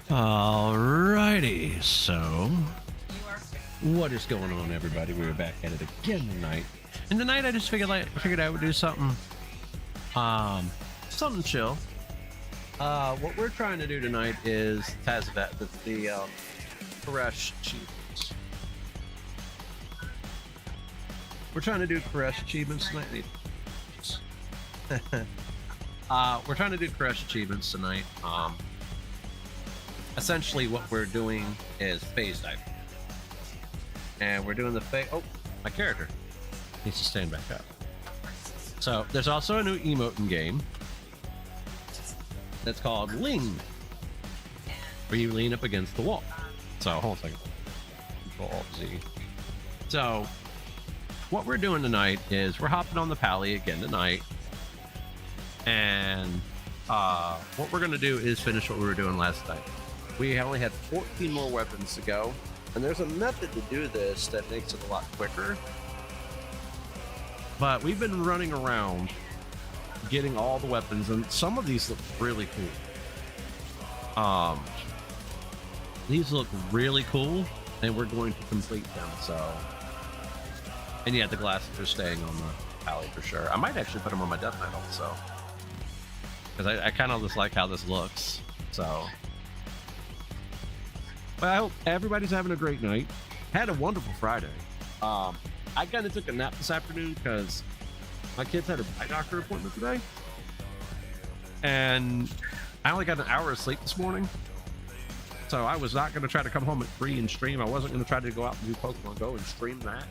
Alrighty, so what is going on, everybody? We're back at it again tonight, and tonight I just figured I would do something, something chill. What we're trying to do tonight is Tazavet, the Koresh achievements. We're trying to do Koresh achievements tonight. We're trying to do Koresh achievements tonight. Essentially what we're doing is phase diving. And we're doing the oh, my character needs to stand back up. So there's also a new emote in game that's called Lean, where you lean up against the wall. So hold on a second. Control Alt Z. So what we're doing tonight is we're hopping on the pally again tonight. And what we're gonna do is finish what we were doing last night. We only had 14 more weapons to go, and there's a method to do this that makes it a lot quicker. But we've been running around getting all the weapons, and some of these look really cool. These look really cool, and we're going to complete them. So, and yeah, the glasses are staying on the pally for sure. I might actually put them on my Death Knight also, because I kind of just like how this looks. So. Well, I hope everybody's having a great night. Had a wonderful Friday. I kind of took a nap this afternoon because my kids had a eye doctor appointment today. And I only got an hour of sleep this morning. So I was not going to try to come home at 3 and stream. I wasn't going to try to go out and do Pokemon Go and stream that.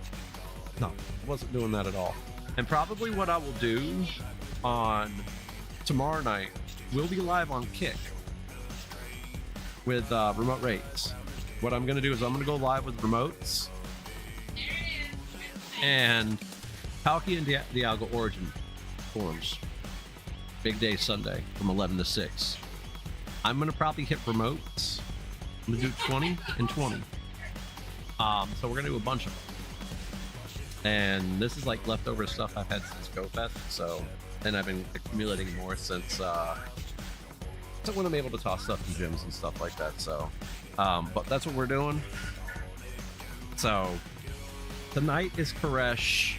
No, I wasn't doing that at all. And probably what I will do on tomorrow night, we'll be live on Kick with remote raids. What I'm gonna do is I'm gonna go live with remotes and Palkia and Dialga Origin forums. Big day Sunday from 11 to 6. I'm gonna probably hit remotes. I'm gonna do 20 and 20. So we're gonna do a bunch of them. And this is like leftover stuff I've had since GoFest. So, and I've been accumulating more since when I'm able to toss stuff in gyms and stuff like that. So but that's what we're doing. So tonight is Koresh,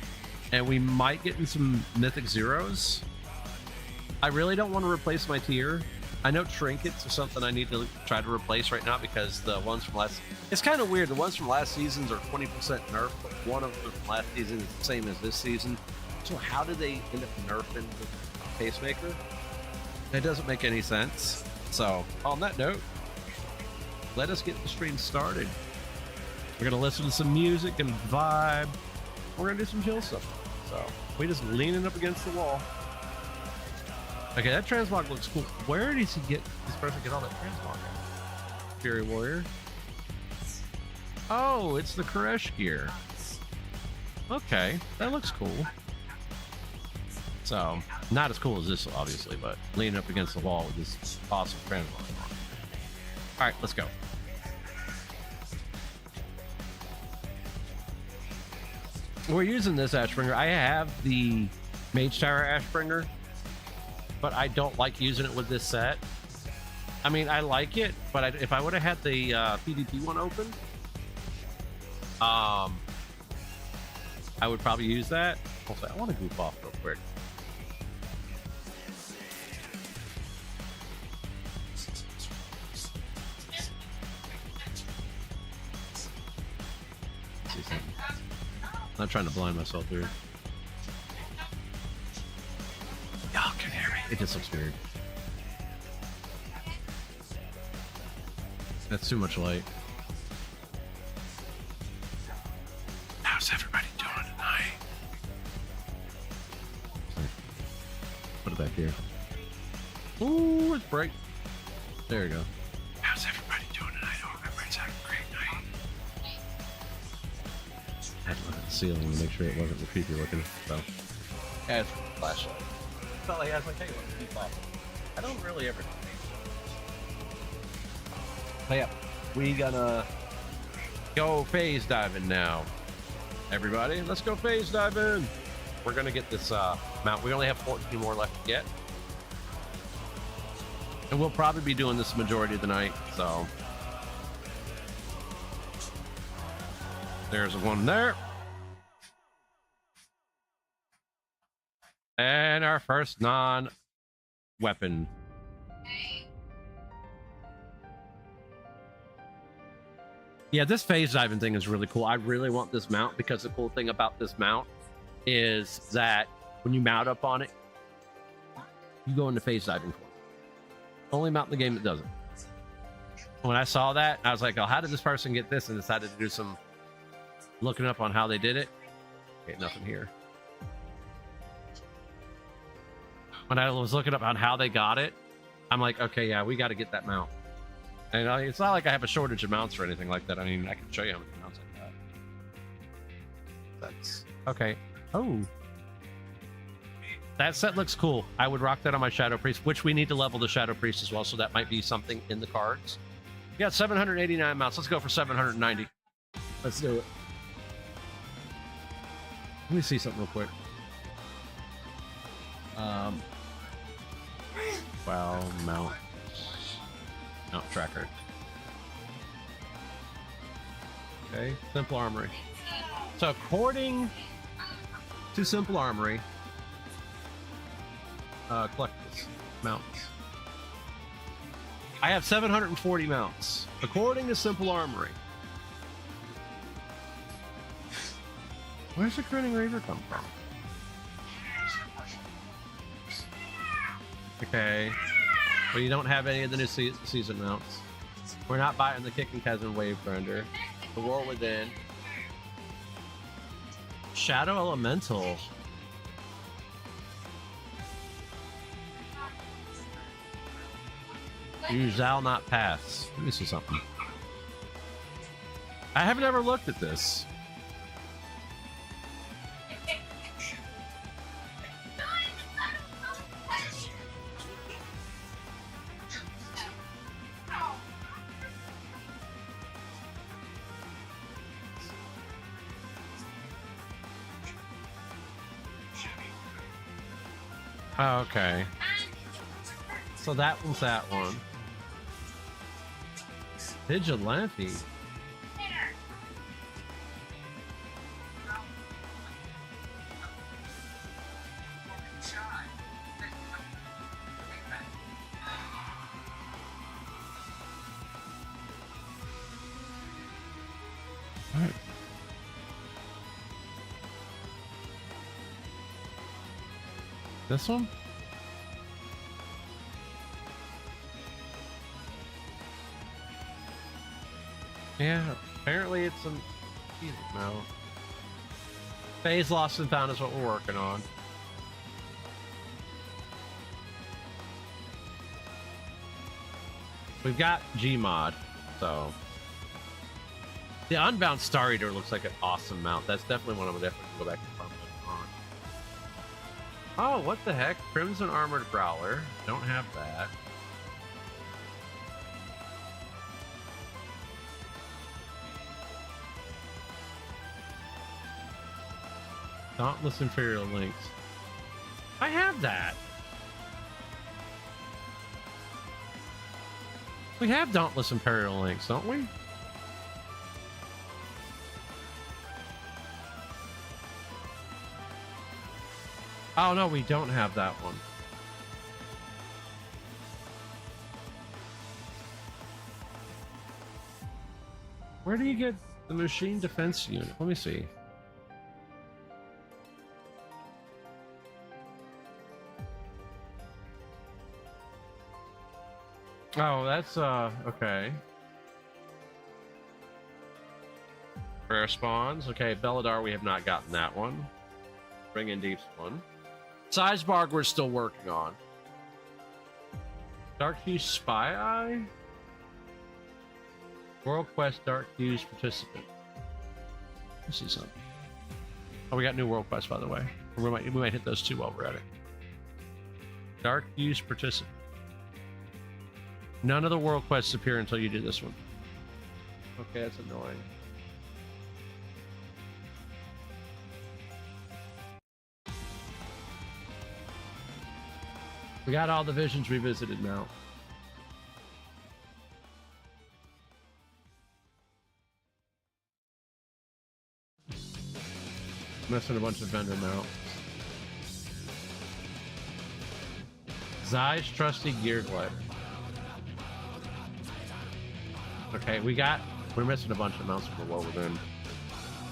and we might get in some mythic zeros. I really don't want to replace my tier. I know trinkets are something I need to try to replace right now, because the ones from last, it's kind of weird, the ones from last seasons are 20% nerf, but one of them from last season is the same as this season. So how did they end up nerfing the pacemaker? It doesn't make any sense. So, on that note, let us get the stream started. We're going to listen to some music and vibe. We're going to do some chill stuff. So, we just leaning up against the wall. Okay, that transmog looks cool. Where does this person get all that transmog at? Fury Warrior. Oh, it's the Koresh gear. Okay, that looks cool. So, not as cool as this, obviously, but leaning up against the wall with this awesome transmog on. All right, let's go. We're using this Ashbringer. I have the Mage Tower Ashbringer, but I don't like using it with this set. I mean, I like it, but if I would have had the PvP one open, I would probably use that. Also, I want to goof off real quick. I'm not trying to blind myself here. Y'all can hear me. It just looks weird. That's too much light. How's everybody doing tonight? Put it back here. Ooh, it's bright. There you go. How's everybody doing tonight? I hope everybody's having a great night. I had to look at the ceiling to make sure it wasn't the creepy looking. So, as for the flashlight, felt like I was like, hey, let's keep off. I don't really ever. But yeah, we gonna go phase diving now. Everybody, let's go phase diving. We're gonna get this mount. We only have 14 more left to get. And we'll probably be doing this majority of the night, so. There's one there. And our first non-weapon. Yeah, this phase diving thing is really cool. I really want this mount because the cool thing about this mount is that when you mount up on it, you go into phase diving for it. Only mount in the game that doesn't. When I saw that, I was like, oh, how did this person get this? And decided to do some looking up on how they did it. Okay, nothing here. When I was looking up on how they got it, I'm like, okay, yeah, we got to get that mount. And it's not like I have a shortage of mounts or anything like that. I mean, I can show you how many mounts I got. That's okay. Oh, that set looks cool. I would rock that on my Shadow Priest, which we need to level the Shadow Priest as well. So that might be something in the cards. We got 789 mounts. Let's go for 790. Let's do it. Let me see something real quick. Wow, mount tracker. Okay, Simple Armory. So according to Simple Armory, collect this mounts. I have 740 mounts according to Simple Armory. Where's the Grinning Reaver come from? Okay. Well, you don't have any of the new season mounts. We're not buying the Kicking Chasm Wave Grinder. The War Within. Shadow Elemental. You shall not pass. Let me see something. I haven't ever looked at this. Oh, okay. So that was that one. Vigilante. All right. This one? Yeah, apparently it's some no. Phase Lost and Found is what we're working on. We've got Gmod, so the Unbound Star Eater looks like an awesome mount. That's definitely one I'm gonna definitely go back and farm on. Oh, what the heck? Crimson Armored Growler. Don't have that. Dauntless Imperial Links. I have that. We have Dauntless Imperial Links, don't we? Oh no, we don't have that one. Where do you get the machine defense unit? Let me see. Oh, that's okay. Rare spawns. Okay, Belladar, we have not gotten that one. Bring in Deep's one. Sizebarg we're still working on. Dark Hughes Spy Eye? World Quest Dark Hughes Participant. Let's see something. Oh, we got new World Quest, by the way. We might hit those two while we're at it. Dark Hughes Participant. None of the World Quests appear until you do this one. Okay, that's annoying. We got all the visions revisited now. Missing a bunch of vendor mounts. Zai's trusty gear glider. Okay, we're missing a bunch of mounts for what we're doing.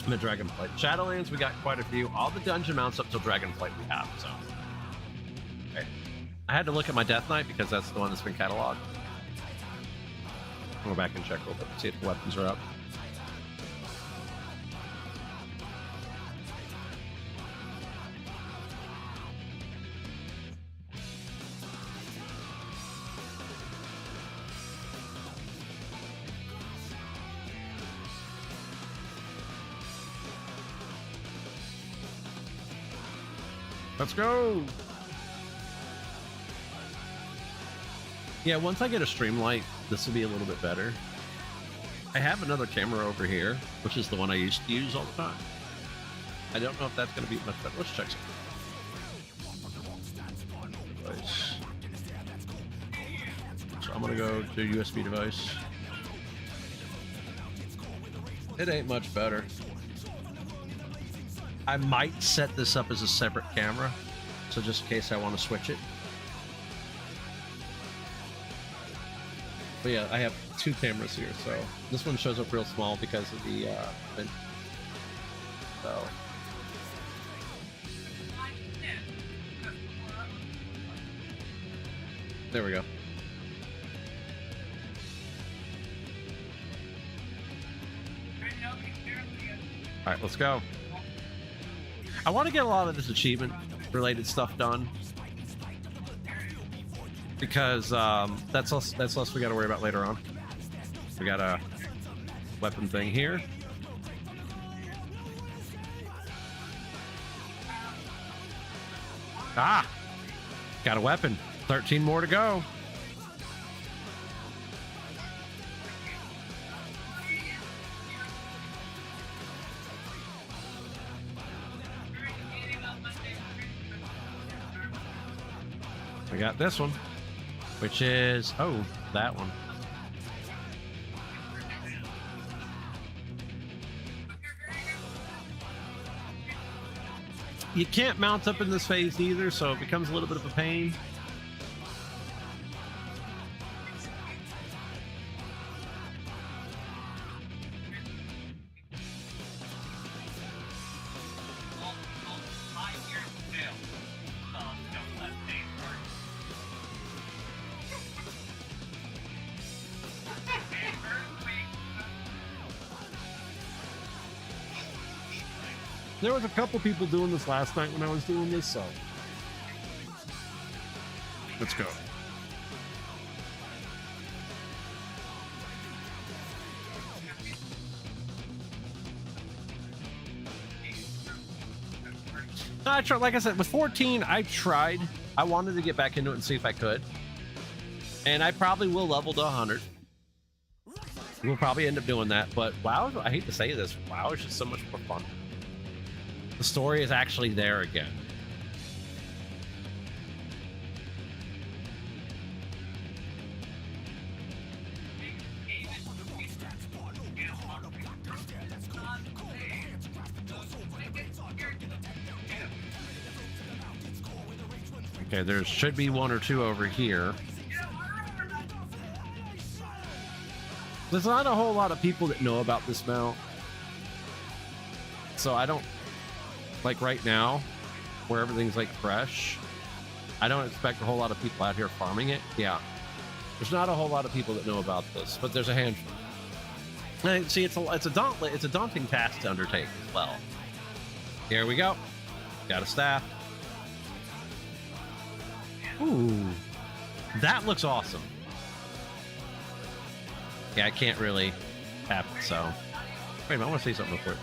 The Dragonflight. Shadowlands, we got quite a few. All the dungeon mounts up till Dragonflight we have, so. Okay. I had to look at my Death Knight because that's the one that's been cataloged. I'll go back and check real quick to see if the weapons are up. Let's go! Yeah, once I get a stream light, this will be a little bit better. I have another camera over here, which is the one I used to use all the time. I don't know if that's going to be much better. Let's check something. Device. So I'm going to go to USB device. It ain't much better. I might set this up as a separate camera, so just in case I want to switch it. But yeah, I have two cameras here, so this one shows up real small because of the so there we go. All right, let's go. I want to get a lot of this achievement related stuff done because that's less we got to worry about later on. We got a weapon thing here. Ah, got a weapon. 13 more to go. We got this one, which is, oh, that one. You can't mount up in this phase either, so it becomes a little bit of a pain. There was a couple people doing this last night when I was doing this, so let's go. I tried, like I said, with 14, I tried. I wanted to get back into it and see if I could, and I probably will level to 100. We'll probably end up doing that, but WoW, I hate to say this, WoW is just so much more fun. The story is actually there again. Okay, there should be one or two over here. There's not a whole lot of people that know about this mount. So I don't, like right now, where everything's like fresh, I don't expect a whole lot of people out here farming it. Yeah. There's not a whole lot of people that know about this, but there's a handful. And see, it's a daunting task to undertake as well. Here we go. Got a staff. Ooh, that looks awesome. Yeah, I can't really tap it, so. Wait a minute, I want to say something real quick.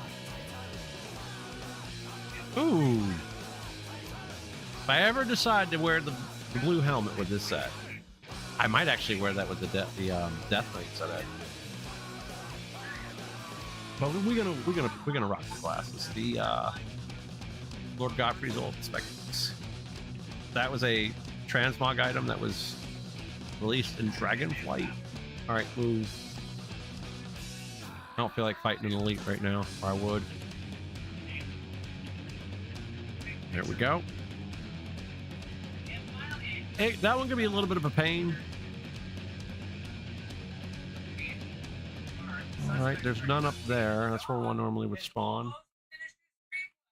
Ooh. If I ever decide to wear the blue helmet with this set, I might actually wear that with the Death Knight set. But we're gonna rock the glasses. The Lord Godfrey's old spectacles. That was a transmog item that was released in Dragonflight. All right, move. I don't feel like fighting an elite right now, or I would. There we go. Hey, that one could be a little bit of a pain. All right, there's none up there. That's where one normally would spawn.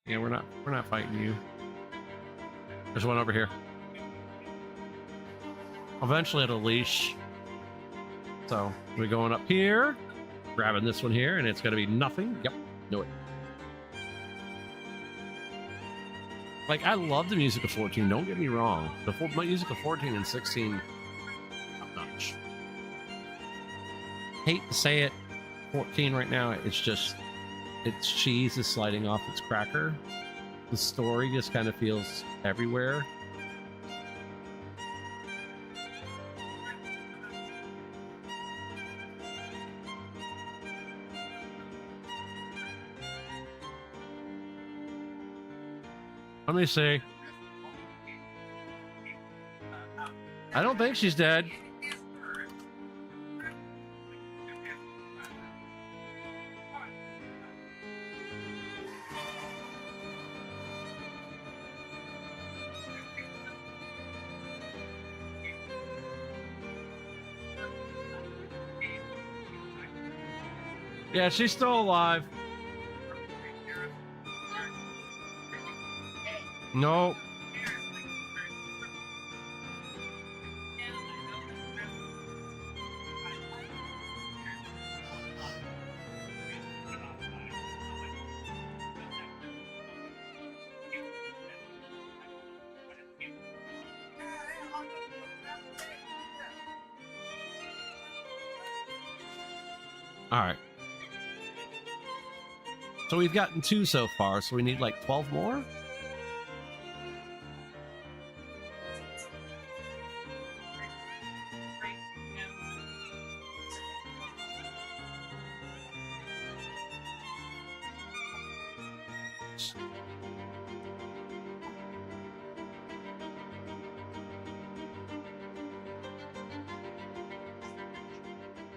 Yeah, we're not fighting you. There's one over here. Eventually it'll leash. So we're going up here, grabbing this one here, and it's gonna be nothing. Yep, do it. Like, I love the music of 14, don't get me wrong. The music of 14 and 16, top notch. Hate to say it, 14 right now, it's just, its cheese is sliding off its cracker. The story just kind of feels everywhere. Let me see. I don't think she's dead. Yeah, she's still alive. No. All right. So we've gotten 2 so far, so we need like 12 more?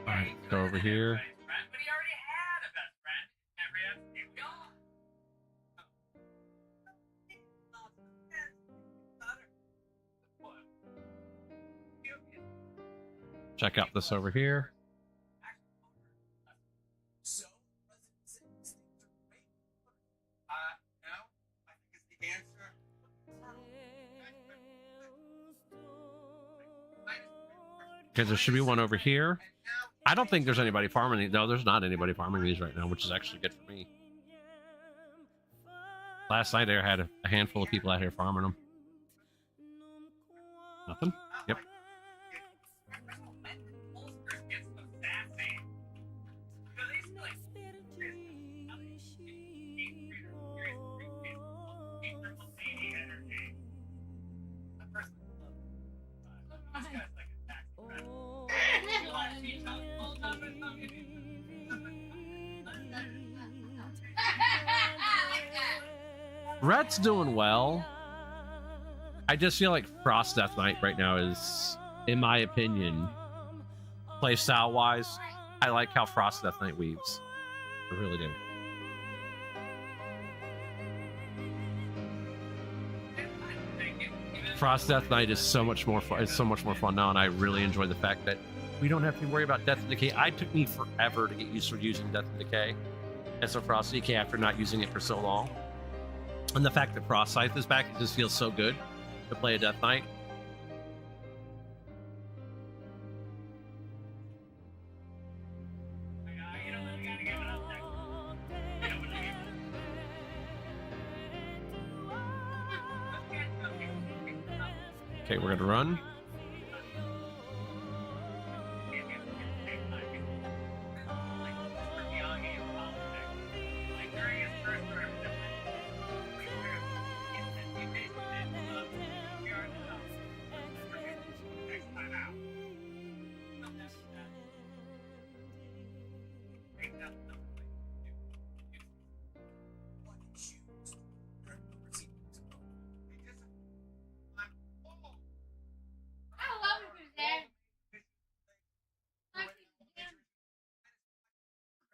All right, go over here. Check out this over here. Okay, there should be one over here. I don't think there's anybody farming these. No, there's not anybody farming these right now, which is actually good for me. Last night I had a handful of people out here farming them. Nothing? Yep. Rhett's doing well. I just feel like Frost Death Knight right now is, in my opinion, playstyle wise, I like how Frost Death Knight weaves. I really do. Frost Death Knight is so much more fun. It's so much more fun now, and I really enjoy the fact that we don't have to worry about Death and Decay. It took me forever to get used to using Death and Decay as a Frost DK after not using it for so long. And the fact that Frost Scythe is back, it just feels so good to play a Death Knight. Okay, we're gonna run.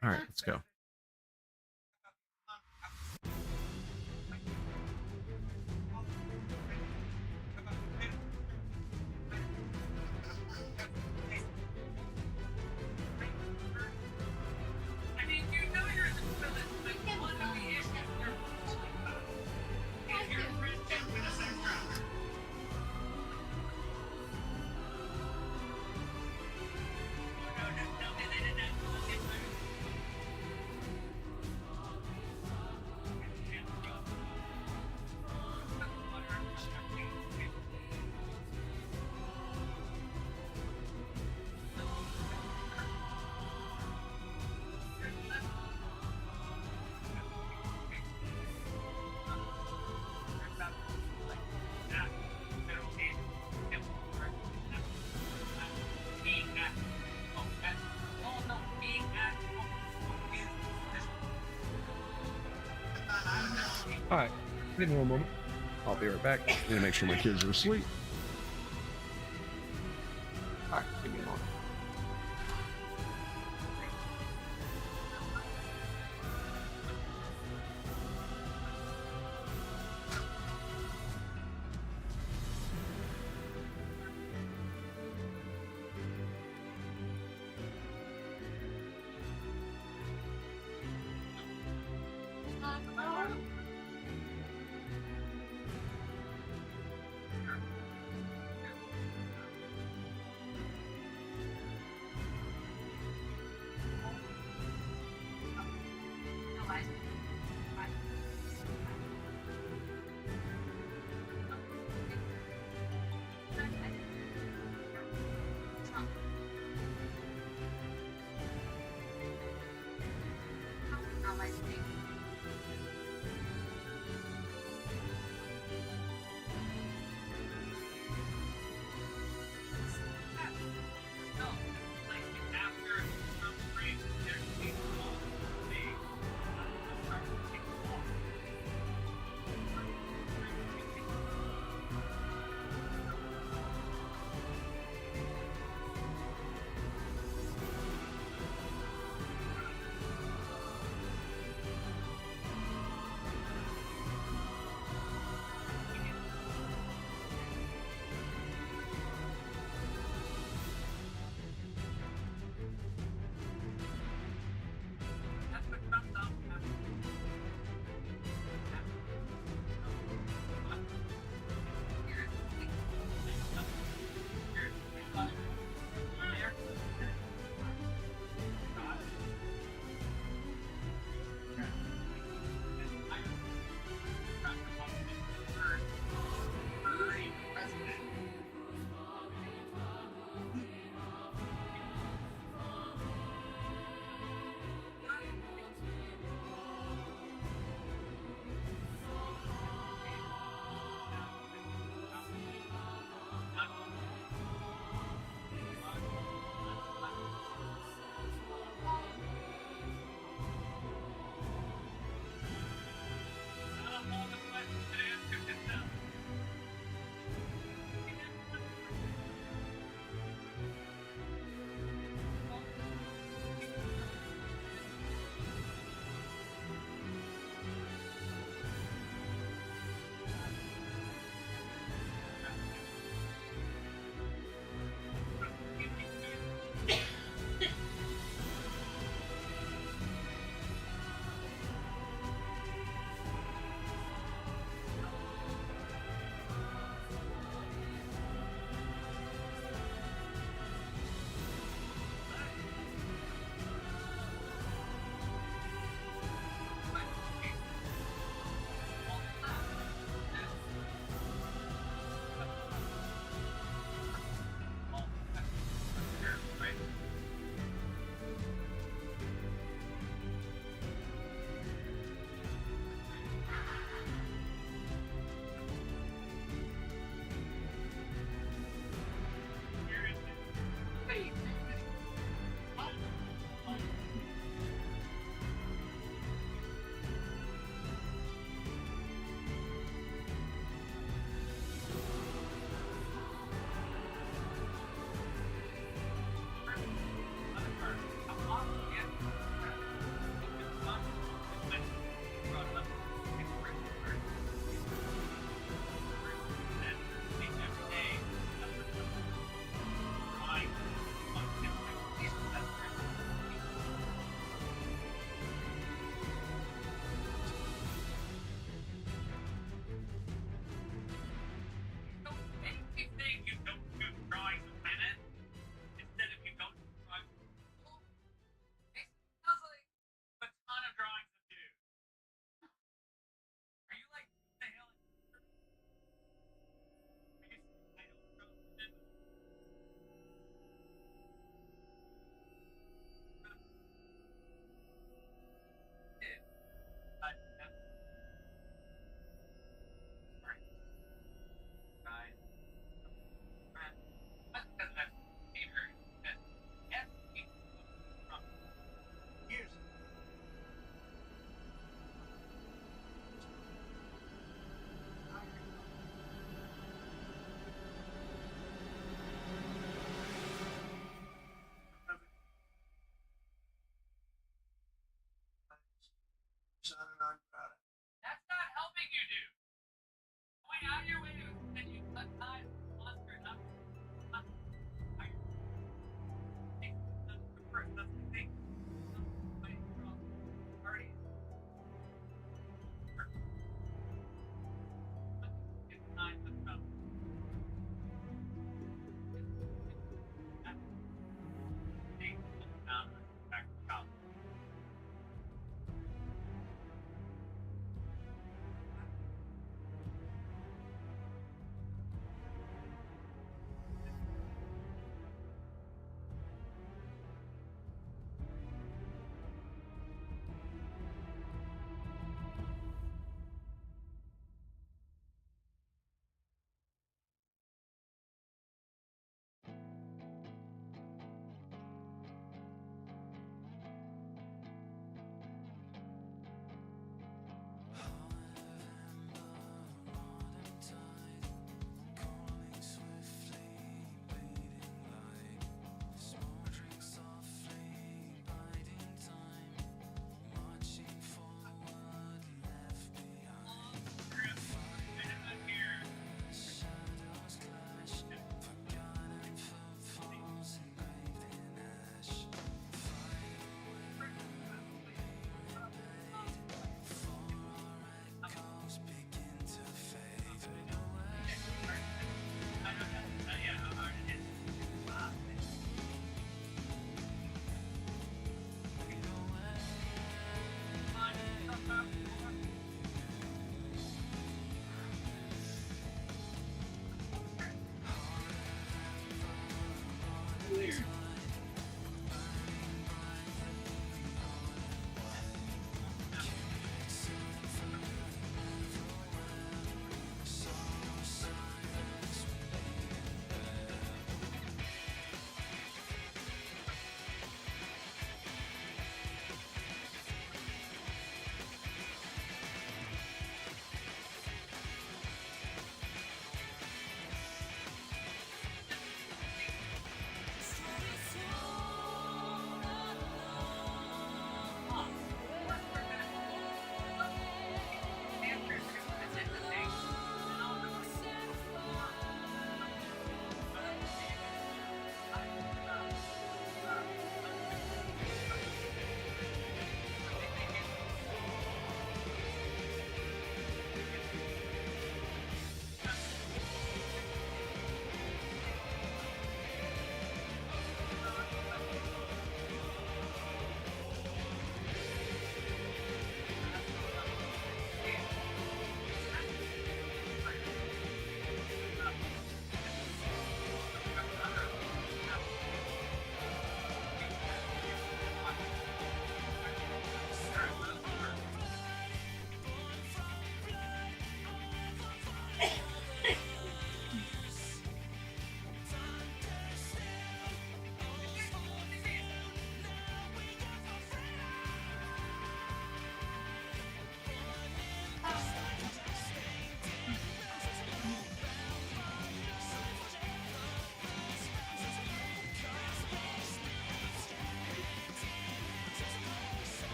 All right, let's go. All right, give me one moment. I'll be right back. I'm gonna make sure my kids are asleep. All right, give me a moment.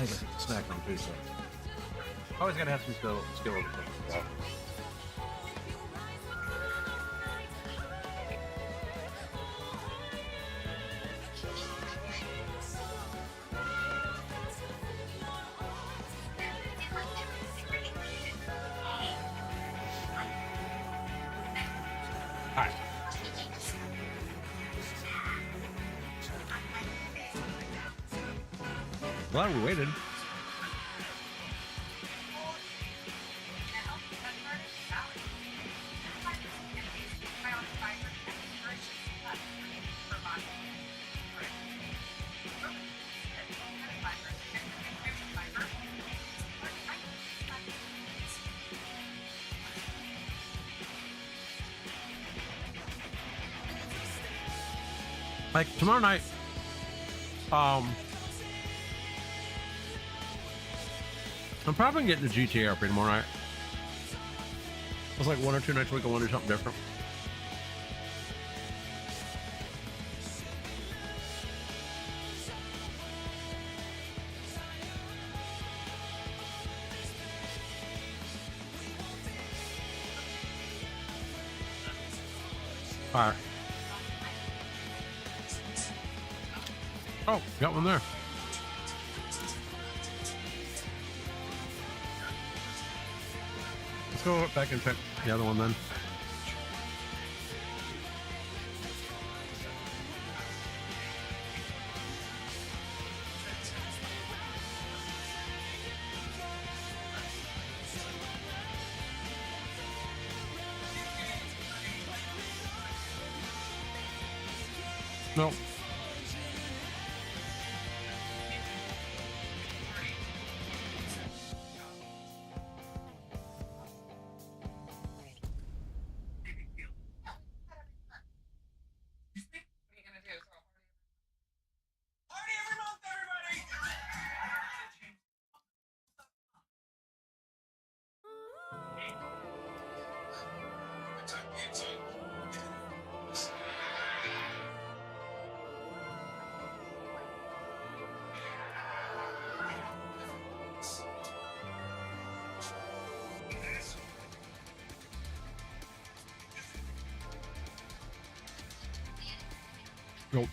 take a snack on pizza. Always gotta have some skill with it. Alright. Glad we waited. Like tomorrow night, I'm probably getting the GTA RP tomorrow night. It's like 1 or 2 nights a week I want to do something different. All right. Oh, got one there. Let's go back and check the other one then. No. Nope.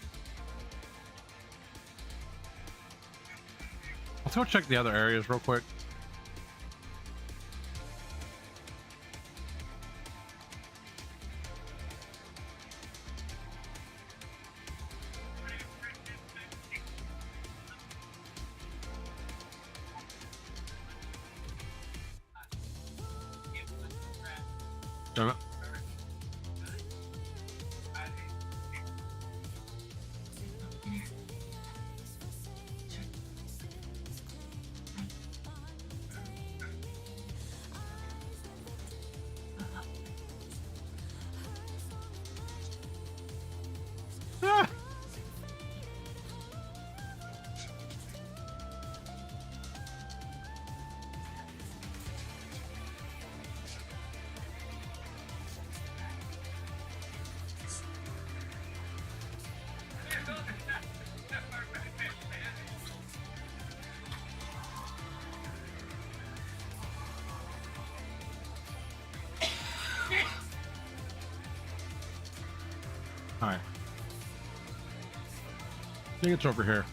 Let's go check the other areas real quick. Damn it. Ah. All right. I think it's over here.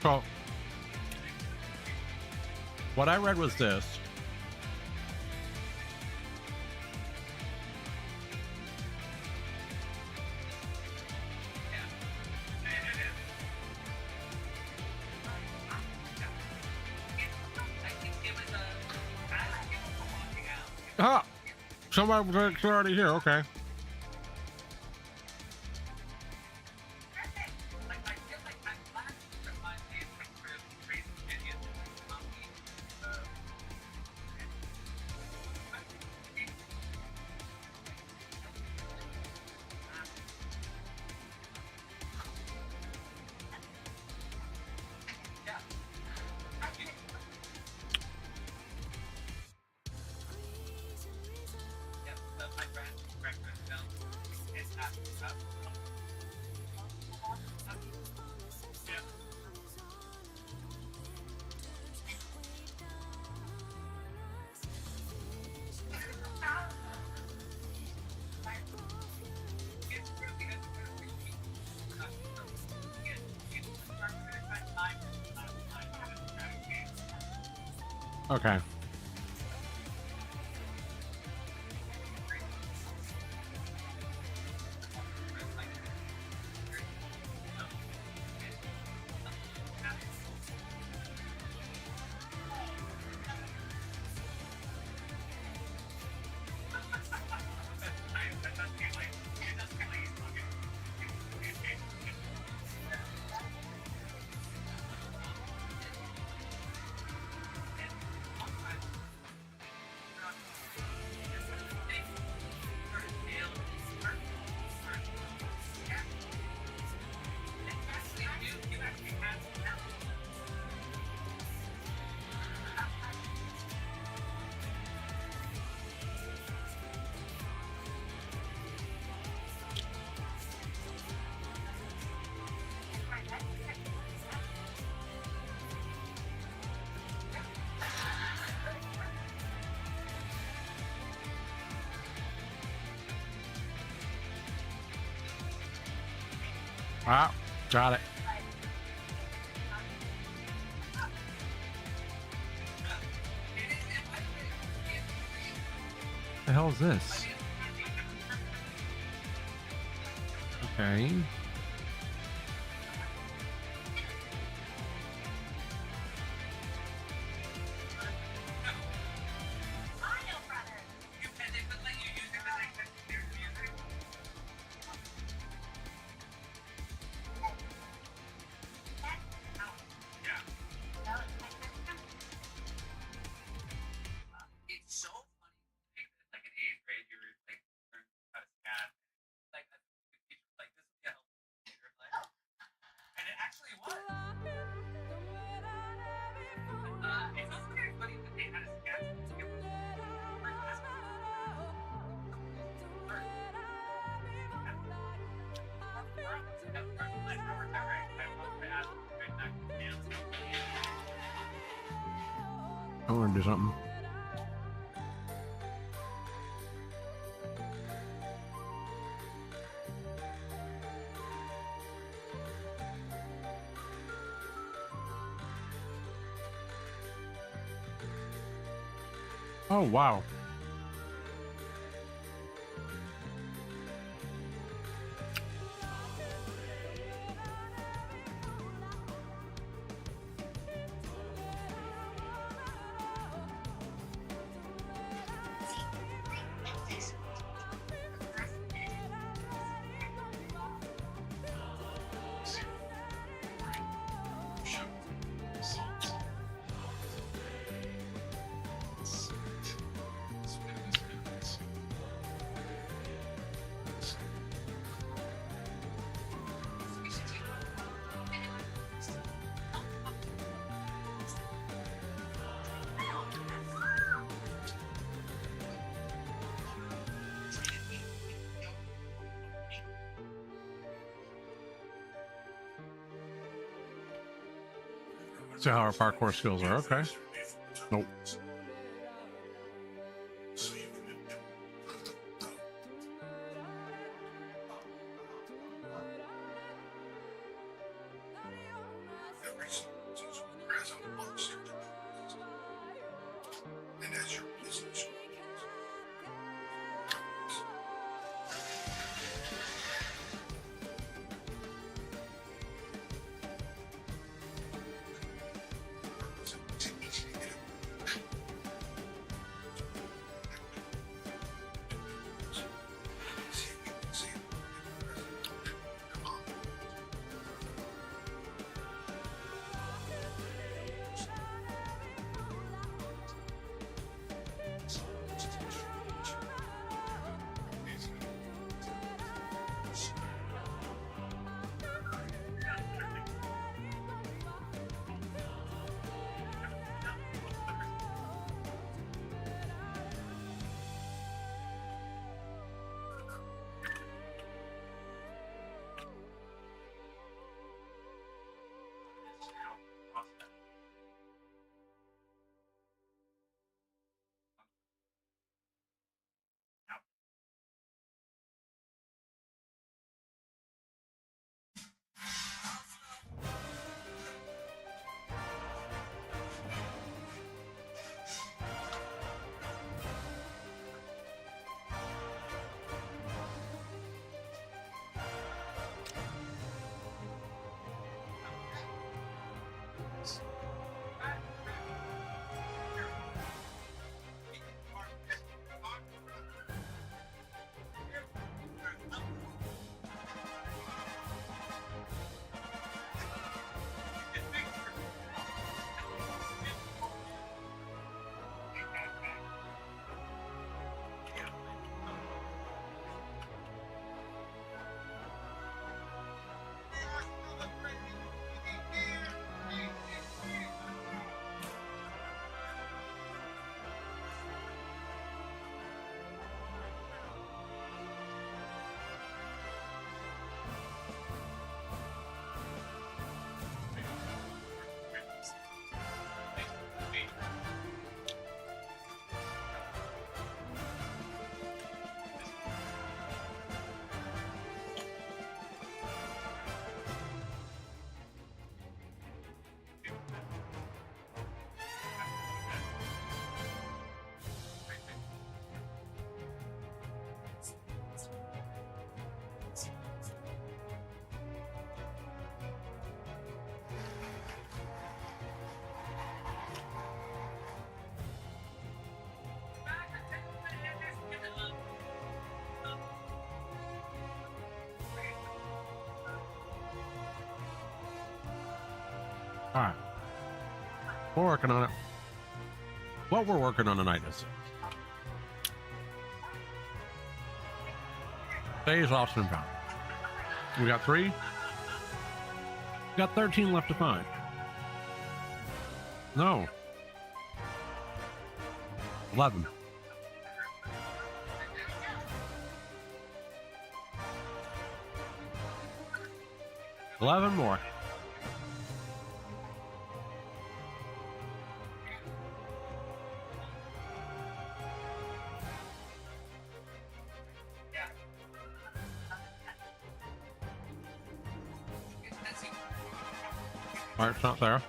So, what I read was this. Ah, somebody was already here. Okay. Okay. Ah, got it. What the hell is this? Okay. I want to do something. Oh, wow. See how our parkour skills are. Okay. Nope. All right. We're working on it. What we're working on tonight is days lost and found. We got 3. We got 13 left to find. No. 11. More. All right, it's not there.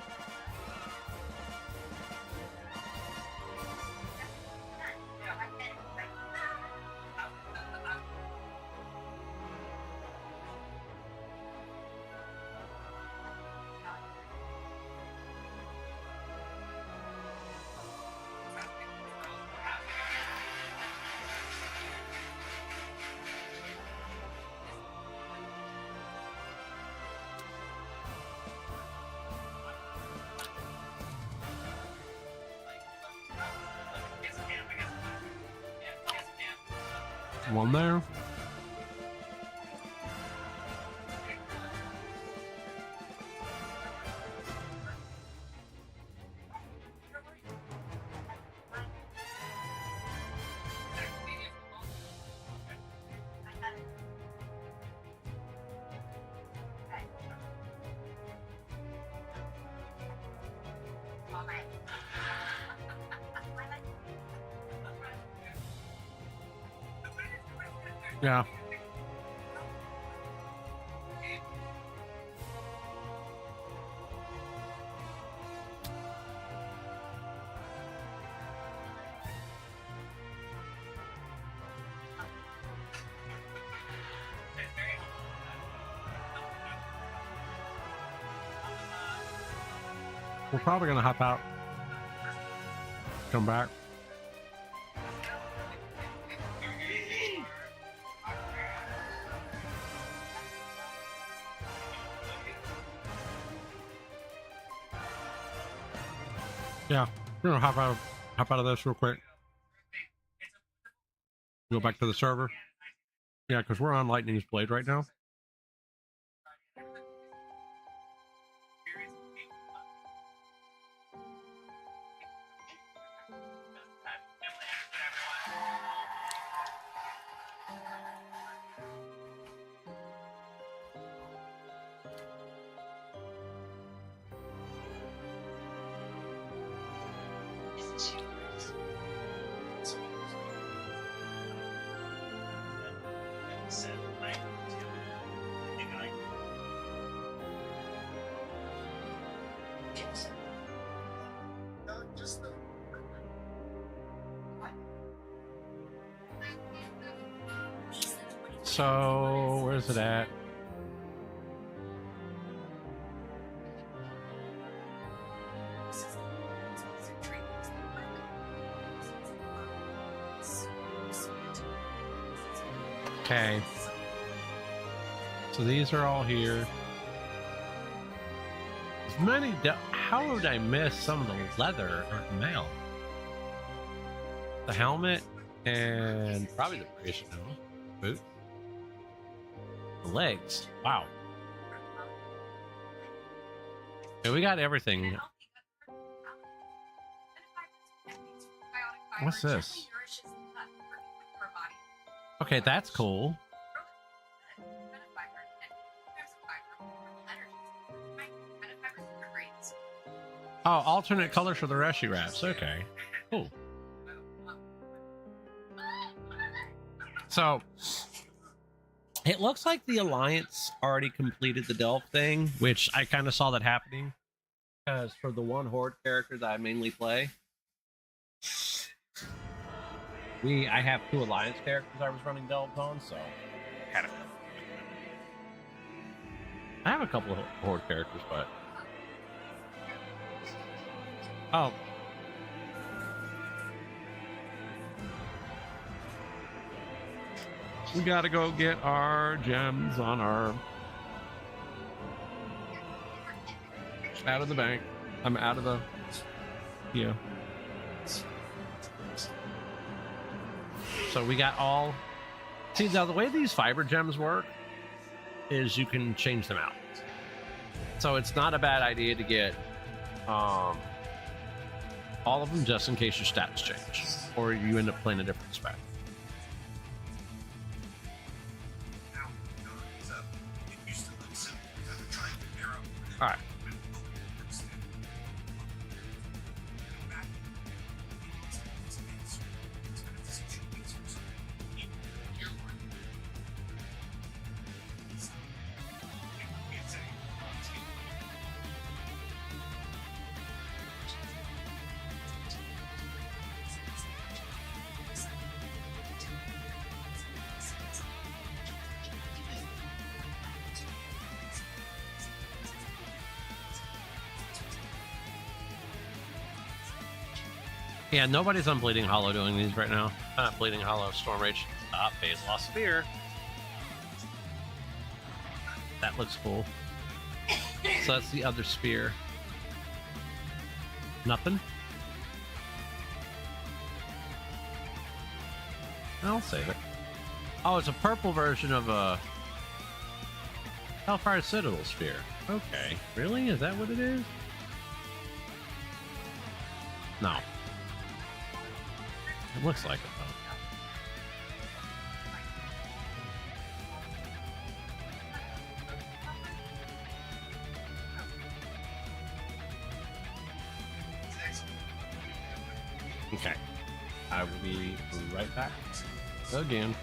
One there. Yeah. We're probably gonna hop out, come back. Yeah, we're gonna hop out of this real quick. Go back to the server. Yeah, because we're on Lightning's Blade right now. So, where's it at? Okay. So these are all here. As many. How would I miss some of the leather or the mail? The helmet and probably the brace, boot. The legs. Wow. Yeah, we got everything. What's this? Okay, that's cool. Oh, alternate colors for the rescue wraps. Okay, cool. So it looks like the Alliance already completed the Delve thing, which I kind of saw that happening. Because for the one Horde character that I mainly play, I have 2 Alliance characters I was running Delves on, so I have a couple of Horde characters, but oh. We gotta go get our gems on our out of the bank. I'm out of the, yeah. So we got all. See, now the way these fiber gems work is you can change them out. So it's not a bad idea to get all of them just in case your stats change or you end up playing a different spec. All right. Yeah, nobody's on Bleeding Hollow doing these right now. Bleeding Hollow, Storm Rage, Phase Lost Sphere. That looks cool. So that's the other spear. Nothing? I'll save it. Oh, it's a purple version of a Hellfire Citadel Sphere. Okay. Really? Is that what it is? No. It looks like it, though. Okay. I will be right back. Again.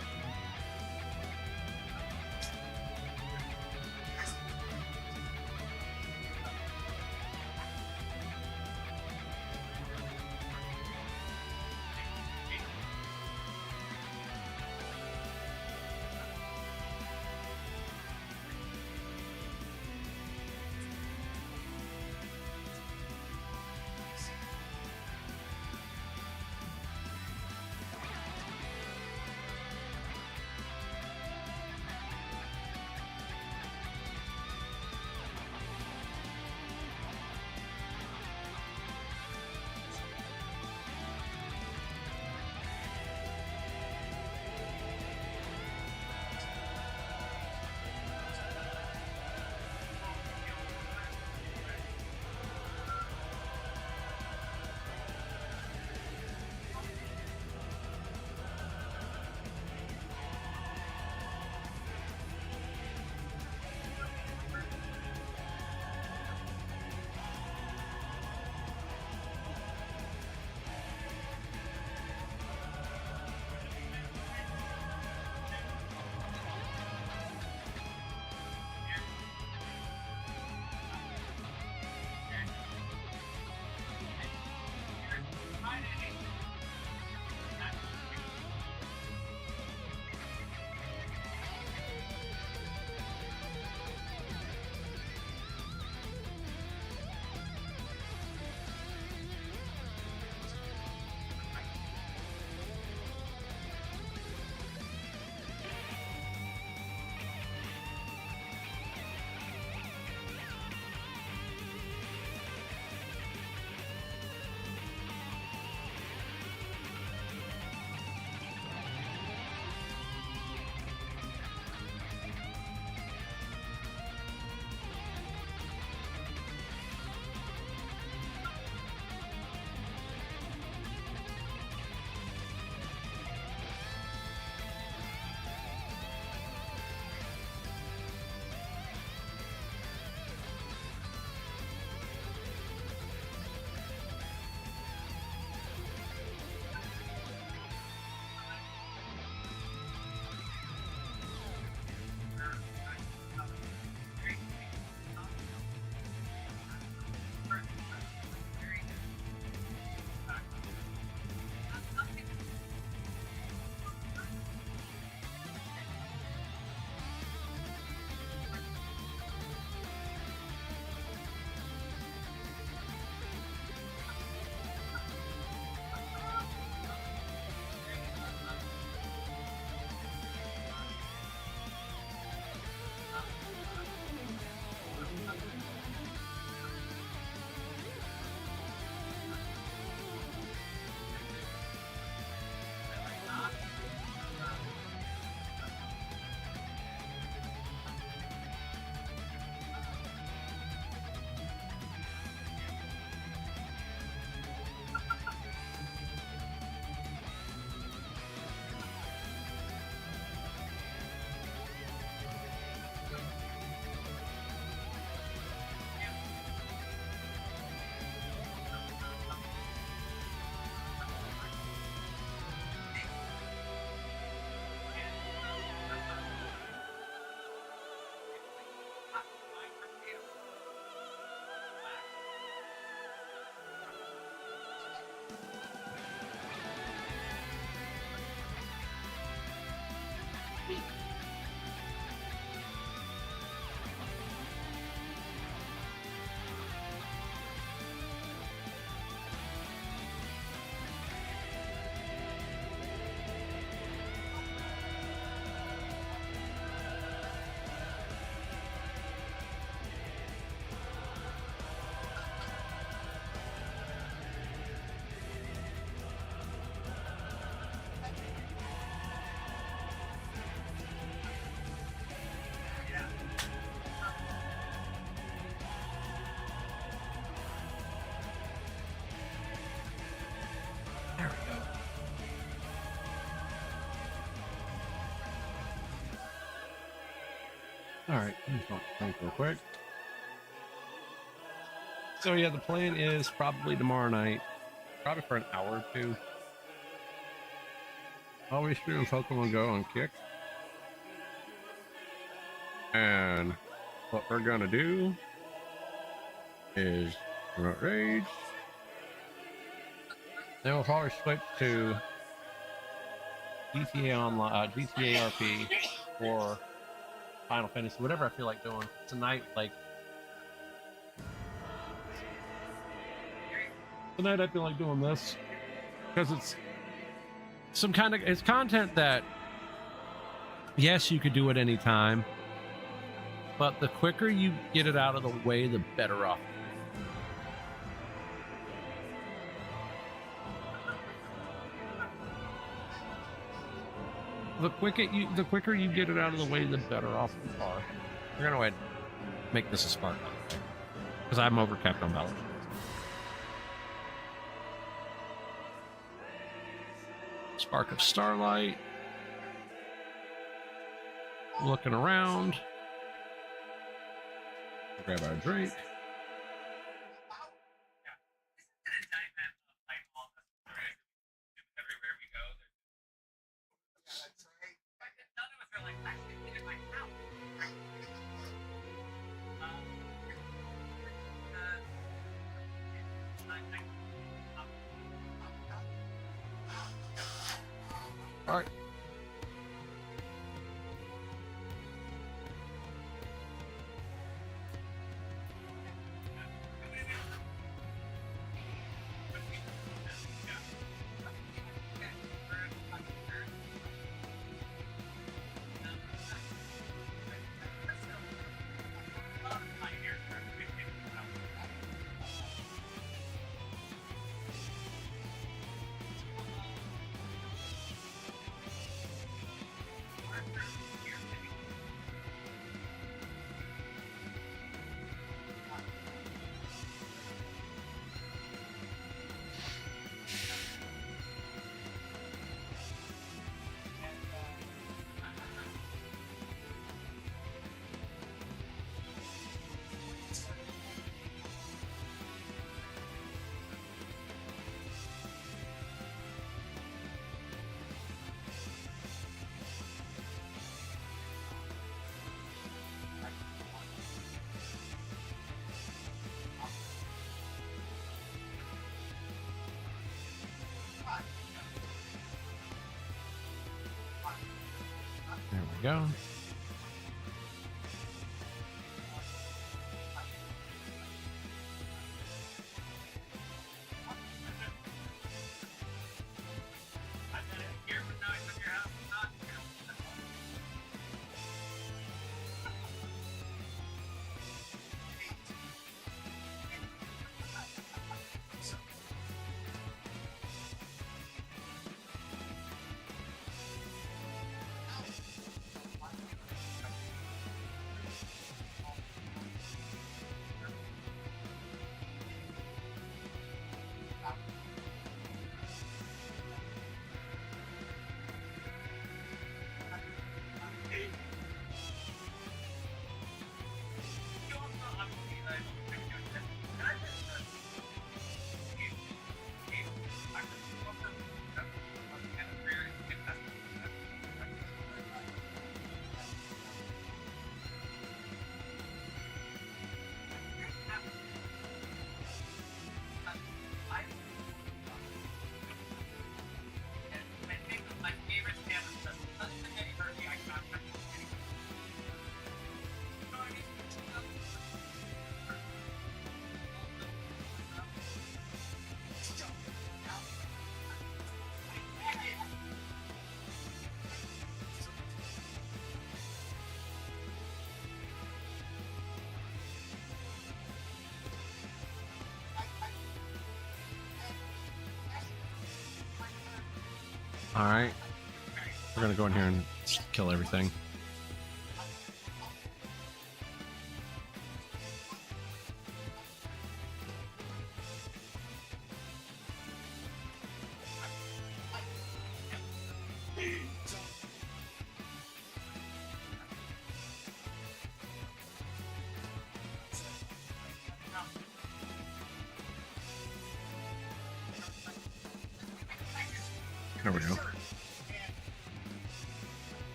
All right, let me think real quick. So yeah, the plan is probably tomorrow night, probably for an hour or two. Always stream Pokemon Go on Kick. And what we're gonna do is Remote Rage. Then we'll probably switch to GTA Online, GTA RP, or Final Fantasy, whatever I feel like doing tonight. Tonight I feel like doing this because it's it's content that, yes, you could do it anytime, but the quicker you get it out of the way, the better off. The quicker you get it out of the way, the better off you are. We're gonna go ahead and make this a spark because I'm overcapped on Valor. Spark of Starlight. Looking around. Grab our drink. All right. There we go. All right. We're going to go in here and kill everything.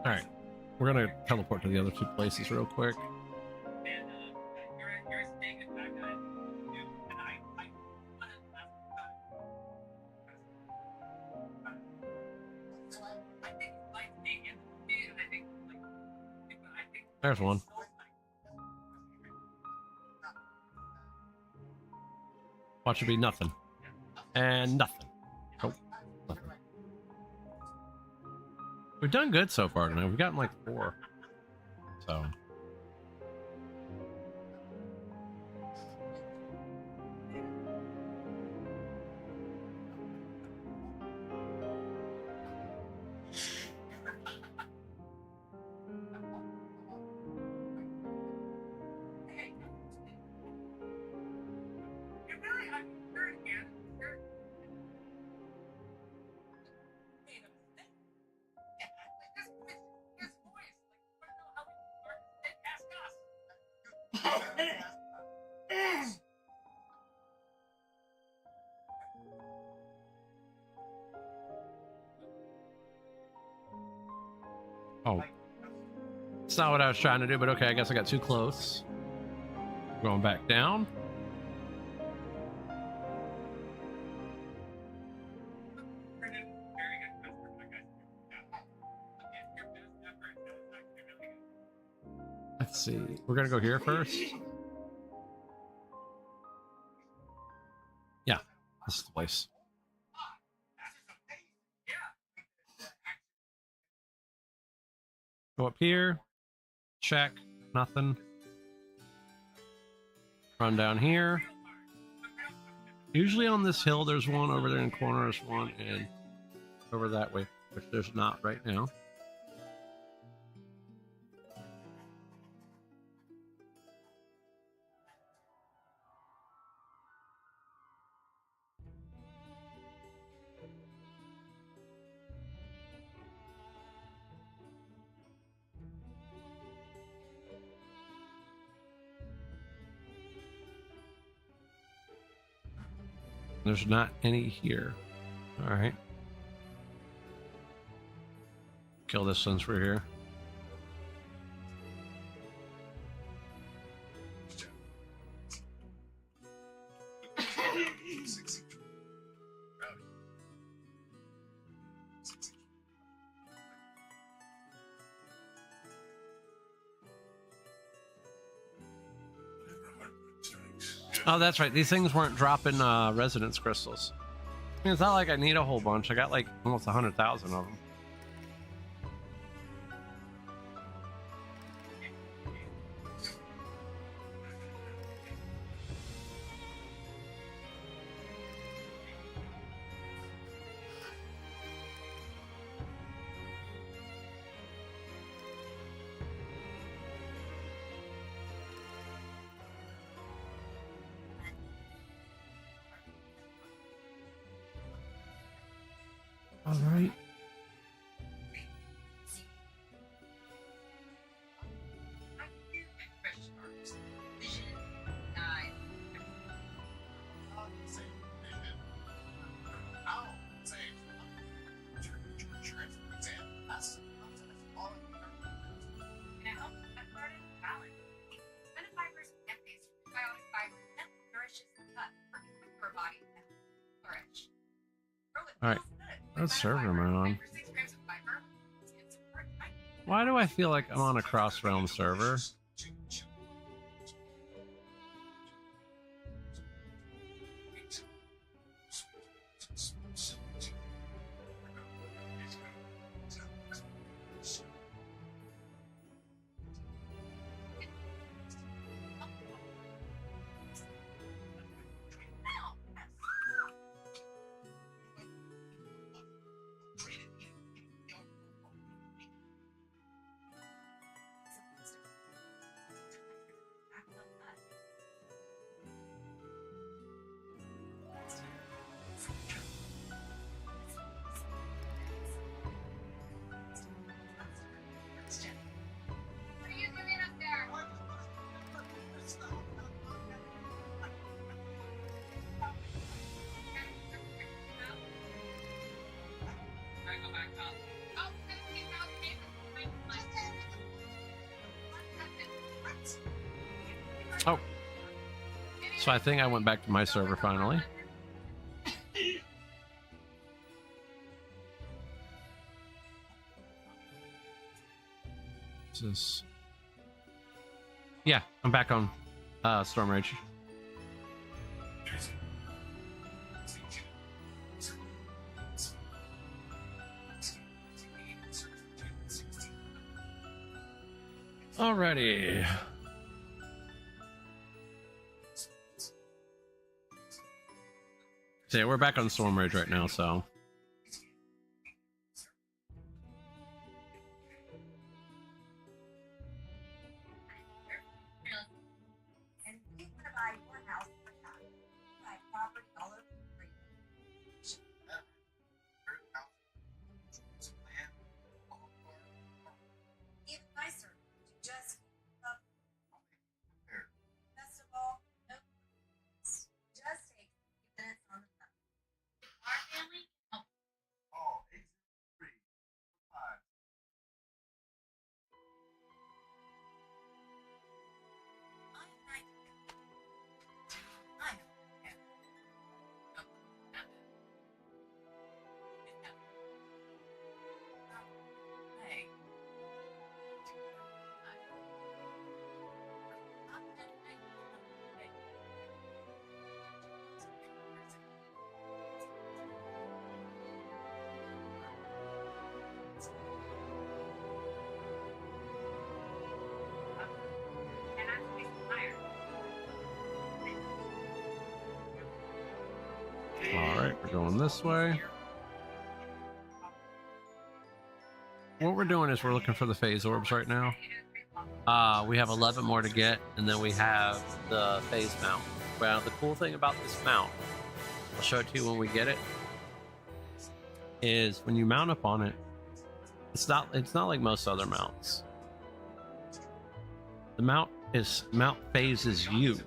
All right, we're gonna teleport to the other two places real quick. There's one. Watch it be nothing. And nothing. Nope. Nothing. We've done good so far tonight. We've gotten like 4. So. Oh. It's not what I was trying to do, but okay, I guess I got too close. Going back down. Let's see. We're gonna go here first. Yeah, this is the place. Go up here. Check. Nothing. Run down here. Usually on this hill, there's one. Over there in the corner, there's one. And over that way, which there's not right now. There's not any here. All right. Kill this since we're here. Oh, that's right. These things weren't dropping resonance crystals. I mean, it's not like I need a whole bunch. I got like almost 100,000 of them. All right. All right. What server am I on? Why do I feel like I'm on a cross-realm server? Oh, so I think I went back to my server finally. What's this? Yeah, I'm back on Storm Rage. Alrighty. So yeah, we're back on Storm Rage right now, so. Alright, we're going this way. What we're doing is we're looking for the phase orbs right now. We have 11 more to get, and then we have the phase mount. Well, the cool thing about this mount, I'll show it to you when we get it, is when you mount up on it, it's not like most other mounts. The mount phases you.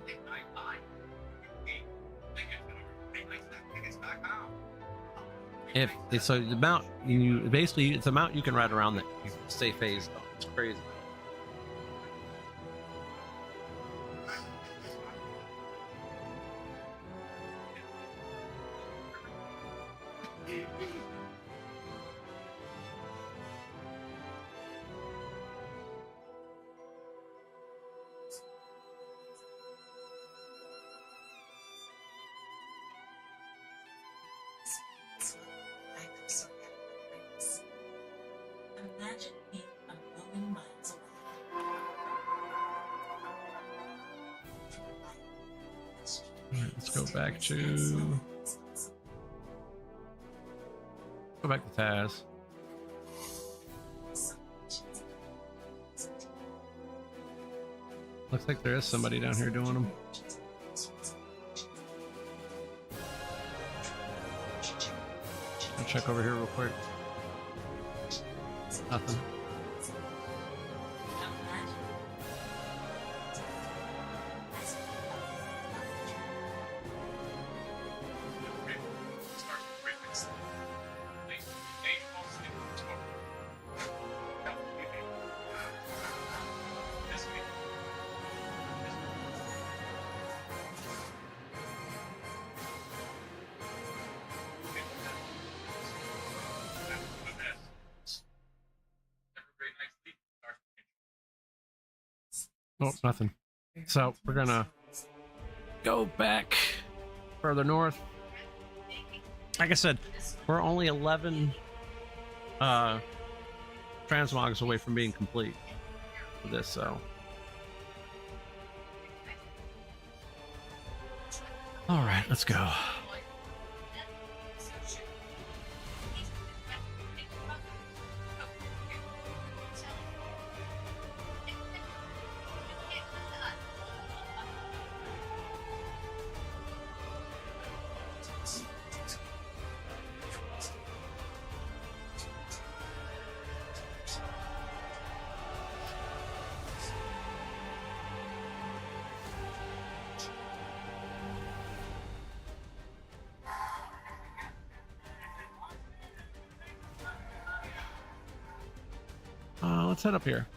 So the mount, it's a mount you can ride around that you stay phased on. It's crazy. Imagine being a million miles away. Alright, let's go back to Taz. Looks like there is somebody down here doing them. I'll check over here real quick. Nothing. Oh, nothing. So we're gonna go back further north. Like I said, we're only 11 transmogs away from being complete with this, so. All right, let's go. Let's head up here.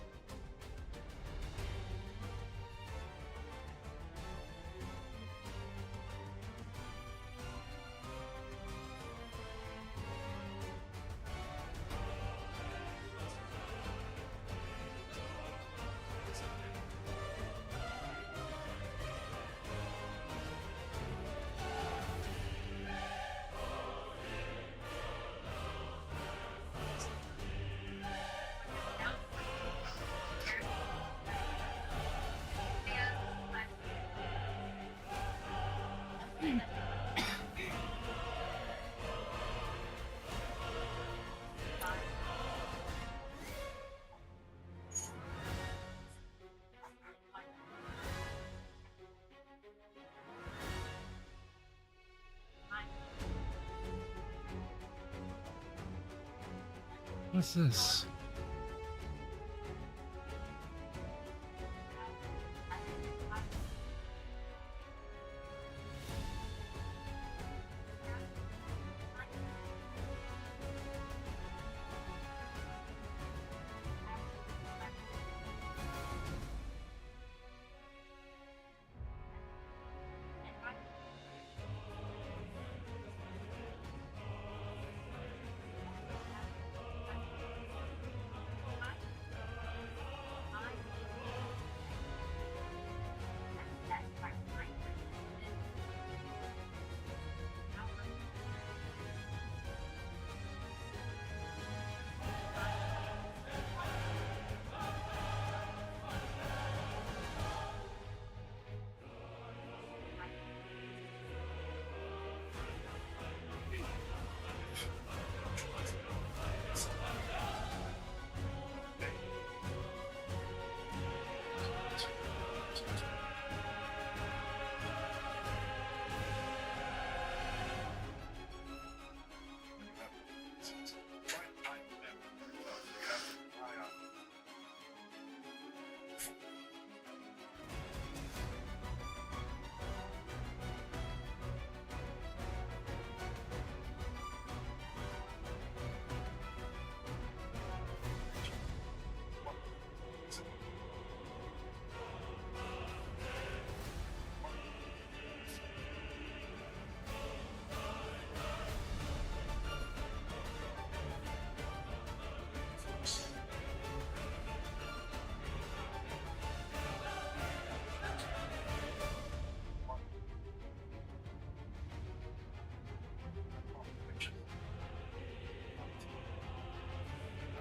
What's this?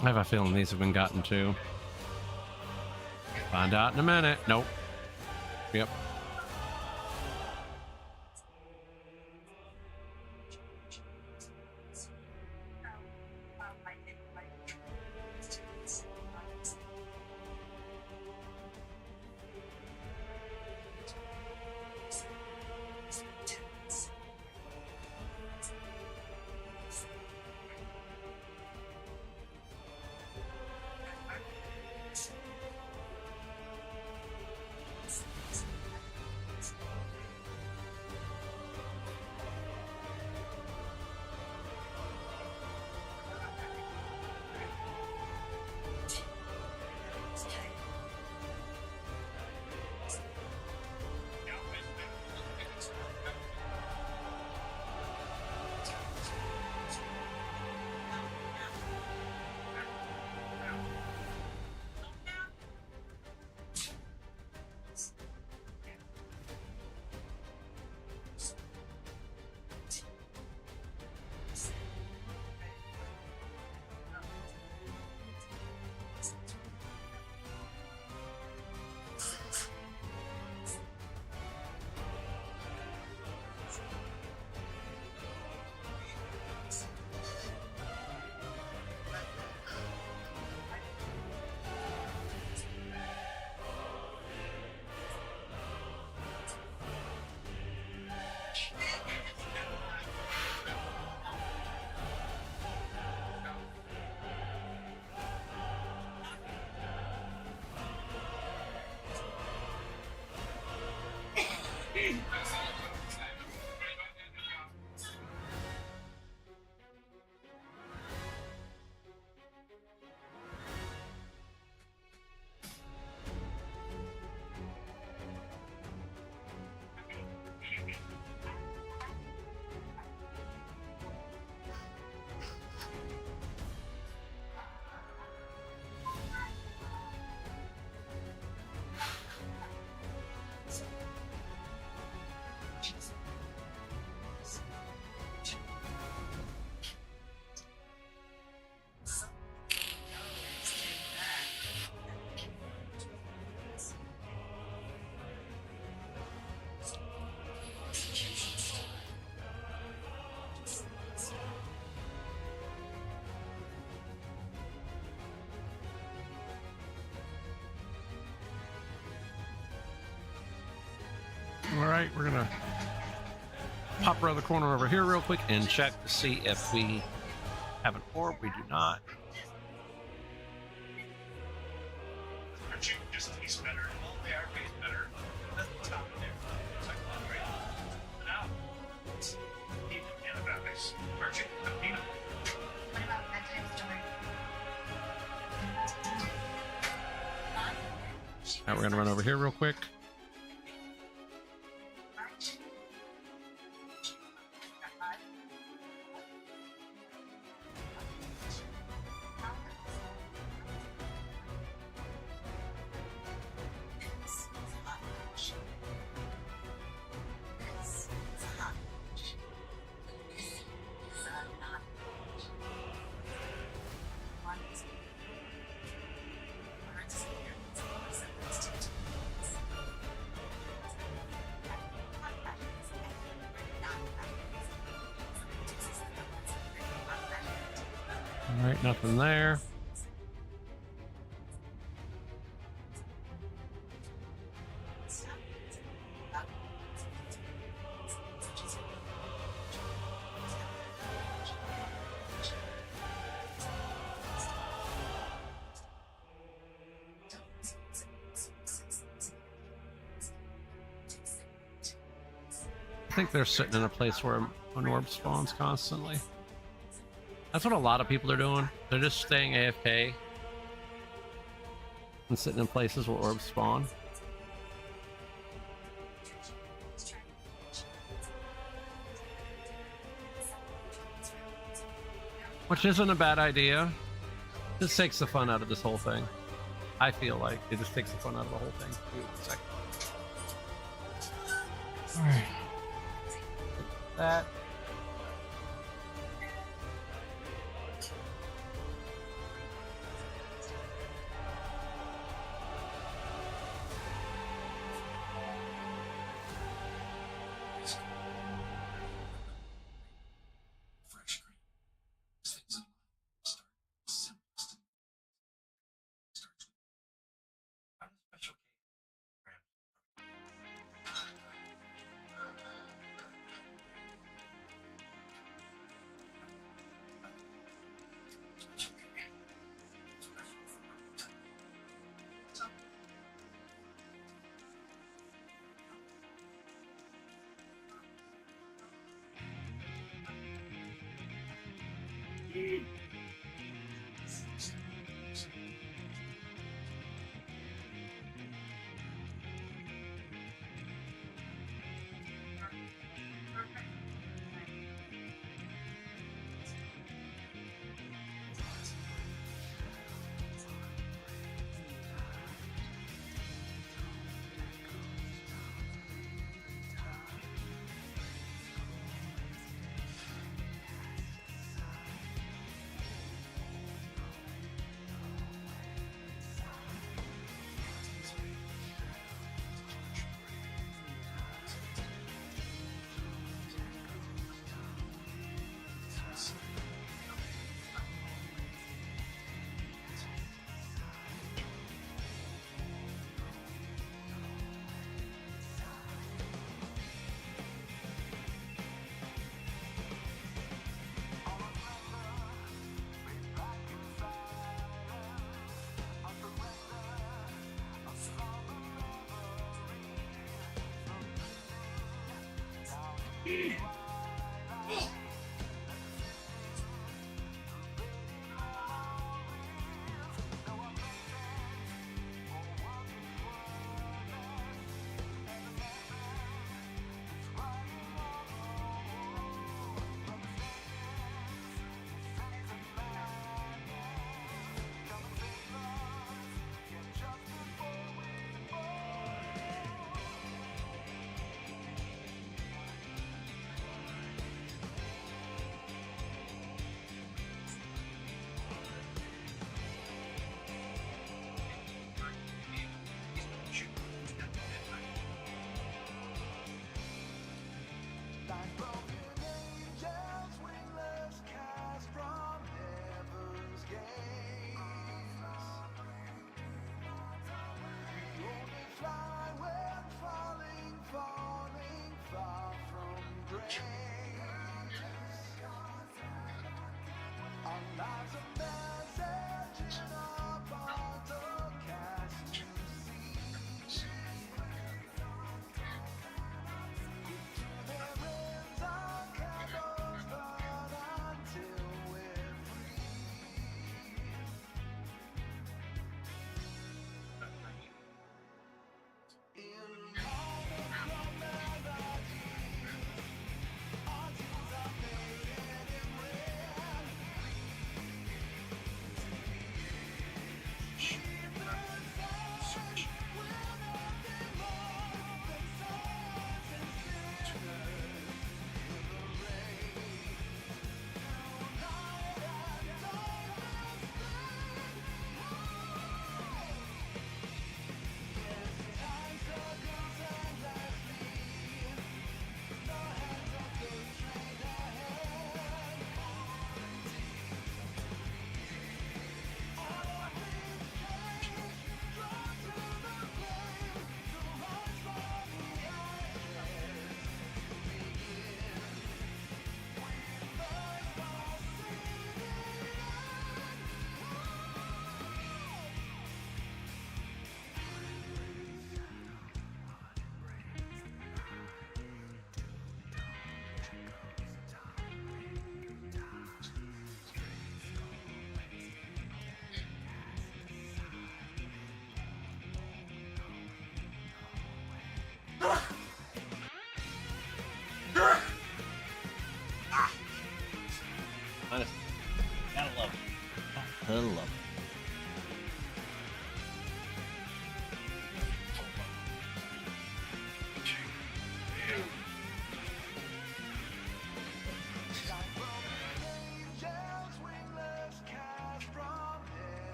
I have a feeling these have been gotten too. Find out in a minute. Nope. Yep. All right, we're gonna pop around the corner over here real quick and check to see if we have an orb. We do not. Now we're gonna run over here real quick. All right, nothing there. I think they're sitting in a place where an orb spawns constantly. That's what a lot of people are doing. They're just staying AFK and sitting in places where orbs spawn. Which isn't a bad idea. This takes the fun out of this whole thing. I feel like it just takes the fun out of the whole thing. Give me 1 second. All right. That.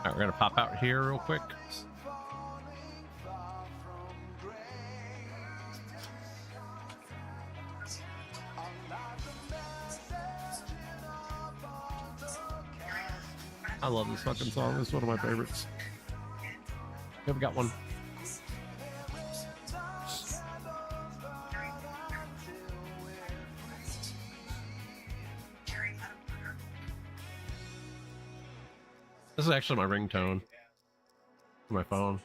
All right, we're gonna pop out here real quick. I love this fucking song. This is one of my favorites. Never got one. This is actually my ringtone for my phone.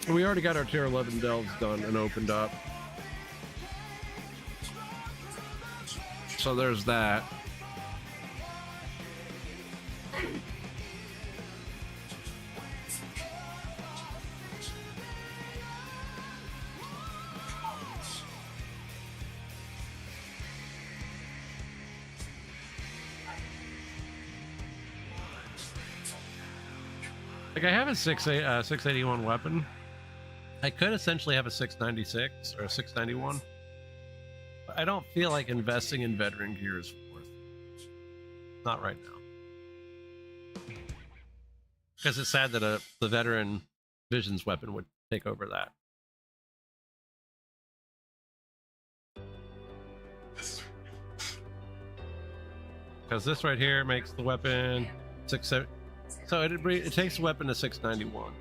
We already got our tier 11 delves done and opened up. So there's that. Like I have a 681 weapon. I could essentially have a 696 or a 691. But I don't feel like investing in veteran gear is worth it. Not right now. Because it's sad that the veteran Visions weapon would take over that. Because this right here makes the weapon 670. So it takes the weapon to 691.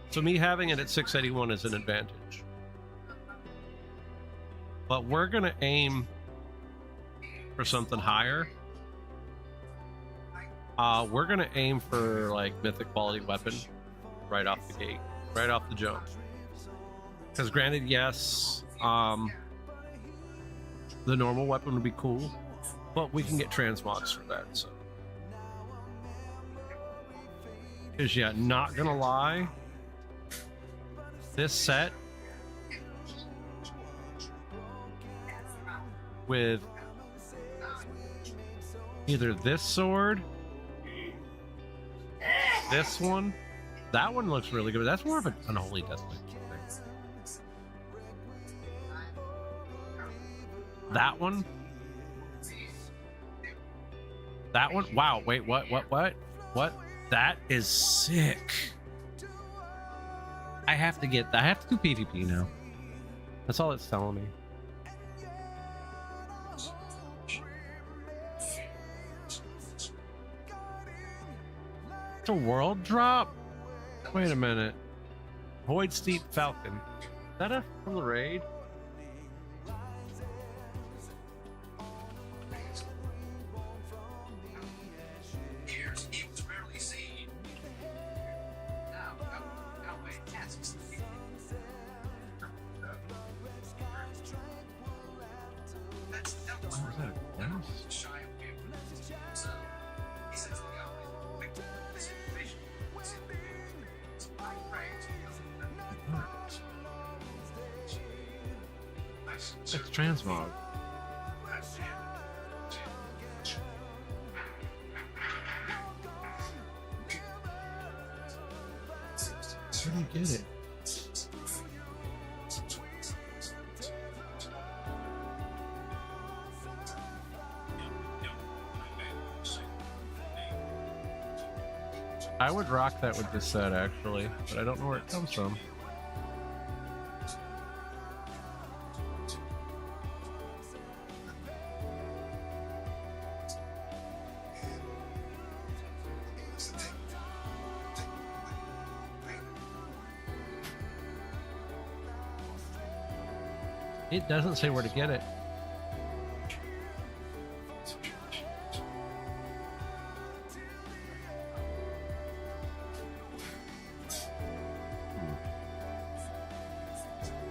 So me having it at 681 is an advantage. But we're gonna aim for something higher. We're gonna aim for like mythic quality weapon right off the gate, right off the jump. Because granted, yes, the normal weapon would be cool, but we can get transmogs for that. So, because yeah, not gonna lie. This set with either this sword, this one, that one looks really good. But that's more of an unholy destiny thing. That one, wow, wait, what? That is sick. I have to do PvP now. That's all it's telling me. It's a world drop? Wait a minute. Void Steep Falcon. Is that a from the raid? It's transmog. Where do you get it? I would rock that with this set actually, but I don't know where it comes from. It doesn't say where to get it.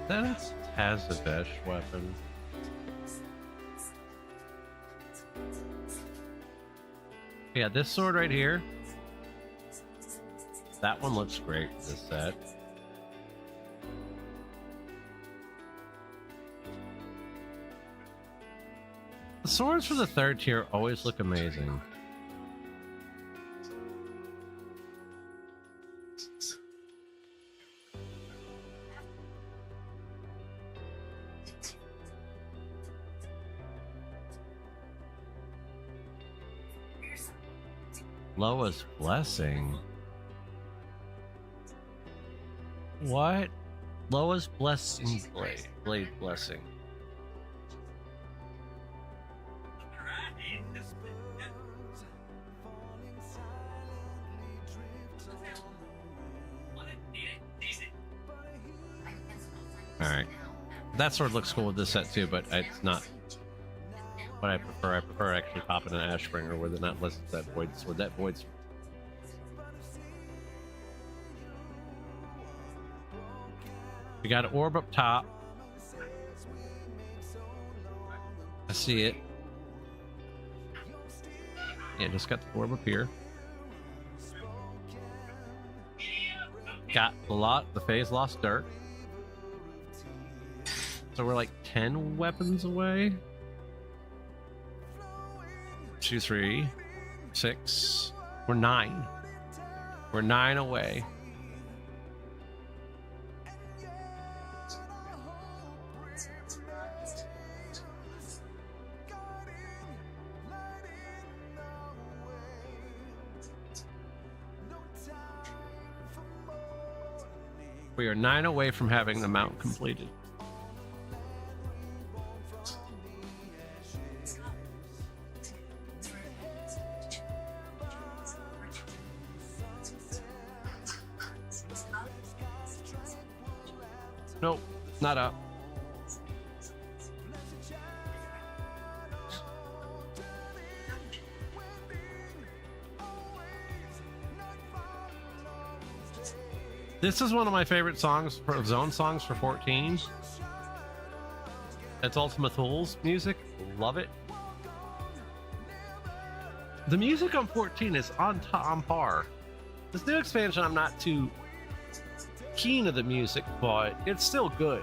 That's has a dash weapon. Yeah, this sword right here. That one looks great for this set. The swords for the third tier always look amazing. Loa's Blessing. What? Loa's Blessing Blade Blessing. Alright. That sword looks cool with this set too, but it's not what I prefer. I prefer actually popping an Ashbringer with it, not unless it's that void sword. That void sword. We got an orb up top. I see it. Yeah, just got the orb up here. Got the phase lost dirt. So we're like 10 weapons away. 2, 3, 6. We're 9. We're 9 away. We are 9 away from having the mount completed. Nope, not up. This is one of my favorite songs, for zone songs for 14. It's Ultima Thul's music. Love it. The music on 14 is on par. This new expansion, I'm not too keen of the music, but it's still good.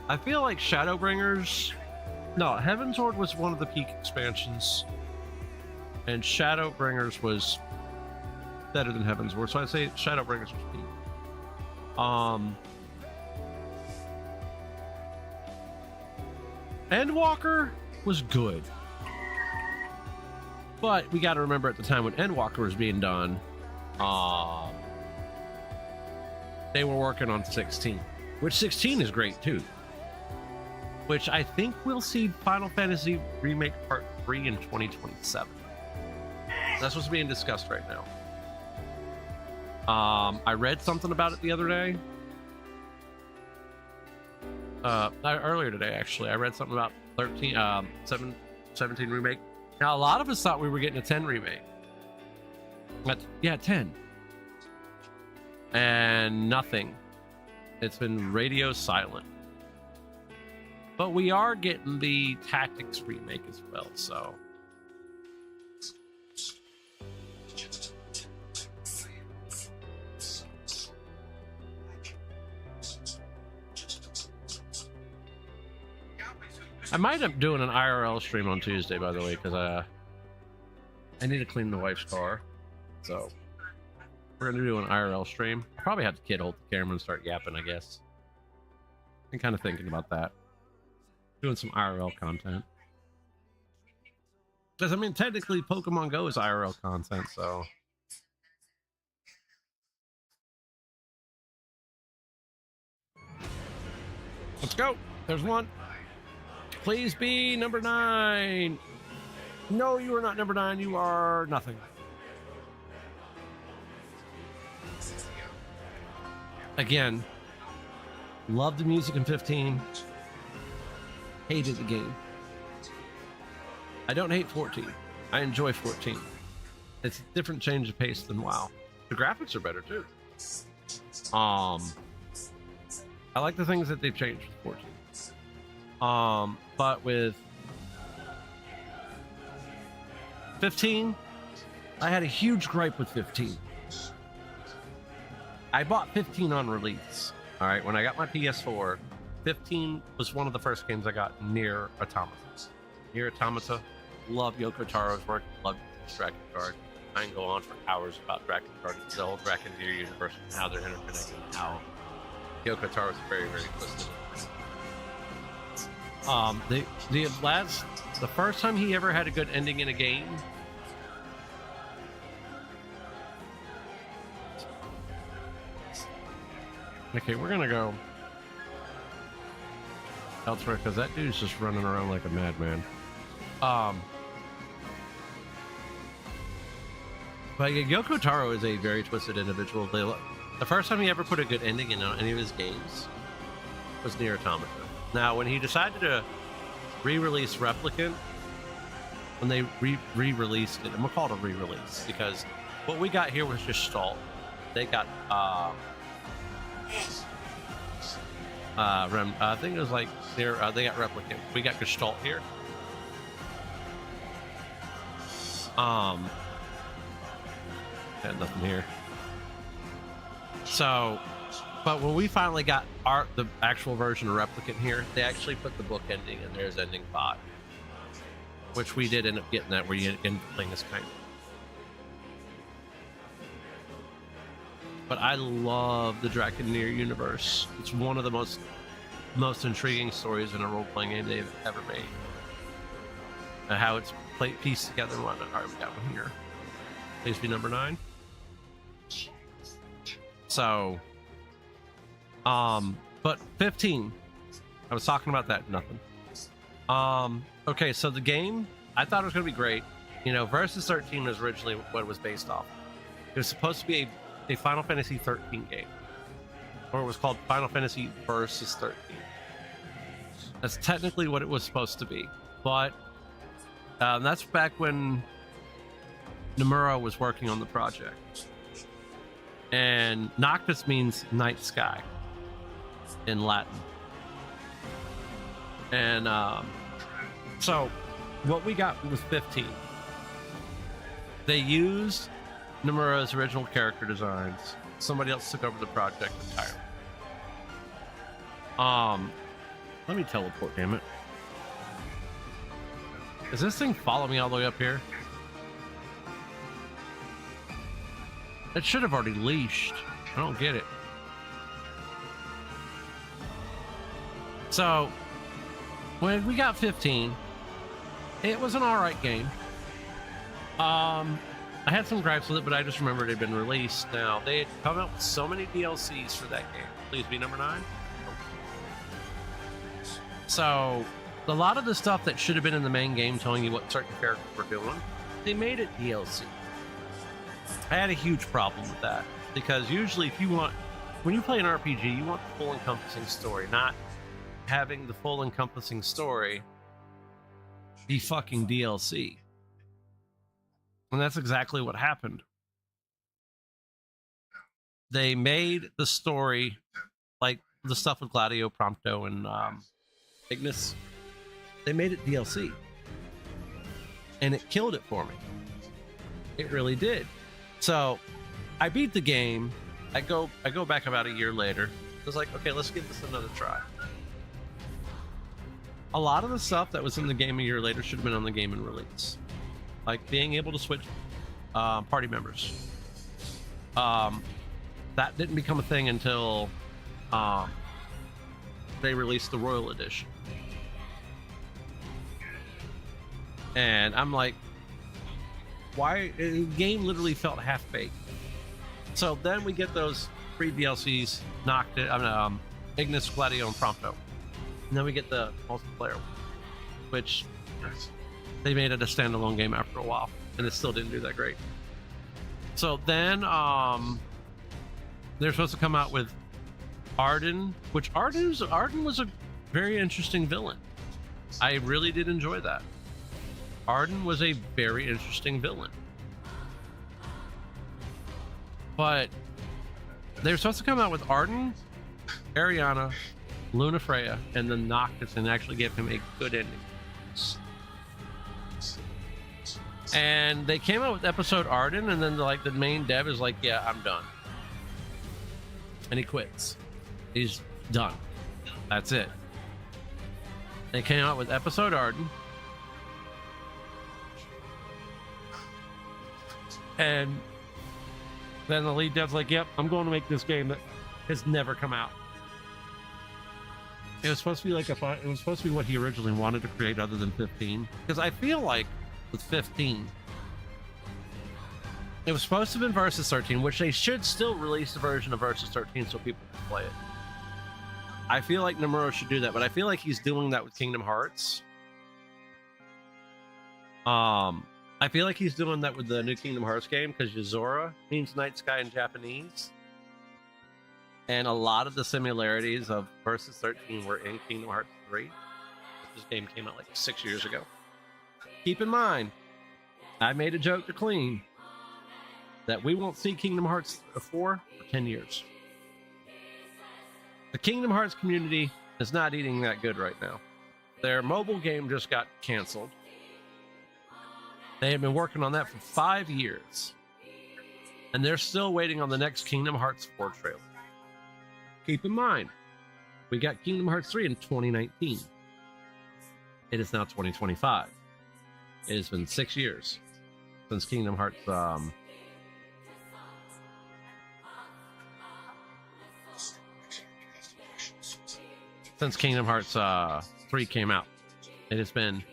I feel like Shadowbringers... No, Heavensward was one of the peak expansions. And Shadowbringers was better than Heavensward, so I'd say Shadowbringers was peak. Endwalker was good. But we got to remember at the time when Endwalker was being done, they were working on 16, which 16 is great too. Which I think we'll see Final Fantasy Remake Part 3 in 2027. That's what's being discussed right now. I read something about it the other day. Earlier today, actually. I read something about 17 remake. Now, a lot of us thought we were getting a 10 remake. Yeah, 10. And nothing. It's been radio silent. But we are getting the Tactics remake as well, so... I might end up doing an IRL stream on Tuesday, by the way, because I need to clean the wife's car. So we're going to do an IRL stream. I'll probably have the kid hold the camera and start yapping, I guess. I'm kind of thinking about that. Doing some IRL content. Because, I mean, technically Pokemon Go is IRL content, so... Let's go! There's one! Please be number 9. No, you are not number 9. You are nothing. Again, loved the music in 15. Hated the game. I don't hate 14. I enjoy 14. It's a different change of pace than WoW. The graphics are better too. I like the things that they've changed with 14. But with 15, I had a huge gripe with 15. I bought 15 on release. All right, when I got my PS4, 15 was one of the first games I got near Automata. Near Automata, love Yoko Taro's work, love Dragon Guard. I can go on for hours about Dragon Guard, the whole Dragon Gear universe, and how they're interconnected, and how Yoko Taro is very, very twisted. The first time he ever had a good ending in a game. Okay, we're gonna go elsewhere because that dude's just running around like a madman. But Yoko Taro is a very twisted individual. The first time he ever put a good ending in any of his games was near Automata. Now, when he decided to re-release Replicant, when they re-released it, I'm gonna call it a re-release because what we got here was just Gestalt. They got I think it was like they got Replicant. We got Gestalt here. Got nothing here. So, but when we finally got the actual version of Replicant here, they actually put the book ending in there as ending 5, which we did end up getting that where you end up playing this kind. But I love the Draconeer universe. It's one of the most intriguing stories in a role-playing game they've ever made. And how it's pieced together and whatnot. All right, we got one here. Please be number 9. So, but 15. I was talking about that. Nothing. Okay, so the game, I thought it was going to be great. You know, Versus 13 was originally what it was based off. It was supposed to be a Final Fantasy 13 game, or it was called Final Fantasy Versus 13. That's technically what it was supposed to be, but that's back when Nomura was working on the project. And Noctis means night sky in Latin. And so what we got was 15. They used Nomura's original character designs. Somebody else took over the project entirely. Let me teleport, damn it. Does this thing follow me all the way up here? It should have already leashed. I don't get it. So, when we got 15, it was an alright game. I had some gripes with it, but I just remembered it had been released. Now, they had come out with so many DLCs for that game. Please be number 9. So, a lot of the stuff that should have been in the main game telling you what certain characters were doing, they made it DLC. I had a huge problem with that because usually when you play an RPG, you want the full encompassing story, not having the full encompassing story be fucking DLC. And that's exactly what happened. They made the story like the stuff with Gladio, Prompto, and Ignis. They made it DLC. And it killed it for me. It really did. So I beat the game. I go back about a year later. I was like, okay, let's give this another try. A lot of the stuff that was in the game a year later should have been on the game in release. Like being able to switch party members. That didn't become a thing until they released the Royal Edition. And I'm like, why? The game literally felt half-baked. So then we get those free DLCs, Ignis, Gladio, and Prompto. And then we get the multiplayer, which they made it a standalone game after a while, and it still didn't do that great. So then they're supposed to come out with Arden, which Arden was a very interesting villain. I really did enjoy that. Arden was a very interesting villain. But they were supposed to come out with Arden, Ariana, Lunafreya, and then Noctis, and actually give him a good ending. And they came out with episode Arden, and then like the main dev is like, yeah, I'm done. And he quits. He's done. That's it. They came out with episode Arden. And then the lead dev's like, yep, I'm going to make this game that has never come out. It was supposed to be like it was supposed to be what he originally wanted to create other than 15. Because I feel like with 15, it was supposed to have been Versus 13, which they should still release a version of Versus 13 so people can play it. I feel like Nomura should do that, but I feel like he's doing that with Kingdom Hearts. I feel like he's doing that with the new Kingdom Hearts game because Yozora means night sky in Japanese. And a lot of the similarities of Versus 13 were in Kingdom Hearts 3. This game came out like 6 years ago. Keep in mind, I made a joke to Clean that we won't see Kingdom Hearts 4 for 10 years. The Kingdom Hearts community is not eating that good right now. Their mobile game just got canceled. They have been working on that for 5 years. And they're still waiting on the next Kingdom Hearts 4 trailer. Keep in mind, we got Kingdom Hearts 3 in 2019. It is now 2025. It has been 6 years since Kingdom Hearts since Kingdom Hearts 3 came out. It has been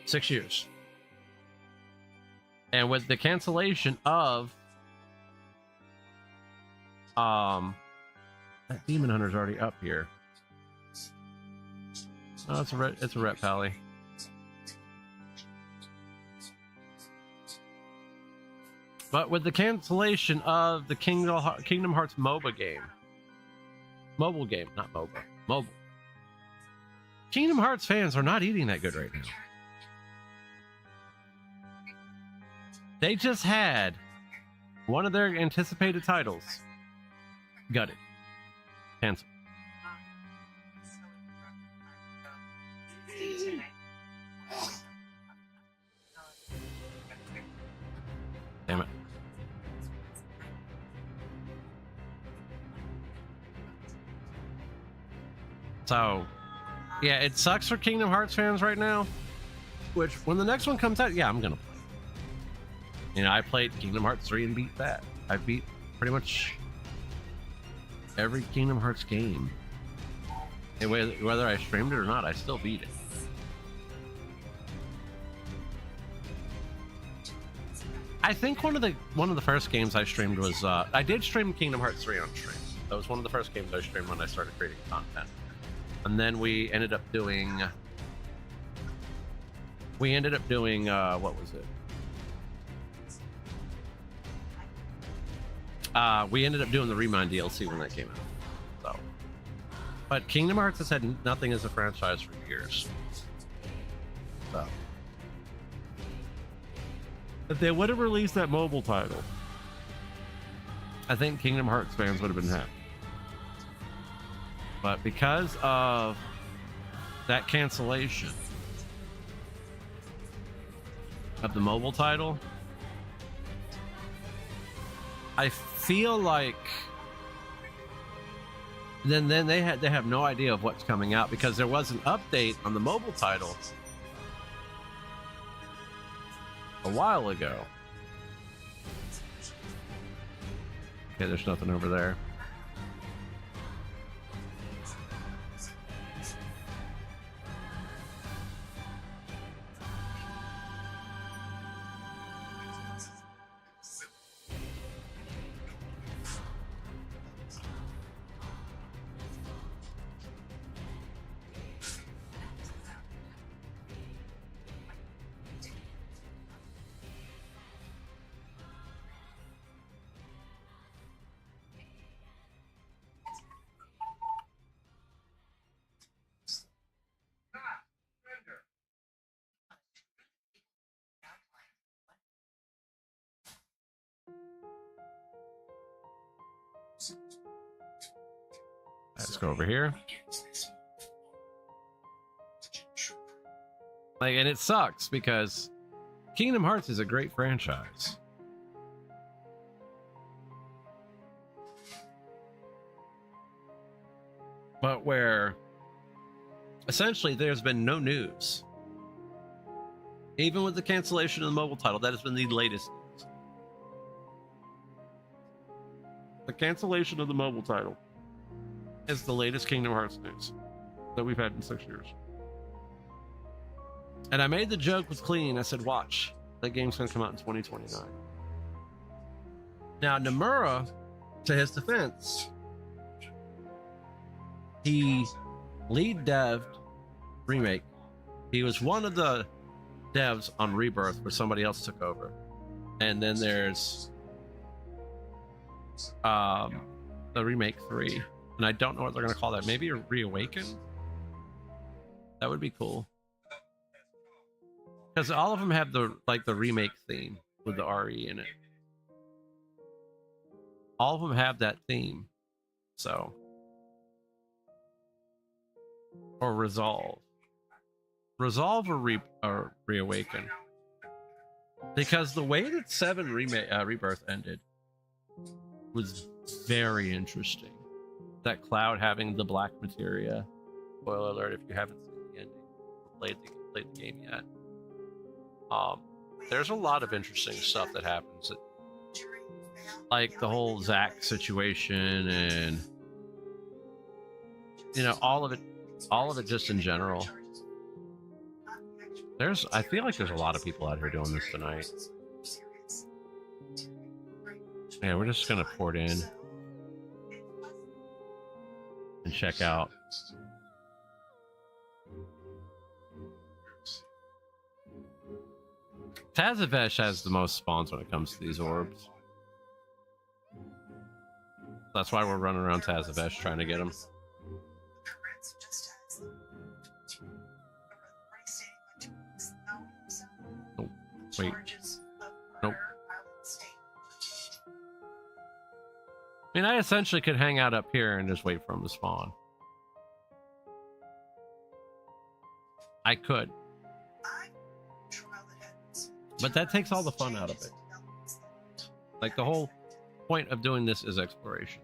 6 years. And with the cancellation of that Demon Hunter's already up here. Oh, it's a Ret Pally. But with the cancellation of the Kingdom Hearts MOBA game. Mobile game, not MOBA. Mobile. Kingdom Hearts fans are not eating that good right now. They just had one of their anticipated titles gutted. Canceled. Damn it. So, yeah, it sucks for Kingdom Hearts fans right now. Which, when the next one comes out, yeah, I'm gonna play. You know, I played Kingdom Hearts 3 and beat that. I beat pretty much every Kingdom Hearts game. And whether I streamed it or not, I still beat it. I think one of the first games I streamed was I did stream Kingdom Hearts 3 on stream. That was one of the first games I streamed when I started creating content. And then we ended up doing what was it? We ended up doing the Remind DLC when that came out. So, but Kingdom Hearts has had nothing as a franchise for years. So, if they would have released that mobile title, I think Kingdom Hearts fans would have been happy. But because of that cancellation of the mobile title, I feel like then they have no idea of what's coming out because there was an update on the mobile title a while ago. Okay, there's nothing over there. Let's go over here. Like, and it sucks because Kingdom Hearts is a great franchise. But where essentially there's been no news. Even with the cancellation of the mobile title, that has been the latest news. The cancellation of the mobile title is the latest Kingdom Hearts news that we've had in 6 years. And I made the joke with Clean. I said, watch, that game's going to come out in 2029. Now, Nomura, to his defense, he lead dev'd Remake. He was one of the devs on Rebirth where somebody else took over. And then there's the Remake 3. And I don't know what they're going to call that. Maybe a Reawaken? That would be cool. Because all of them have the remake theme with the RE in it. All of them have that theme. So, or Resolve or Reawaken. Because the way that 7 Rebirth ended was very interesting. That Cloud having the black materia. Spoiler alert if you haven't seen the ending or played the game yet. There's a lot of interesting stuff that happens. Like the whole Zack situation and all of it just in general. I feel like there's a lot of people out here doing this tonight. Yeah, we're just gonna port in and check out. Tazavesh has the most spawns when it comes to these orbs. That's why we're running around Tazavesh trying to get them. Oh, wait. Nope. I mean, I essentially could hang out up here and just wait for him to spawn. I could. But that takes all the fun out of it. Like, the whole point of doing this is exploration.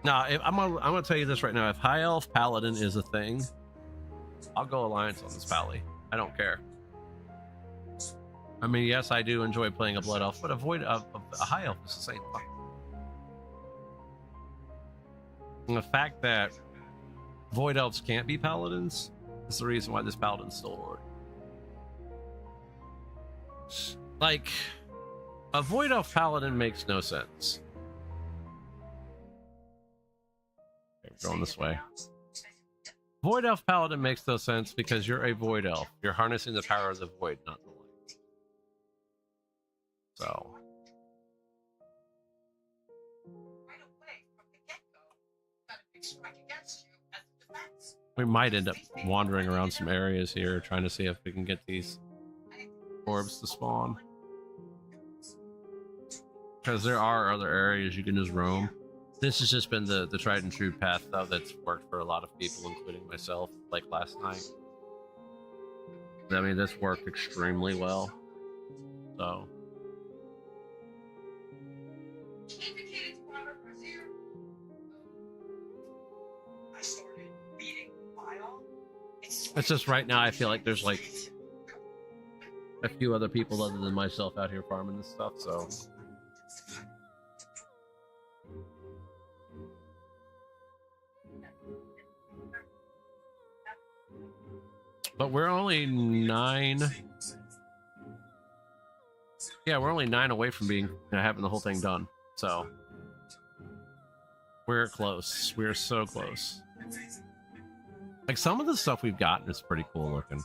Now, I'm gonna tell you this right now. If High Elf Paladin is a thing, I'll go Alliance on this Pally. I don't care. I mean, yes, I do enjoy playing a Blood Elf, but a High Elf is the same thing. And the fact that Void Elves can't be Paladins is the reason why this Paladin's still Horde. Like, a Void Elf Paladin makes no sense. Okay, we're going this way. Void Elf Paladin makes no sense because you're a Void Elf. You're harnessing the power of the Void, not the light. So. We might end up wandering around some areas here trying to see if we can get these orbs to spawn. Because there are other areas you can just roam. This has just been the tried and true path, though, that's worked for a lot of people, including myself, like last night. I mean, this worked extremely well. So. It's just right now I feel like there's like a few other people other than myself out here farming this stuff, so. But we're only 9. Yeah, we're only 9 away from being having the whole thing done. So we're close. We're so close. Like, some of the stuff we've gotten is pretty cool looking.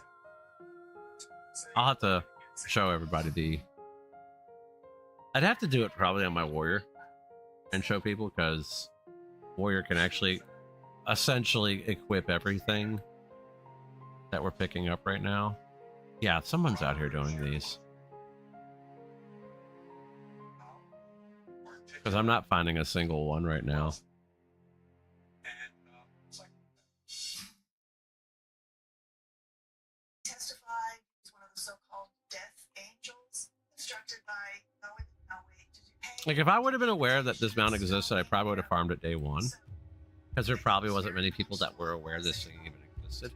I'll have to show everybody the. I'd have to do it probably on my warrior. and show people, because Warrior can actually essentially equip everything that we're picking up right now. Yeah, someone's out here doing these. Because I'm not finding a single one right now. Testified he's one of the so-called death angels, instructed by Yahweh to do pain. Like, if I would have been aware that this mount existed, I probably would have farmed it day one. Because there probably wasn't many people that were aware this thing even existed.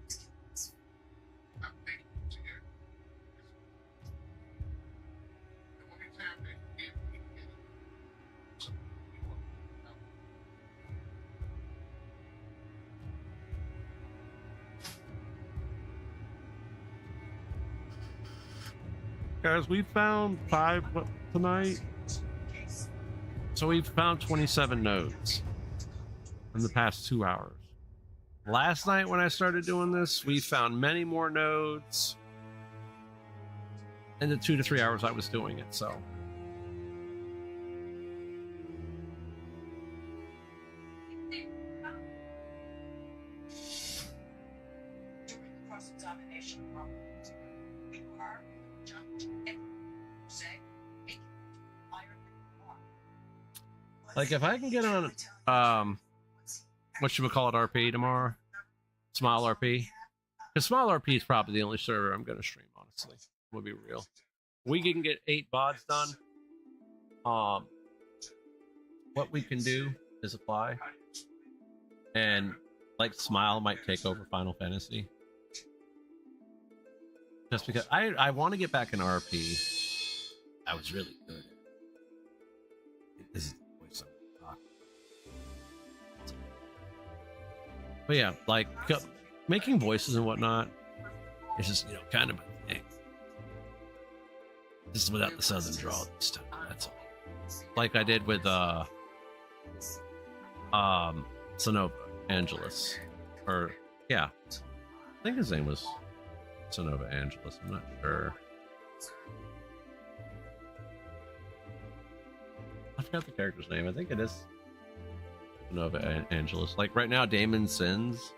Guys, we found 5 tonight. So we've found 27 nodes in the past 2 hours. Last night when I started doing this, we found many more nodes in the 2 to 3 hours I was doing it, so. During the cross-examination of we are jumped and say, higher than you are. Like, if I can get on, whatchamacallit RP tomorrow, Smile RP, because Smile RP is probably the only server I'm going to stream, honestly. We'll be real. We can get 8 VODs done. What we can do is apply, and like Smile might take over Final Fantasy. Just because I want to get back in RP. I was really good at it. This is voice over. But yeah, like making voices and whatnot is just, you know, kind of my thing. This is without the southern drawl this time. That's all. Like I did with Sonova Angelus. Or yeah. I think his name was Sonova Angelus. I'm not sure. I forgot the character's name. I think it is Sonova Angelus. Like right now, Damon Sins.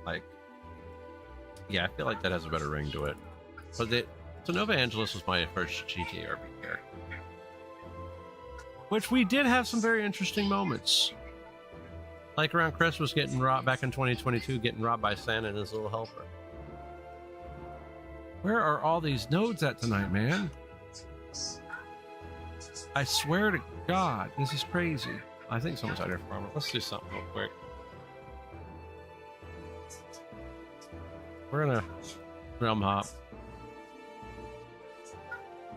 Like, yeah, I feel like that has a better ring to it. But Sonova Angelus was my first GTRP character. Which we did have some very interesting moments. Like around Christmas getting robbed back in 2022, getting robbed by Santa and his little helper. Where are all these nodes at tonight, man? I swear to God, this is crazy. I think someone's out here farming. Let's do something real quick. We're gonna realm hop.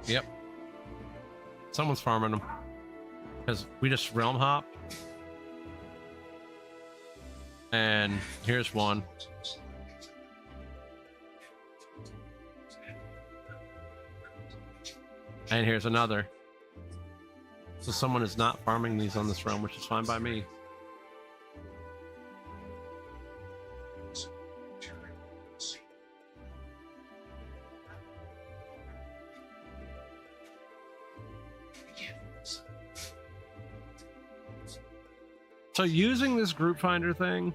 Yep. Someone's farming them. Because we just realm hop. And here's one. And here's another. So someone is not farming these on this realm, which is fine by me. So using this group finder thing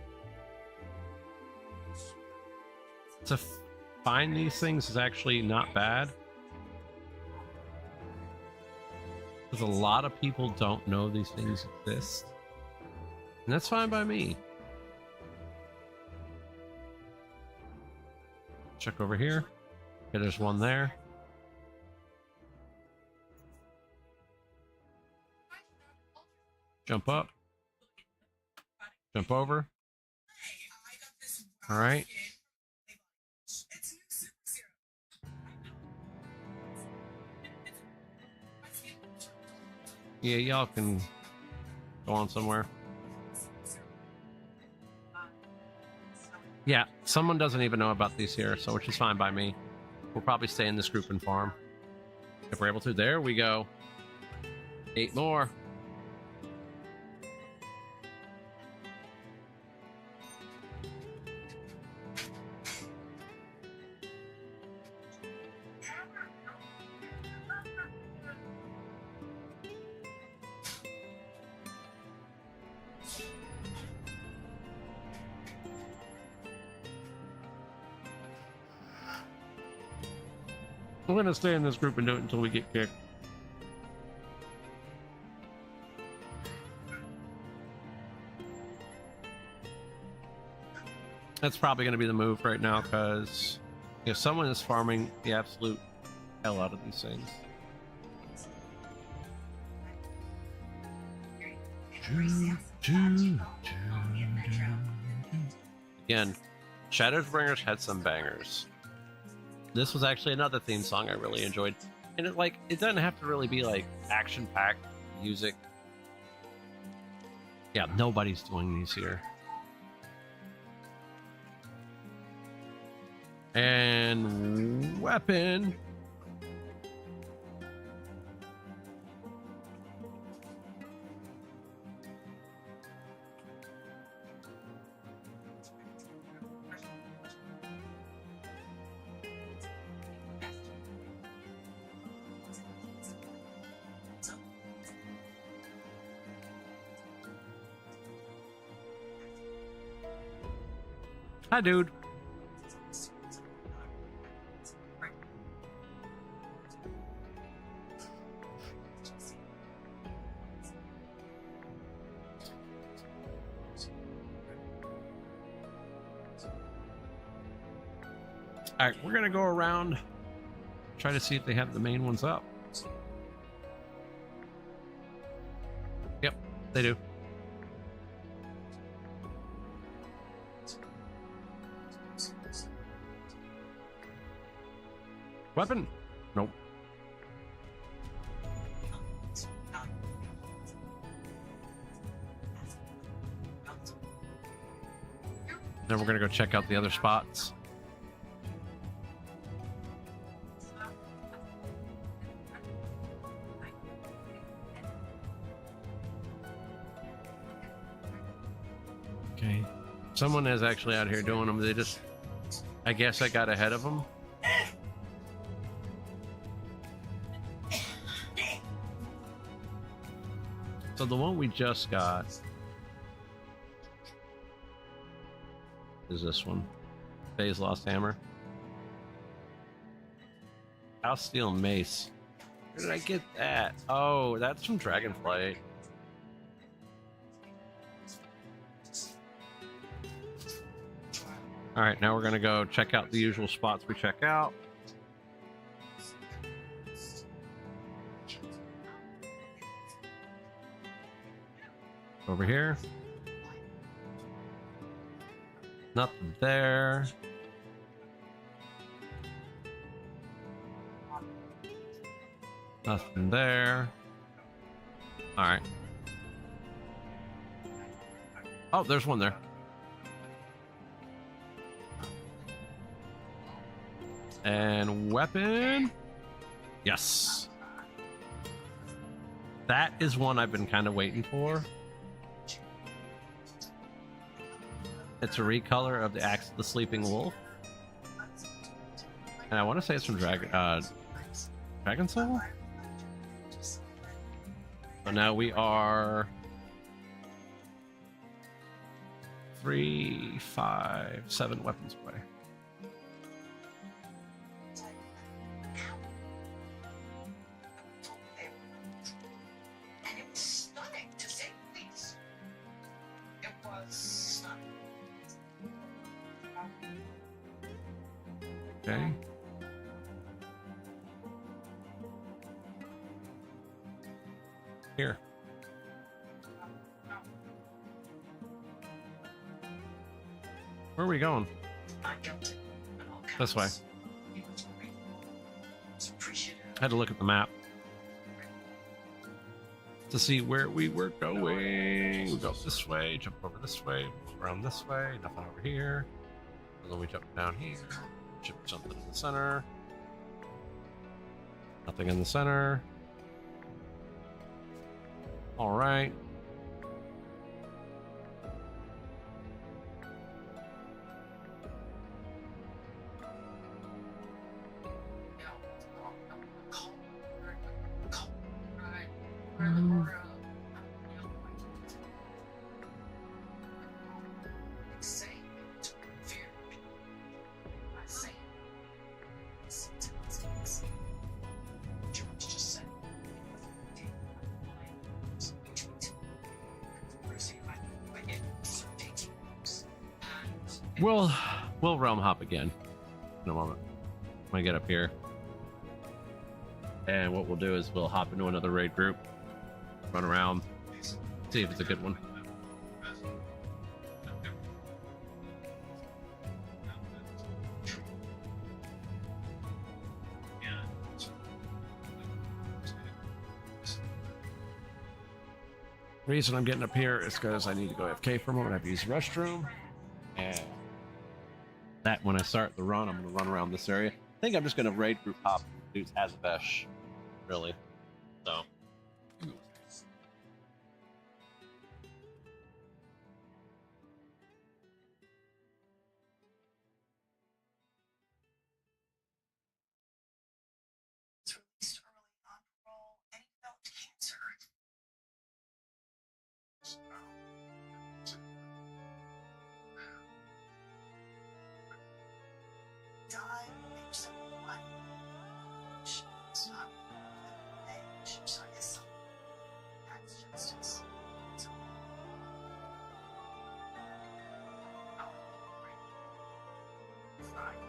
to find these things is actually not bad. Because a lot of people don't know these things exist. And that's fine by me. Check over here. Okay, there's one there. Jump up. Jump over. All right. Yeah, y'all can go on somewhere. Yeah, someone doesn't even know about these here, so which is fine by me. We'll probably stay in this group and farm if we're able to. There we go. 8 more. I'm gonna stay in this group and do it until we get kicked. That's probably gonna be the move right now, because if someone is farming the absolute hell out of these things. Again, Shadowbringers had some bangers. This was actually another theme song I really enjoyed. And it doesn't have to really be like action-packed music. Yeah, nobody's doing these here. And weapon. Hi, dude. All right, we're gonna go around, try to see if they have the main ones up. Yep, they do. Weapon? Nope. Then we're gonna go check out the other spots. Okay. Someone is actually out here doing them. They just, I guess I got ahead of them. So the one we just got is this one. Faye's Lost Hammer. House Steel Mace. Where did I get that? Oh, that's from Dragonflight. Alright, now we're gonna go check out the usual spots we check out. Over here. Nothing there. Nothing there. Alright. Oh, there's one there. And weapon. Yes. That is one I've been kind of waiting for. It's a recolor of the Axe of the Sleeping Wolf. And I want to say it's from Dragon Soul? So now we are 3, 5, 7 weapons away. And it was stunning, to say the least. It was stunning. Okay. Here. Where are we going? Not guilty. On all This way. counts. He was grateful. Was appreciative. I had to look at the map to see where we were going. We go this way, jump over this way, around this way, nothing over here. And then we jump down here, jump something in the center. Nothing in the center. All right. say to fear. I say sometimes George just said we'll realm hop again in a moment when I get up here. And what we'll do is we'll hop into another raid group, run around, see if it's a good one. The reason I'm getting up here is because I need to go AFK for a moment. I have to use the restroom. And that when I start the run, I'm going to run around this area. I think I'm just going to raid group hop dudes Hazavesh, really. So. was released early on parole and he developed cancer. Died at age 71. She was not age, so I guess that's justice. So, right. Right.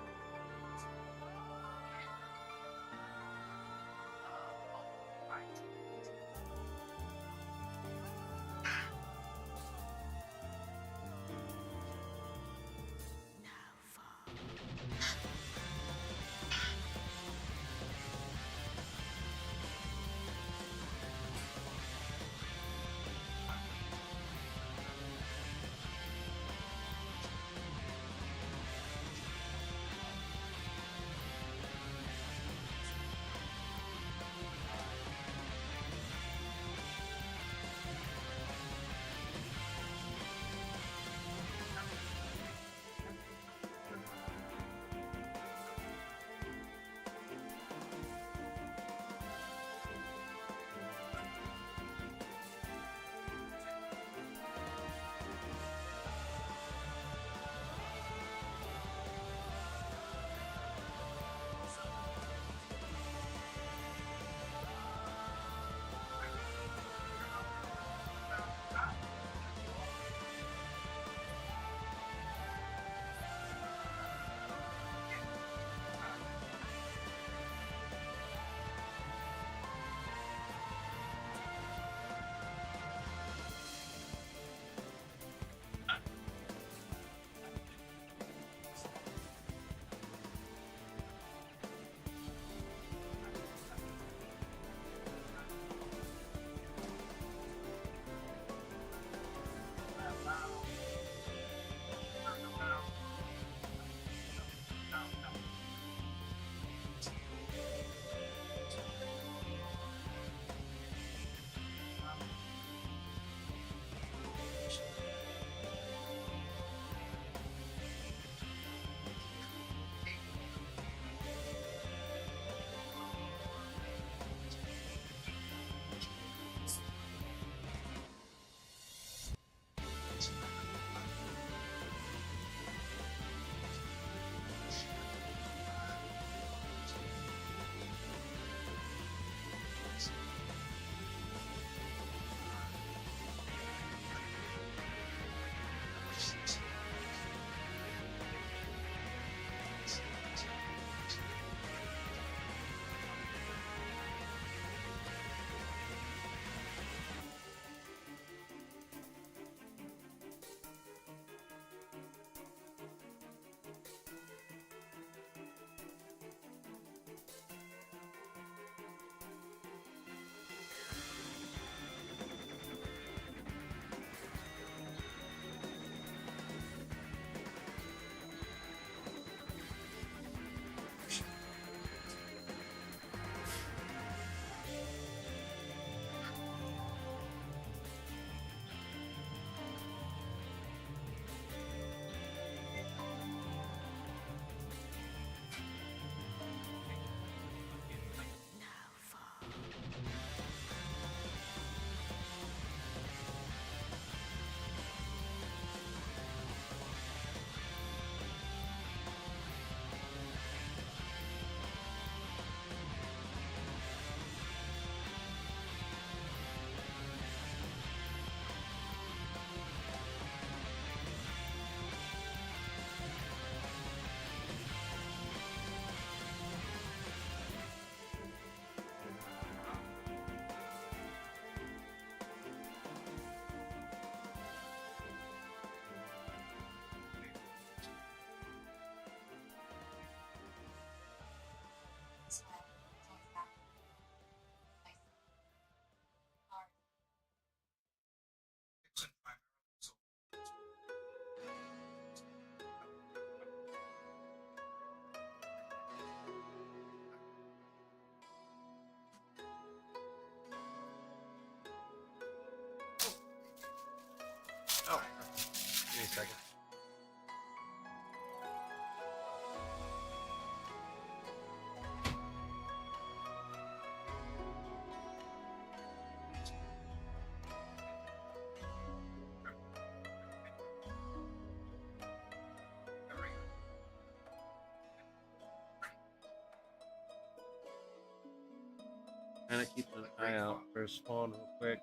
second. Kind of keeping an eye out for a spawn real quick.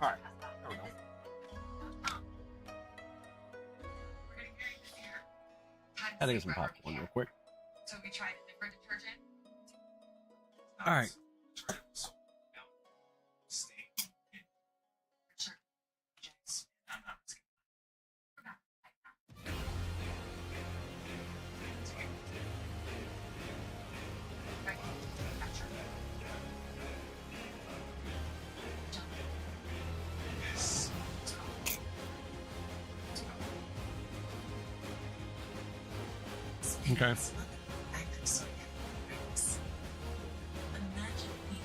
All right. There we go. I think some popcorn real quick. So we tried a different detergent. All right. Okay. Active sodium awareness. Imagine being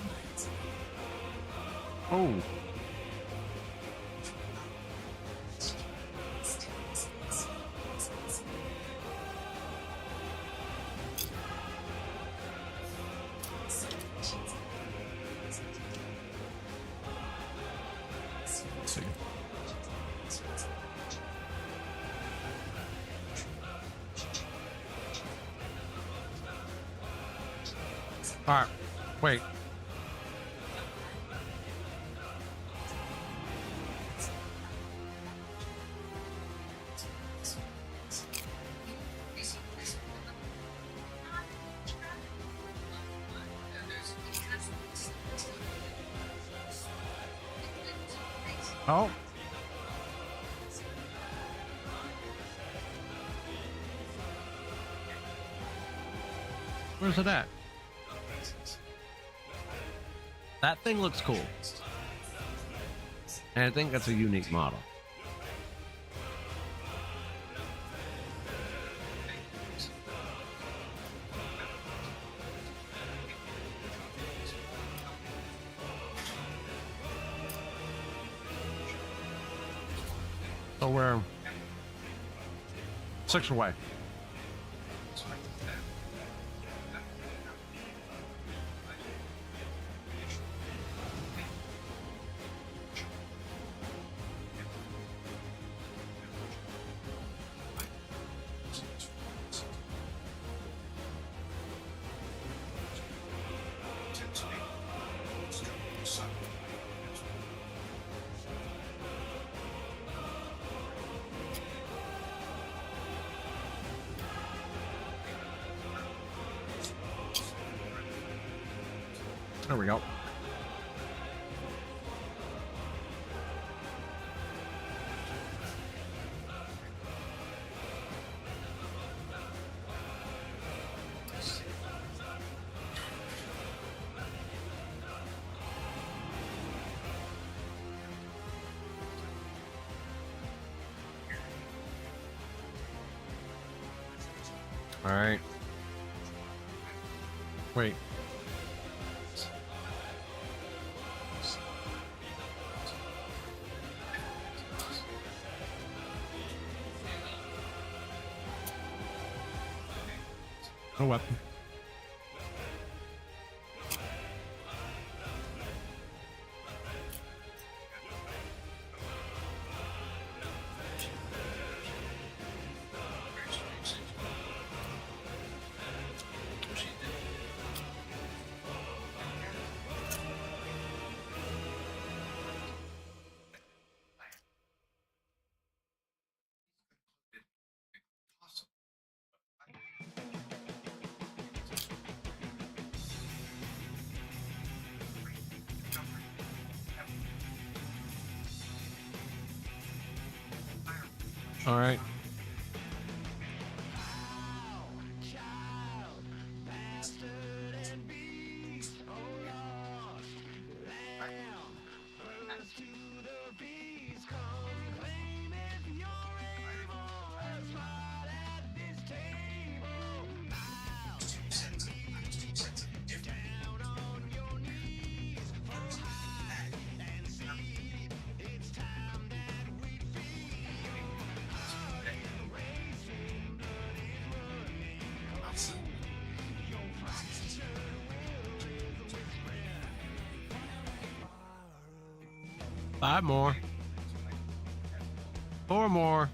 minds Oh, see. All right. Wait. Oh. Where's it at? That thing looks cool. And I think that's a unique model. So we're 6 away. There we go. All right. Wait. No weapon. All right. Five more. 4 more.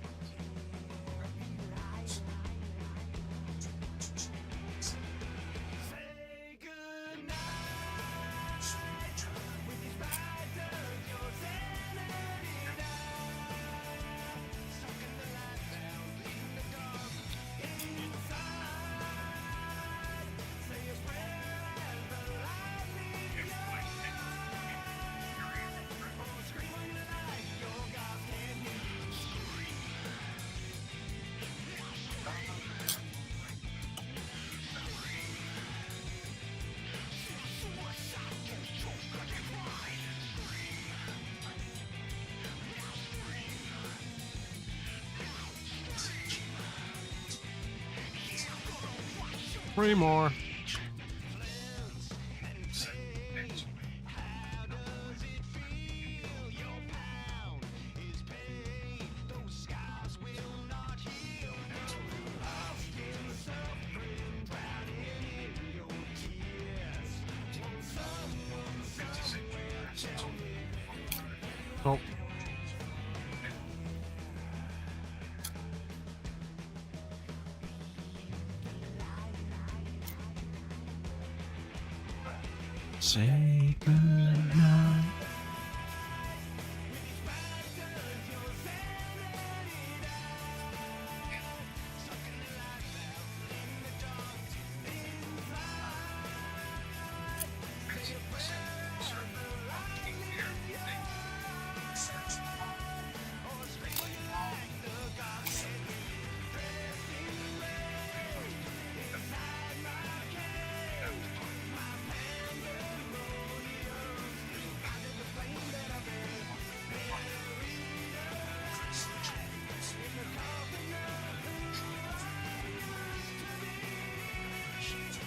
3 more. Oh. Say goodnight.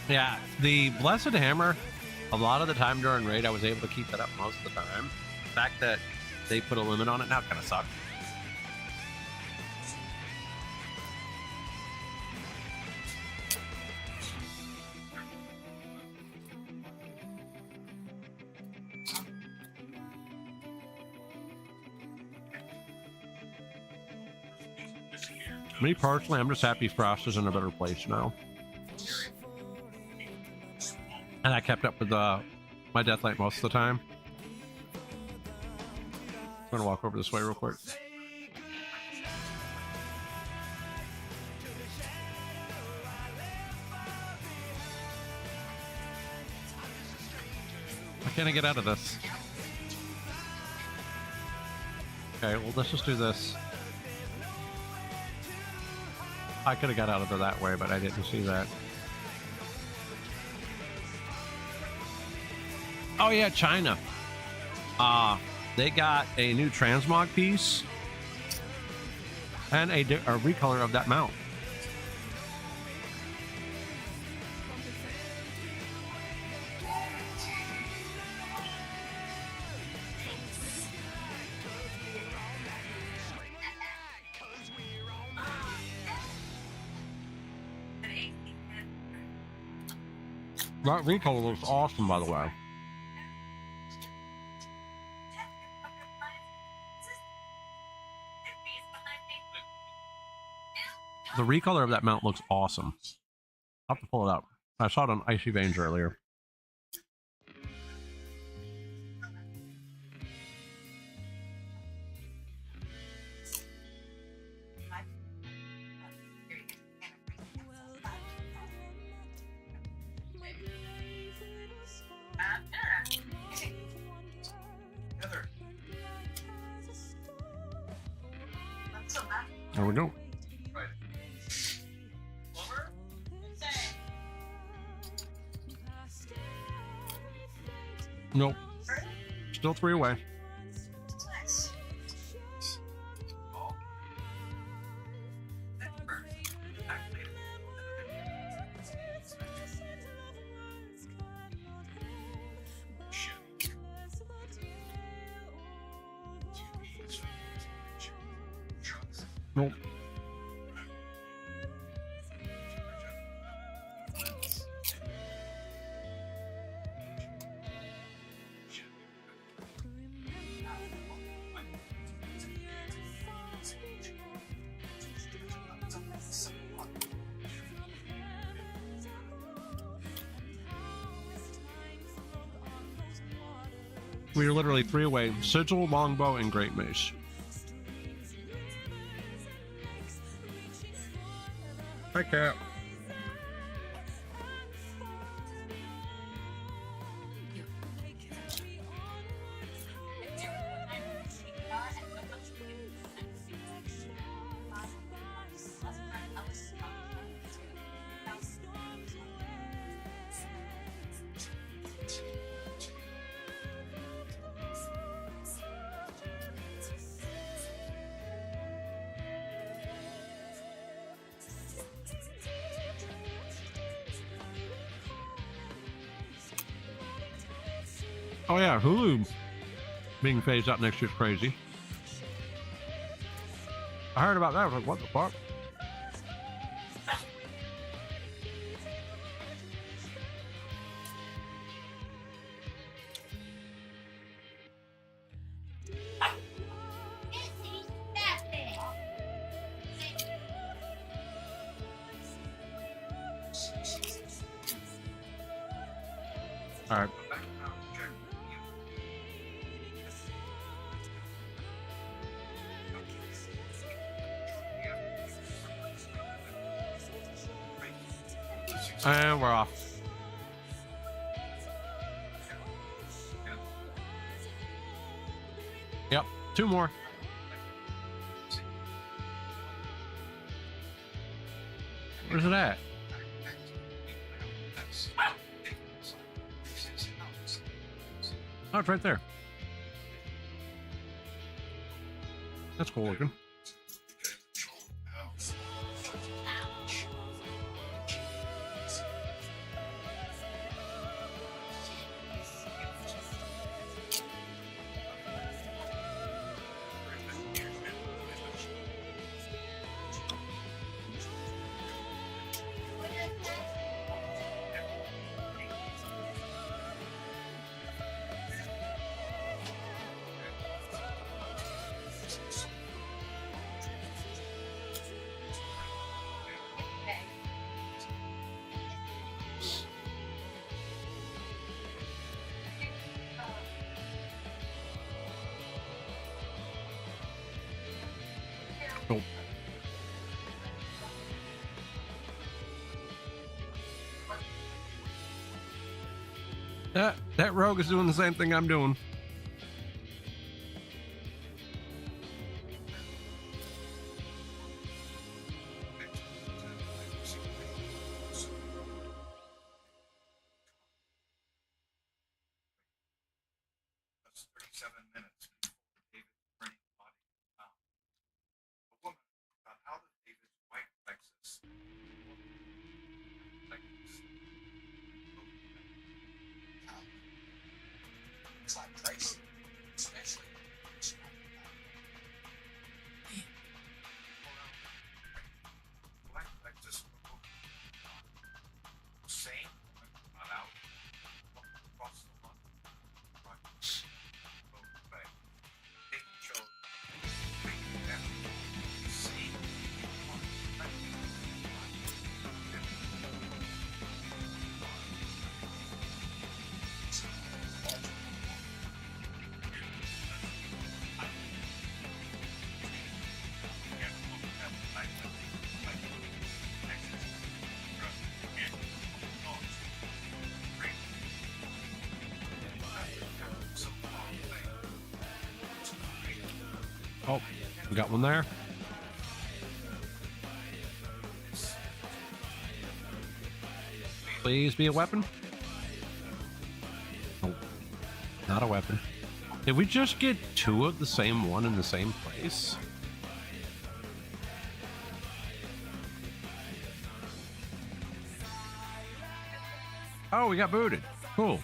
Yeah, the Blessed Hammer, a lot of the time during raid, I was able to keep that up most of the time. The fact that they put a limit on it now kind of sucks. Me personally, I'm just happy Frost is in a better place now. And I kept up with my Deathlight most of the time. I'm gonna walk over this way real quick. Why can't I get out of this? Okay, well, let's just do this. I could have got out of there that way, but I didn't see that. Oh yeah, China. They got a new transmog piece and a recolor of that mount. That recolor looks awesome, by the way. The recolor of that mount looks awesome. I'll have to pull it up. I saw it on Icy Veins earlier. There we go. Nope. Still 3 away. Nice. Nope. We are literally 3 away. Sigil, Longbow, and Great Mace. Hi, Cat. Oh yeah, Hulu being phased out next year's crazy. I heard about that. I was like, what the fuck? All right. And we're off. Yep, 2 more. Where's it at? Oh, it's right there. That's cool looking. Cool. That rogue is doing the same thing I'm doing. That's 37 minutes before David Brennan body was found. A woman got out of David's white Lexus. It's like pricey, especially Black Lexus same woman got out, walked across the lawn, right, both way. They chose that same Oh, we got one there. Please be a weapon. Oh, not a weapon. Did we just get 2 of the same one in the same place? Oh, we got booted. Cool.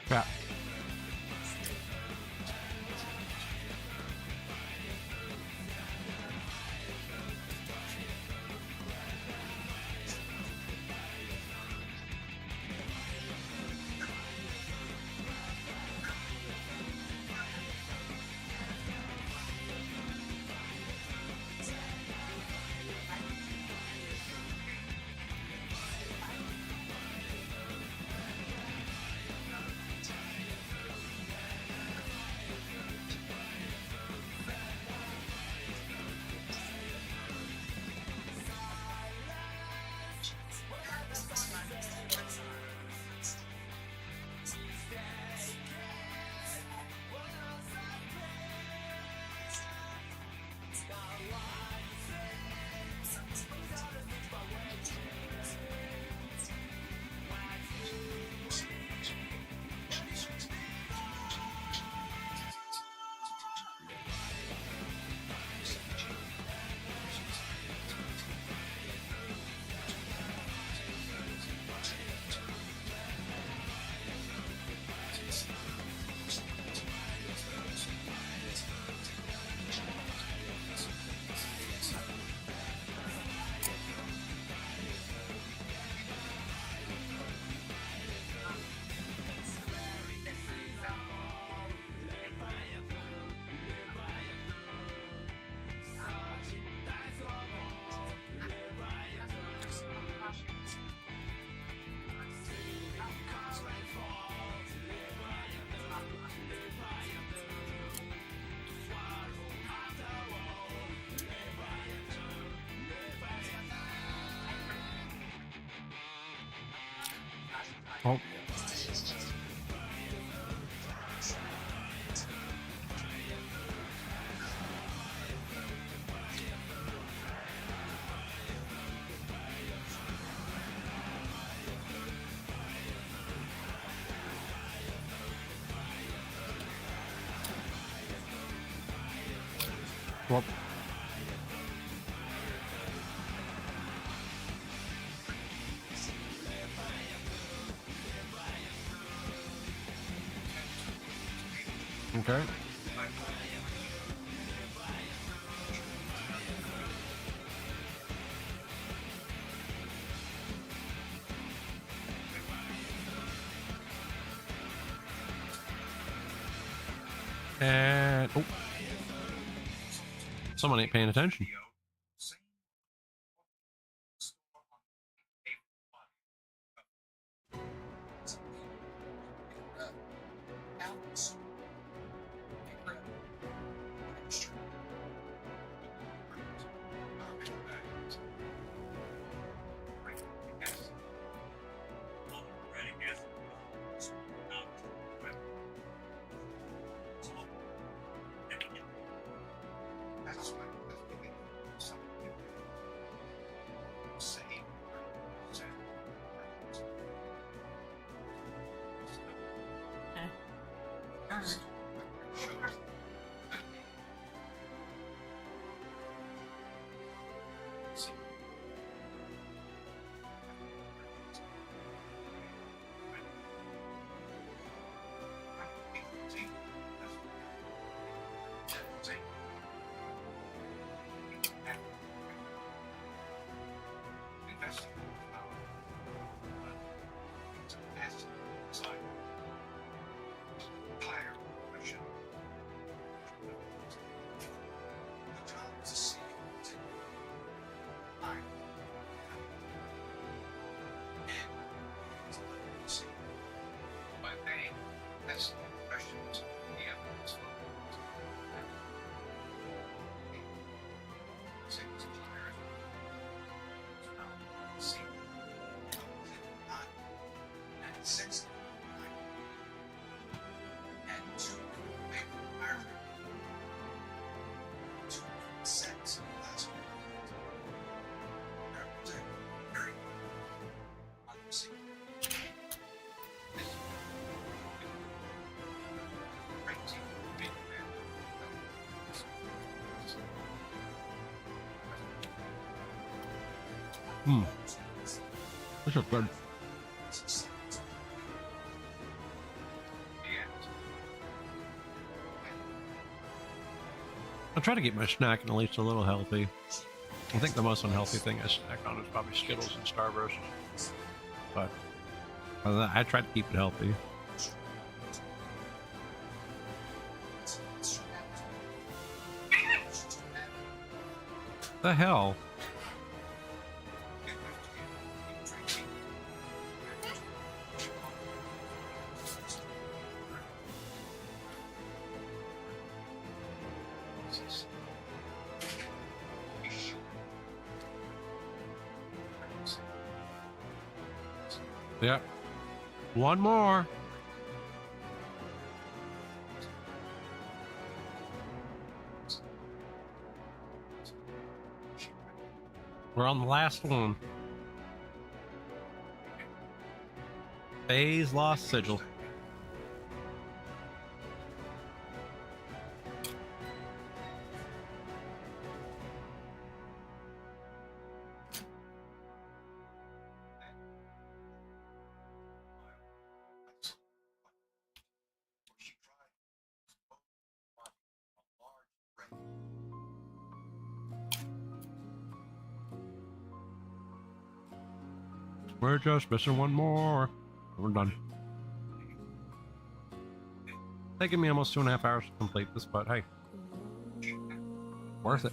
Crap. Oh. Well. Okay. And oh, someone ain't paying attention. This is good. I try to keep my snacking at least a little healthy. I think the most unhealthy thing I snack on is probably Skittles and Starburst. But other than that, I try to keep it healthy. The hell? Yeah. One more. We're on the last one. Phase Lost Sigil. We're just missing one more. We're done. Taking me almost 2.5 hours to complete this, but hey, worth it.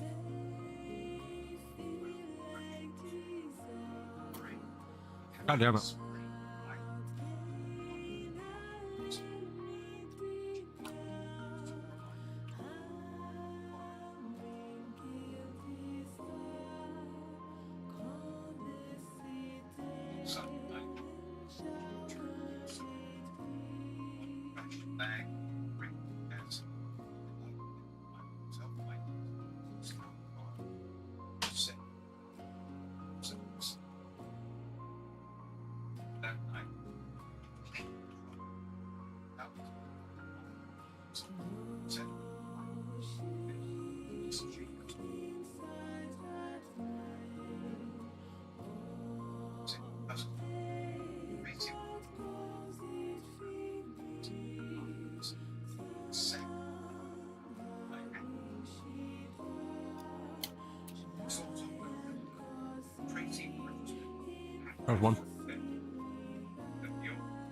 God damn it. There's one.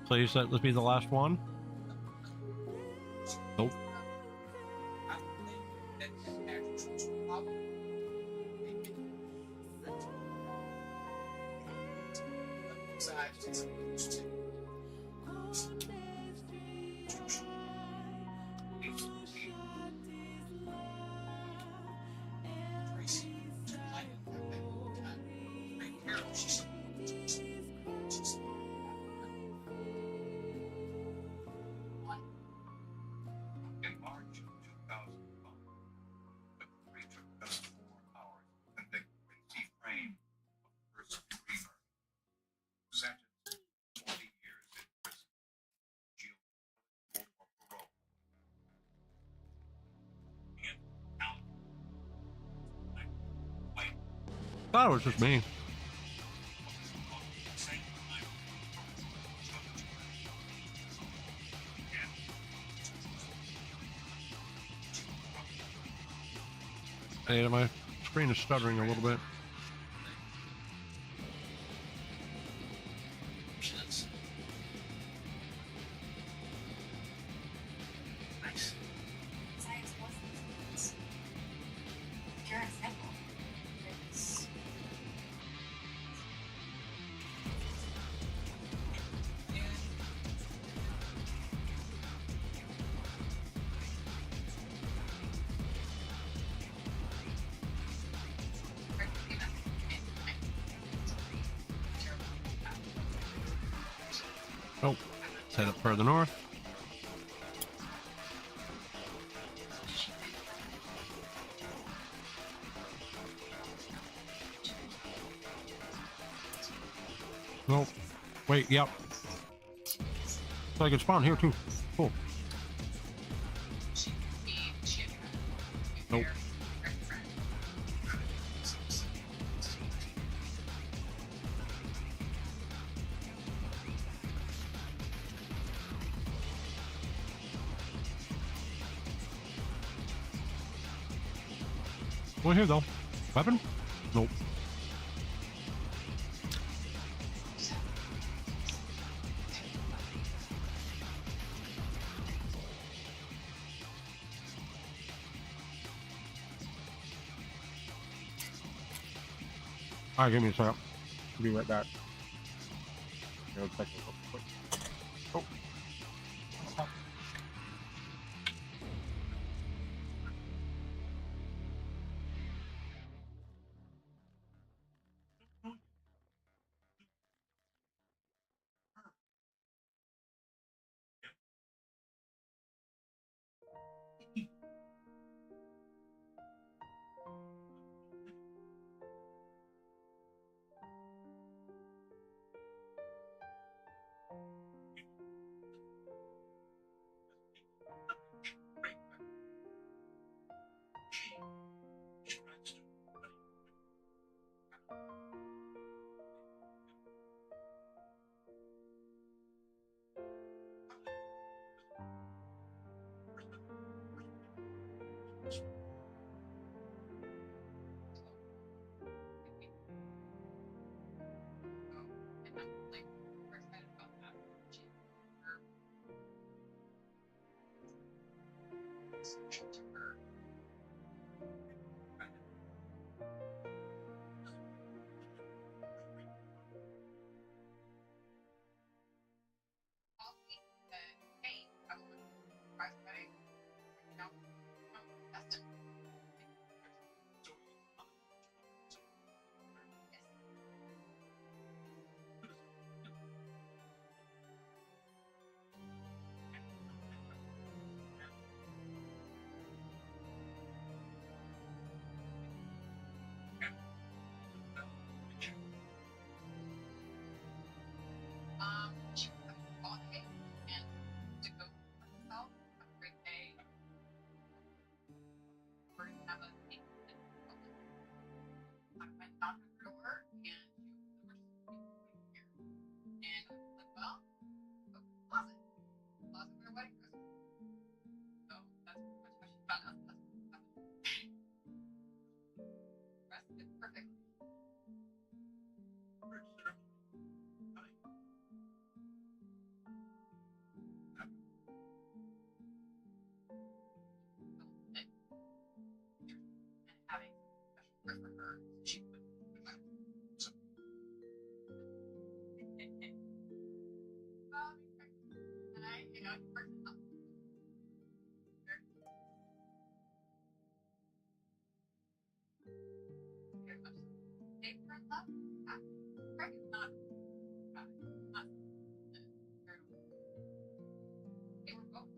Please let this be the last one. Nope. In March of 2005, the jury took just 4 hours to convict Tracy Frame of first-degree murder, sentenced to 20 years in prison, jail or parole. And out. Wait. Thought it was just me. Hey, my screen is stuttering a little bit. Nice. Science wasn't pure and simple. It's Oh, let's head up further north. Nope. Wait, yep. So I can spawn here too. Cool. Nope. One here though. Weapon? Nope. Alright, give me a second. I'll be right back. Oh. Perfect. Having a special for her, she would. And I, you know, he works out. Very much so. They were in love. Greg is not. Not. They were both.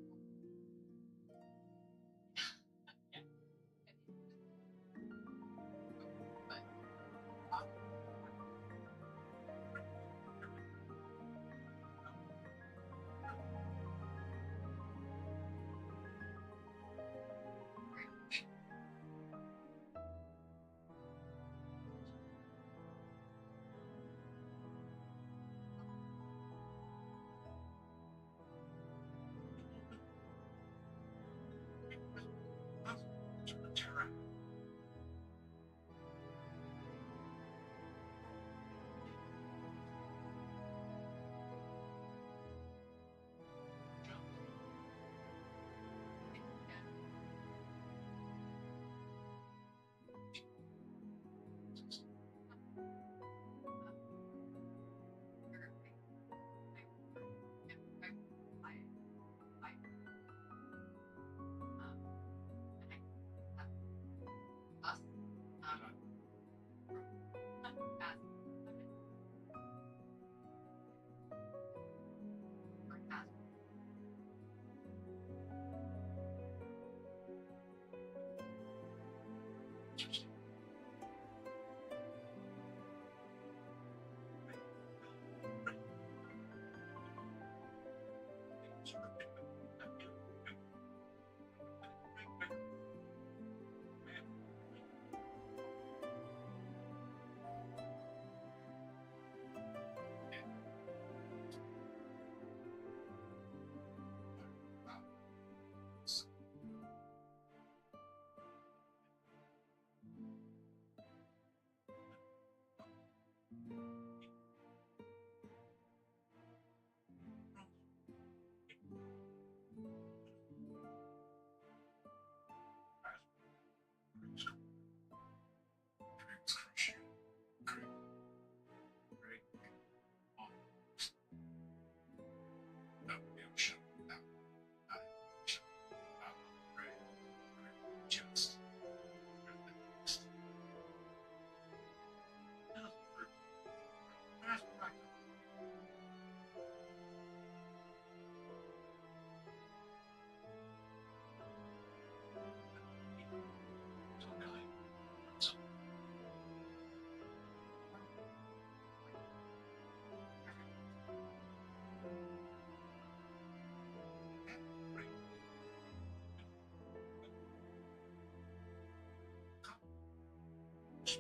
Yeah.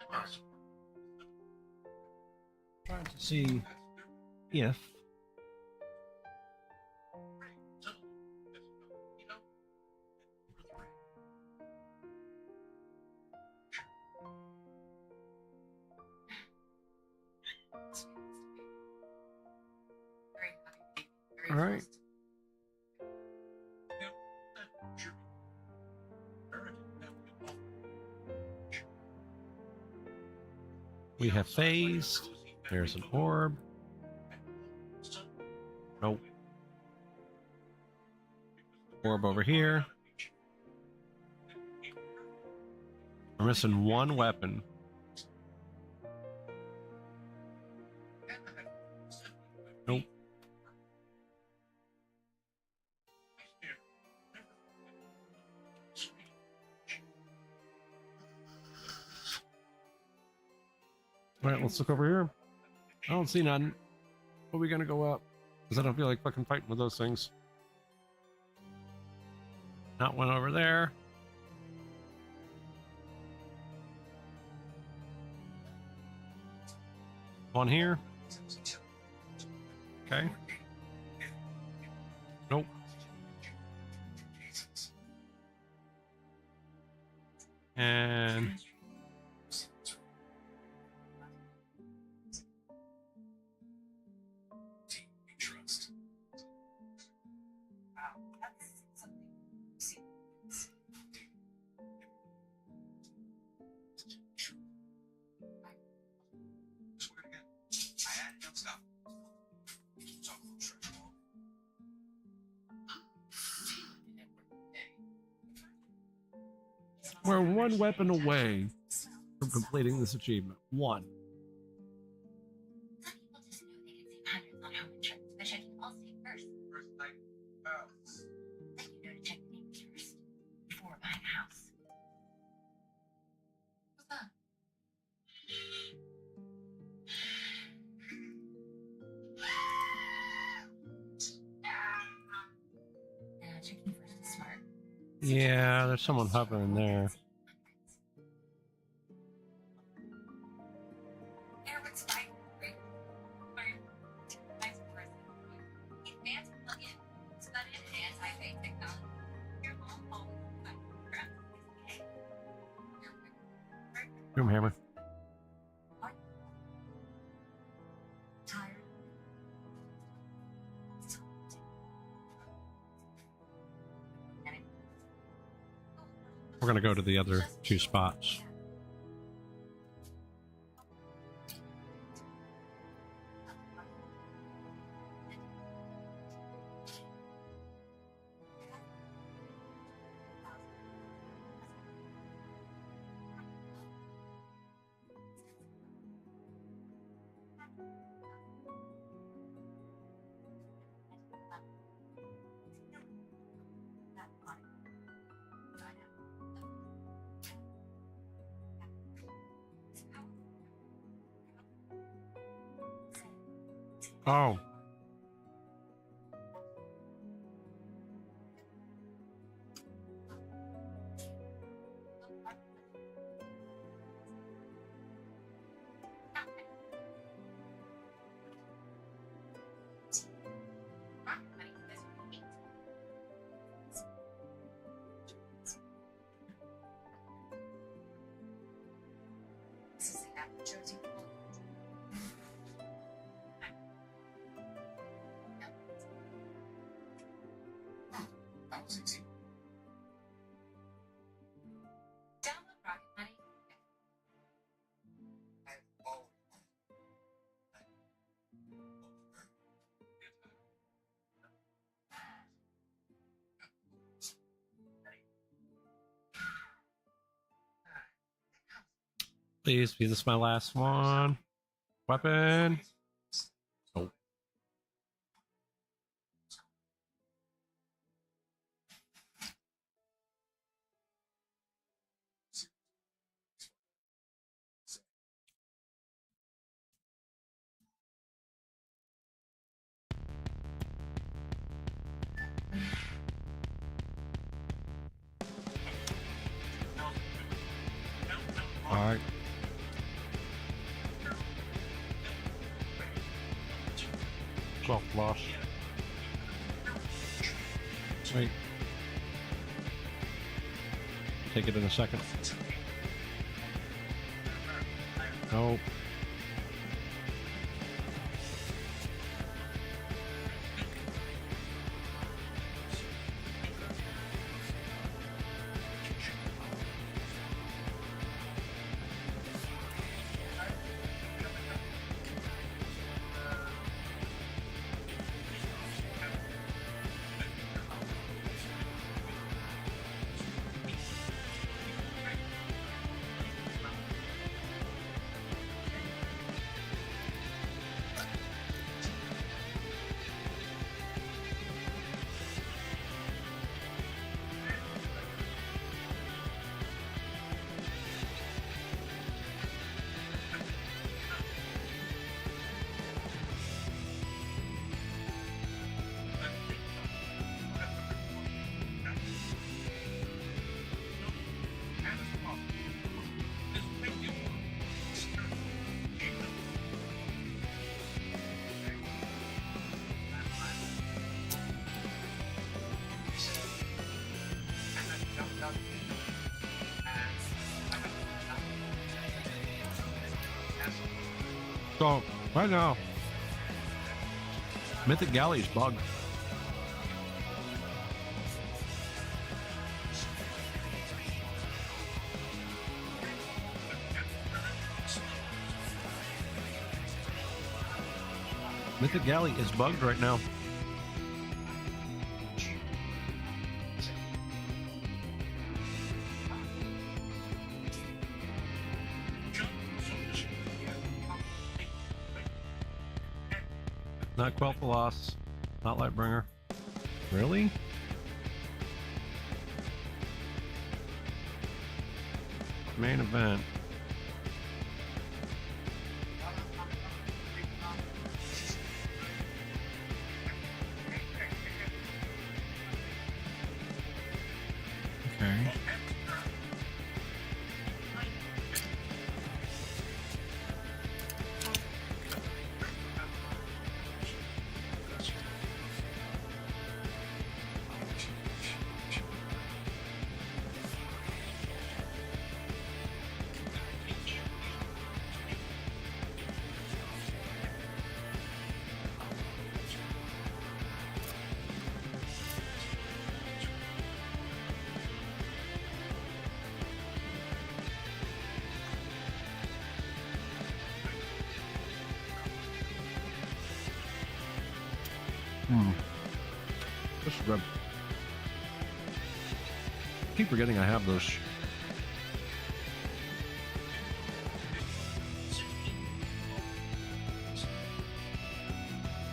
But. Trying to see if Very happy. Very All right. close. we have phased. There's an orb. Nope. Orb over here. We're missing one weapon. Nope. All right, let's look over here. I don't see none. Are we gonna go up? Because I don't feel like fucking fighting with those things. Not one over there. One here. Okay. Nope. And Team we trust. Wow, that's something we've seen. Swear to God, I had him stop. Talk about stretch ball. we're one weapon away from completing this achievement. One. Some people just know they can save hundreds on home insurance by checking Allstate first. First night, house. Then you know to check neighbors first before buying a house. What's that? Yeah, checking first is smart. Yeah, there's someone hovering there. Eric's fine. Great. Fine. Nice person. Advanced plug-in. Studied in anti-fake technology. Your mom always finds crap. Doomhammer. Tired. We're gonna go to the other two spots. Oh. This is the Apple Josie Bowl. That was easy. Download Rocket Money. I've always Please be this my last one. Weapon. Oh. All right. Soft loss. Wait. Take it in a second. Nope. So right now, Mythic Galley is bugged. Mythic Galley is bugged right now. Not Quell the Loss. Not Lightbringer. Really? Main event. Okay. Just rub. Keep forgetting I have those.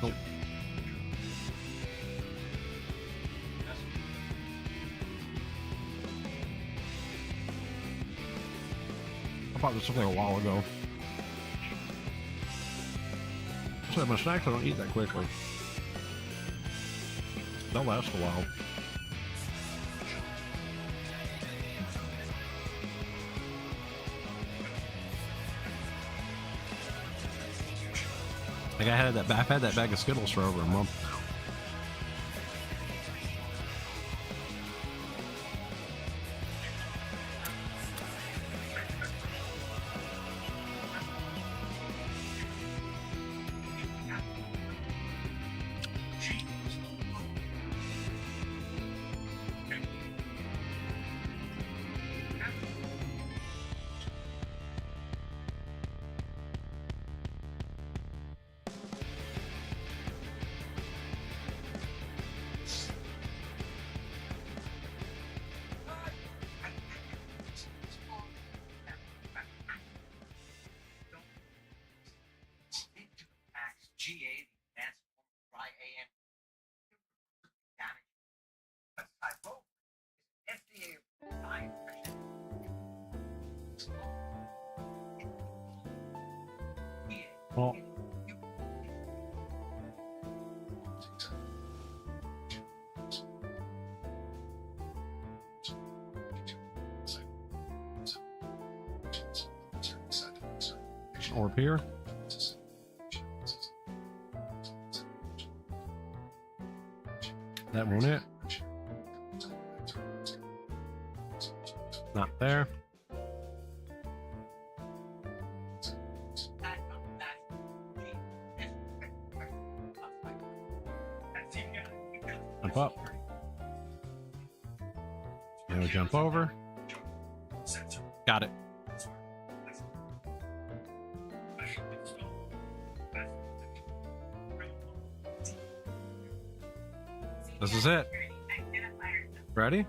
Oh. I bought this something a while ago. So my snacks I don't eat that quickly. They'll last a while. Like I've had that bag of Skittles for over a month. GA, that's dry AM. That's typo. FDA approved Well, orb here. That won't it. Not there. Jump up. Now jump over. Got it. This is it. Ready?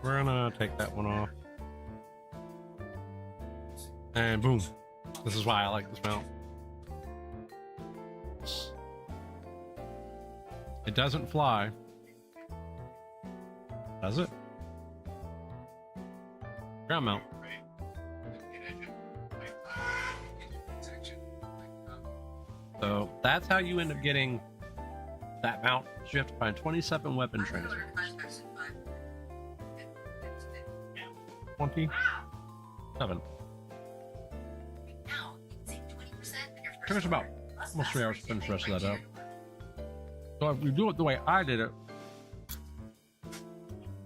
We're gonna take that one off. And boom. This is why I like this mount. It doesn't fly. Does it? Ground mount. So that's how you end up getting that mount shift by 27 weapon transfers. 27. Now, you can save 20% took us about almost 3 hours to finish the rest of that out. So if we do it the way I did it,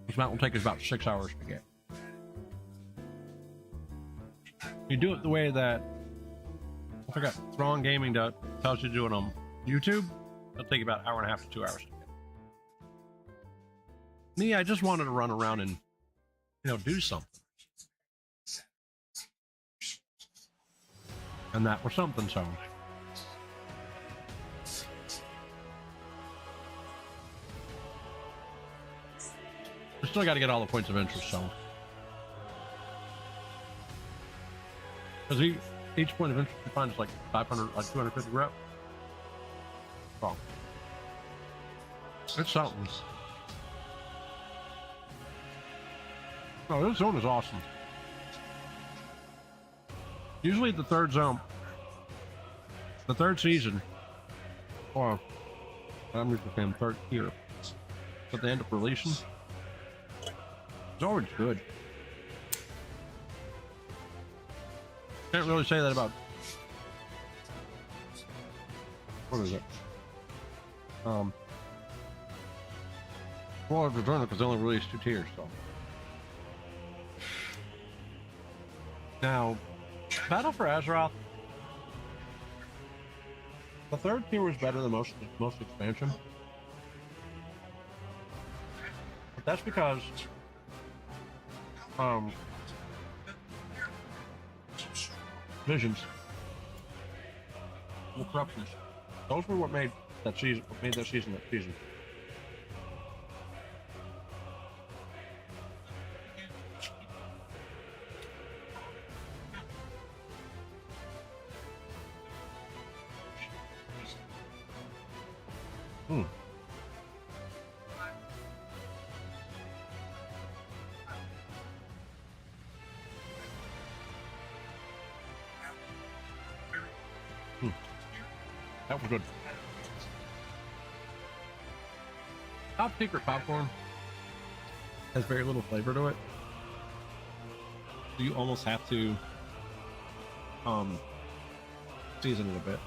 this mountain will take us about 6 hours to get. You do it the way that I forgot Thrawn Gaming tells you to do it on YouTube. It'll take you about an hour and a half to 2 hours to get. Me, I just wanted to run around and do something. And that was something, so. We still got to get all the points of interest, so. Because each point of interest you find is like 500, like 250 rep. So. It's something. Oh, this zone is awesome. Usually the third zone, the third season, or I'm just saying third tier, but they end up releasing, it's always good. Can't really say that about, what is it? Well, it's a because they only released 2 tiers, so. Now, Battle for Azeroth, the third tier was better than most expansion. But that's because visions, the corruptions, those were what made that season that season. That was good. Top secret popcorn has very little flavor to it. So you almost have to season it a bit.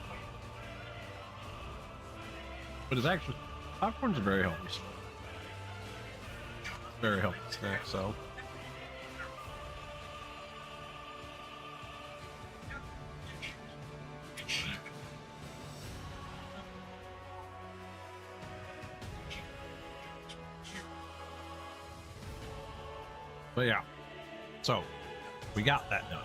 But it's actually, popcorn's a very healthy snack. Very healthy snack, so. But yeah, so we got that done.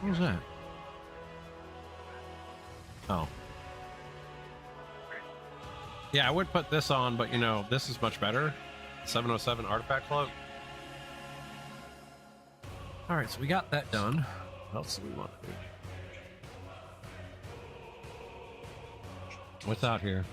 What was that? Oh. Yeah, I would put this on, but this is much better. 707 artifact float. All right, so we got that done. What else do we want to do? What's out here?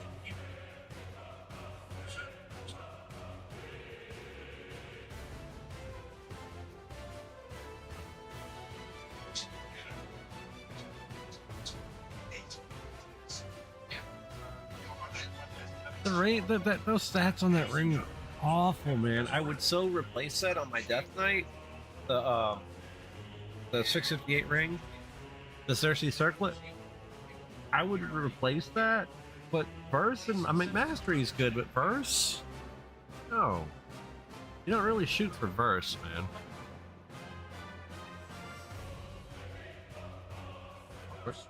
The ring, those stats on that ring are awful, man. I would so replace that on my Death Knight. The 658 ring, the Cersei Circlet. I would replace that, but Verse and Mastery is good, but Verse, no, you don't really shoot for Verse, man. Verse.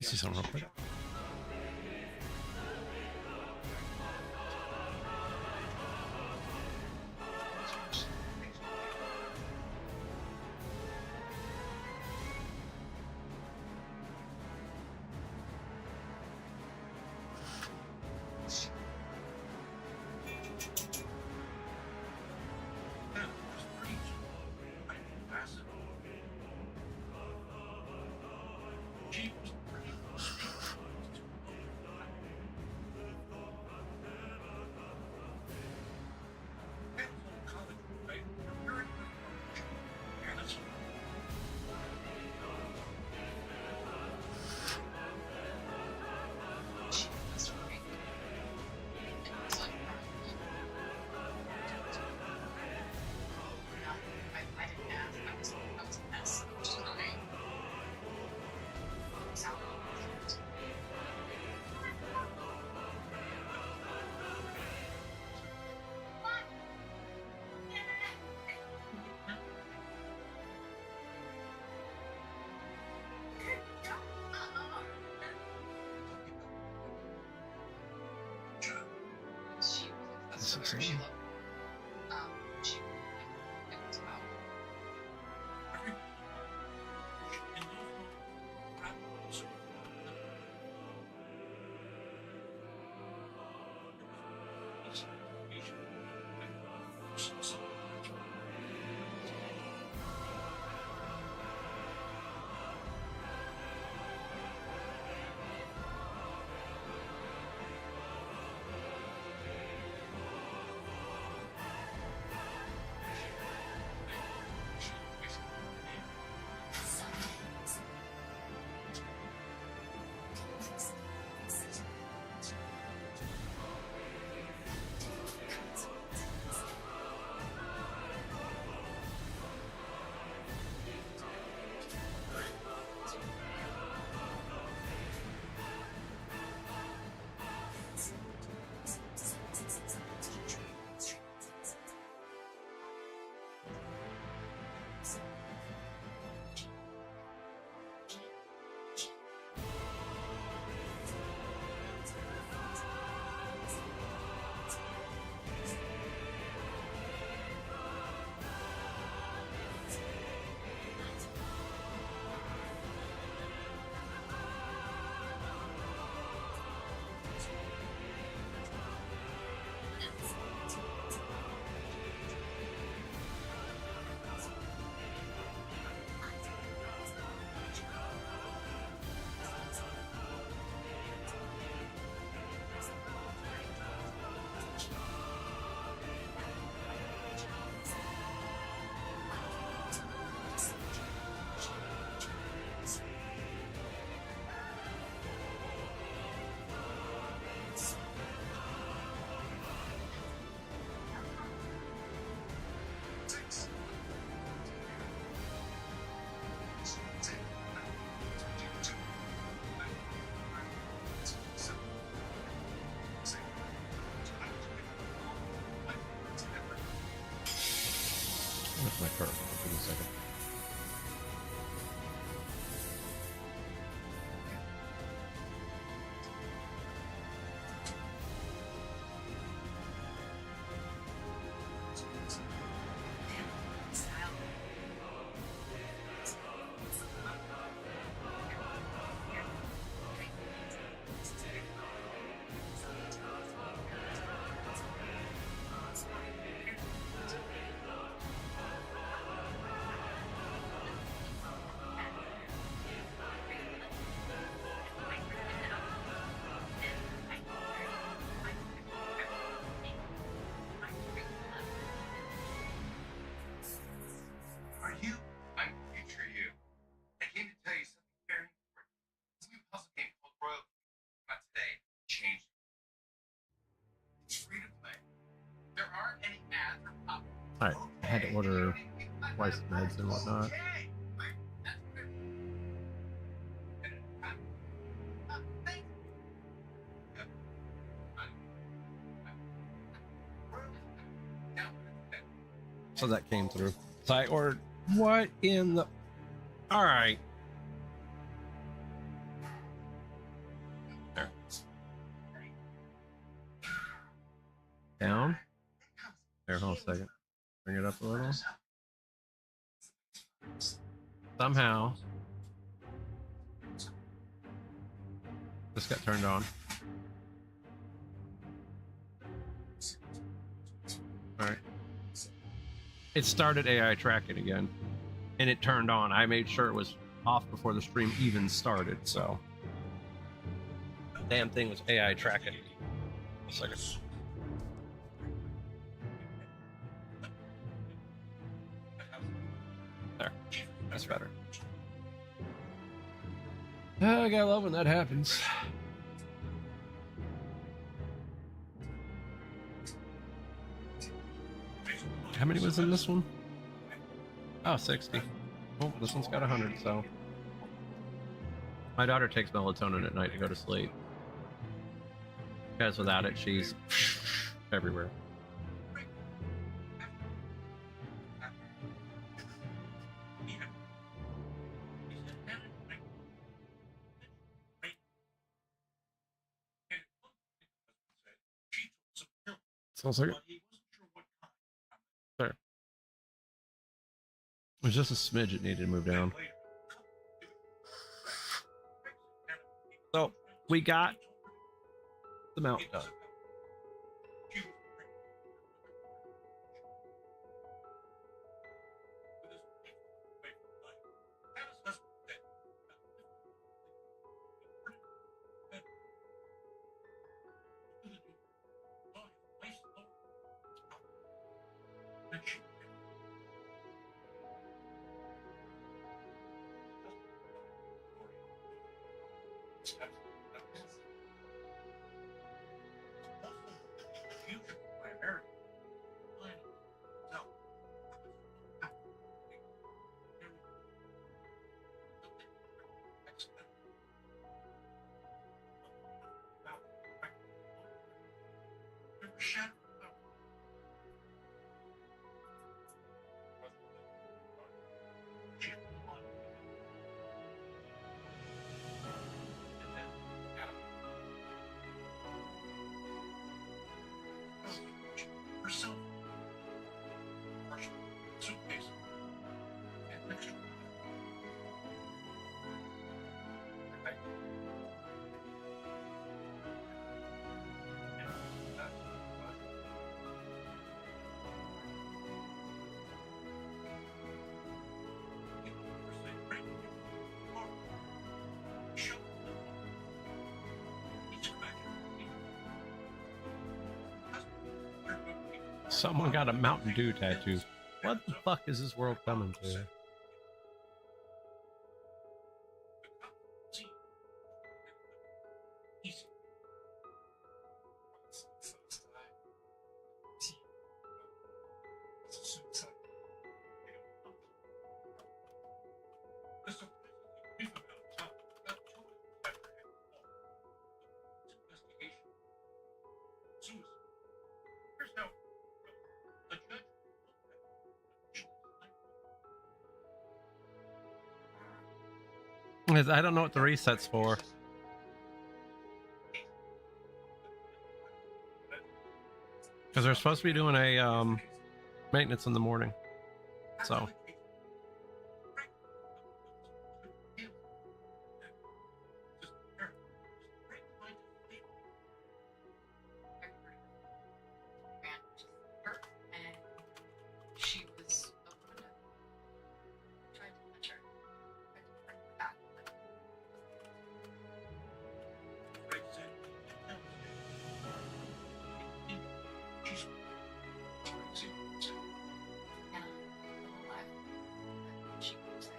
See something real quick. That's my card. Give me a second. Are you? I'm future you. I came to tell you something very important. This new puzzle game called Royal about today changed. It's free to play. There aren't any ads or pop. Alright, I had to order twice meds and whatnot. So that came through. So I ordered what in the... Alright. Down. There, hold on a second. Bring it up a little. Somehow, this got turned on. All right. It started AI tracking again, and it turned on. I made sure it was off before the stream even started, so. Damn thing was AI tracking. A second. There. That's better. I gotta love when that happens. How many was in this one? Oh, 60. Oh, this one's got 100, so. My daughter takes melatonin at night to go to sleep. Because without it, she's everywhere. Sounds like it. There. It was just a smidge it needed to move down. So, we got the mount done. Herself. Suitcase. And extra. Someone got a Mountain Dew tattoo. What the fuck is this world coming to? I don't know what the reset's for. Because they're supposed to be doing a maintenance in the morning. So. She was open up, tried to touch her, tried to bring her back, but yeah, the whole life. She was like,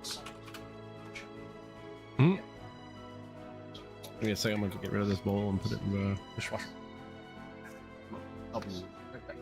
sorry. Give me a second, I'm going to get rid of this bowl and put it in the dishwasher. I'll be right back.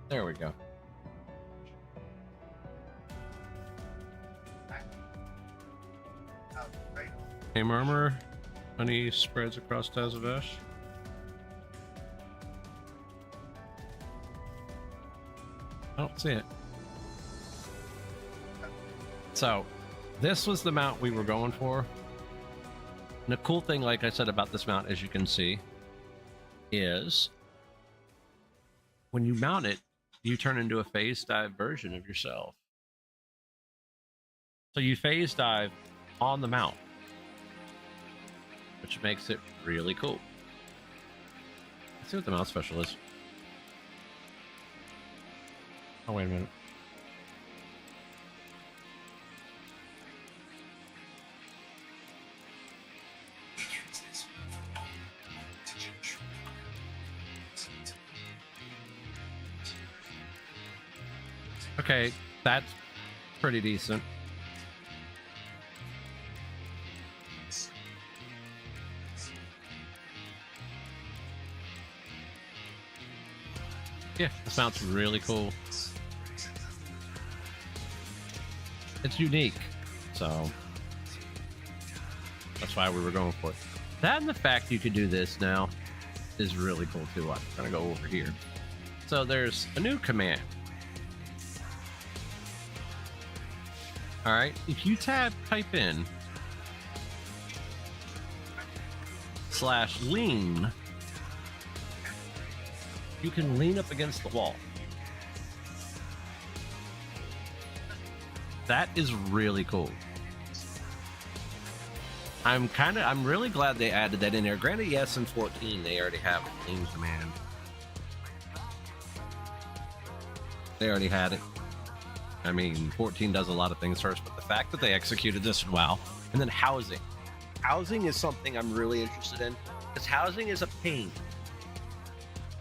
There we go. Aim armor. Honey spreads across Tazavesh. I don't see it. So, this was the mount we were going for. And the cool thing, like I said about this mount, as you can see, is when you mount it, you turn into a phase dive version of yourself. So you phase dive on the mount, which makes it really cool. Let's see what the mount special is. Oh, wait a minute. Okay, that's pretty decent. Yeah, this mount's really cool. It's unique, so that's why we were going for it. That and the fact you could do this now is really cool too. I'm gonna go over here. So there's a new command. All right, if you type in /lean, you can lean up against the wall. That is really cool. I'm really glad they added that in there. Granted, yes, in 14 they already have a lean command. They already had it. I mean, 14 does a lot of things first, but the fact that they executed this in WoW, and then housing. Housing is something I'm really interested in, because housing is a pain.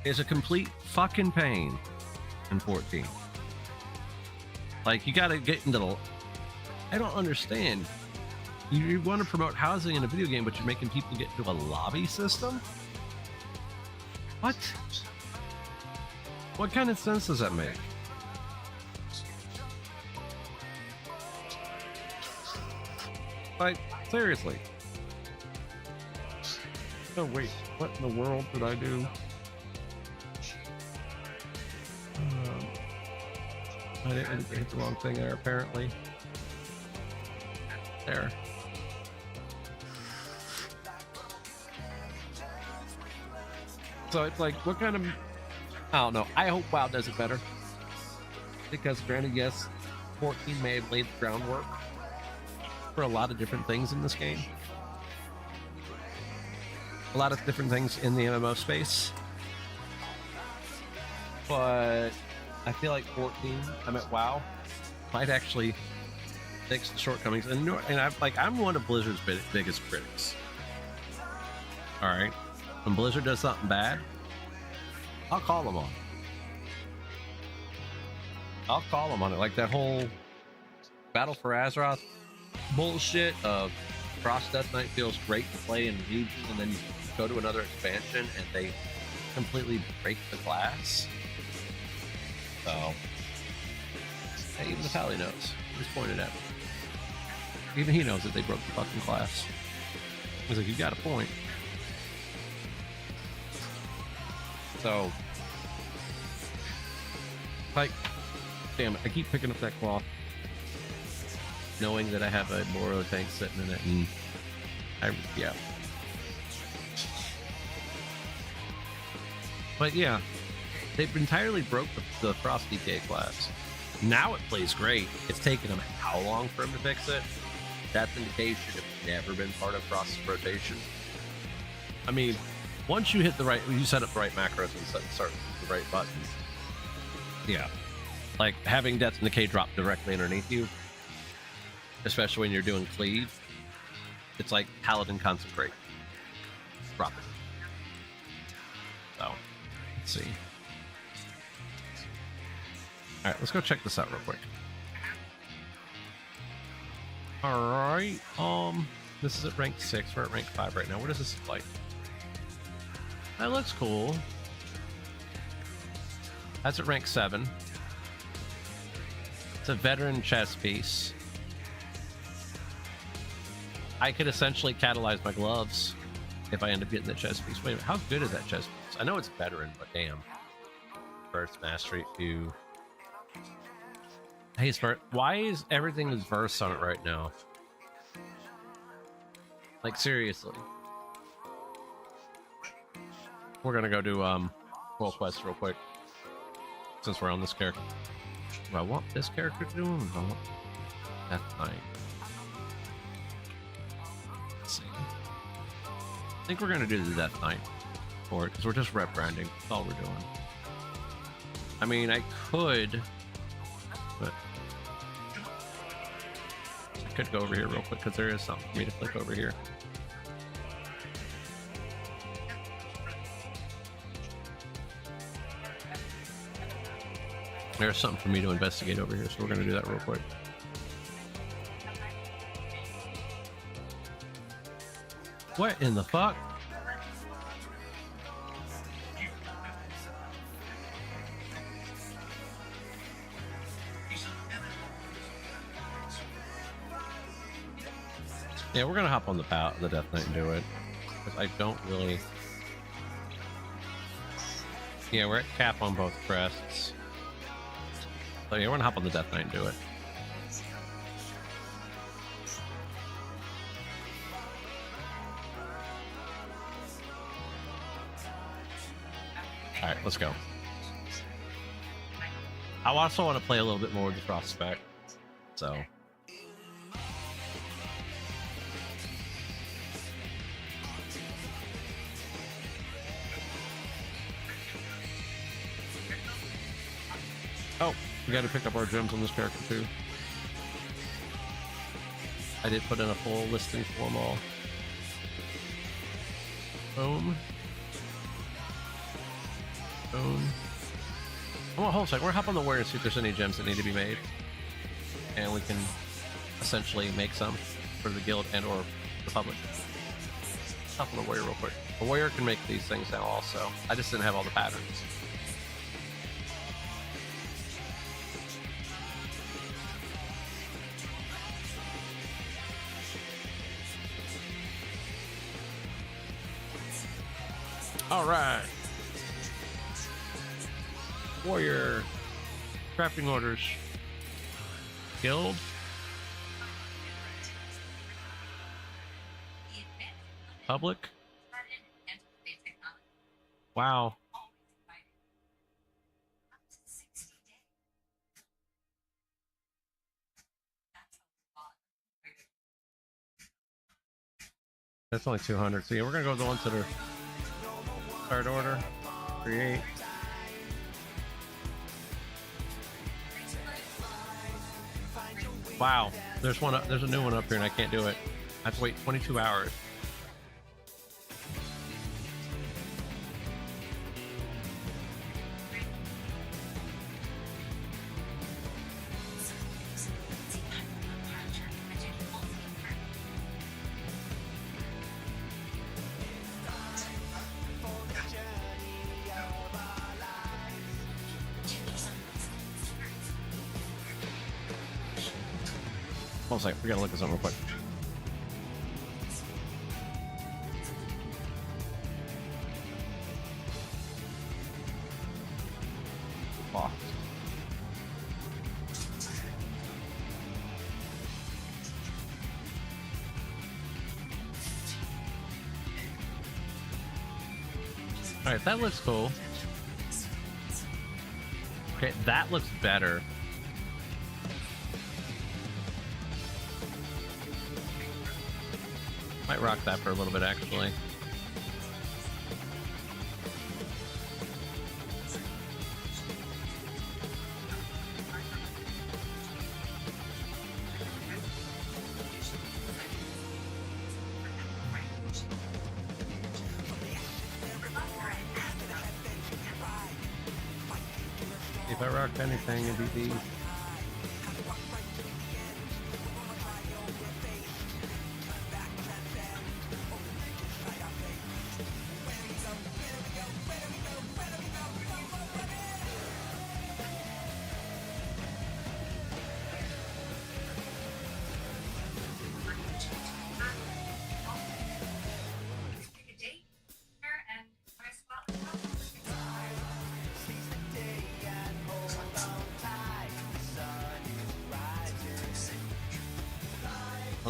It's a complete fucking pain in 14. Like, you gotta get into the... I don't understand. You want to promote housing in a video game, but you're making people get into a lobby system? What? What kind of sense does that make? Like, seriously. Oh, wait. What in the world did I do? I didn't hit the wrong thing there, apparently. There. So it's like, what kind of... I don't know. I hope WoW does it better. Because granted, yes, 14 may have laid the groundwork for a lot of different things in this game. A lot of different things in the MMO space. But I feel like 14, WoW, might actually fix the shortcomings. And I'm one of Blizzard's biggest critics. All right, when Blizzard does something bad, I'll call them on it. I'll call them on it. Like that whole Battle for Azeroth bullshit of Frost Death Knight feels great to play in Legion, and then you go to another expansion and they completely break the class. So, hey, even the Pally knows. Just pointed out. Even he knows that they broke the fucking class. He's like, you got a point. So, like, damn it, I keep picking up that cloth, knowing that I have a Moro tank sitting in it, and yeah. But yeah, they've entirely broke the Frost DK class. Now it plays great. It's taken them how long for them to fix it? Death and Decay should have never been part of Frost's rotation. I mean, once you hit the right, you set up the right macros and start the right buttons. Yeah, like having Death and Decay drop directly underneath you, especially when you're doing cleave, it's like Paladin Consecrate. Drop it. So, let's see. All right, let's go check this out real quick. All right, this is at rank 6. We're at rank 5 right now. What does this look like? That looks cool. That's at rank 7. It's a veteran chess piece. I could essentially catalyze my gloves if I end up getting the chess piece. Wait a minute, how good is that chess piece? I know it's veteran, but damn. First mastery 2. Hey, Smart, why is everything is verse on it right now? Like, seriously. We're gonna go do world quest real quick, since we're on this character. Do I want this character to do them? I want Death Knight. Let's see. I think we're gonna do the Death Knight for it, because we're just rep branding. That's all we're doing. I mean, I could, but I could go over here real quick, because there is something for me to click over here. There's something for me to investigate over here, so we're going to do that real quick. What in the fuck? Yeah, we're going to hop on the Death Knight and do it. Because I don't really... Yeah, we're at cap on both crests. So yeah, we're gonna hop on the Death Knight and do it. Alright, let's go. I also want to play a little bit more with the Frost spec. So oh, we got to pick up our gems on this character too. I did put in a full listing for them all. Boom. Boom. Oh, hold on a second. We're hop on the warrior and see if there's any gems that need to be made. And we can essentially make some for the guild and or the public. Hop on the warrior real quick. The warrior can make these things now also. I just didn't have all the patterns. All right. Warrior. Crafting orders. Guild. Public. Wow. That's only 200. So yeah, we're gonna go with the ones that are start order. Create. Wow. There's one. There's a new one up here, and I can't do it. I have to wait 22 hours. One second, we gotta look this up real quick. Box. Alright, that looks cool. Okay, that looks better. Might rock that for a little bit, actually. If I rocked anything, it'd be these.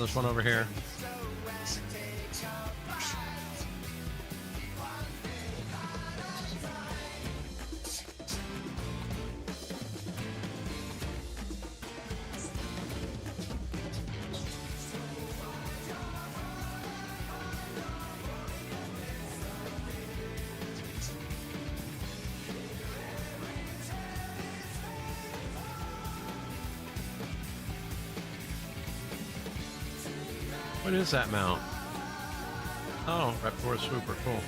there's one over here. What is that mount? Oh, right before Swooper. Cool.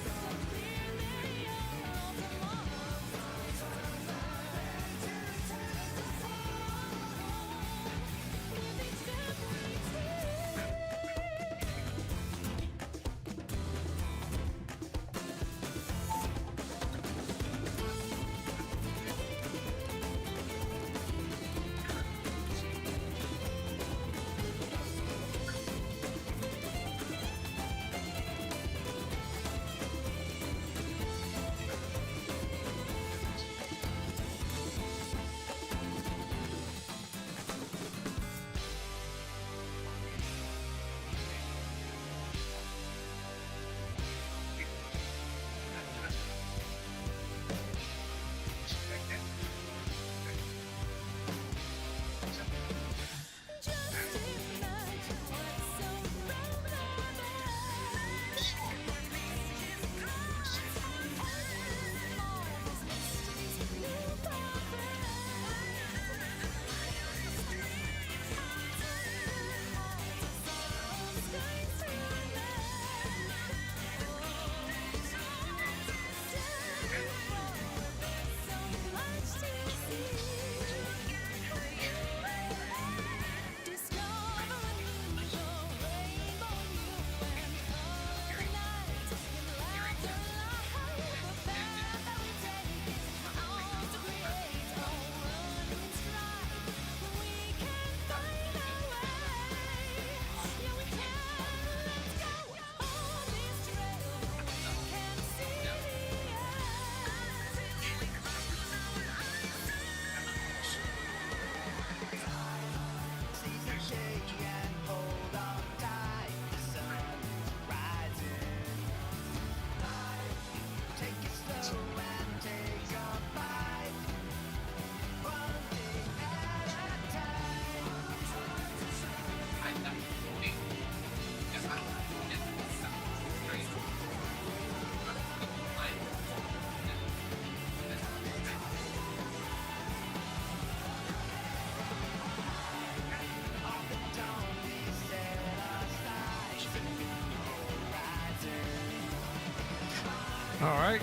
All right.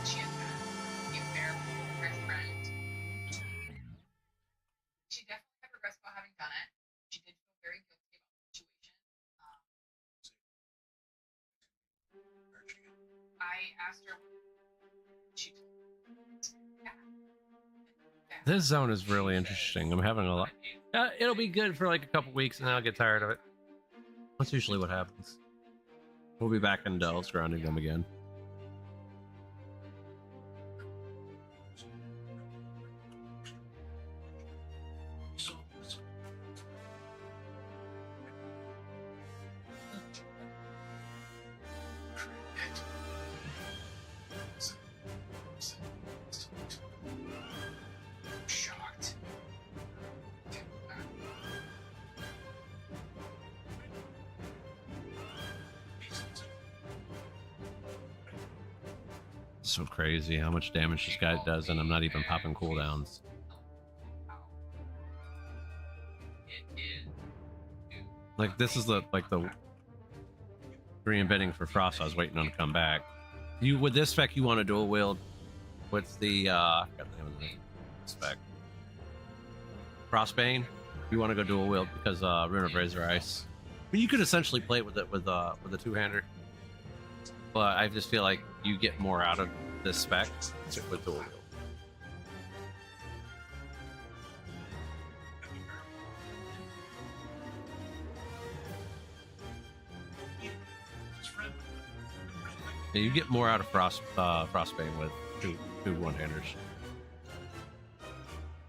She had a very great friend. She definitely had regrets about having done it. She did feel very guilty about the situation. I asked her. She This zone is really interesting. I'm having a lot. It'll be good for like a couple weeks, and then I'll get tired of it. That's usually what happens. We'll be back in Dells, grounding them again. Shocked. So crazy how much damage this guy does, and I'm not even popping cooldowns. Like this is the re-embedding for Frost. I was waiting on to come back. You with this spec, you want to dual wield. What's the I forgot the name of the spec? Frostbane. You want to go dual wield because Rune of Razor Ice. I mean, you could essentially play it with a two-hander, but I just feel like you get more out of this spec with dual wield. Yeah, you get more out of Frostbane with two. 2 one-hitters.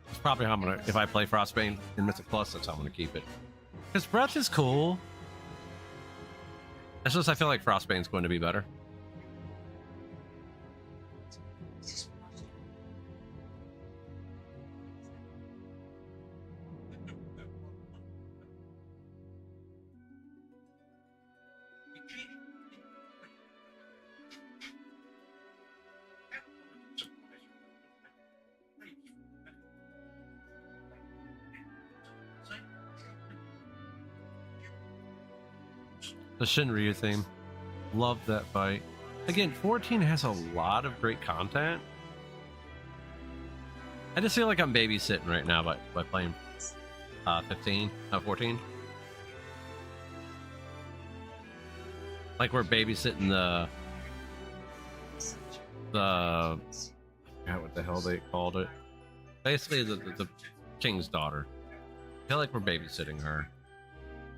It's probably how I'm gonna, if I play Frostbane in Mythic Plus, that's how I'm gonna keep it. Because Breath is cool. It's just I feel like Frostbane's going to be better. The Shinryu theme. Love that fight. Again, 14 has a lot of great content. I just feel like I'm babysitting right now by playing 14. Like we're babysitting the I forgot what the hell they called it. Basically the king's daughter. I feel like we're babysitting her.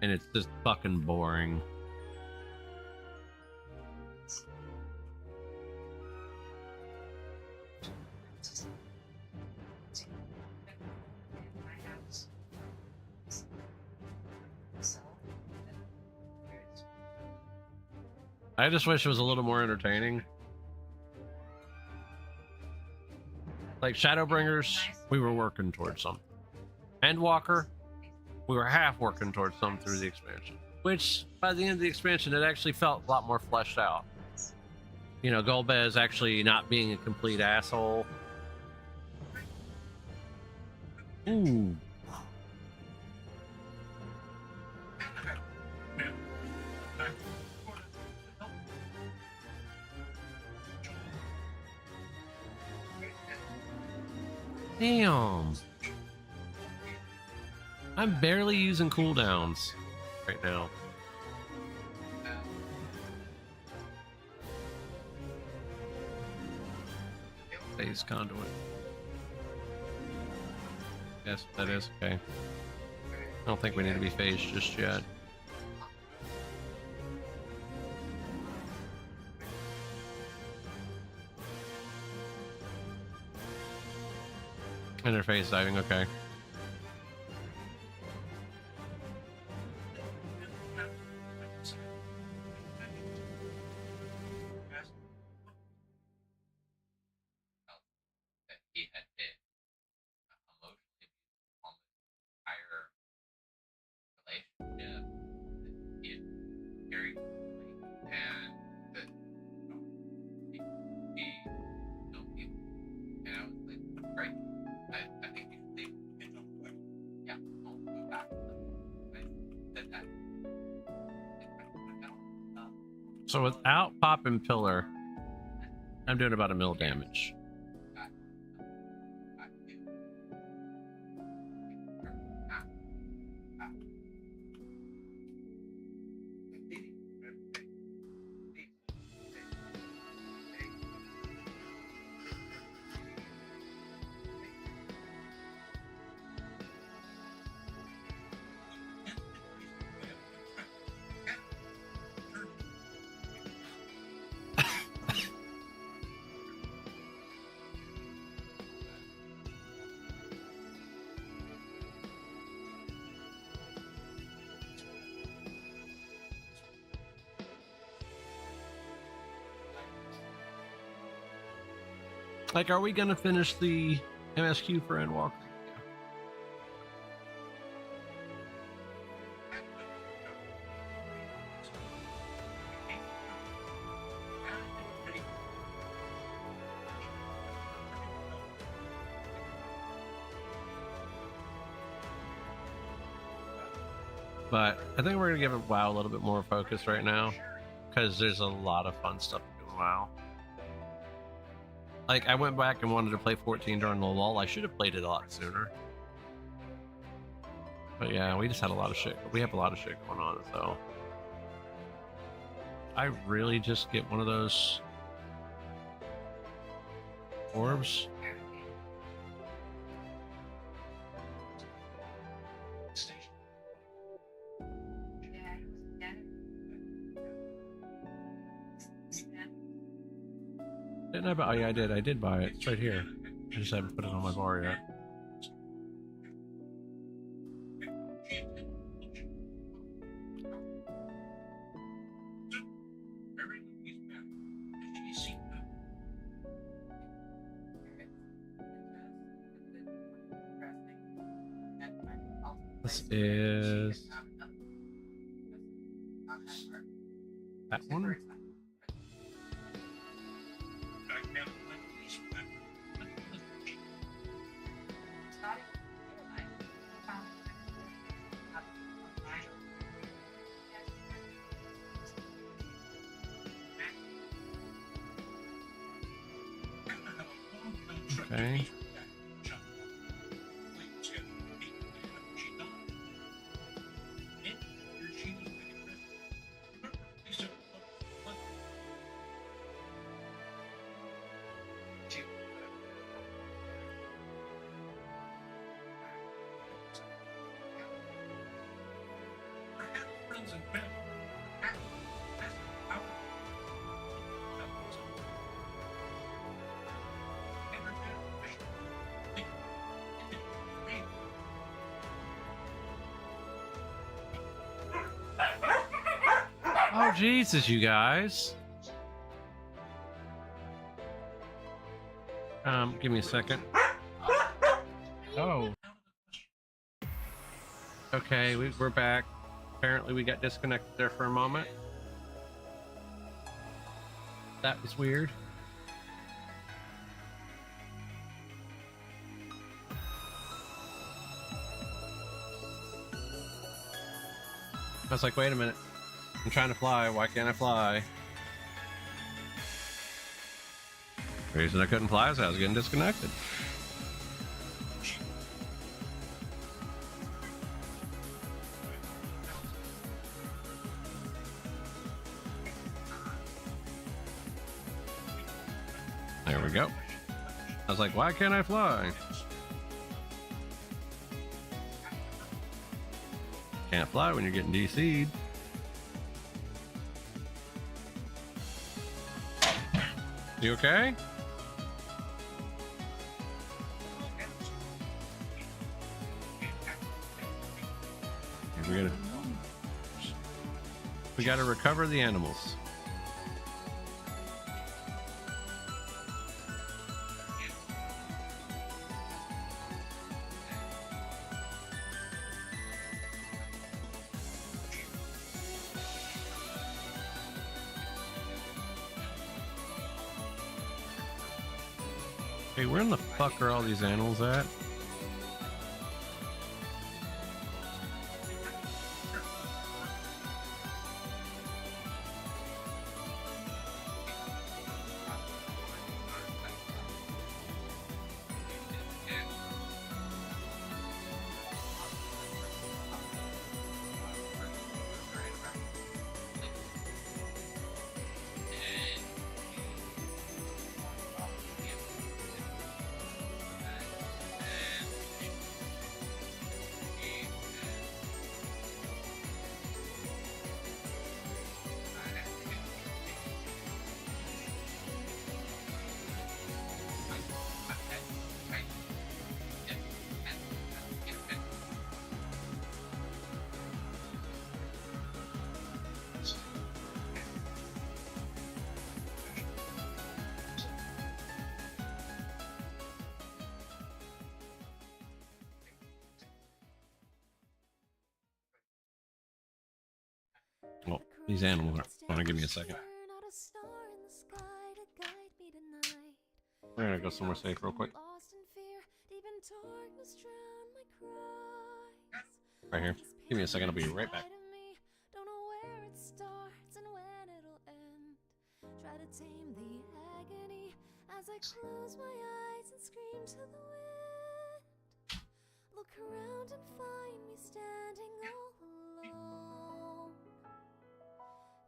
And it's just fucking boring. I just wish it was a little more entertaining. Like Shadowbringers, we were working towards something. Endwalker, we were half working towards something through the expansion. Which, by the end of the expansion, it actually felt a lot more fleshed out. You know, Golbez actually not being a complete asshole. Ooh. Damn. I'm barely using cooldowns right now. Phase conduit. Yes, that is okay. I don't think we need to be phased just yet. Interface diving, okay. He had been emotionally almost entire relationship that he had very quickly, and that he still people. And I was like, great. I think you should leave. Yeah, I'll go back. I said that. So without popping pillar, I'm doing about 1 mil damage. Like, are we gonna finish the MSQ for Endwalker? But I think we're gonna give WoW a little bit more focus right now, because there's a lot of fun stuff to do in WoW. Like, I went back and wanted to play 14 during the lull. I should have played it a lot sooner. But yeah, we just had a lot of shit. We have a lot of shit going on, so I really just get one of those orbs. Didn't I buy? Oh yeah, I did. I did buy it. It's right here. I just haven't put it on my bar yet. This is that one. Okay. Oh Jesus, you guys. Give me a second. Oh. Okay, we're back. Apparently we got disconnected there for a moment. That was weird. I was like, wait a minute. I'm trying to fly. Why can't I fly? The reason I couldn't fly is I was getting disconnected. There we go. I was like, why can't I fly? Can't fly when you're getting DC'd. You okay? We gotta recover the animals. Hey, where in the fuck are all these animals at? Well, these animals aren't. Want to give me a second? We're gonna go somewhere safe real quick. Right here. Give me a second. I'll be right back. Tame the agony as I close my eyes and scream to the wind. Look around and find me standing all alone.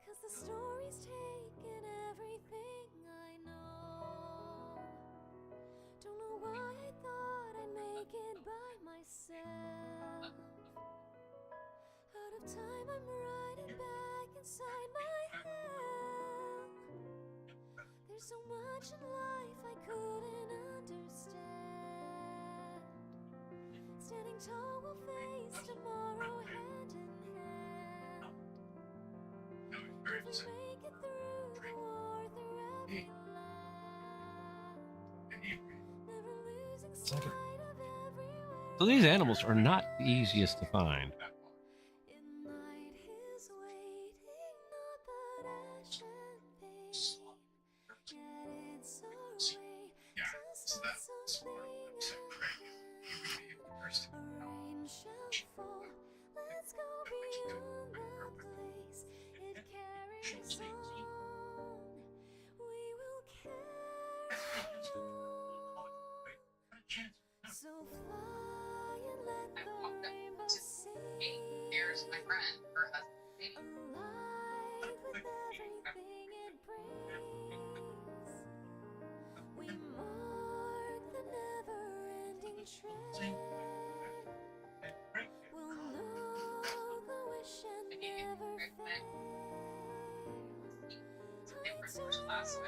'Cause the story's taken everything I know. Don't know why I thought I'd make it by myself. Out of time, I'm riding back inside my head. There's so much in life I couldn't understand. Standing tall, we'll face tomorrow hand in hand. No, it's If very we sad. make it through the war, through every land, And he never losing like sight a- of everywhere. So these animals are not the easiest to find. that part. In night, his waiting, naught but ash and pain. Yet it's our way Yeah, to so start that's something said Craig. He again. really hit the first A rain shall fall. Let's go beyond the place it carries on. We will carry on. So fly and let I the walked up rainbow to Hey, sing. there's my friend, her husband, baby. Alive with everything it brings. We mark the never-ending trail. We'll know the wish and never fail. They were first class, so I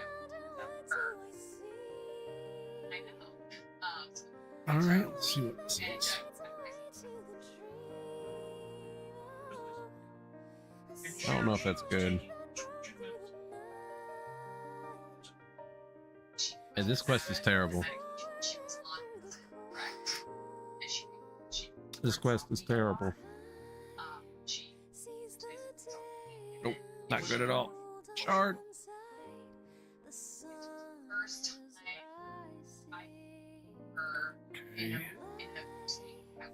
What do her. I see? I know. So All right, let's see what this and is. To the dream. I don't know if that's good. Hey, this quest is terrible. she was on correct, and she This quest is terrible. she Nope, not good at all. Shard. first time I her in a Okay. city at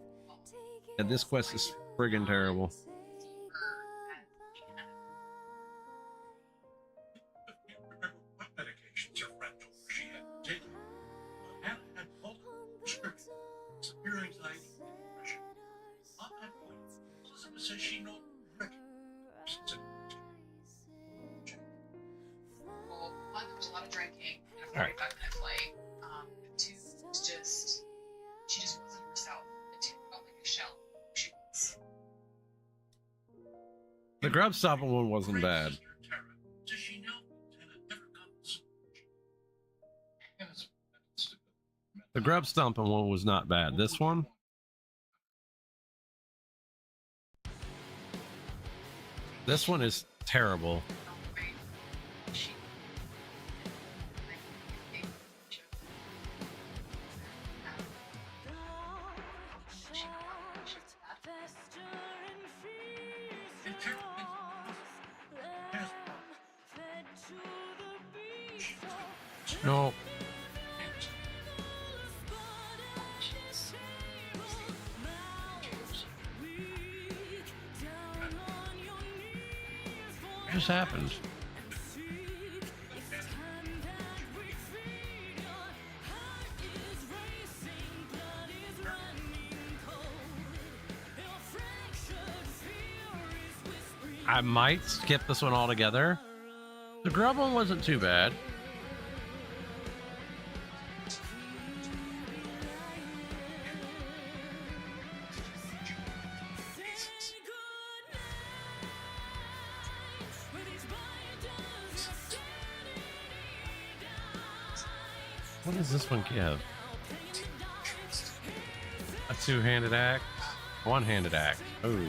And this quest is friggin' terrible. her at Remember what medications her friend told her she had to take. Hannah had multiple prescriptions, severe anxiety, and depression. On that point, Elizabeth says she knows Rick. well, one, there was a lot of drinking and a All right. 45-minute flight. Two, was just she just wasn't herself. The two felt like a shell. She was. The grub stopping one wasn't bad. Sister Tara says she now Lieutenant never got the solution. Hannah's mental stability. The grub stomping one was not bad. This one, is terrible. She. And Tara has No, what just happened? I might skip this one altogether. The grub one wasn't too bad. What does this one give? A two-handed axe? One-handed axe. Ooh.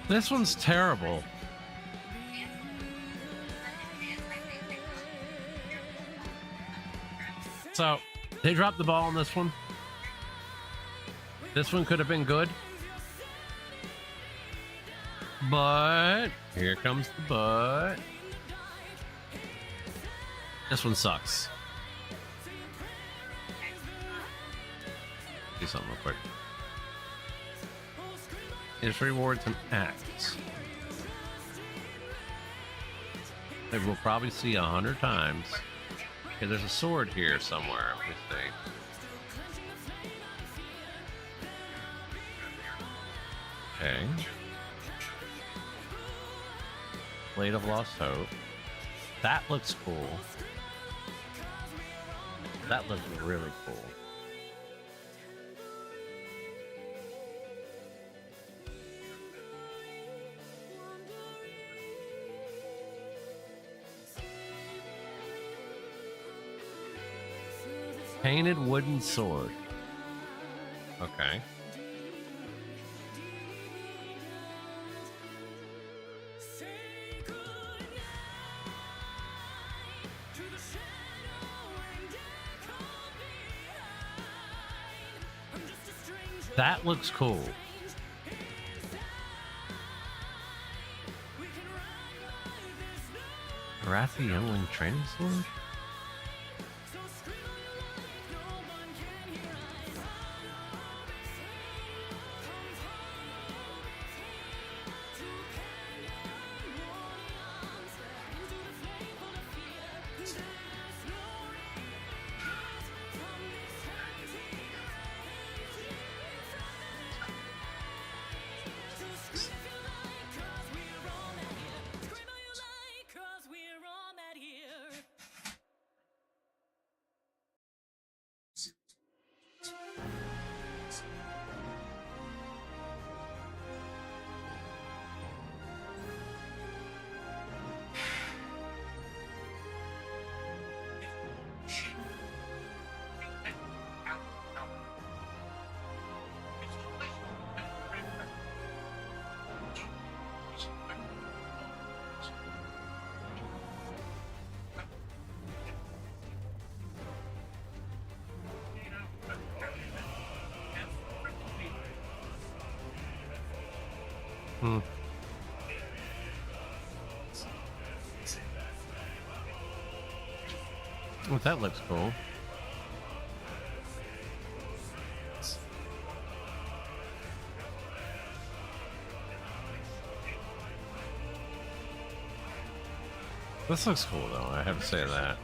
This one's terrible. So, they dropped the ball on this one. This one could have been good. But here comes the but. This one sucks. Do something real quick. It's rewards and acts. That we'll probably see 100 times. Okay, there's a sword here somewhere. Let me see. Okay. Blade of Lost Hope. That looks cool. That looks really cool. Painted wooden sword. Okay. That looks cool. Arathi Youngling training sword? Well, that looks cool. This looks cool, though. I have to say that.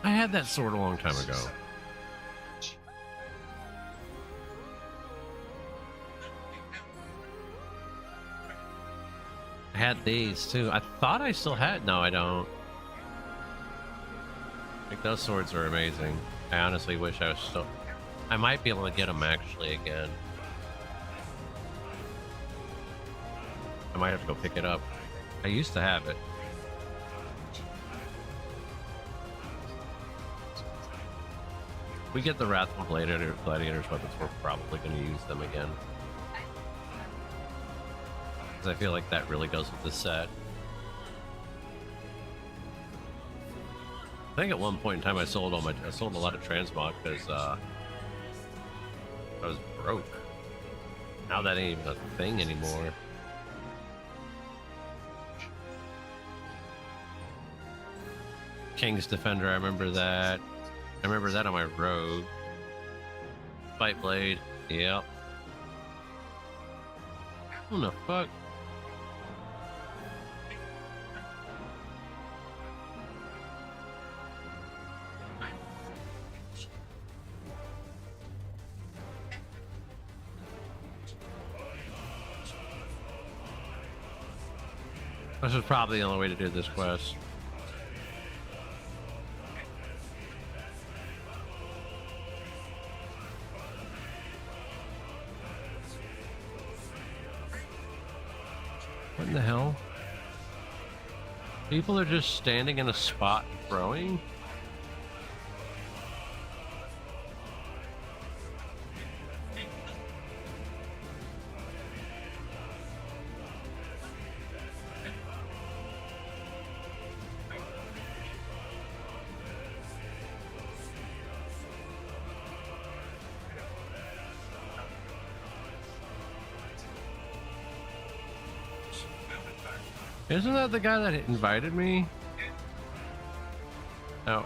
I had that sword a long time ago. I had these too. I thought I still had. No, I don't. Like, those swords are amazing. I honestly wish I was still. I might be able to get them actually again. I might have to go pick it up. I used to have it. We get the Wrathful Gladiators weapons, we're probably going to use them again. Because I feel like that really goes with the set. I think at one point in time I sold a lot of transmog because I was broke. Now that ain't even a thing anymore. King's Defender, I remember that. I remember that on my rogue. Fight Blade, yep. What the fuck? This is probably the only way to do this quest. What in the hell? People are just standing in a spot and throwing? Isn't that the guy that invited me? No.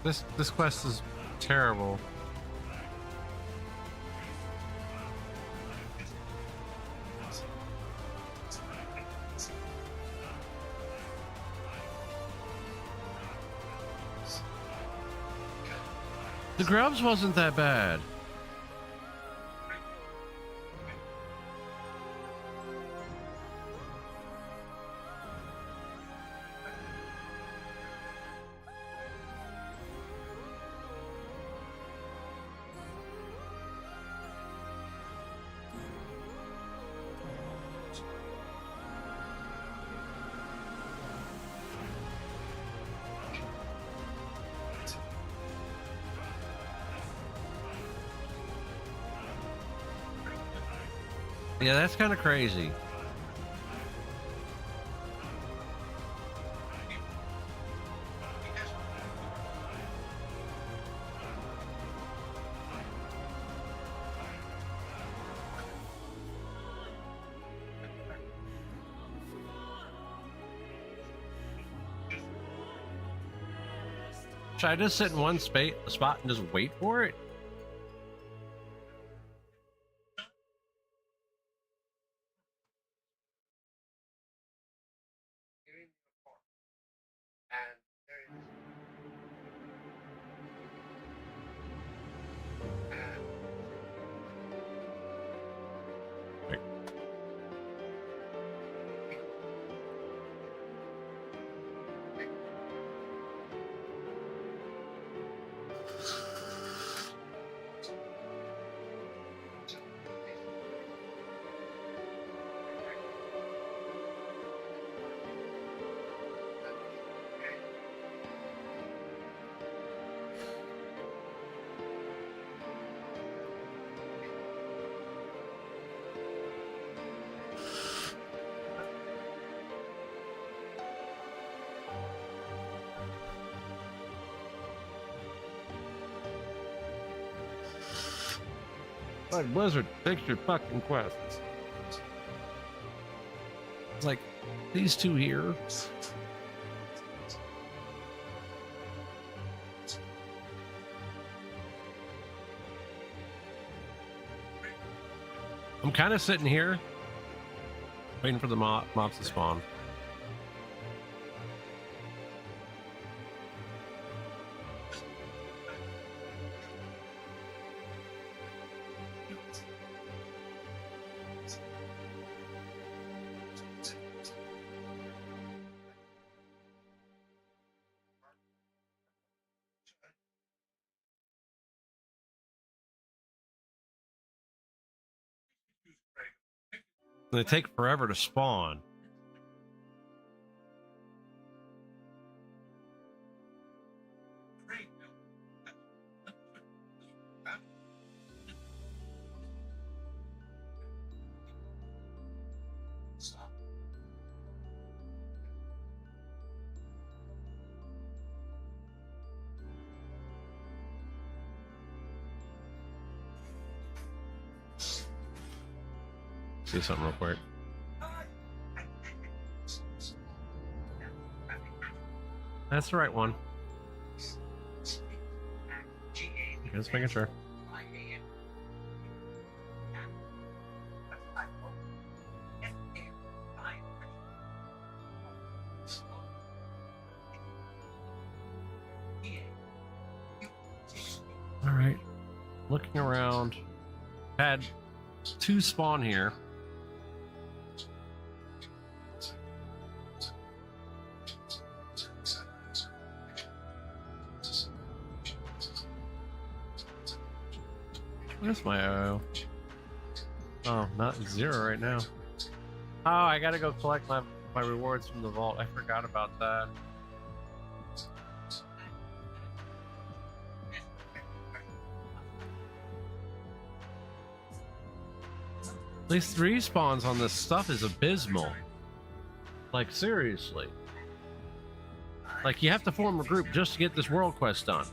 This quest is terrible. The grubs wasn't that bad. Yeah, that's kind of crazy. Should I just sit in one spot and just wait for it? And there is Like Blizzard, fix your fucking quests. It's like these two here. I'm kind of sitting here, waiting for the mobs to spawn. They take forever to spawn. See something real quick. That's the right one. Just making sure. All right. Looking around. Had two spawn here. Where's my arrow? Oh, not 0 right now. Oh, I gotta go collect my rewards from the vault. I forgot about that. These respawns on this stuff is abysmal. Like, seriously. Like, you have to form a group just to get this world quest done.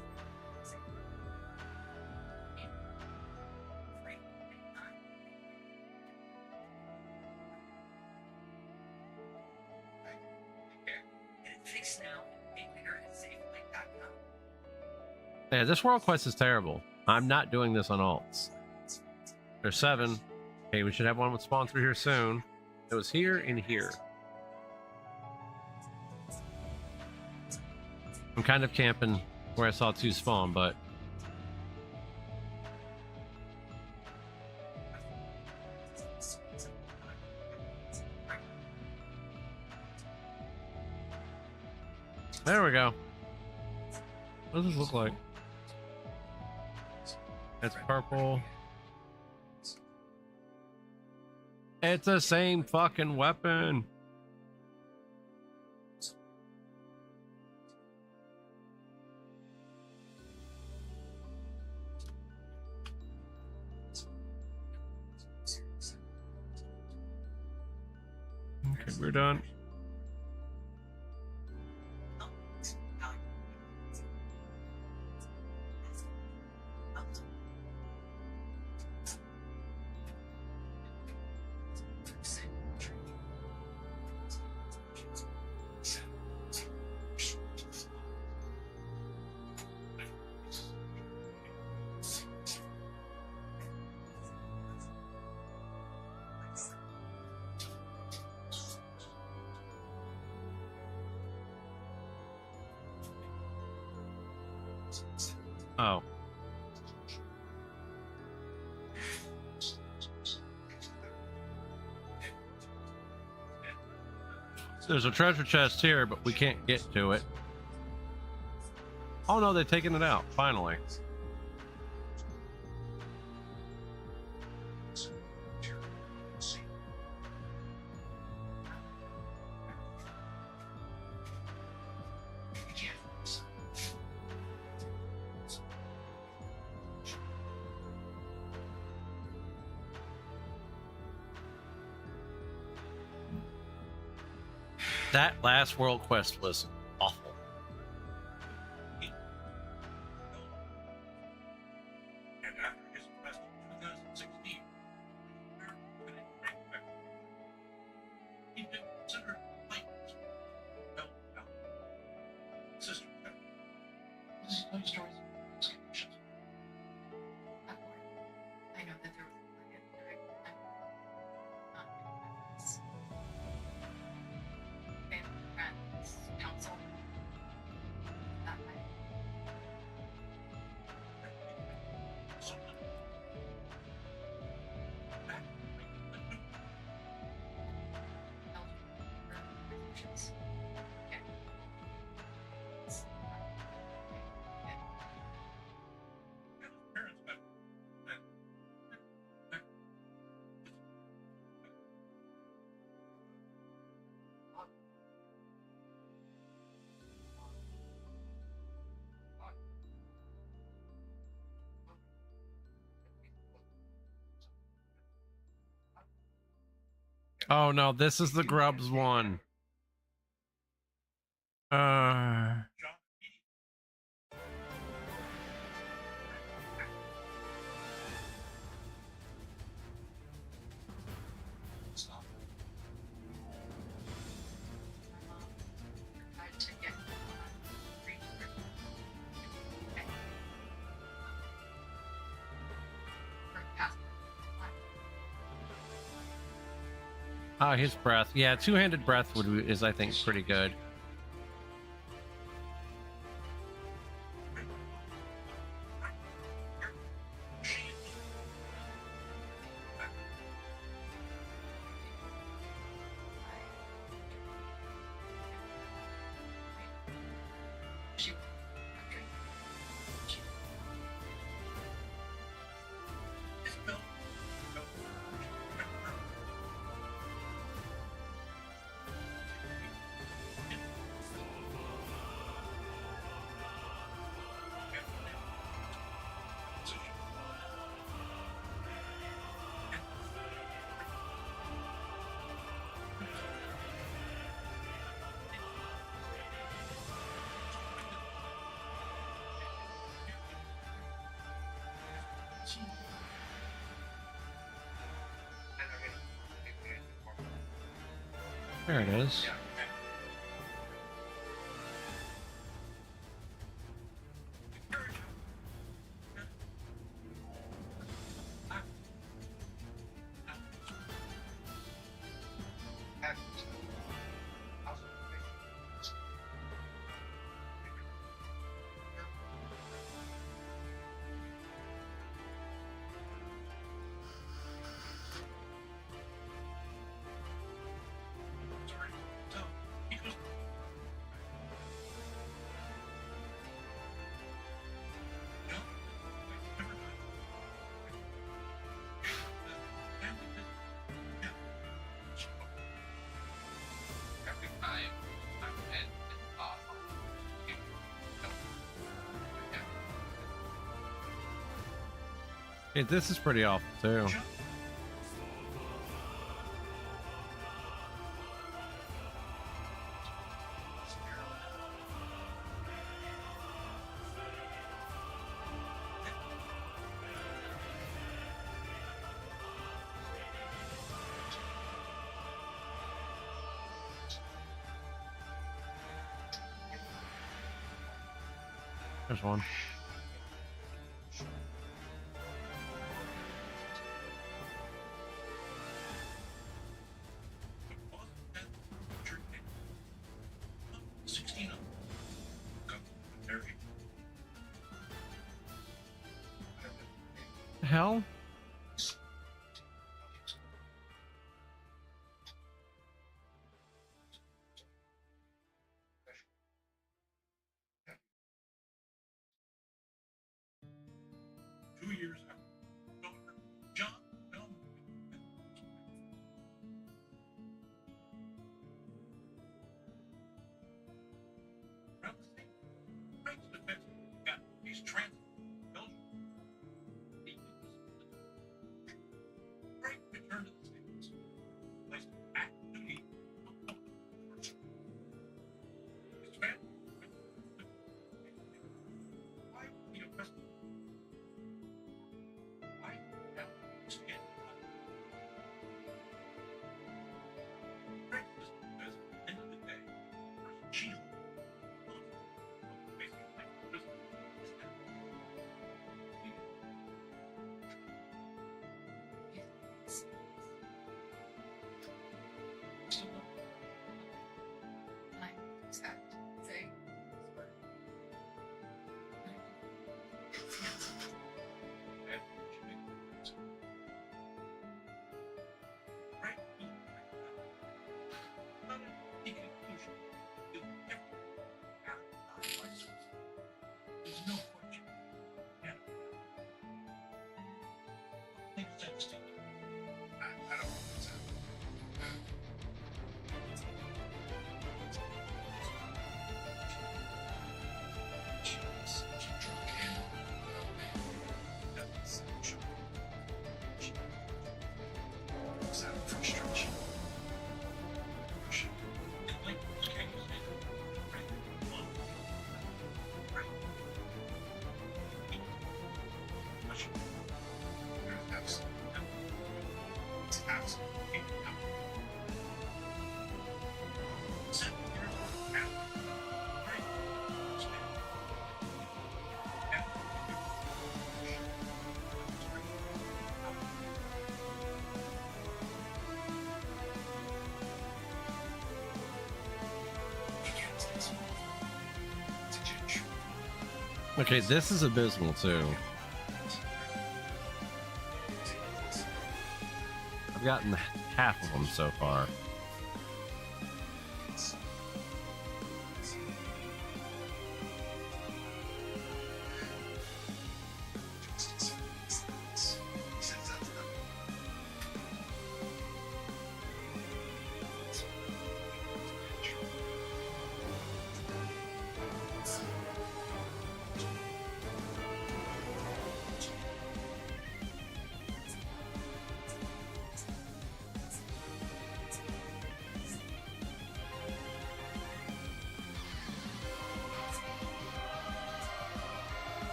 Yeah, this world quest is terrible. I'm not doing this on alts. There's 7. Okay, we should have one with spawn through here soon. It was here and here. I'm kind of camping where I saw 2 spawn, but there we go. What does this look like? It's purple. It's the same fucking weapon. Okay, we're done. Oh. There's a treasure chest here, but we can't get to it. Oh no, they've taken it out, finally. That last world quest was awful. And after his quest in 2016, he did consider light. No, no. Sister, This is no stories. I know that there was a plan that I'm not doing this. Family, friends, counsel. That way. Relationships. Okay. parents met. Oh no, this is the Grubs one. John Stop. Tried to get free okay. For past life. Ah, his breath. Yeah, two-handed breath is I think pretty good. She There it is. Yeah. Every time I'm in you don't again. Hey, this is pretty awful too. There's one. The hell? Years after John around the same right to the fence, got these trans Belgian. He did this. Right, returned to the States. Placed active duty. His family. Why would he arrest him? I have stand practice because at the end of the day, she basically prison is that And I just have to say, sort and she makes it right. Not a conclusion. You'll never have our license. There's no question. Yeah. Makes sense to you. I don't know what's frustration. Okay, this is abysmal too. I've gotten half of them so far.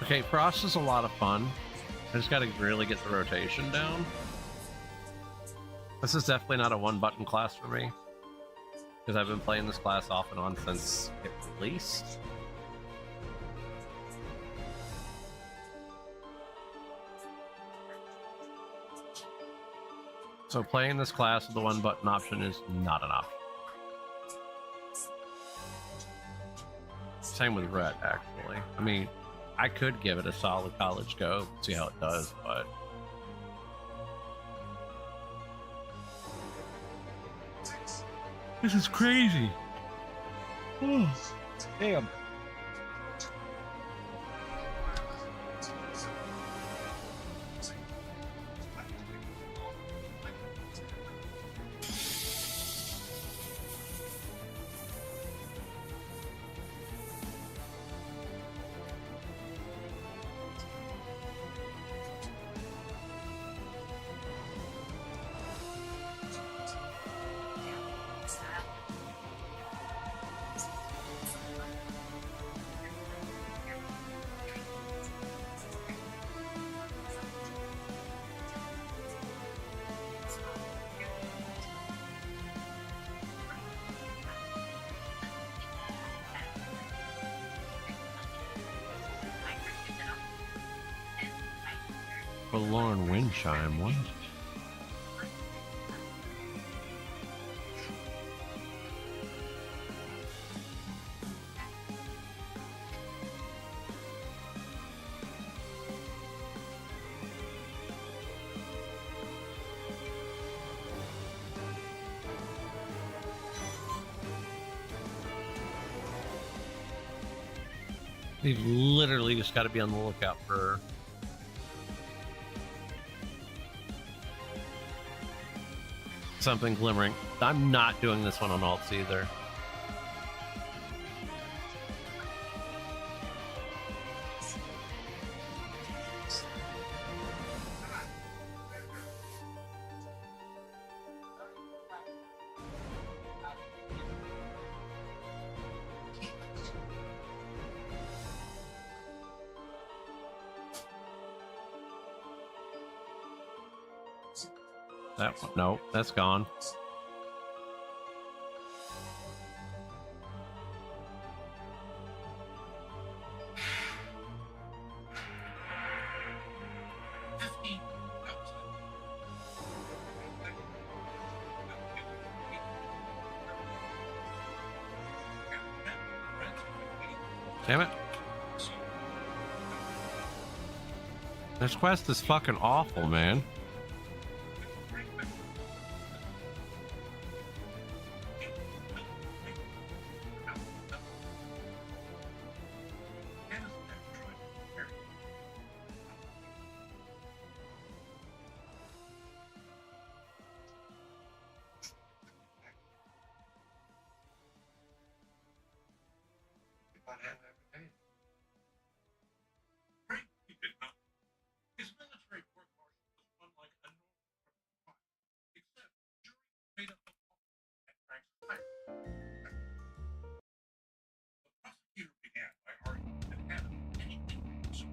Okay, Frost is a lot of fun. I just gotta really get the rotation down. This is definitely not a one-button class for me, because I've been playing this class off and on since it released. So playing this class with the one-button option is not an option. Same with red, actually. I mean, I could give it a solid college go, see how it does, but this is crazy. Oh, damn. Forlorn wind chime, what? We've literally just got to be on the lookout for something glimmering. I'm not doing this one on alts either. That one, no, that's gone. Damn it. This quest is fucking awful, man. His military court martial was unlike a normal trial, except jury made up of and ranks higher. The prosecutor began by arguing that had anything to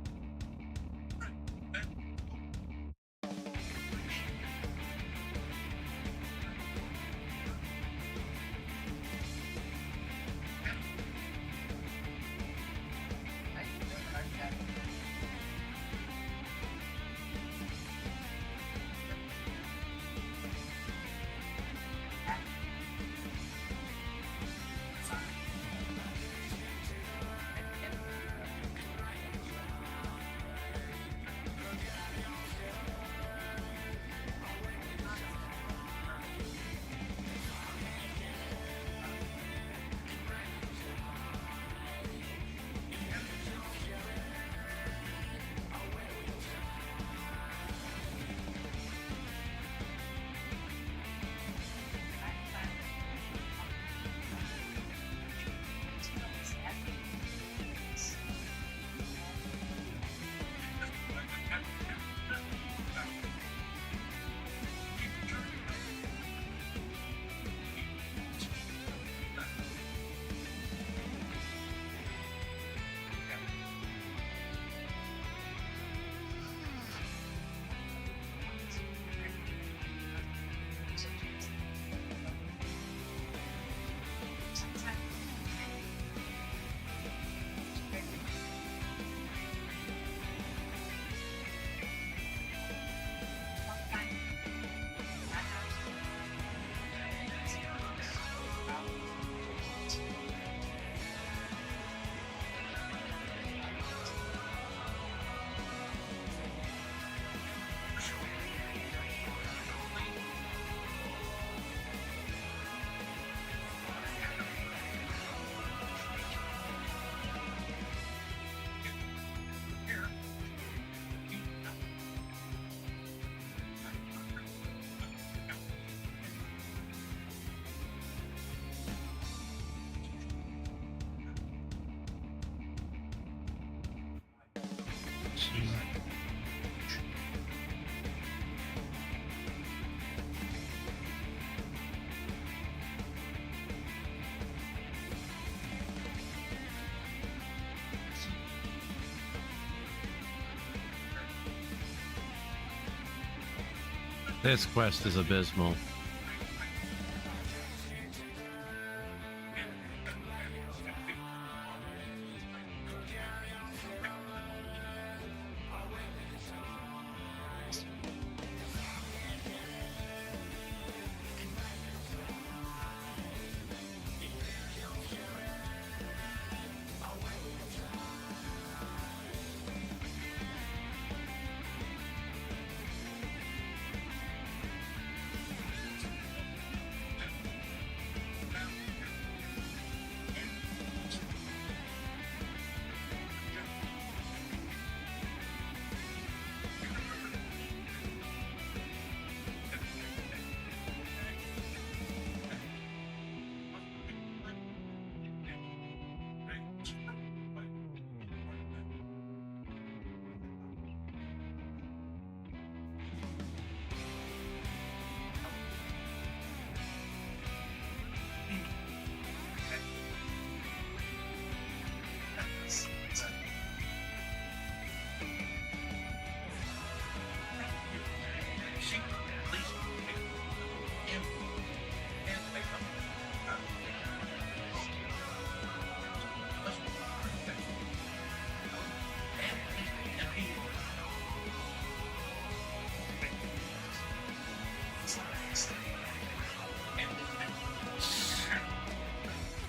This quest is abysmal.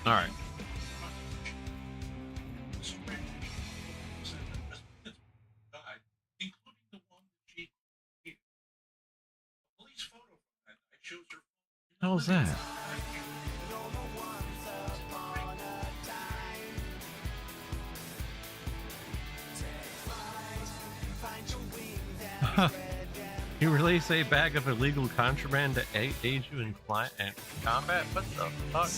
All right. Died, including the one that she here. A police photo from that night shows her. How's that? You release a bag of illegal contraband to aid you in combat? What the fuck?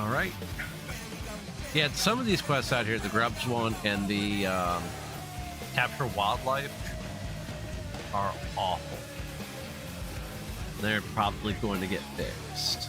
All right. Yeah, some of these quests out here, the Grubs one and the Capture Wildlife, are awful. They're probably going to get fixed.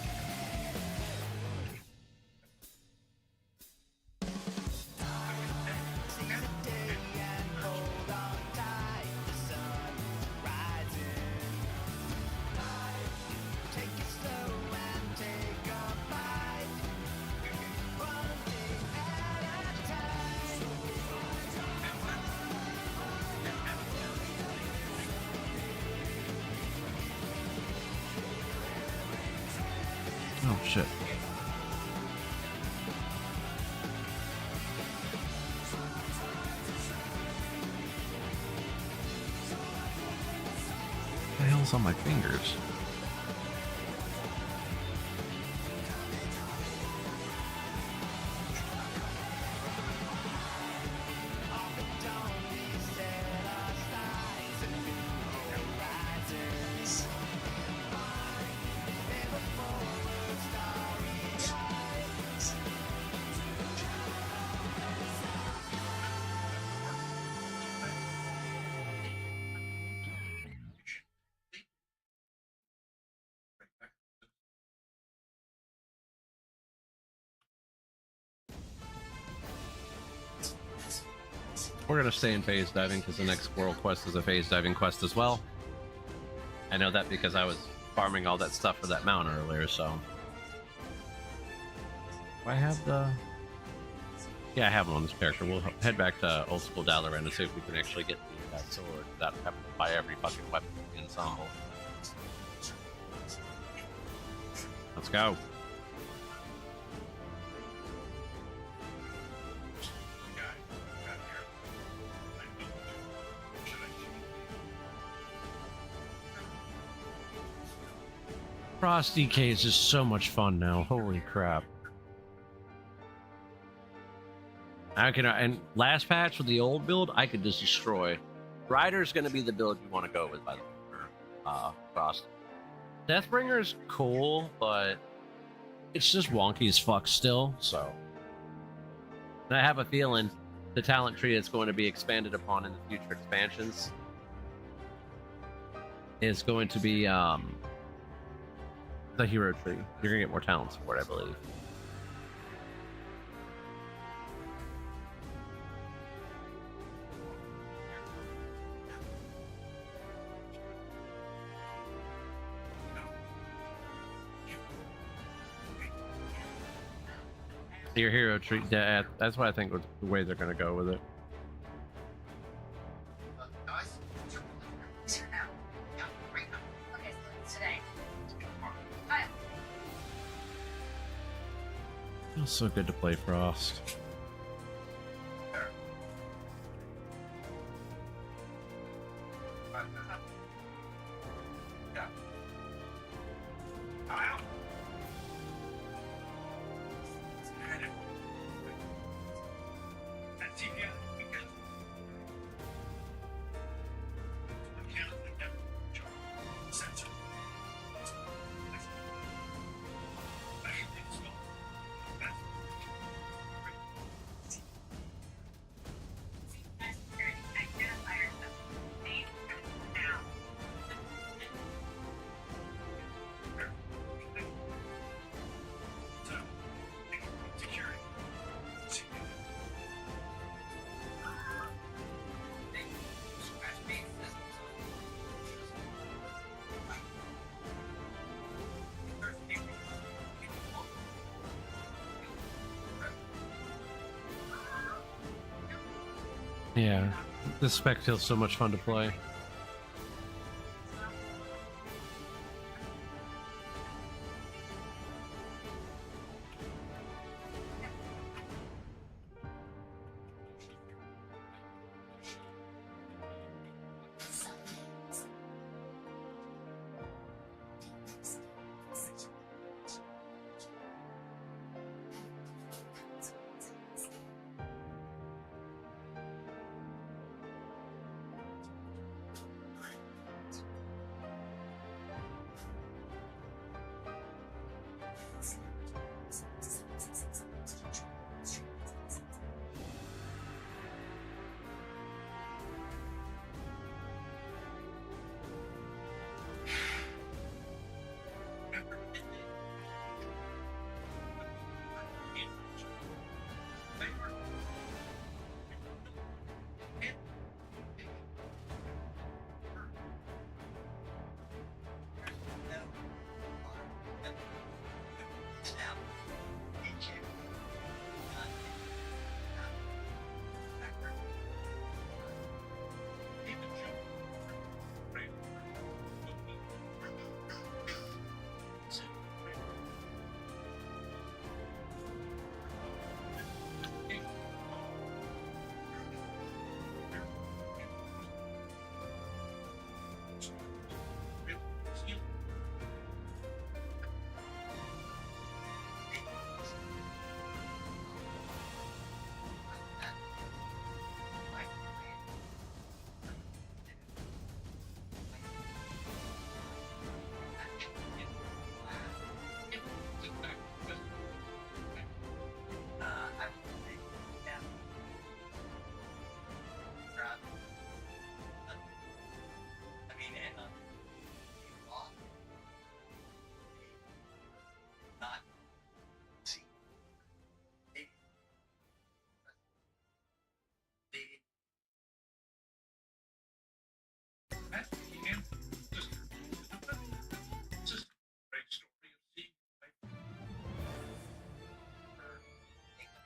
Oh, shit. What the hell's on my fingers? We're gonna stay in phase diving because the next world quest is a phase diving quest as well. I know that because I was farming all that stuff for that mount earlier, so. Do I have the... Yeah, I have one on this character. We'll head back to old school Dalaran and see if we can actually get that sword without having to buy every fucking weapon in the ensemble. Let's go. Frost DK is just so much fun now. Holy crap. I can, and last patch with the old build, I could just destroy. Rider's going to be the build you want to go with, by the way, for Frost. Deathbringer's cool, but it's just wonky as fuck still, so. And I have a feeling the talent tree that's going to be expanded upon in the future expansions is going to be the hero tree. You're going to get more talents for it, I believe. Your hero tree, yeah, that's what I think was the way they're going to go with it. Guys, It's here now. yeah, right now. Okay, so it's today. Kyle. Feels so good to play Frost. Yeah. Kyle? That's TV because the count that never sensor. I think so. That's Security identifier of name now. so security. Yeah, this spec feels so much fun to play.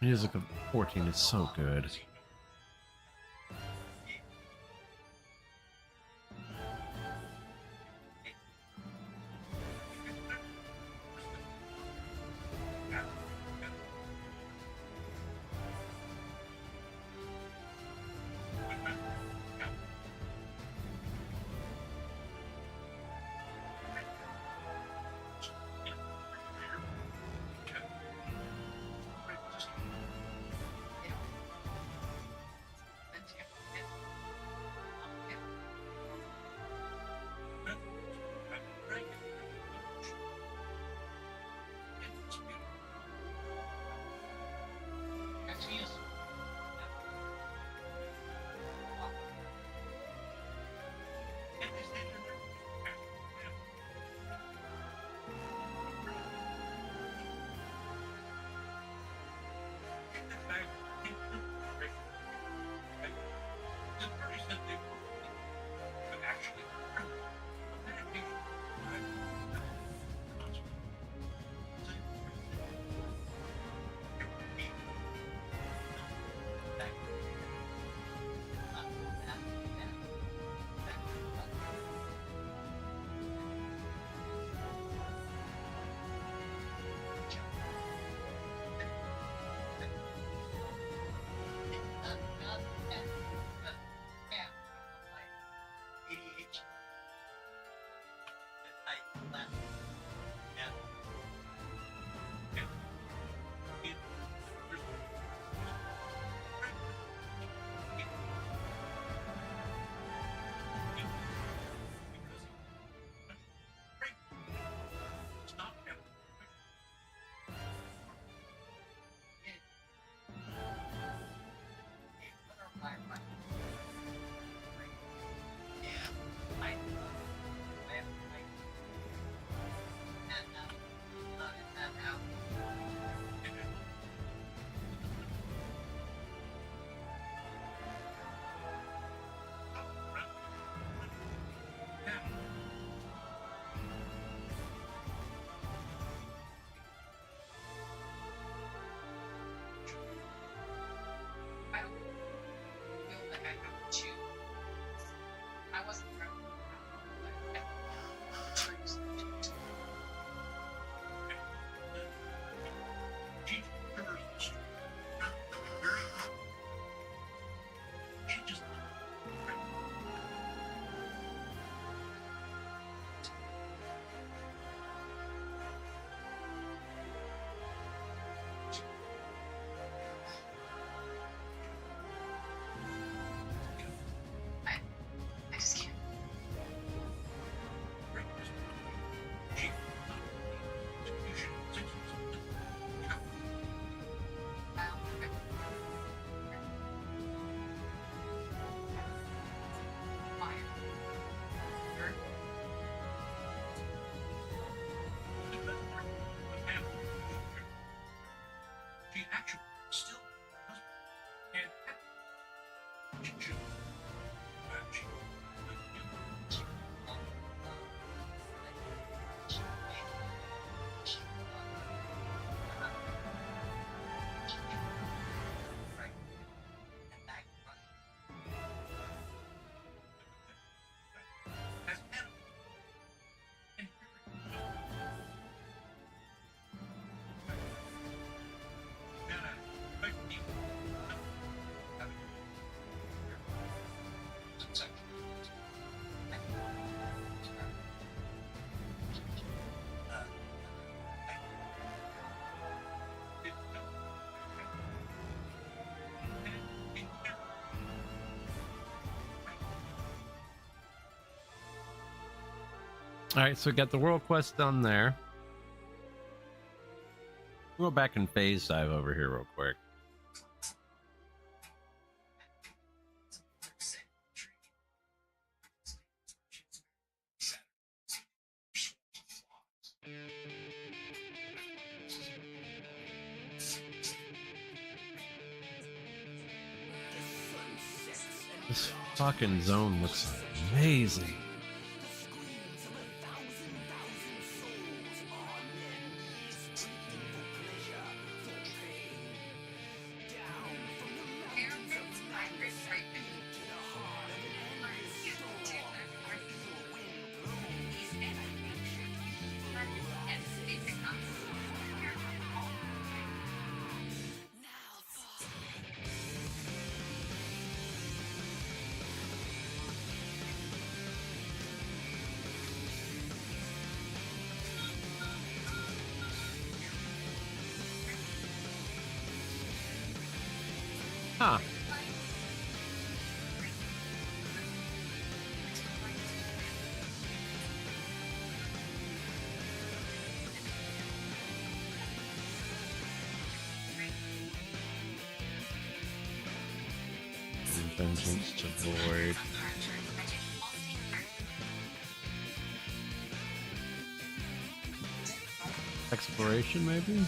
Music of 14 is so good. I don't feel like I have to choose. I wasn't ready for that, but I choose. She covers the street. Very she just I just can't. she you should she actually still doesn't and she should she has had and All right, so we got the world quest done there. We'll go back and phase dive over here real quick. This fucking zone looks amazing. Huh. Vengeance to void. Exploration, maybe?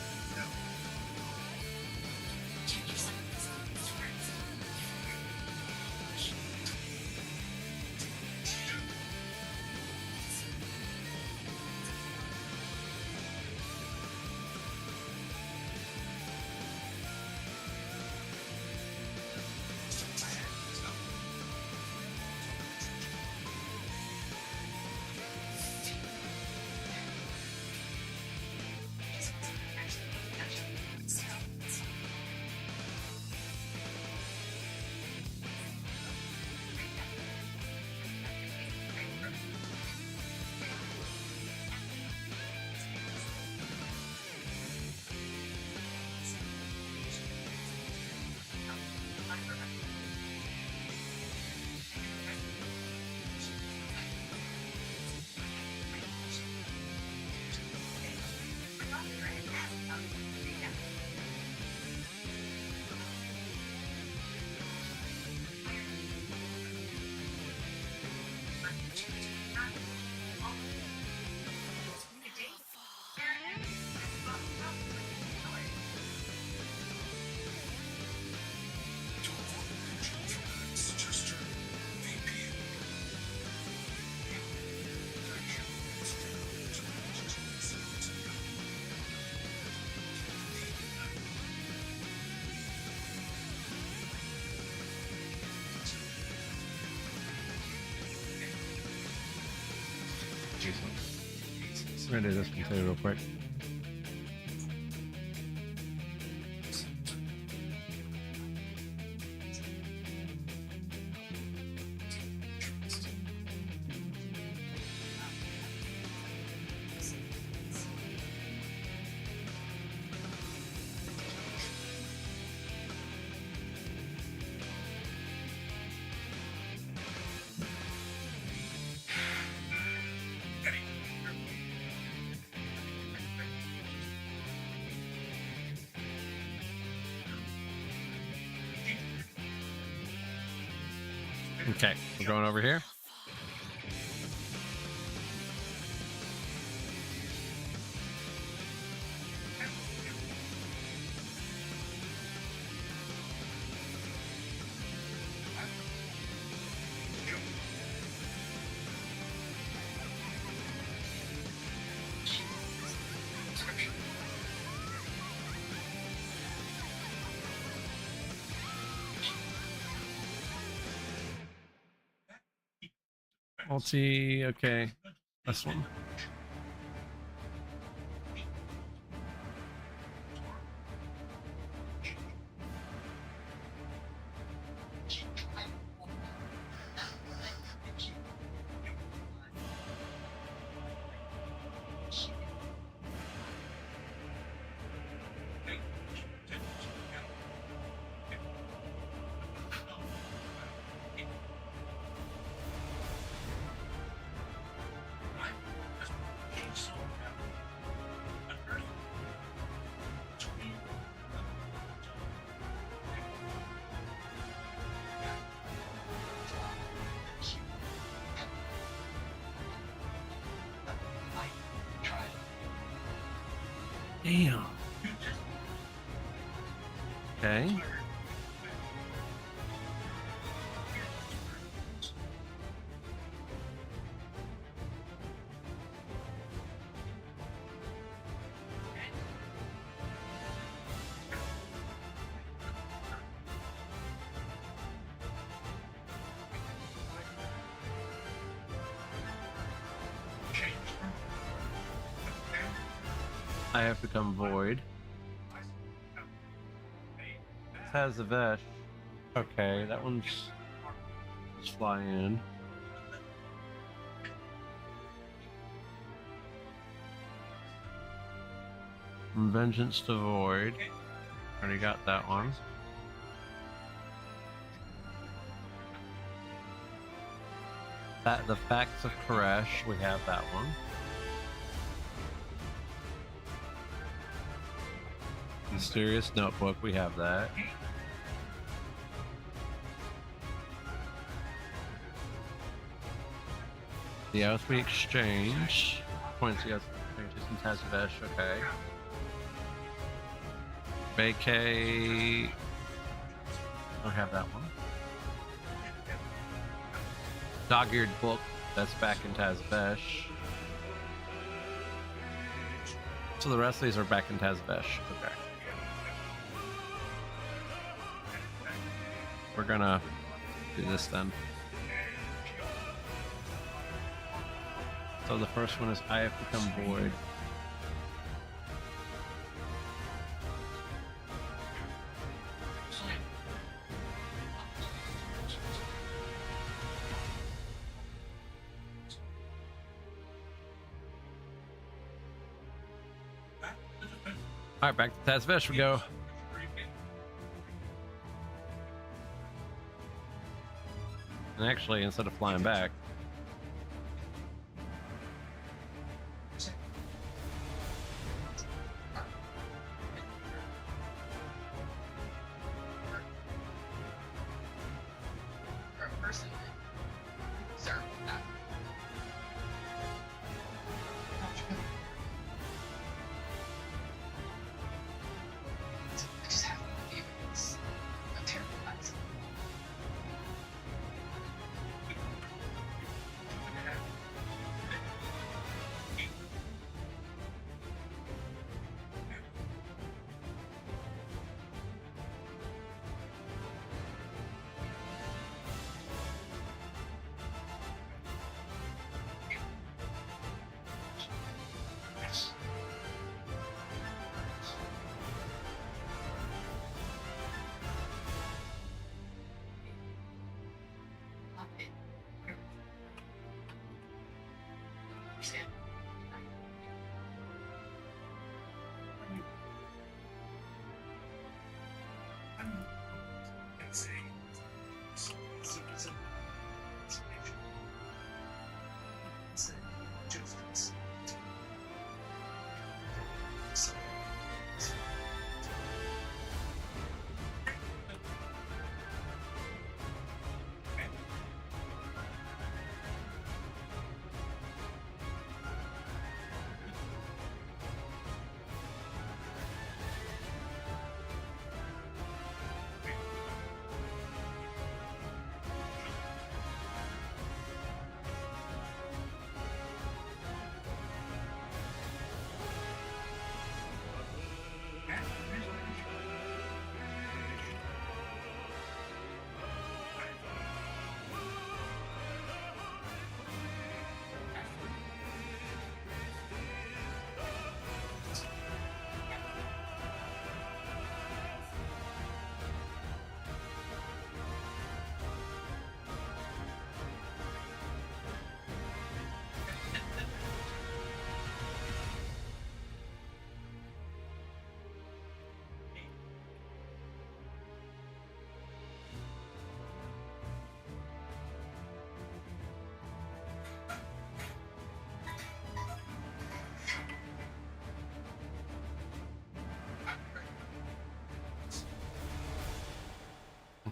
We're gonna do this one too real quick. Okay, we're going over here. Multi, okay, this one. Damn. Okay. I have become void. This has a Vesh. Okay, that one's just fly in. From Vengeance to Void. Already got that one. The Facts of Koresh, we have that one. Mysterious Notebook, we have that. The Oath We Exchange. Points the Oath We Exchange in Tazavesh, okay. Vacay. Don't have that one. Dog-eared Book, that's back in Tazavesh. So the rest of these are back in Tazavesh, okay. We're gonna do this then. So the first one is I Have Become Void. Alright, back to Tazavesh we go. And actually, instead of flying back, For a person concerned with that. I just have a feeling it's a terrible accident. Love it. Understand.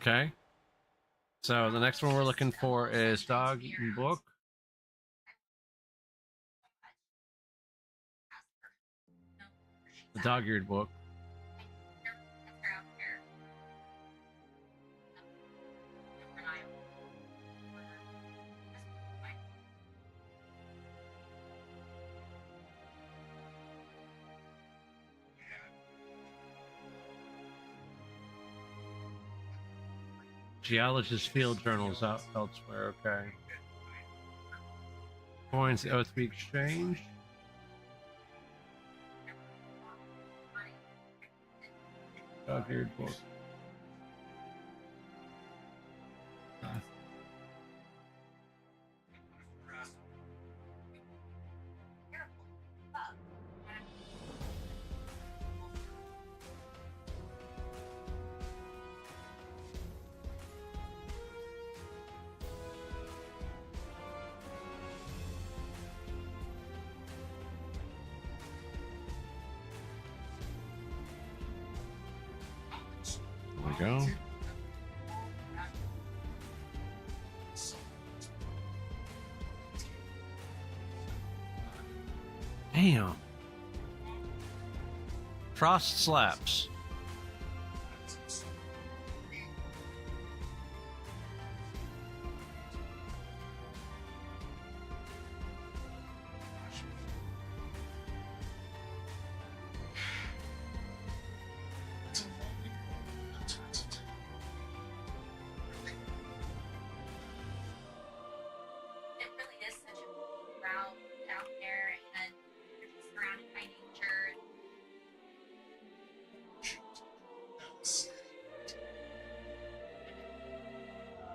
okay. So the next one we're looking for is Dog Eaten Book. The Dog-eared Book. Geologist field journals out elsewhere, okay. Coins, the Oath We Exchange. Dog-eared Book. we go. Damn. Frost slaps. It really is such a cool route out there, and you're just surrounded by nature.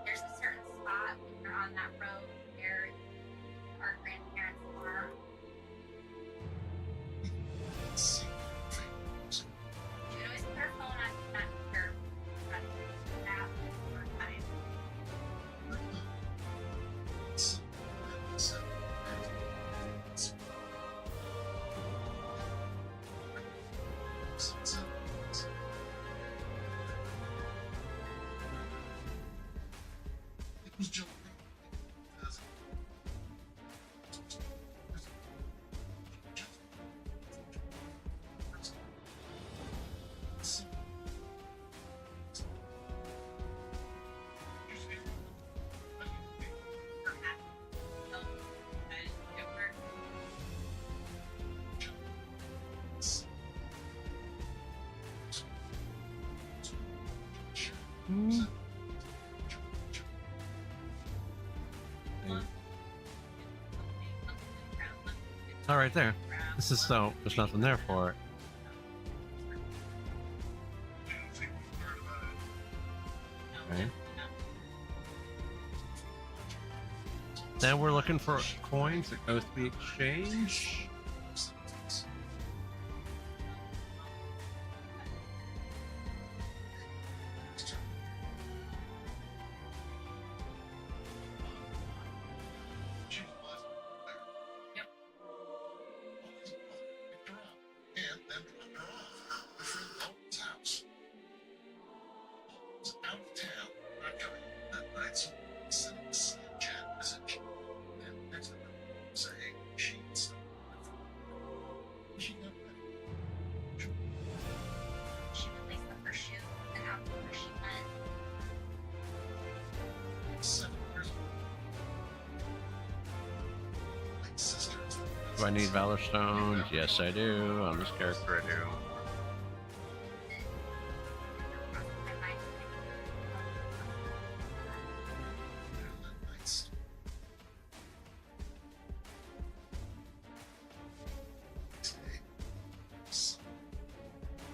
There's a certain spot when you're on that road where our grandparents farm. You would always put our phone on that curve, that over time. It was July. We're happy. So, it worked. All right there. This is so there's nothing there for it. Okay. Then we're looking for coins that go to the exchange. And then dropped her off at friend Dalton's house. Was out of town, not coming home that night, so we sent him a Snapchat message and texted her saying she had stopped she got ready. She released the first shoe, and after she went. 7 years old. Like sisters. Do I need Valor Stones? Yes, I do. On this character, I do.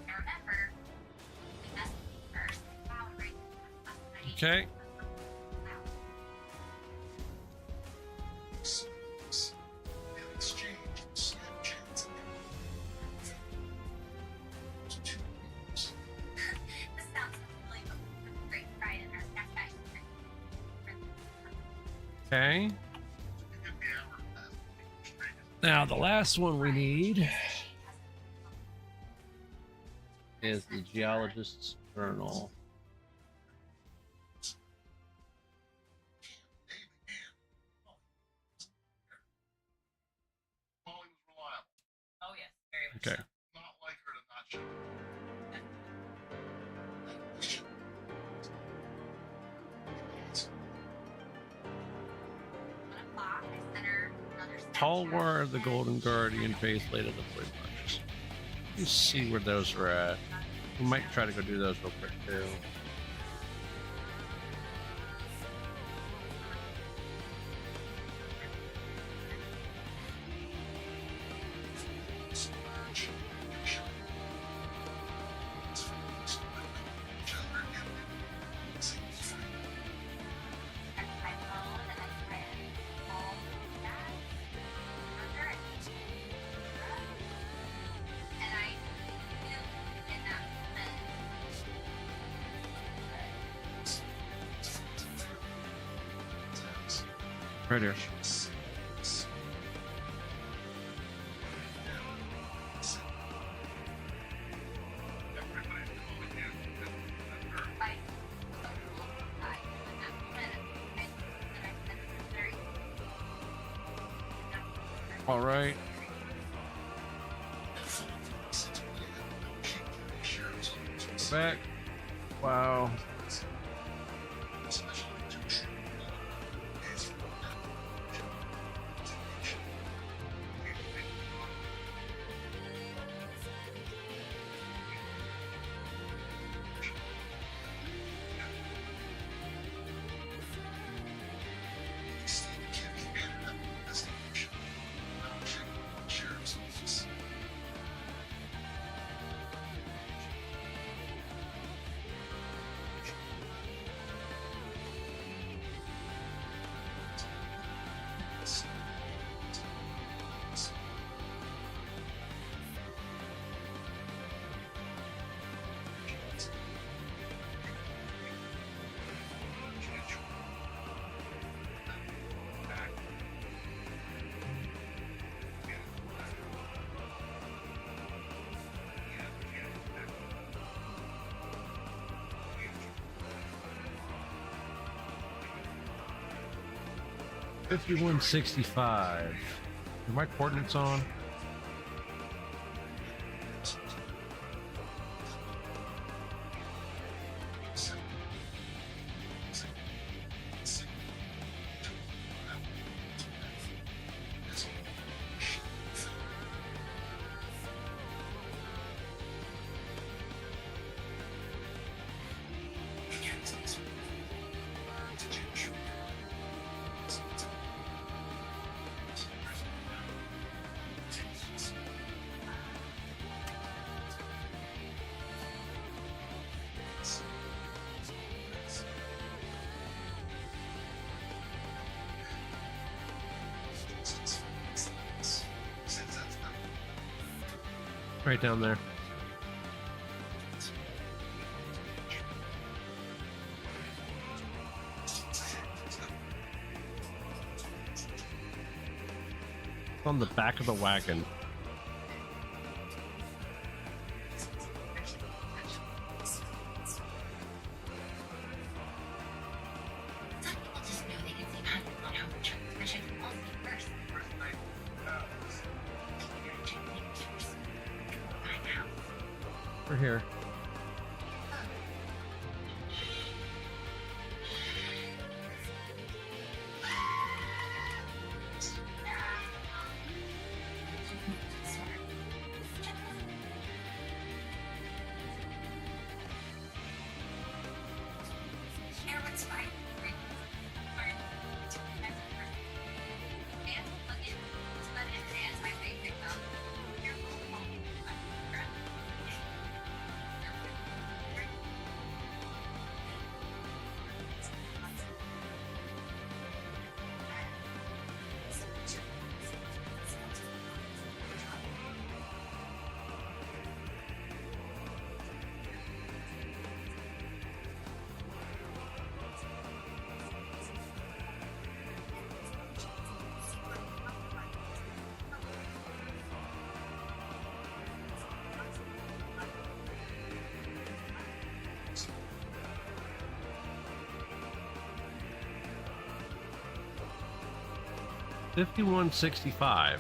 I remember we messaged first, wow, right last night. Okay. In exchange for Snapchats and 2 weeks. This sounds really great pride in our Snapchat. Okay. You get the hour straight. Now the last one we need is the Geologist's Journal. Molly was reliable. Oh yes, very much. Okay. Not like her to not show up. We should- Talwar, the Golden Guardian, Faithblade of the Blue Bunch. Let's see where those are at. We might try to go do those real quick too. Right here. All right. Back. Wow. $51.65. Are my coordinates on? Right down there. On the back of the wagon. Some people just know they can seem happy on how much which I can all see first. We're here. Everyone's fine. And plug in. Plug in and I say pick up. Your phone. $51.65.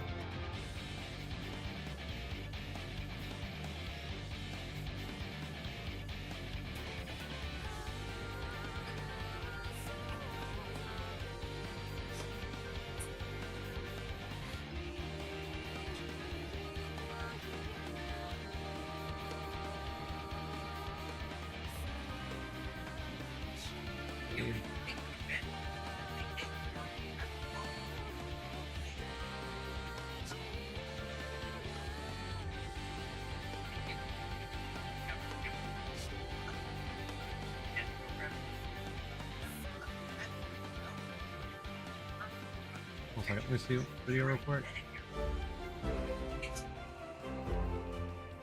Let me see the video real quick.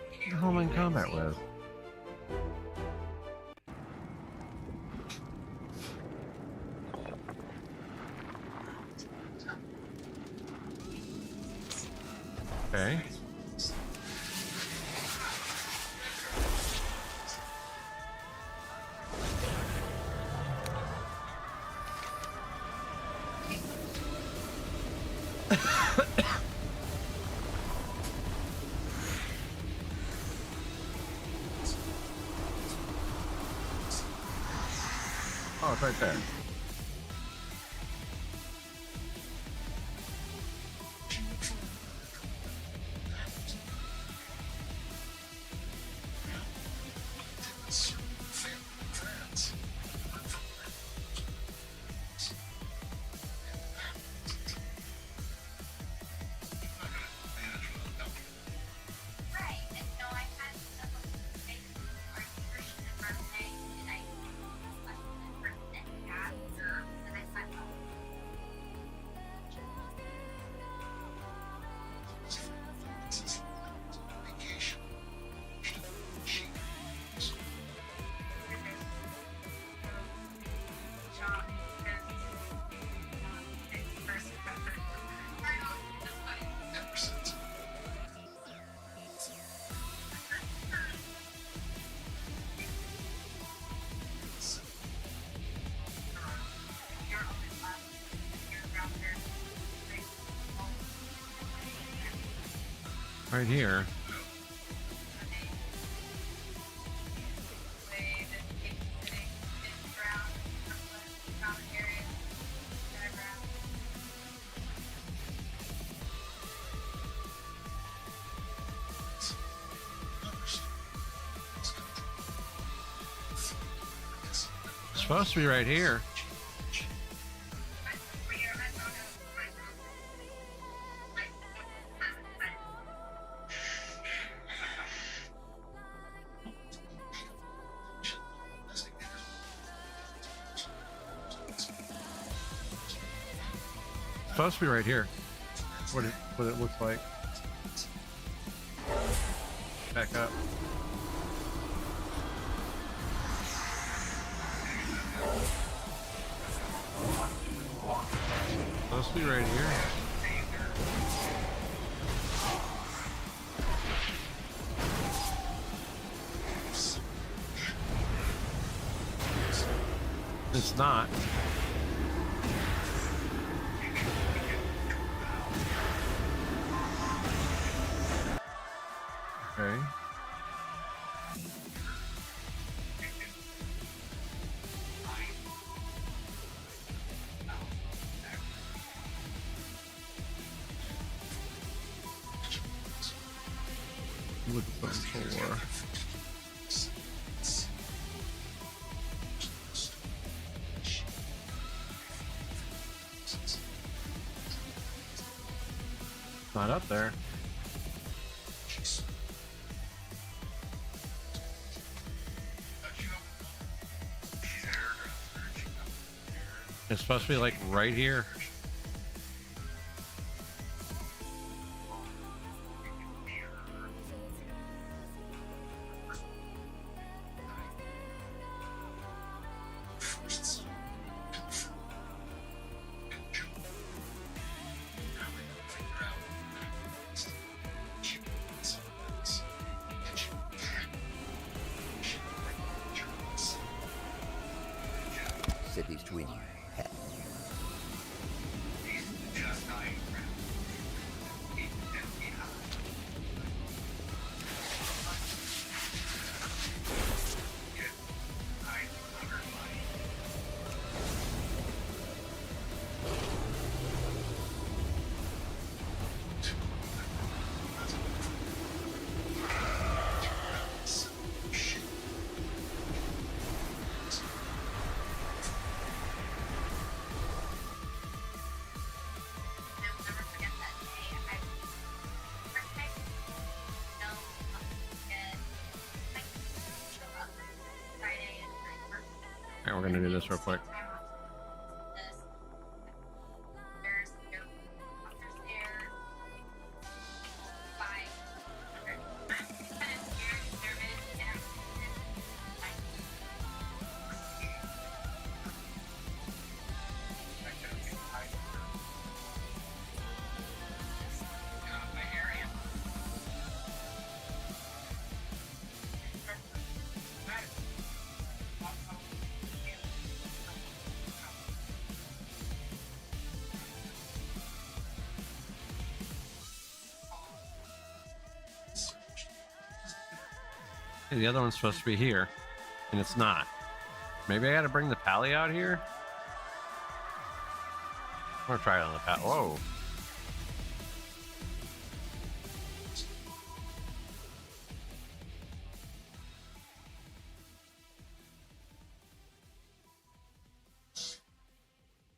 What the hell am I in combat with? Okay. Oh, it's right there. Right. And no, I had some basic or nutrition in front of me, and I questioned it for the after, and I thought, oh, shop because it's first pepper. That's funny. You're always left. You're around there. Right here. Way that it's sitting in brown, brown area, diagram. It's supposed to be right here. It's supposed to be right here. What it looks like. Back up. Supposed to be right here. It's not. Okay. Look at the floor. Not up there. It's supposed to be like right here. City's twin. I will never forget that day. I first time, no, and like show up Friday and I work. Alright, we're gonna do this real quick. This. There's your officers there. By kind of scared, nervous, and like Hey, the other one's supposed to be here, and it's not. Maybe I gotta bring the pally out here? I'm gonna try it on the pally. Whoa.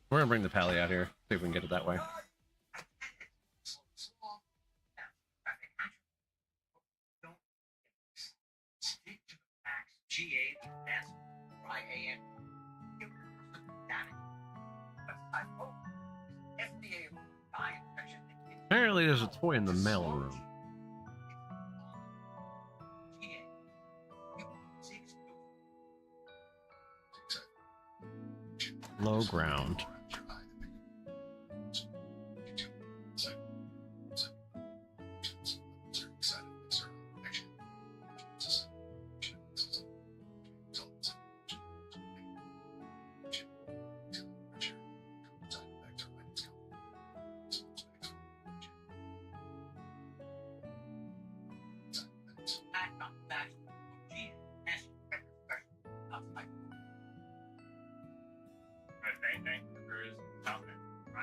We're gonna bring the pally out here. See if we can get it that way. Stick to the facts. GASYAN. Damage. But I hope FDA eye infection. Apparently there's a toy in the mail room. Low ground.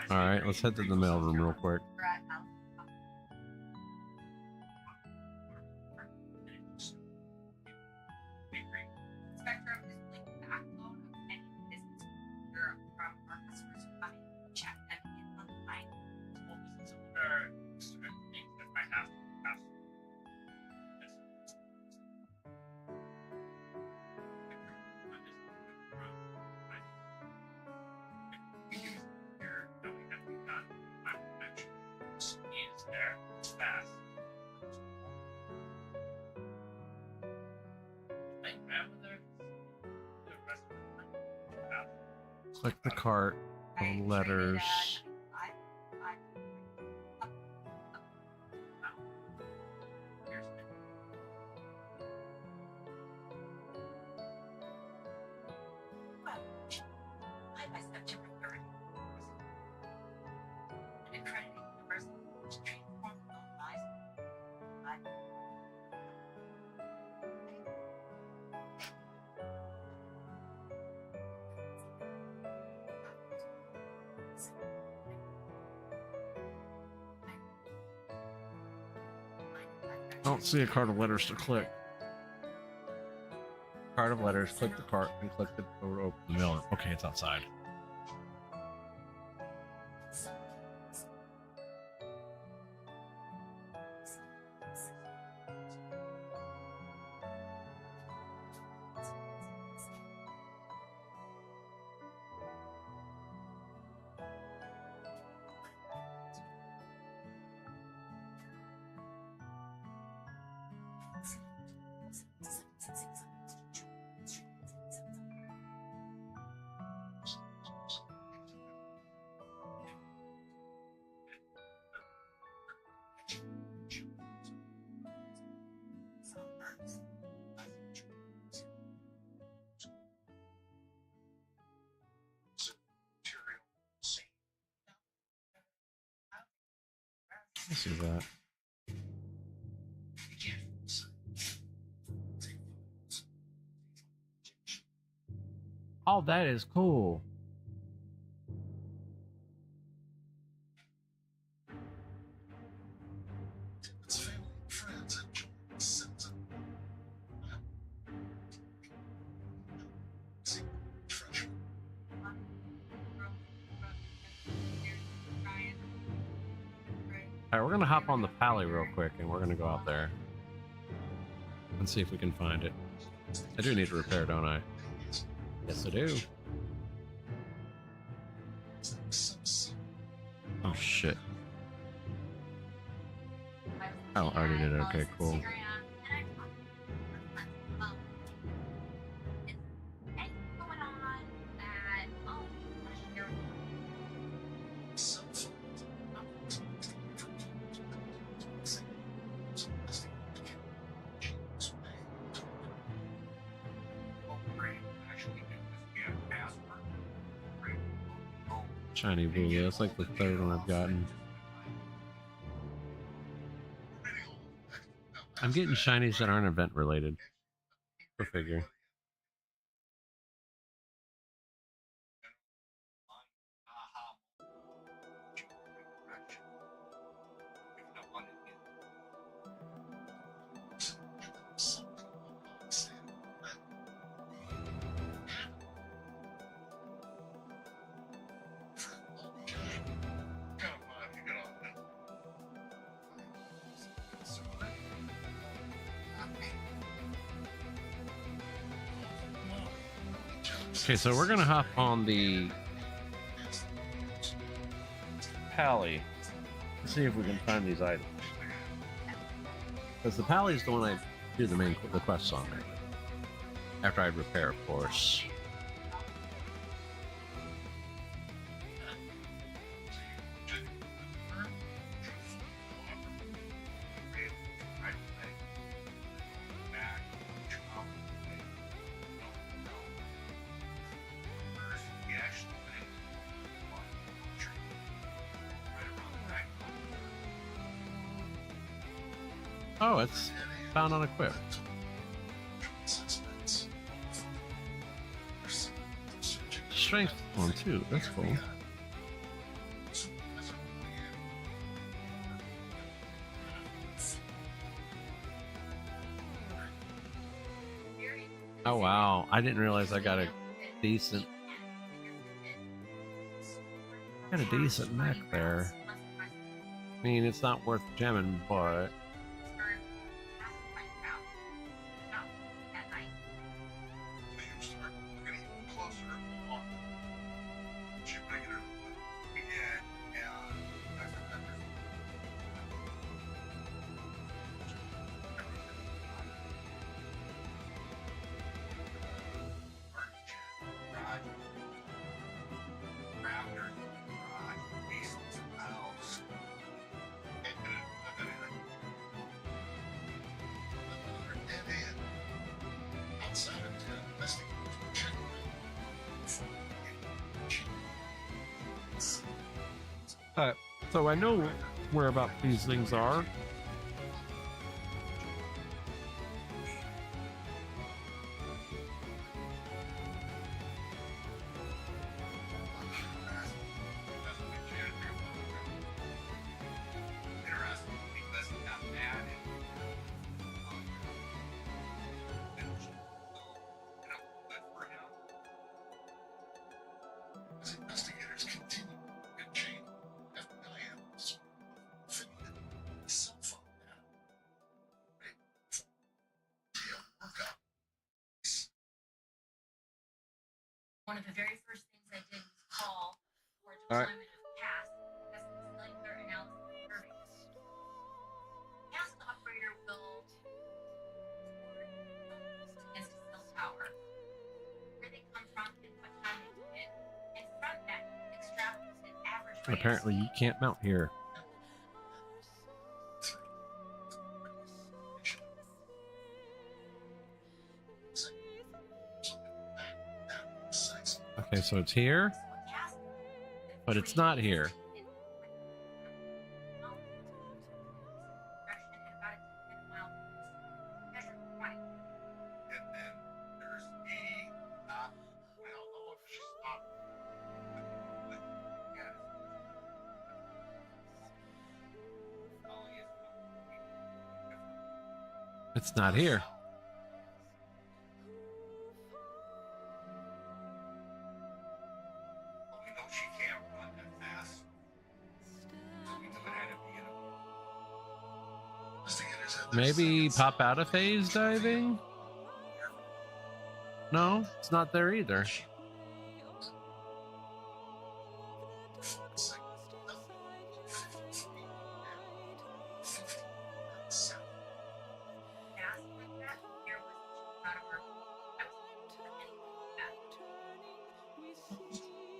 Alright, let's head to the mail room real quick. Spectrum is like the backbone of any business from our customers who come in, check them in online. Click the cart, the letters. By September 3rd, an accredited university which transformed the lives of I don't see a cart of letters to click. Cart of letters, click the cart, and click the door to open the mail room. Okay, it's outside. I see that. Oh, that is cool. It's family and friends enjoying the symptom. Fresh. Alright, we're gonna hop on the pally real quick and we're gonna go out there and see if we can find it. I do need to repair, don't I? Yes, I do. Oh shit. Oh, I already did it. Okay, cool. Shiny blue. That's like the third one I've gotten. I'm getting shinies that aren't event related. Go figure. Okay, so we're gonna hop on the Pally. See if we can find these items. Because the Pally is the one I do the quests on. After I repair, of course. Oh, it's found on equip. Strength one too. That's cool. Oh wow! I didn't realize I got a decent mech there. I mean, it's not worth gemming, but so I know where about these things are. Investigators continue to chain FBI analysts Finnegan cell phone One of the very first things I did was call for All right. deployment of CAS, that's the cellular analysis survey. CAS operator will against a cell tower, where they come from and what time they do it, and from that extract an average rate. Apparently, you can't mount here. Okay, so it's here, but it's not here. And then there's I don't know if she's not, but yeah. It's not here. Well, we know she can't run that fast. So we knew it had to be in a. Investigators have their Maybe second pop out of phase diving? No, it's not there either.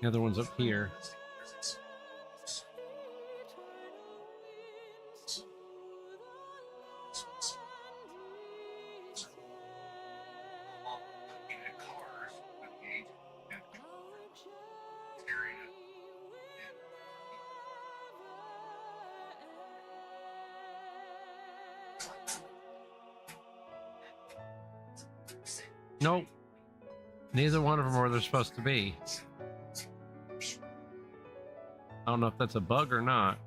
The other one's up here. Nope. Neither one of them are where they're supposed to be. I don't know if that's a bug or not.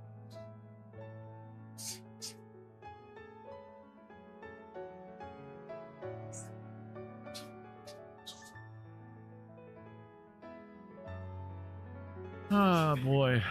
Oh boy.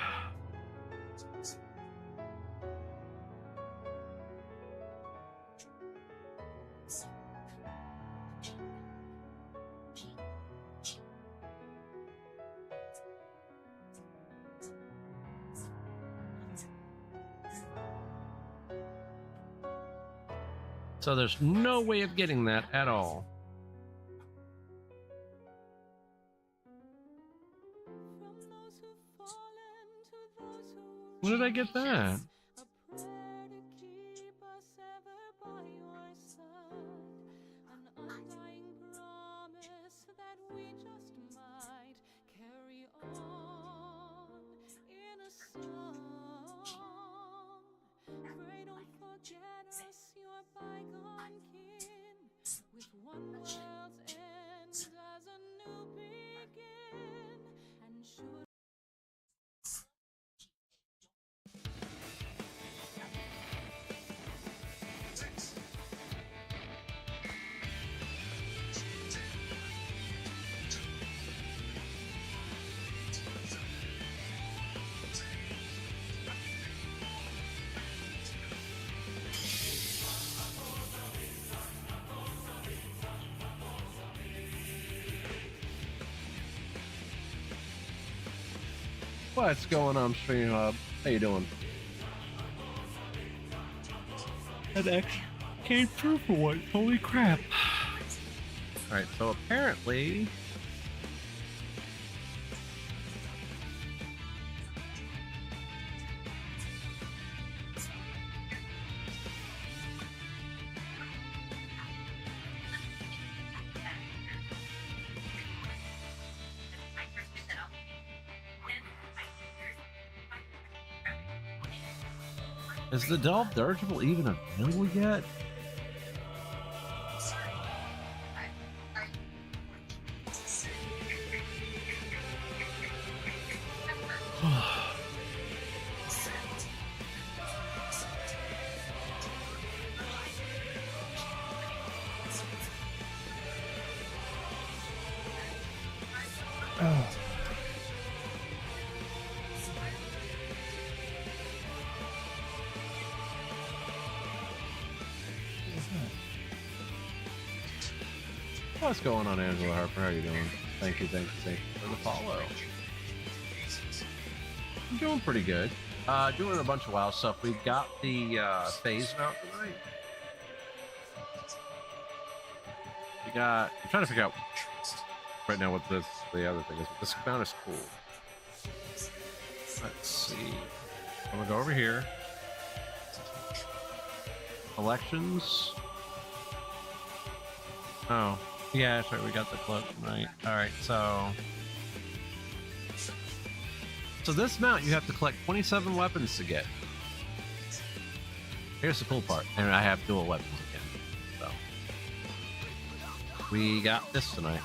So there's no way of getting that at all. When did I get that? What's going on, Stream Hub? How you doing? That X came through for once. Holy crap. Alright, so apparently... Is the Delve Dirigible even available yet? What's going on, Angela Harper? How are you doing? Thank you for the follow. I'm doing pretty good. Doing a bunch of WoW stuff. We got the phase mount tonight. I'm trying to figure out right now what the other thing is. But this mount is cool. Let's see. I'm gonna go over here. Elections. Oh. Yeah, that's right. We got the cloak, right? All right, so this mount you have to collect 27 weapons to get. Here's the cool part, and I have dual weapons again. So we got this tonight.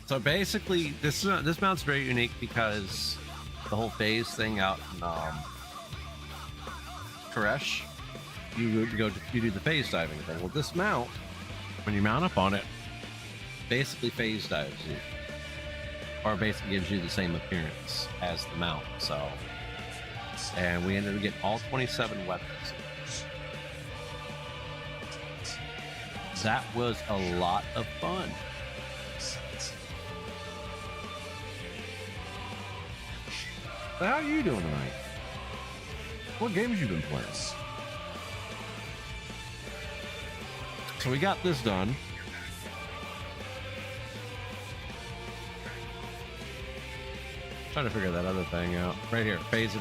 So basically, this mount's very unique because the whole phase thing out in Koresh, you do the phase diving thing. Well, this mount, when you mount up on it, basically phase dives you, or basically gives you the same appearance as the mount. So, and we ended up getting all 27 weapons. That was a lot of fun. So how are you doing tonight? What games you been playing? So we got this done. Trying to figure that other thing out. Right here, phase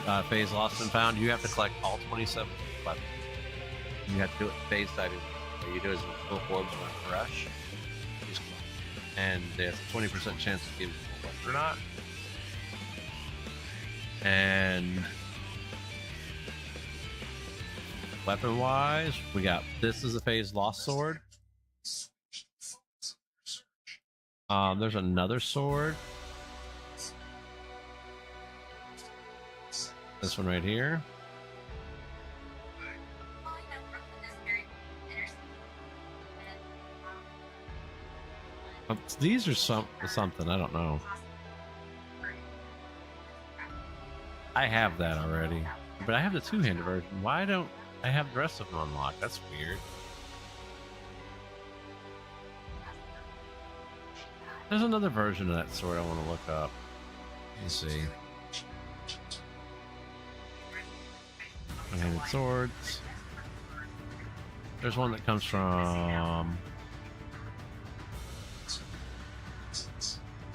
lost and found. You have to collect all 27 weapons. You have to do it phase diving. What you do is little orbs on a rush, and there's a 20% chance to give you a weapon or not. And weapon wise, we got this is a phase lost sword. There's another sword. This one right here. These are something I don't know. I have that already, but I have the two-handed version. Why don't I have the rest of them unlocked? That's weird. There's another version of that sword I want to look up. Let me see. One-handed swords. There's one that comes from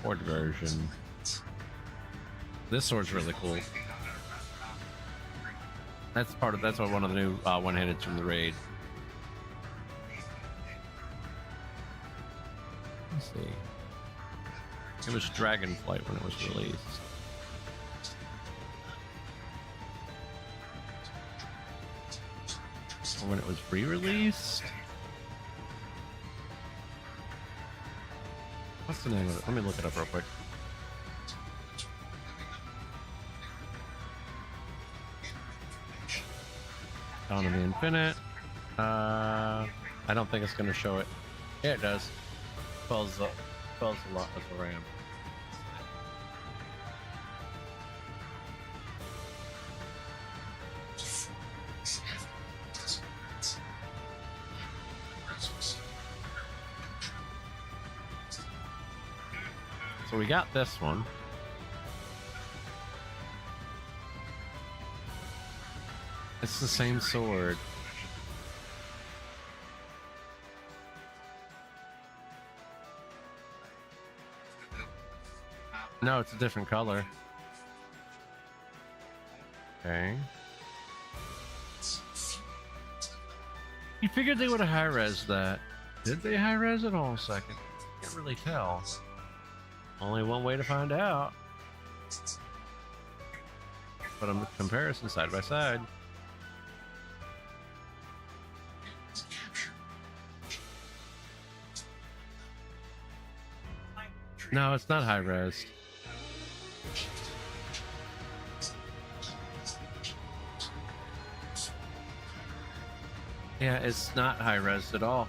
Horde version. This sword's really cool. That's what one of the new one-handeds from the raid. Let's see. It was Dragonflight when it was released. Or when it was re-released? What's the name of it? Let me look it up real quick. Dawn of the Infinite. I don't think it's going to show it. Yeah, it does. 12's a lot as a RAM. So we got this one. It's the same sword. No, it's a different color. Okay. You figured they would have high-res that. Did they high-res it? Hold on a second. Can't really tell. Only one way to find out. Put them in comparison side by side. No, it's not high-res. Yeah, it's not high-res at all.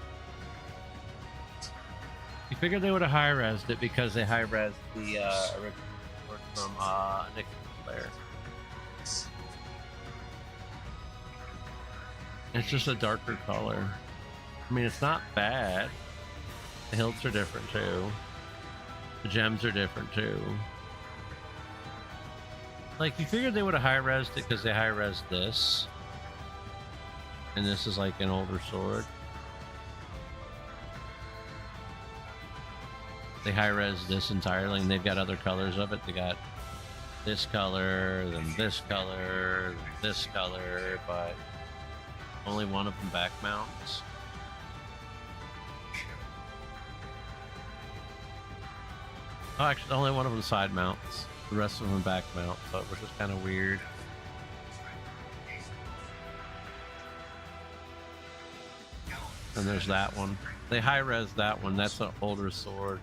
You figured they would have high-resed it because they high-resed the original work from Nick's player. It's just a darker color. I mean, it's not bad. The hilts are different too. The gems are different too. Like, you figured they would have high-resed it because they high-resed this. And this is like an older sword. They high-res this entirely, and they've got other colors of it. They got this color, then this color, then this color, but only one of them back mounts. Oh, actually, only one of them side mounts. The rest of them back mount, so it was just kind of weird. And there's that one. They high-res that one. That's an older sword.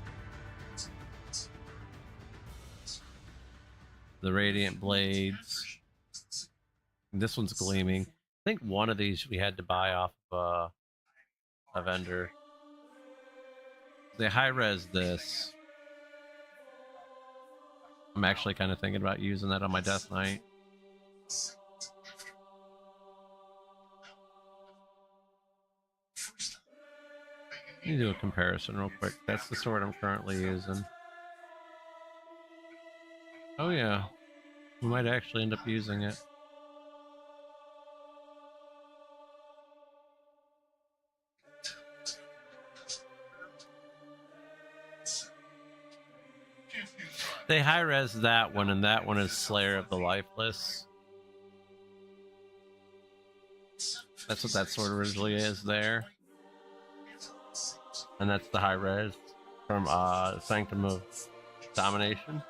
The Radiant Blades. This one's gleaming. I think one of these we had to buy off of a vendor. They high-res this. I'm actually kind of thinking about using that on my Death Knight. Let me do a comparison real quick. That's the sword I'm currently using. Oh yeah, we might actually end up using it. They high-res that one, and that one is Slayer of the Lifeless. That's what that sword originally is there. And that's the high-res from Sanctum of Domination.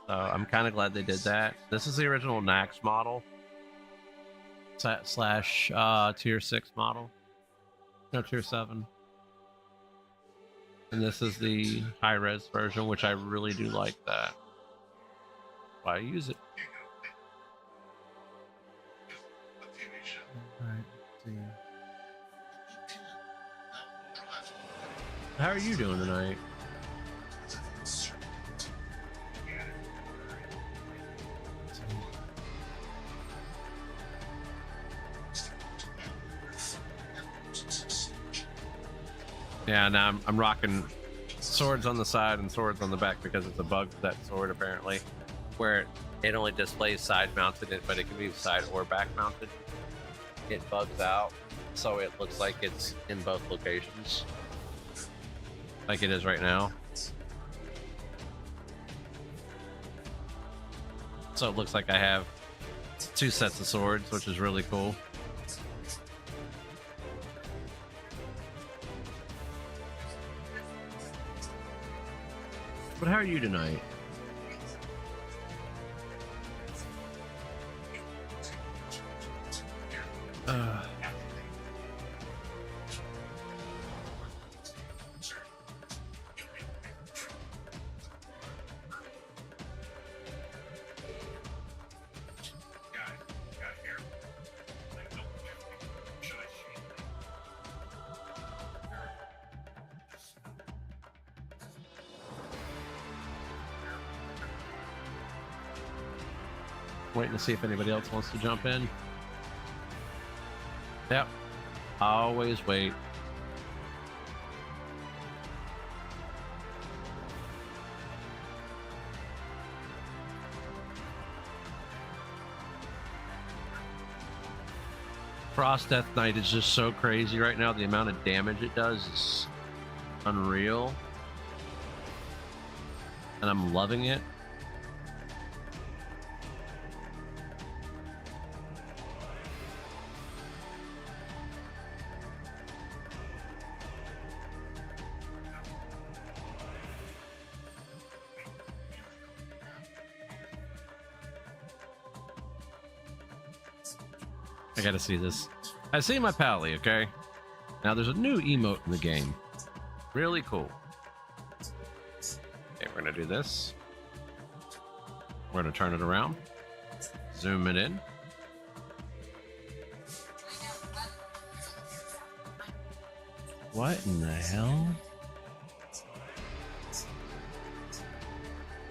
So I'm kind of glad they did that. This is the original Nax model. Slash tier 6 model. No, tier 7. And this is the high-res version, which I really do like that. Why use it? Alright, let's see. How are you doing tonight? Yeah, now I'm rocking swords on the side and swords on the back because it's a bug to that sword, apparently. where it only displays side mounted, but it can be side or back mounted. It bugs out, so it looks like it's in both locations, like it is right now. So it looks like I have 2 sets of swords, which is really cool. But how are you tonight? Got hair. Like, no, should I shave it? Waiting to see if anybody else wants to jump in. Yep. Always wait. Frost Death Knight is just so crazy right now. The amount of damage it does is unreal. And I'm loving it. I gotta see this. I see my pally, okay? Now there's a new emote in the game. Really cool. Okay, we're gonna do this. We're gonna turn it around. Zoom it in. What in the hell?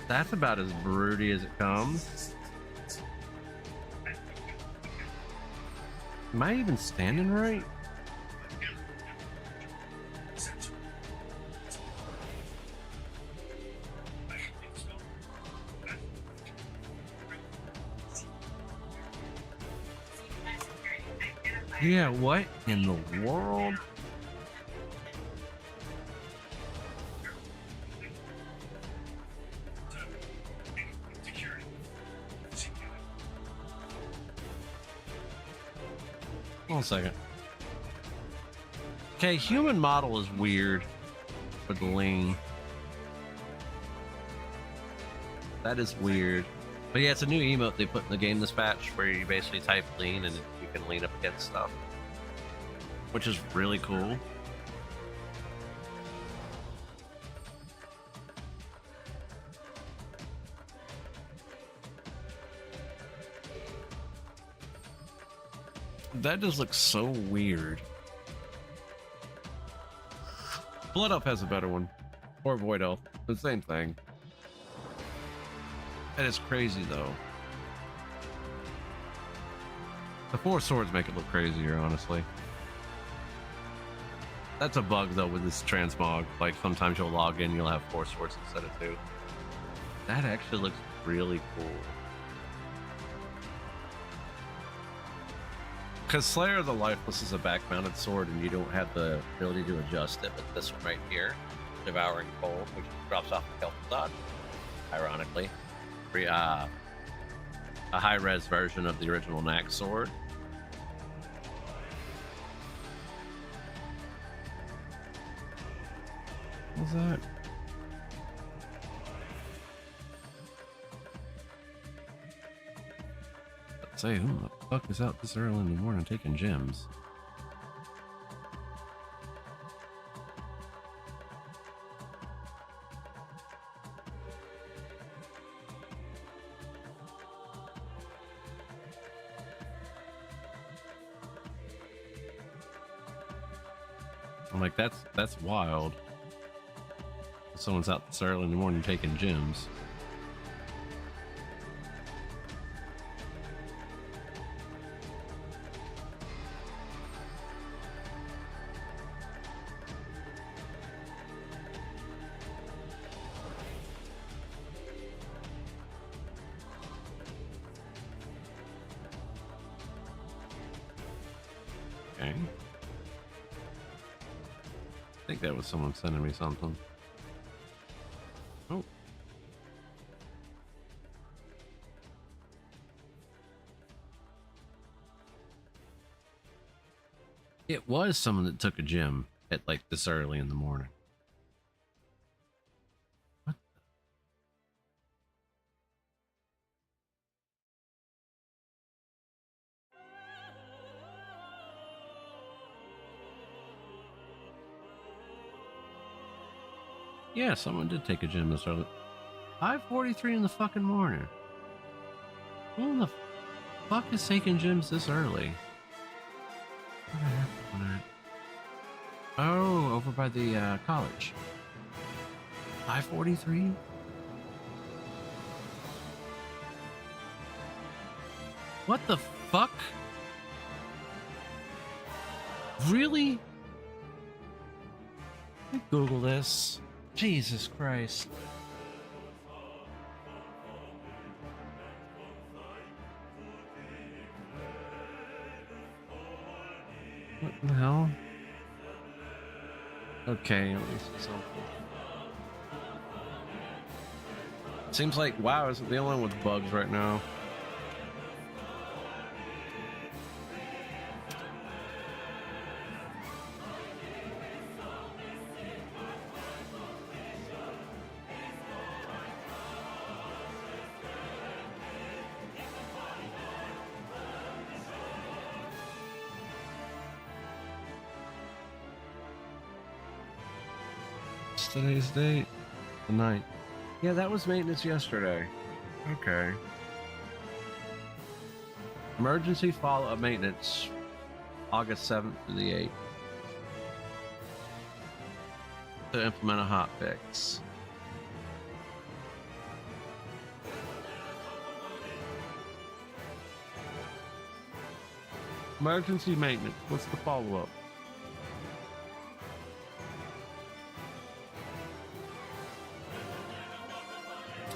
That's about as broody as it comes. Am I even standing right? Yeah, what in the world? Hold on a second. Okay, human model is weird with the lean. That is weird. But yeah, it's a new emote they put in the game this patch where you basically type lean and you can lean up against stuff, which is really cool. That does look so weird. Blood Elf has a better one. Or Void Elf. The same thing. That is crazy though. The 4 swords make it look crazier, honestly. That's a bug though with this transmog. Like sometimes you'll log in, you'll have 4 swords instead of 2. That actually looks really cool. Because Slayer of the Lifeless is a back-mounted sword and you don't have the ability to adjust it, but this one right here, Devouring Cold, which drops off the Kel'Thuzad, ironically. A high-res version of the original Nax sword. What's that? Let's say, who the fuck is out this early in the morning taking gems? I'm like, that's wild. Someone's out this early in the morning taking gems. Okay. I think that was someone sending me something. Oh. It was someone that took a gym at like this early in the morning. What? Yeah, someone did take a gym this early. 5:43 in the fucking morning. Who in the fuck is taking gyms this early? What happened when Oh, over by the college. 5:43. What the fuck? Really? Let me Google this. Jesus Christ. What the hell? Okay, let me see something. Seems like WoW isn't the only one with bugs right now. Today's date? The 9th. Yeah, that was maintenance yesterday. Okay. Emergency follow-up maintenance, August 7th to the 8th. To implement a hot fix. Emergency maintenance. What's the follow-up?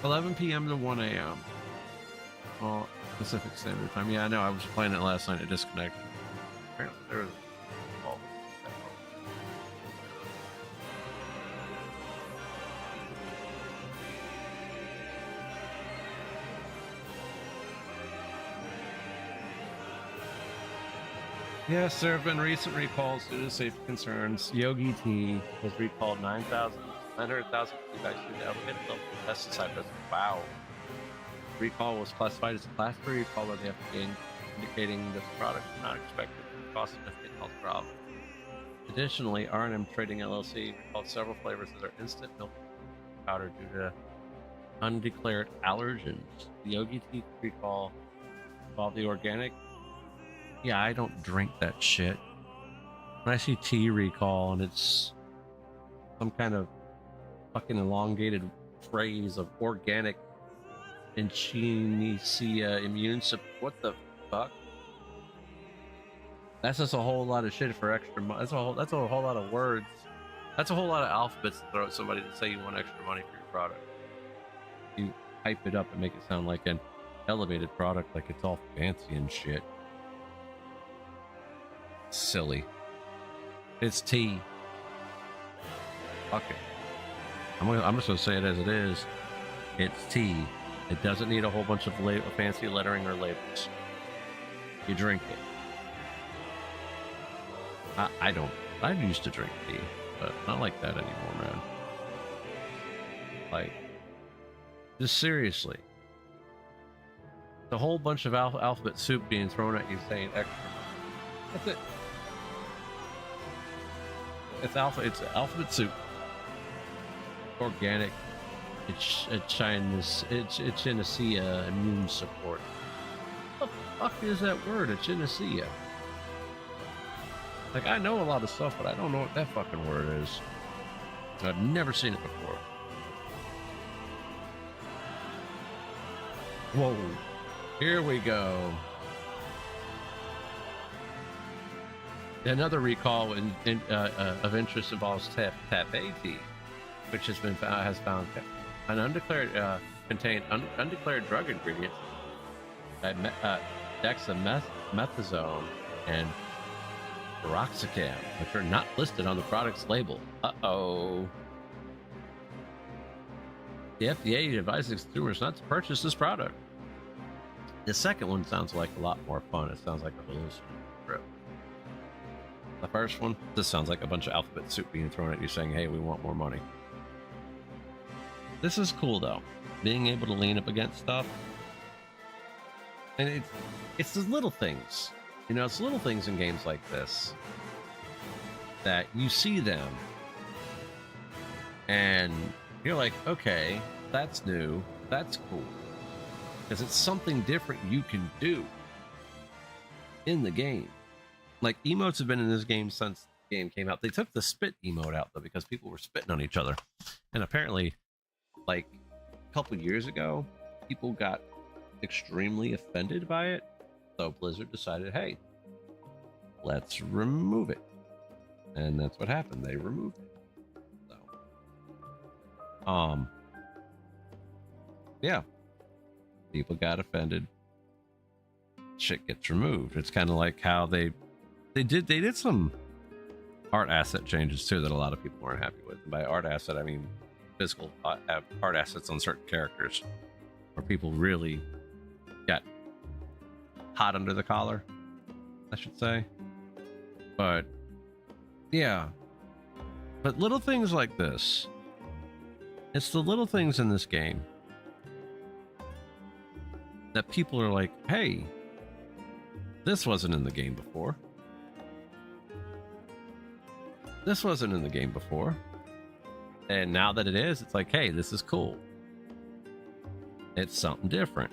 11 p.m. to 1 a.m. Oh, Pacific Standard Time. Yeah, I know. I was playing it last night. It disconnected. Apparently, there was. Oh. Yes, there have been recent recalls due to safety concerns. Yogi T has recalled 900,000 feedback to the elevated level pesticide resistance. Wow. Recall was classified as a class 3 recall by the FDA, indicating that the product is not expected to cause significant health problems. Additionally, R&M Trading LLC recalled several flavors of their instant milk powder due to undeclared allergens. The Yogi Tea recall involved the organic. Yeah, I don't drink that shit. When I see tea recall and it's some kind of fucking elongated phrase of organic Echinacea immune support. What the fuck? That's just a whole lot of shit for extra money. That's a whole lot of words. That's a whole lot of alphabets to throw at somebody to say you want extra money for your product. You hype it up and make it sound like an elevated product, like it's all fancy and shit. Silly. It's tea. Fuck it. I'm just gonna say it as it is. It's tea. It doesn't need a whole bunch of fancy lettering or labels. You drink it. I don't. I used to drink tea, but not like that anymore, man. Like, just seriously. The whole bunch of alphabet soup being thrown at you saying extra. That's it. It's alphabet soup. Organic. It's Echinacea immune support. What the fuck is that word? Echinacea. Like, I know a lot of stuff, but I don't know what that fucking word is. I've never seen it before. Whoa. Here we go. Another recall of interest involves Tafe tea, which has found an undeclared contained undeclared drug ingredient, dexamethasone and Piroxicam, which are not listed on the product's label. Uh-oh. The FDA advises consumers not to purchase this product. The second one sounds like a lot more fun. It sounds like a hallucination trip. The first one, this sounds like a bunch of alphabet soup being thrown at you saying, hey, we want more money. This is cool, though. Being able to lean up against stuff. And it's the little things. You know, it's little things in games like this that you see them and you're like, okay, that's new. That's cool. Because it's something different you can do in the game. Like, emotes have been in this game since the game came out. They took the spit emote out, though, because people were spitting on each other. And apparently, like, a couple years ago, people got extremely offended by it. So Blizzard decided, hey, let's remove it. And that's what happened. They removed it. So, yeah. People got offended. Shit gets removed. It's kind of like how they did some art asset changes too that a lot of people weren't happy with. And by art asset, I mean physical art assets on certain characters, where people really got hot under the collar, I should say. But yeah, but little things like this. It's the little things in this game that people are like, hey, this wasn't in the game before. This wasn't in the game before. And now that it is, it's like, hey, this is cool. It's something different.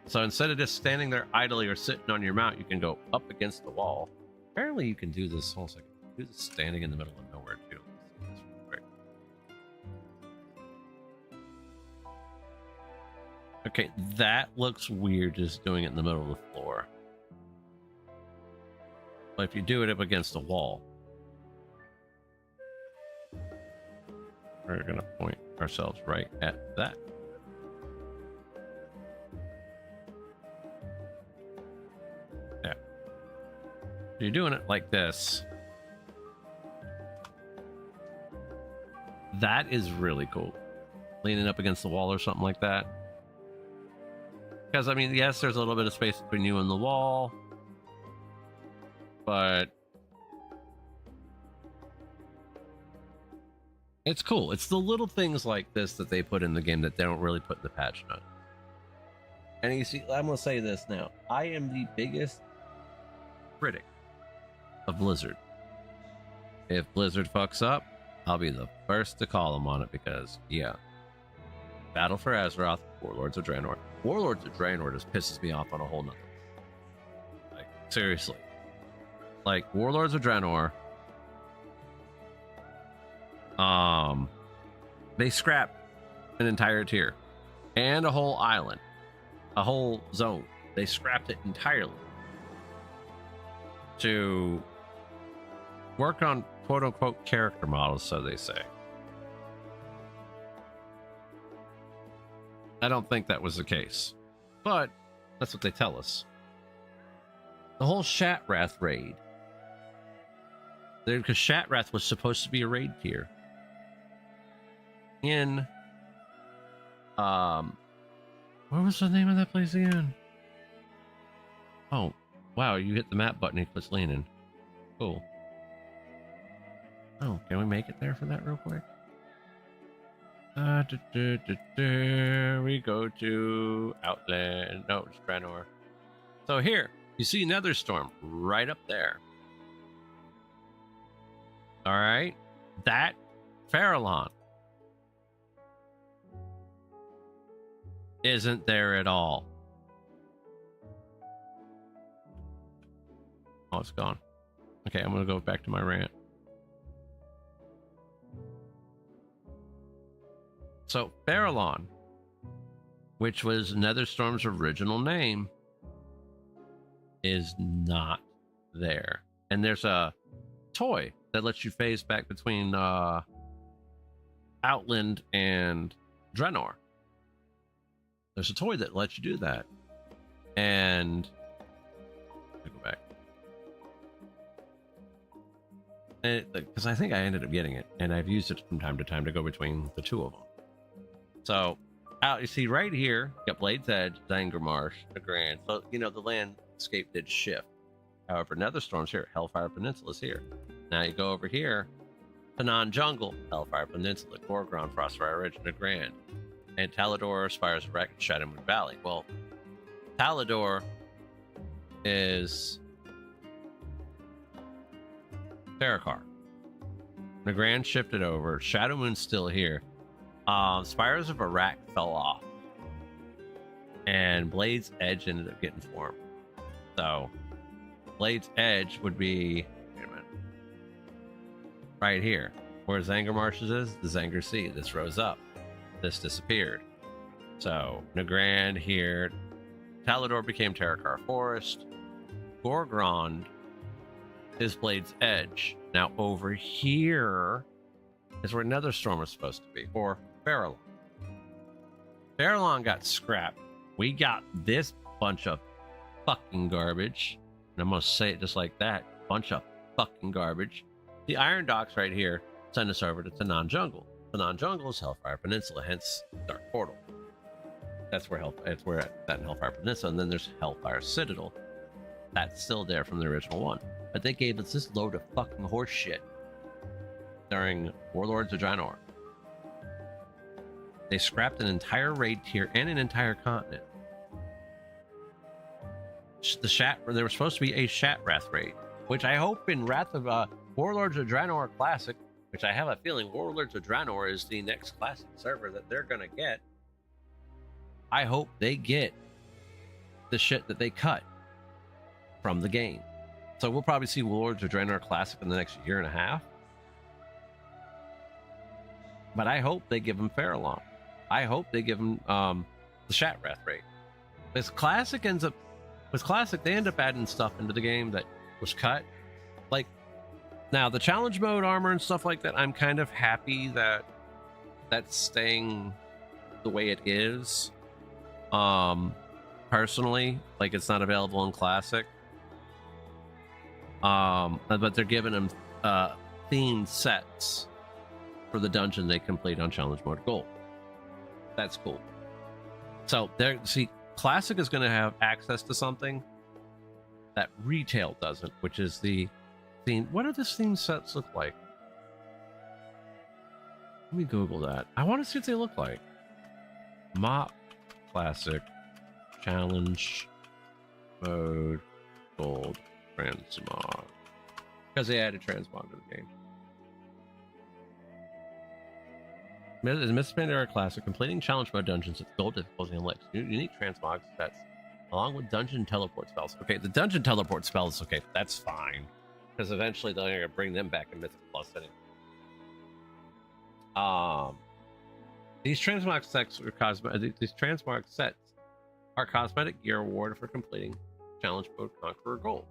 So instead of just standing there idly or sitting on your mount, you can go up against the wall. Apparently you can do this. Hold on a second. Do this standing in the middle of nowhere too. Let's see this real quick. Okay, that looks weird just doing it in the middle of the floor. But if you do it up against the wall, we're going to point ourselves right at that. Yeah. You're doing it like this. That is really cool. Leaning up against the wall or something like that. Because, I mean, yes, there's a little bit of space between you and the wall. But it's cool. It's the little things like this that they put in the game that they don't really put in the patch notes. And you see, I'm going to say this now. I am the biggest critic of Blizzard. If Blizzard fucks up, I'll be the first to call them on it because, yeah. Battle for Azeroth, Warlords of Draenor. Warlords of Draenor just pisses me off on a whole nother. Like, seriously. Like, Warlords of Draenor, they scrapped an entire tier and a whole island, a whole zone. They scrapped it entirely to work on quote-unquote character models, so they say. I don't think that was the case, but that's what they tell us. The whole Shatrath raid, because Shatrath was supposed to be a raid tier in what was the name of that place again? Oh wow, you hit the map button, it quits leaning. Cool. Oh, can we make it there for that real quick? We go to Outland. No, it's Draenor. So here, you see Netherstorm right up there. All right, that Farallon isn't there at all. Oh, it's gone. Okay, I'm gonna go back to my rant. So Farallon, which was Netherstorm's original name, is not there. And there's a toy that lets you phase back between Outland and Draenor. There's a toy that lets you do that. And let me go back. because I think I ended up getting it, and I've used it from time to time to go between the two of them. So, out you see right here, you got Blade's Edge, Zangarmarsh, the Grand. So you know the landscape did shift. However, Netherstorm's here, Hellfire Peninsula's here. Now you go over here to Non-Jungle, Hellfire Peninsula, Gorgron, Frostfire Ridge, and the Grand, and Talador, Spires of Wreck, and Shadowmoon Valley. Well, Talador is Terracar. The Grand shifted over. Shadowmoon's still here. Spires of Iraq fell off, and Blade's Edge ended up getting formed. So Blade's Edge would be, wait a minute, right here where Zangarmarsh's is. The Zangar Sea. This rose up. This disappeared. So Nagrand here. Talador became Terracar Forest. Gorgrond is Blade's Edge. Now over here is where Netherstorm was supposed to be, or Farallon. Farallon got scrapped. We got this bunch of fucking garbage. And I'm gonna say it just like that. Bunch of fucking garbage. The Iron Docks right here send us over to Tanan Jungle. Tanan Jungle is Hellfire Peninsula, hence Dark Portal. That's where that in Hellfire Peninsula, and then there's Hellfire Citadel. That's still there from the original one. But they gave us this load of fucking horse shit during Warlords of Draenor. They scrapped an entire raid tier and an entire continent. There was supposed to be a Shatrath raid, which I hope in Wrath of Warlords of Draenor Classic, which I have a feeling Warlords of Draenor is the next classic server that they're gonna get. I hope they get the shit that they cut from the game. So we'll probably see Warlords of Draenor Classic in the next year and a half. But I hope they give him Farallon. I hope they give him the Shatrath raid. With Classic, they end up adding stuff into the game that was cut. Like, now the challenge mode armor and stuff like that, I'm kind of happy that that's staying the way it is. Personally, like, it's not available in Classic. But they're giving them themed sets for the dungeon they complete on challenge mode gold. That's cool. So there, see, Classic is going to have access to something that retail doesn't, which is the theme. What do the theme sets look like? Let me Google that. I want to see what they look like. Mop Classic challenge mode gold transmog, because they added transmog to the game. Miss Pandora Classic, completing challenge mode dungeons with gold difficulty unlocks unique transmog sets, along with dungeon teleport spells. Okay, the dungeon teleport spells, okay, that's fine, because eventually they're going to bring them back in Mythic Plus anyway. These transmog sets are cosmetic gear awarded for completing challenge mode Conqueror Gold.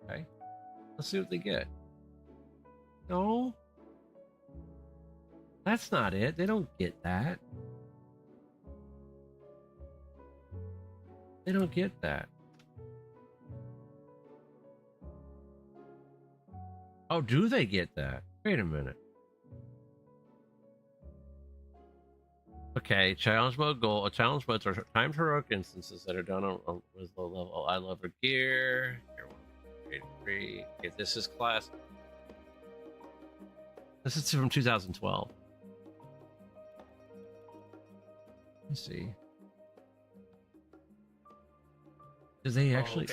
Okay, let's see what they get. No, that's not it. They don't get that. They don't get that. Oh, do they get that? Wait a minute. Okay, challenge mode goal. Challenge modes are timed heroic instances that are done with low level eye level gear. Okay, this is class. This is from 2012. Let me see. Do they actually?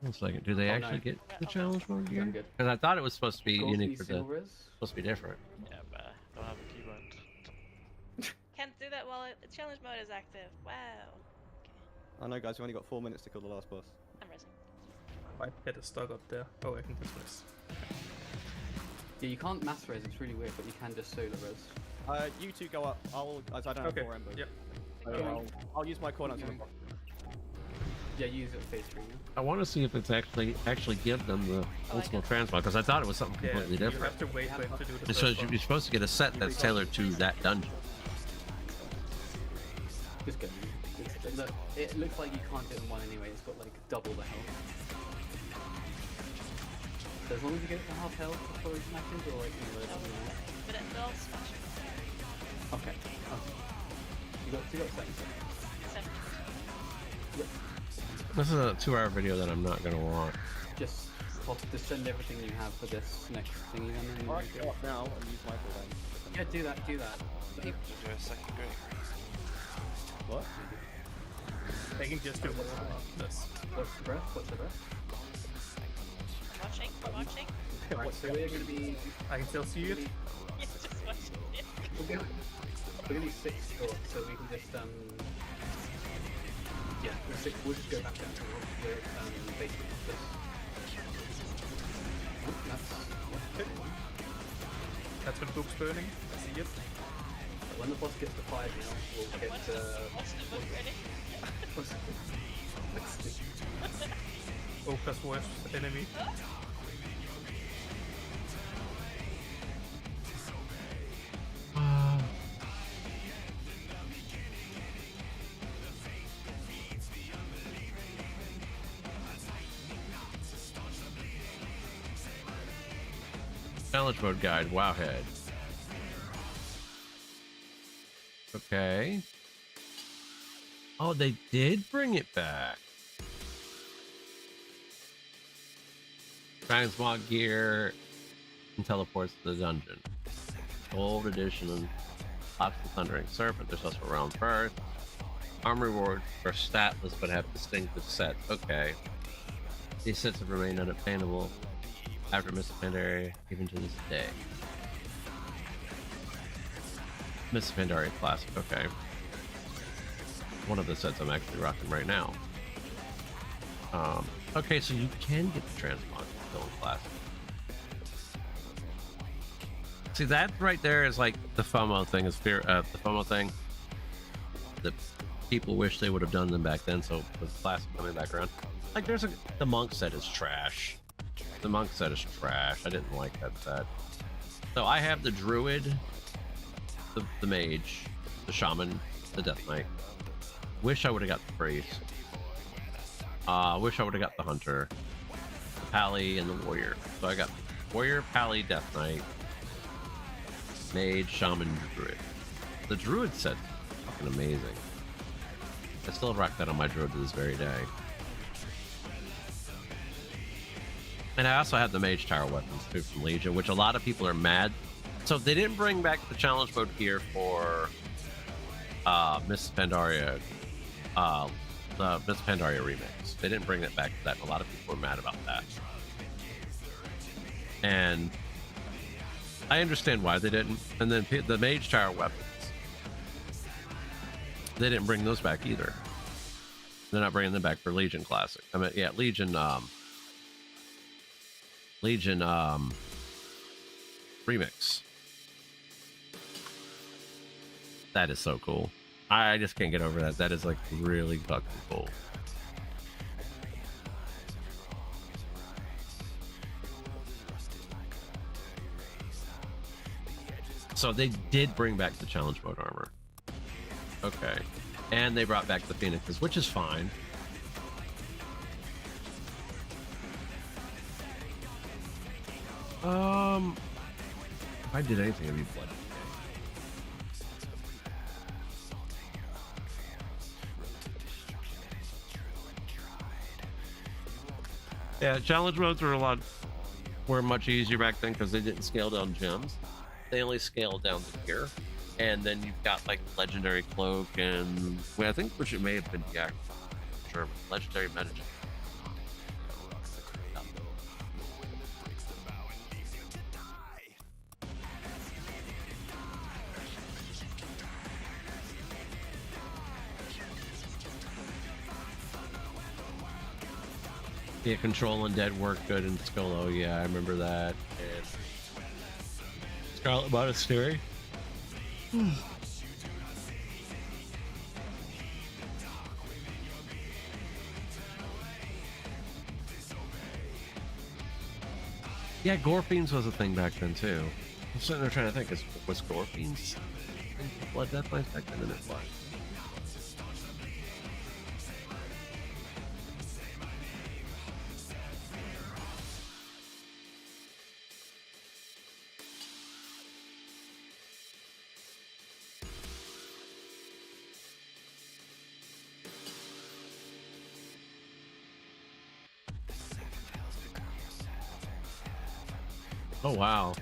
One second. Do they actually get the challenge mode gear? Because I thought it was supposed to be unique for the. Supposed to be different. Yeah, but I don't have a keyboard. Can't do that while the challenge mode is active. Wow. I know, guys. We only got 4 minutes to kill the last boss. I'm resing. I hit a stug up there. Oh, I can dismiss. Yeah, you can't mass res. It's really weird, but you can just solo res. You two go up. I don't have 4 embers. Yep. I'll use my corners on the box. Yeah, use it phase 3. Yeah? I want to see if it's actually give them the ultimate transmog, because I thought it was something completely different. You have to wait for him to do the And so you're supposed to get a set that's tailored to that dungeon. Just go. Look, it looks like you can't do it in one anyway. It's got like double the health. So as long as you get it to half health before he smashes, or like But it will smash it. Okay. You got 7 seconds. 7. Yep. This is a 2-hour video that I'm not gonna watch. Just send everything you have for this next thingy then. Alright, go off now and use my full then. Yeah, do that. Just do a second grade. What? They can just do more of this. What's the breath? Watching. Right, so we're gonna be. I can still see it. Yes, just watching. Yeah. We're gonna be 6 short, so we can just yeah, we'll just go back down to we're basically this. That's when Book's burning. I see it. When the boss gets to 5 now, we'll get What's the book ready? Oka's worst enemy. Challenge mode guide, Wowhead. Okay. Oh, they did bring it back. Transmog gear and teleports to the dungeon. Gold edition and lots of Thundering Serpent. There's also Realm First. Armor rewards are statless but have distinctive sets. Okay. These sets have remained unobtainable after Miss Pandaria, even to this day. Miss Pandaria Classic, okay. One of the sets I'm actually rocking right now. Okay, so you can get the Transmog still in Classic. See, that right there is like the FOMO thing, is fear. The FOMO thing that people wish they would have done them back then. So with Classic coming back around, like the Monk set is trash. The Monk set is trash. I didn't like that set. So I have the Druid, the Mage, the Shaman, the Death Knight. Wish I would have got the Priest. Wish I would have got the Hunter, the Pally, and the Warrior. So I got Warrior, Pally, Death Knight, Mage, Shaman, Druid. The Druid set's fucking amazing. I still rock that on my Druid to this very day. And I also had the Mage Tower weapons too from Legion, which a lot of people are mad. So they didn't bring back the challenge mode here for Miss Pandaria, the Miss Pandaria remix. They didn't bring it back to that. A lot of people were mad about that. And I understand why they didn't. And then the Mage Tower weapons, they didn't bring those back either. They're not bringing them back for Legion Classic. I mean, yeah, Legion remix. That is so cool. I just can't get over that. That is like really fucking cool. So they did bring back the challenge mode armor. Okay. And they brought back the Phoenixes, which is fine. If I did anything, it'd be blood. Yeah, challenge modes were much easier back then because they didn't scale down gems. They only scaled down the gear. And then you've got like legendary cloak and I think which it may have been sure, legendary metagem. Yeah, Control Undead worked good in Skolo. Yeah, I remember that. And Scarlet Monastery. Yeah, Gorfiends was a thing back then too. I'm sitting there trying to think, was Gorfiends in Blood Death Knights back then? And it was. Oh wow.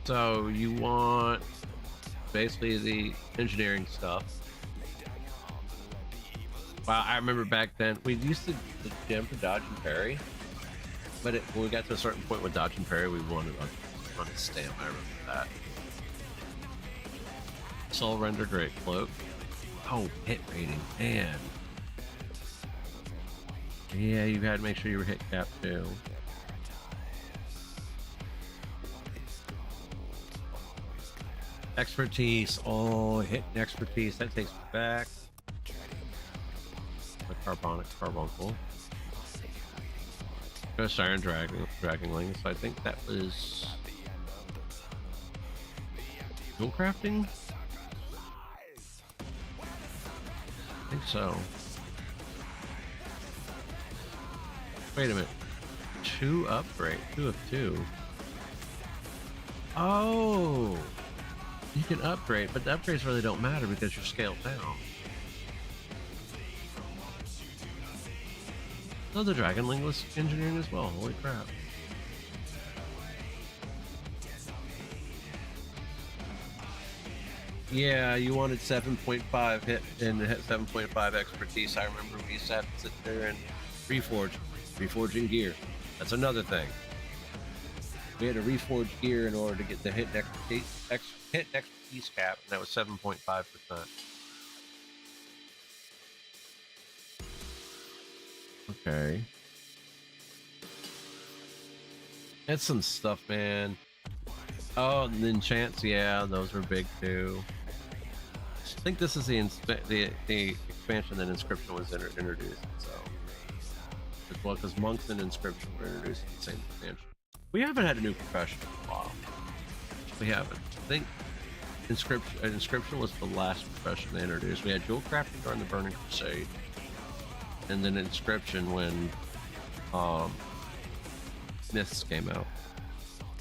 So you want basically the engineering stuff. Wow, I remember back then we used to the gym for dodge and parry, but when we got to a certain point with dodge and parry, we wanted on a stamp. I remember that. Soul render great cloak. Oh, hit rating, man. Yeah, you had to make sure you were hit cap too. Expertise. Oh, hit expertise. That takes me back. The carbuncle. Ghost Iron Dragonling. So I think that was tool crafting. I think so. Wait a minute. 2 upgrade. 2 of 2. Oh. You can upgrade, but the upgrades really don't matter because you're scaled down. Oh, the Dragonling was engineering as well. Holy crap. Yeah, you wanted 7.5 hit and 7.5 expertise. I remember we used to have to sit there and reforging gear. That's another thing. We had to reforge gear in order to get the hit expertise cap, and that was 7.5%. Okay. That's some stuff, man. Oh, and then enchants, yeah, those were big too. I think this is the expansion that Inscription was introduced. So, as well, because monks and Inscription were introduced in the same expansion. We haven't had a new profession in a while. We haven't. I think Inscription was the last profession they introduced. We had jewel crafting during the Burning Crusade, and then Inscription when Myths came out.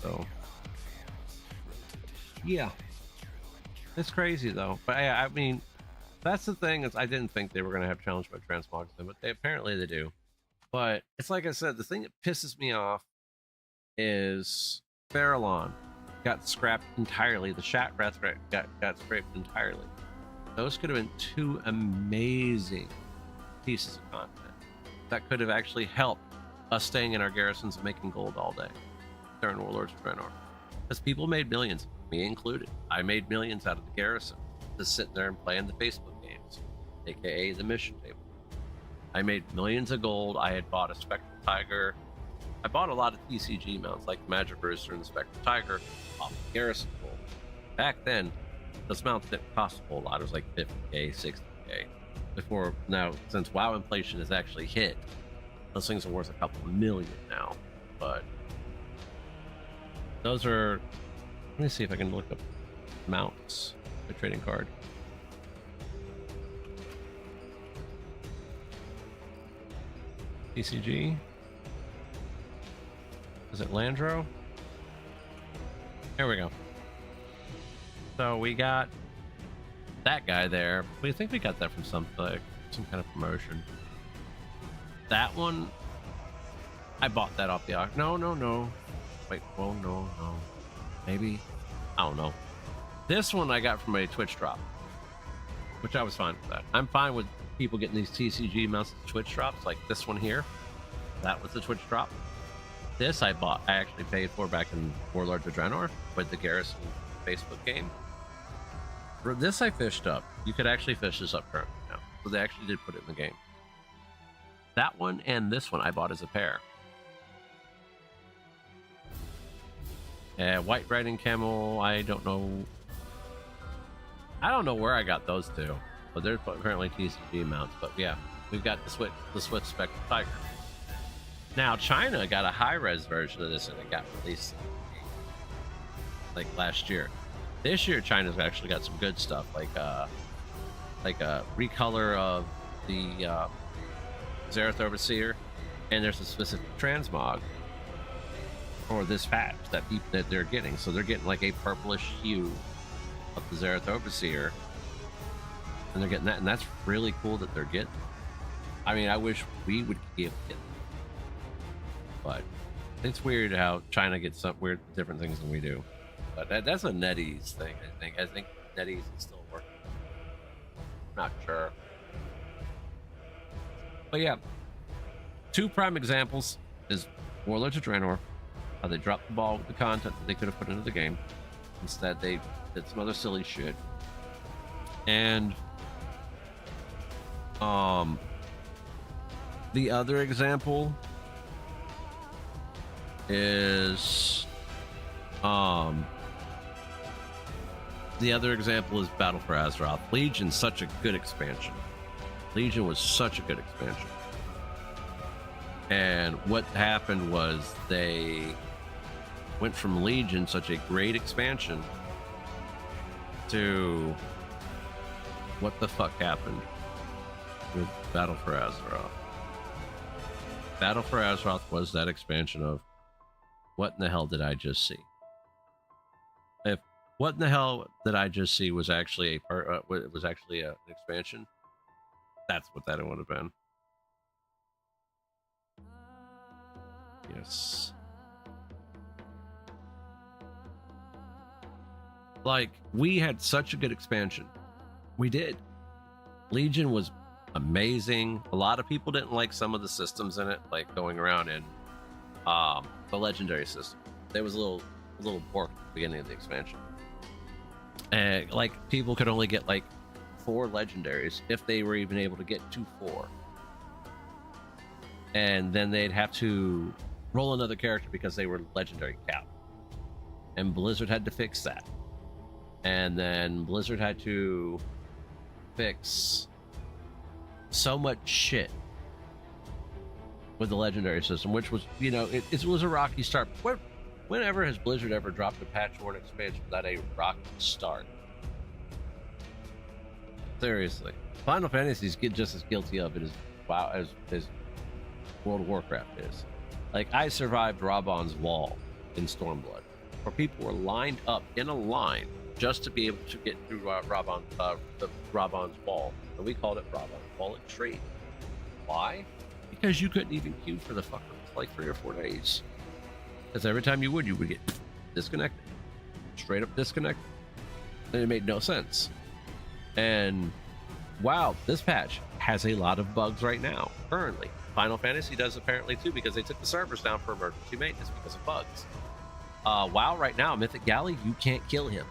So yeah, it's crazy though. But I mean, that's the thing, is I didn't think they were going to have challenge by transmogs, but apparently they do. But it's like I said, the thing that pisses me off is Farallon got scrapped entirely. The Shatrat got scraped entirely. Those could have been 2 amazing pieces of content that could have actually helped us staying in our garrisons and making gold all day during Warlords of Draenor. Because people made millions, me included. I made millions out of the garrison, just sitting there and playing the Facebook games, aka the mission table. I made millions of gold. I had bought a Spectral Tiger. I bought a lot of TCG mounts like the Magic Rooster and the Spectral Tiger off the garrison gold. Back then, those mounts didn't cost a whole lot. It was like 50k, 60k. Before now, since WoW inflation has actually hit, those things are worth a couple million now. But those are. Let me see if I can look up mounts. The trading card. TCG. Is it Landro? Here we go. So we got that guy there. We think we got that from some kind of promotion. That one, I bought that off the auction. No. Wait, oh no. Maybe, I don't know. This one I got from a Twitch drop, which I was fine with that. I'm fine with people getting these TCG mounts at Twitch drops, like this one here. That was the Twitch drop. This I actually paid for back in Warlords of Draenor with the Garrison Facebook game. For this I fished up. You could actually fish this up currently now. So they actually did put it in the game. That one and this one I bought as a pair. White Riding Camel, I don't know where I got those two, but they're apparently TCG mounts. But yeah, we've got the Swift Spectral Tiger. Now China got a high-res version of this, and it got released like last year. This year, China's actually got some good stuff, like a recolor of the Zereth Overseer, and there's a specific transmog for this patch that they're getting. So they're getting like a purplish hue of the Zereth Overseer, and they're getting that, and that's really cool that they're getting. I mean, I wish we would be able to get them, but It's weird how China gets some weird different things than we do. But that's a NetEase thing, I think. I think NetEase is still working. Not sure. But yeah. 2 prime examples is Warlords of Draenor, how they dropped the ball with the content that they could have put into the game. Instead, they did some other silly shit. And the other example is Battle for Azeroth. Legion's such a good expansion. Legion was such a good expansion. And what happened was they went from Legion, such a great expansion, to what the fuck happened with Battle for Azeroth. Battle for Azeroth was that expansion of what in the hell did I just see? If what in the hell did I just see was actually an expansion, that's what that would have been. Yes. Like, we had such a good expansion. We did. Legion was amazing. A lot of people didn't like some of the systems in it, like going around in the legendary system. There was a little pork at the beginning of the expansion. And like, people could only get like 4 legendaries if they were even able to get to 4. And then they'd have to roll another character because they were legendary capped. And Blizzard had to fix that. And then Blizzard had to fix so much shit with the legendary system, which was, you know, it was a rocky start. Whenever has Blizzard ever dropped a patch or an expansion without a rocky start? Seriously. Final Fantasy's just as guilty of it as World of Warcraft is. Like, I survived Raban's Wall in Stormblood, where people were lined up in a line just to be able to get through Raban's Wall, and we called it Raban's Wall Extreme. Why? Because you couldn't even queue for the fucker for like 3 or 4 days. Because every time you would get disconnected, straight up disconnected, and it made no sense. And wow, this patch has a lot of bugs right now, currently. Final Fantasy does apparently too, because they took the servers down for emergency maintenance because of bugs. WoW right now, Mythic Galley, you can't kill him.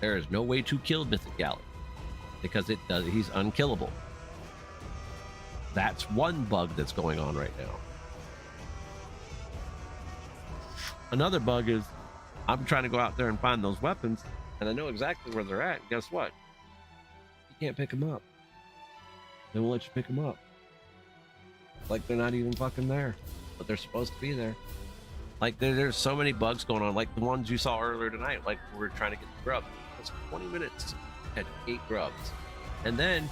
There is no way to kill Mythic Galley because he's unkillable. That's one bug that's going on right now. Another bug is I'm trying to go out there and find those weapons, and I know exactly where they're at. And guess what? You can't pick them up. They won't let you pick them up. Like, they're not even fucking there, but they're supposed to be there. Like, there's so many bugs going on, like the ones you saw earlier tonight. Like, we're trying to get the grub. It's 20 minutes. Had 8 grubs. And then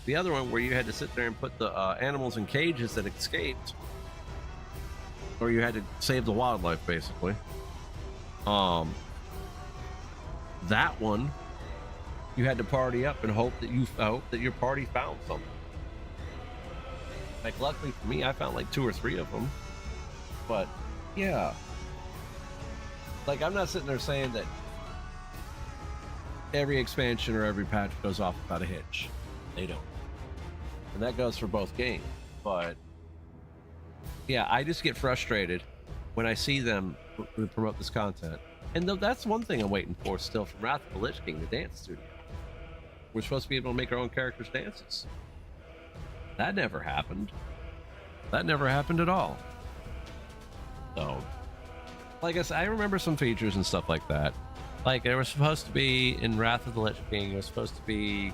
the other one where you had to sit there and put the animals in cages that escaped, or you had to save the wildlife, basically. That one, you had to party up and hope that your party found something. Like, luckily for me, I found like 2 or 3 of them. But yeah, like, I'm not sitting there saying that every expansion or every patch goes off without a hitch. They don't, and that goes for both games. But yeah, I just get frustrated when I see them promote this content. And that's one thing I'm waiting for still from Wrath of the Lich King, the dance studio. We're supposed to be able to make our own characters' dances. That never happened. That never happened at all. So, like I said, I remember some features and stuff like that. Like, there was supposed to be, in Wrath of the Lich King, it was supposed to be,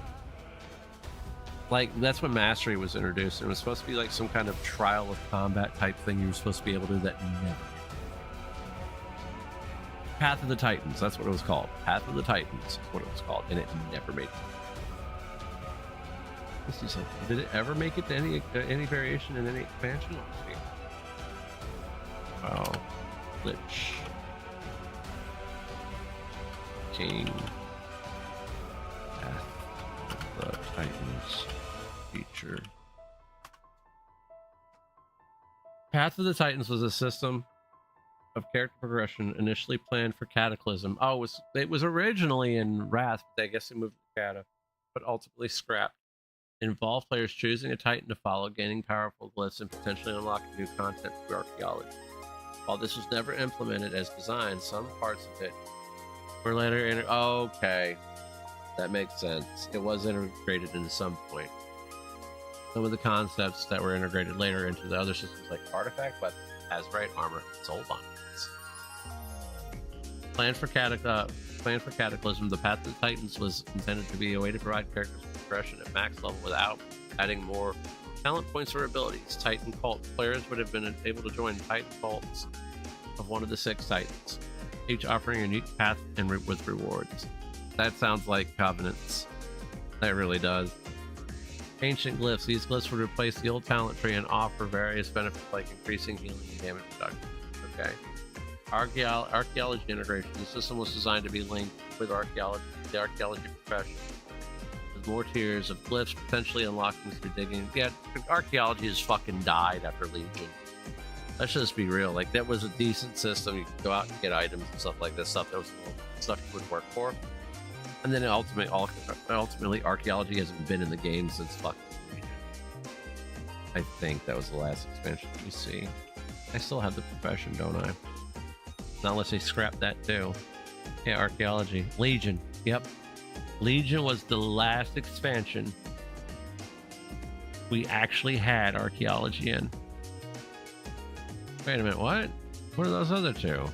like, that's when Mastery was introduced. It was supposed to be like some kind of trial of combat type thing you were supposed to be able to do that never did. Path of the Titans, that's what it was called. Path of the Titans is what it was called, and it never made it. Let's do something. Did it ever make it to any variation in any expansion? Let's see. Wow. Lich King. Path of the Titans feature. Path of the Titans was a system of character progression initially planned for Cataclysm. Oh, it was originally in Wrath, but I guess they moved to Cata, but ultimately scrapped. It involved players choosing a Titan to follow, gaining powerful glyphs, and potentially unlocking new content through archaeology. While this was never implemented as designed, some parts of it were later okay, that makes sense. It was integrated into some point. Some of the concepts that were integrated later into the other systems, like artifact weapons, Azerite armor, and soul bindings. Planned for Cataclysm, the Path of the Titans was intended to be a way to provide characters progression at max level without adding more talent points or abilities. Titan cult players would have been able to join Titan cults of one of the 6 Titans, each offering a unique path and with rewards. That sounds like covenants. That really does. Ancient glyphs. These glyphs would replace the old talent tree and offer various benefits like increasing healing and damage reduction. Okay. Archaeology integration. The system was designed to be linked with the archaeology profession, with more tiers of glyphs potentially unlocking through digging. Yeah, archaeology has fucking died after Legion. Let's just be real. Like, that was a decent system. You could go out and get items and stuff like this. Stuff that was stuff you would work for. And then ultimately, archaeology hasn't been in the game since fucking Legion. I think that was the last expansion you see. I still have the profession, don't I? Not unless they scrap that too. Yeah, archaeology. Legion. Yep. Legion was the last expansion we actually had archaeology in. Wait a minute, what? What are those other two?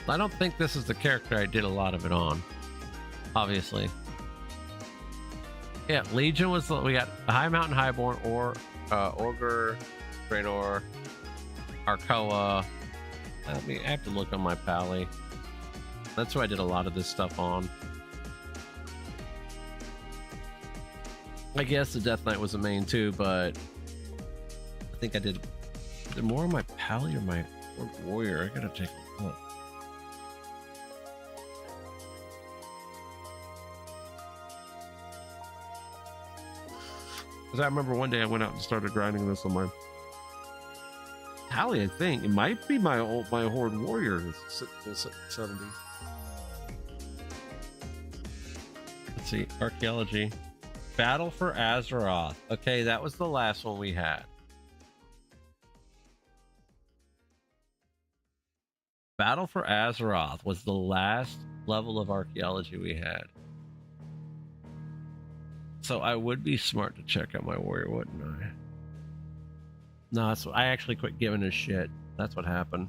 I don't think this is the character I did a lot of it on. Obviously. Yeah, Legion was we got High Mountain Highborn, Ogre, Draenor, Arkoa. I have to look on my pally. That's who I did a lot of this stuff on. I guess the Death Knight was the main too, but I think I did more on my pally or my warrior. I gotta take a look. Because I remember one day I went out and started grinding this on my pally. I think it might be my horde warrior. It's 70. Let's see, archaeology. Battle for Azeroth. Okay, that was the last one we had. Battle for Azeroth was the last level of archaeology we had. So I would be smart to check out my warrior, wouldn't I? No, that's I actually quit giving a shit. That's what happened.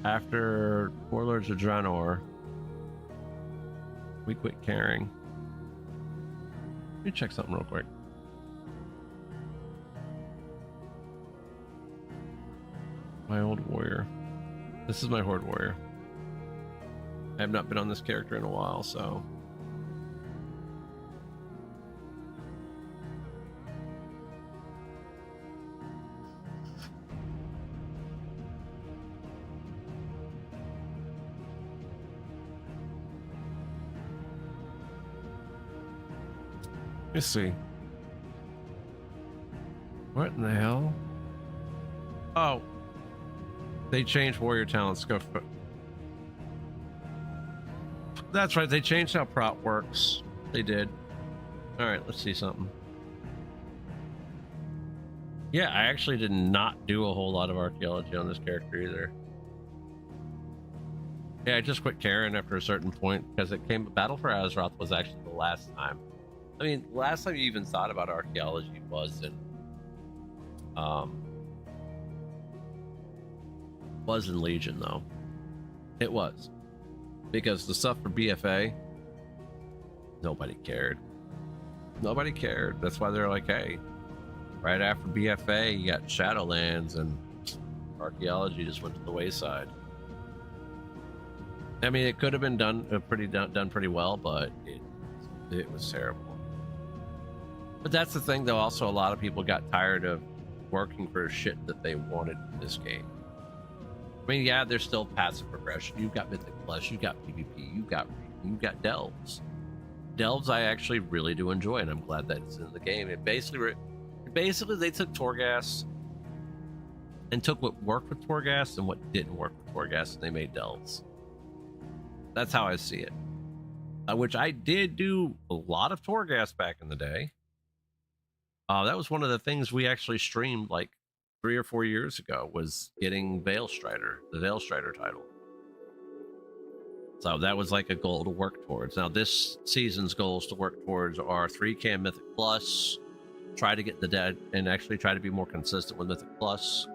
After Warlords of Draenor, we quit caring. Let me check something real quick. My old warrior. This is my horde warrior. I have not been on this character in a while, so. Let's see. What in the hell? Oh. They changed warrior talents. Go for it. That's right. They changed how prot works. They did. All right. Let's see something. Yeah, I actually did not do a whole lot of archaeology on this character either. Yeah, I just quit caring after a certain point because it came. Battle for Azeroth was actually the last time. I mean, last time you even thought about archaeology was in Legion, though. It was. Because the stuff for BFA, nobody cared. Nobody cared. That's why they're like, hey, right after BFA, you got Shadowlands, and archaeology just went to the wayside. I mean, it could have been done pretty well, but it was terrible. But that's the thing, though. Also, a lot of people got tired of working for shit that they wanted in this game. I mean, yeah, there's still passive progression. You've got Mythic Plus, you've got PvP, you've got Delves. Delves I actually really do enjoy, and I'm glad that it's in the game. It basically they took Torghast and took what worked with Torghast and what didn't work with Torghast, and they made Delves. That's how I see it. Which I did do a lot of Torghast back in the day. That was one of the things we actually streamed like 3 or 4 years ago, was getting Veilstrider, the Veilstrider title. So that was like a goal to work towards. Now this season's goals to work towards are 3 Mythic Plus, try to get the dead, and actually try to be more consistent with Mythic Plus.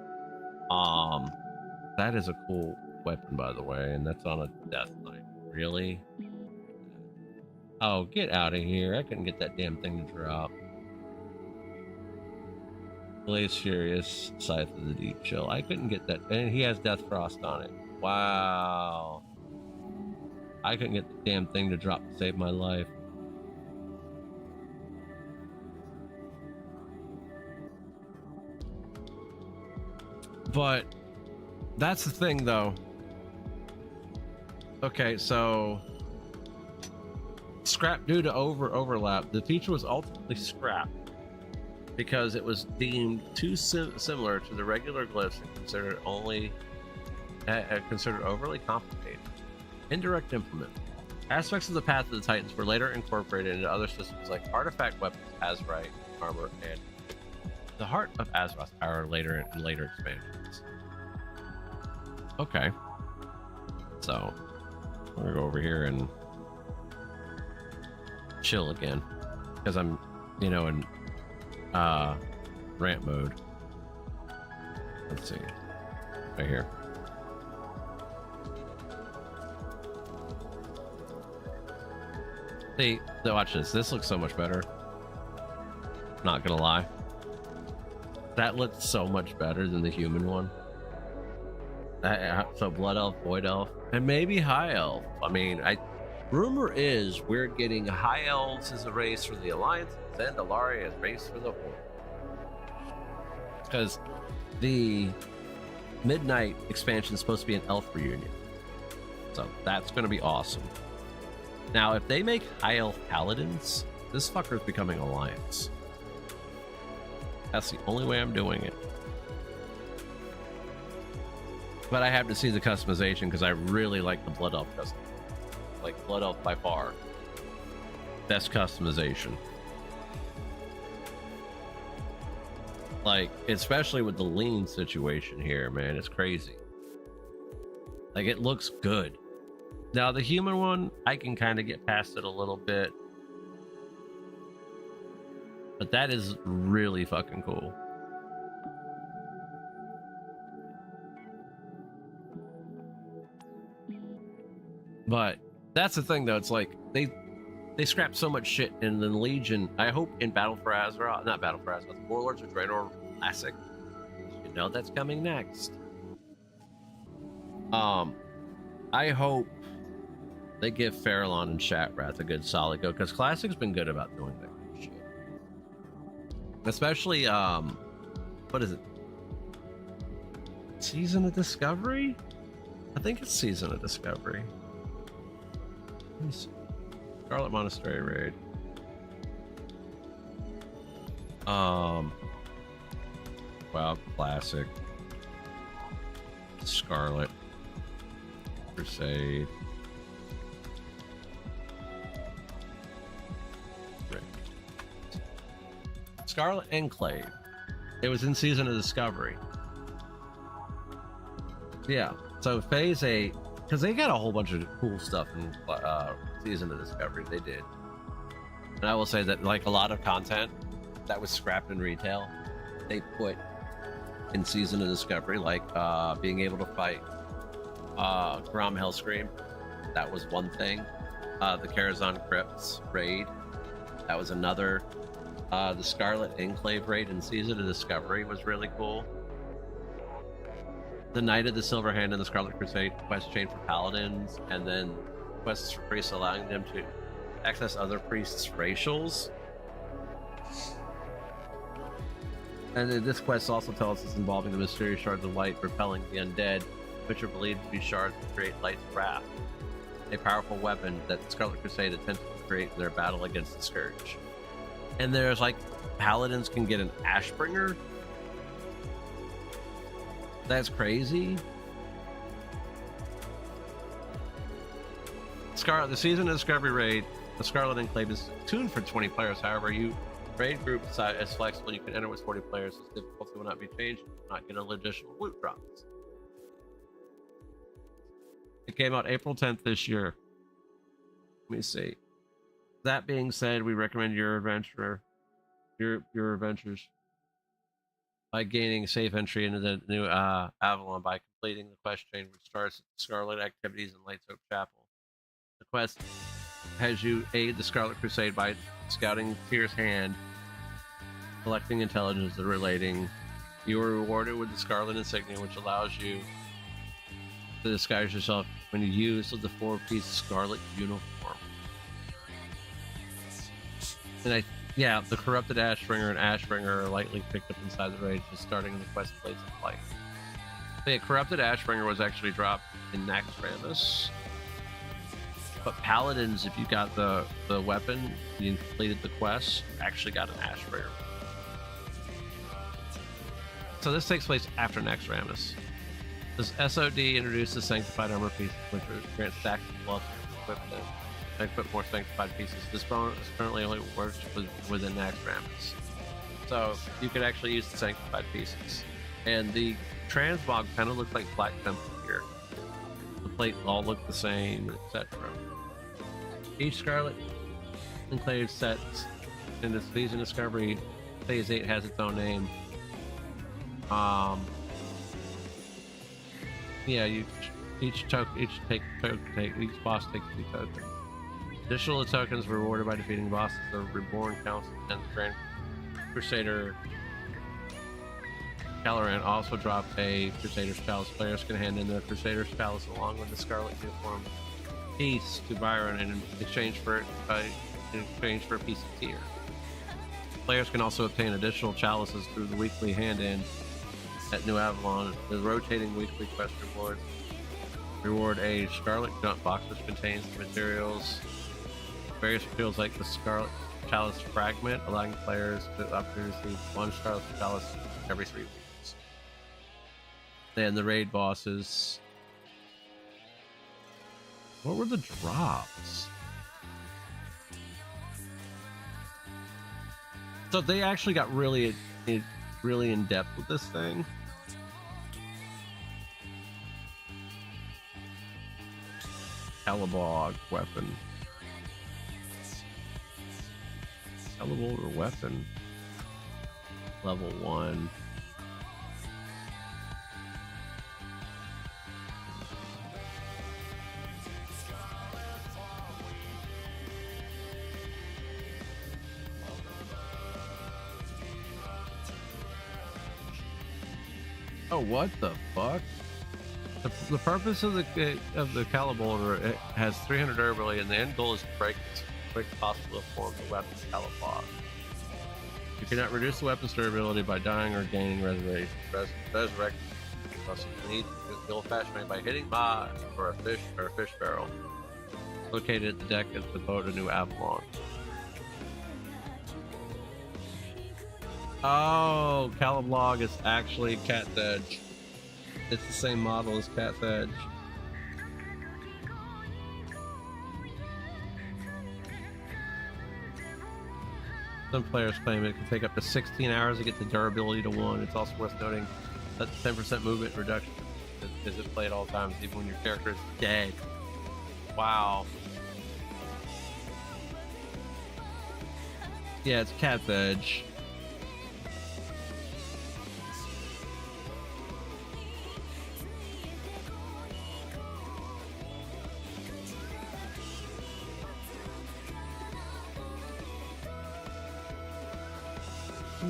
That is a cool weapon, by the way, and that's on a Death Knight. Really? Oh, get out of here. I couldn't get that damn thing to drop. Blaze Furious, Scythe of the Deep Chill. I couldn't get that, and he has Death Frost on it. Wow. I couldn't get the damn thing to drop to save my life. But that's the thing, though. Okay, so scrap due to overlap. The feature was ultimately scrapped because it was deemed too similar to the regular glyphs and considered overly complicated. Indirect implement. Aspects of the Path of the Titans were later incorporated into other systems like artifact weapons, Azerite armor, and the Heart of Azeroth's power later in later expansions. Okay. So I'm gonna go over here and chill again because I'm, in rant mode. Let's see, right here. See, watch this. This looks so much better. Not gonna lie, that looks so much better than the human one. So Blood Elf, Void Elf, and maybe High Elf. I mean, rumor is we're getting High Elves as a race for the Alliance, and Zandalari as a race for the Horde. Because the Midnight expansion is supposed to be an Elf reunion. So that's going to be awesome. Now, if they make High Elf Paladins, this fucker's becoming Alliance. That's the only way I'm doing it. But I have to see the customization because I really like the Blood Elf custom. Like Blood Elf by far. Best customization. Like, especially with the lean situation here, man. It's crazy. Like, it looks good. Now, the human one, I can kind of get past it a little bit. But that is really fucking cool. But that's the thing, though. It's like they scrapped so much shit in the Legion. I hope in Battle for Azeroth, not Battle for Azeroth, Warlords of Draenor Classic. You know that's coming next. I hope they give Farallon and Shatrath a good solid go, because Classic's been good about doing that kind of shit. Especially what is it? Season of Discovery? I think it's Season of Discovery. Let me see. Scarlet Monastery raid. Well, Classic. Scarlet. Crusade. Right. Scarlet Enclave. It was in Season of Discovery. Yeah. So Phase 8, because they got a whole bunch of cool stuff in Season of Discovery. They did. And I will say that, like, a lot of content that was scrapped in retail, they put in Season of Discovery, like being able to fight Grom Hellscream. That was one thing. The Karazhan Crypts raid. That was another. The Scarlet Enclave raid in Season of Discovery was really cool. The Knight of the Silver Hand and the Scarlet Crusade quest chain for paladins, and then quests for priests allowing them to access other priests' racials. And then this quest also tells us involving the mysterious shards of light repelling the undead, which are believed to be shards that create light's wrath. a powerful weapon that the Scarlet Crusade attempted to create in their battle against the Scourge. And there's like paladins can get an Ashbringer. That's crazy. The season of Discovery Raid, the Scarlet Enclave is tuned for 20 players. However, raid group size is flexible. You can enter with 40 players. Its difficulty will not be changed. You will not get additional loot drops. It came out April 10th this year. Let me see. That being said, we recommend your adventures by gaining safe entry into the new Avalon by completing the quest chain, which starts at Scarlet activities in Lights Hope Chapel. The quest has you aid the Scarlet Crusade by scouting Tyr's Hand, collecting intelligence and relating. You are rewarded with the Scarlet Insignia, which allows you to disguise yourself when you use the 4-piece Scarlet uniform. And the Corrupted Ashbringer and Ashbringer are lightly picked up inside the raid, just starting in the quest plates of light. The Corrupted Ashbringer was actually dropped in Naxxramas. But Paladins, if you got the weapon, you completed the quest, you actually got an Ashbringer. So this takes place after Naxxramas. This SOD introduces Sanctified Armor pieces, which grant stacks of plus to equip them. I put more Sanctified pieces. This bonus currently only works within Naxxramas. So you could actually use the Sanctified pieces. And the Transmog kind of looks like Black Temple here. The plate all look the same, etc. Each Scarlet Enclave sets in the Season Discovery Phase 8 has its own name. Each boss takes 2 tokens. Additional tokens were rewarded by defeating bosses. The Reborn Council and the Grand Crusader Caloran also dropped a Crusader's Chalice. Players can hand in their Crusader's Chalice along with the Scarlet uniform piece to Byron in exchange for a piece of Tyr. Players can also obtain additional chalices through the weekly hand-in at New Avalon. The rotating weekly quest rewards reward a Scarlet Jump box, which contains materials, various materials like the Scarlet Chalice Fragment, allowing players to receive 1 Scarlet Chalice every 3 weeks. And the raid bosses. What were the drops? So they actually got really in depth with this thing. Calibog weapon. Calibog weapon. Level 1. Oh, what the fuck? The purpose of the Calibor, it has 300 durability, and the end goal is to break as quick as possible to form the weapon's Calibog. You cannot reduce the weapon's durability by dying or gaining resurrection. You need the old-fashioned way by hitting by or a fish barrel located at the deck of the boat of New Avalon. Oh, Caliblog is actually Cat's Edge. It's the same model as Cat's Edge. Some players claim it can take up to 16 hours to get the durability to 1. It's also worth noting that the 10% movement reduction is at play at all times, even when your character is dead. Wow. Yeah, it's Cat's Edge.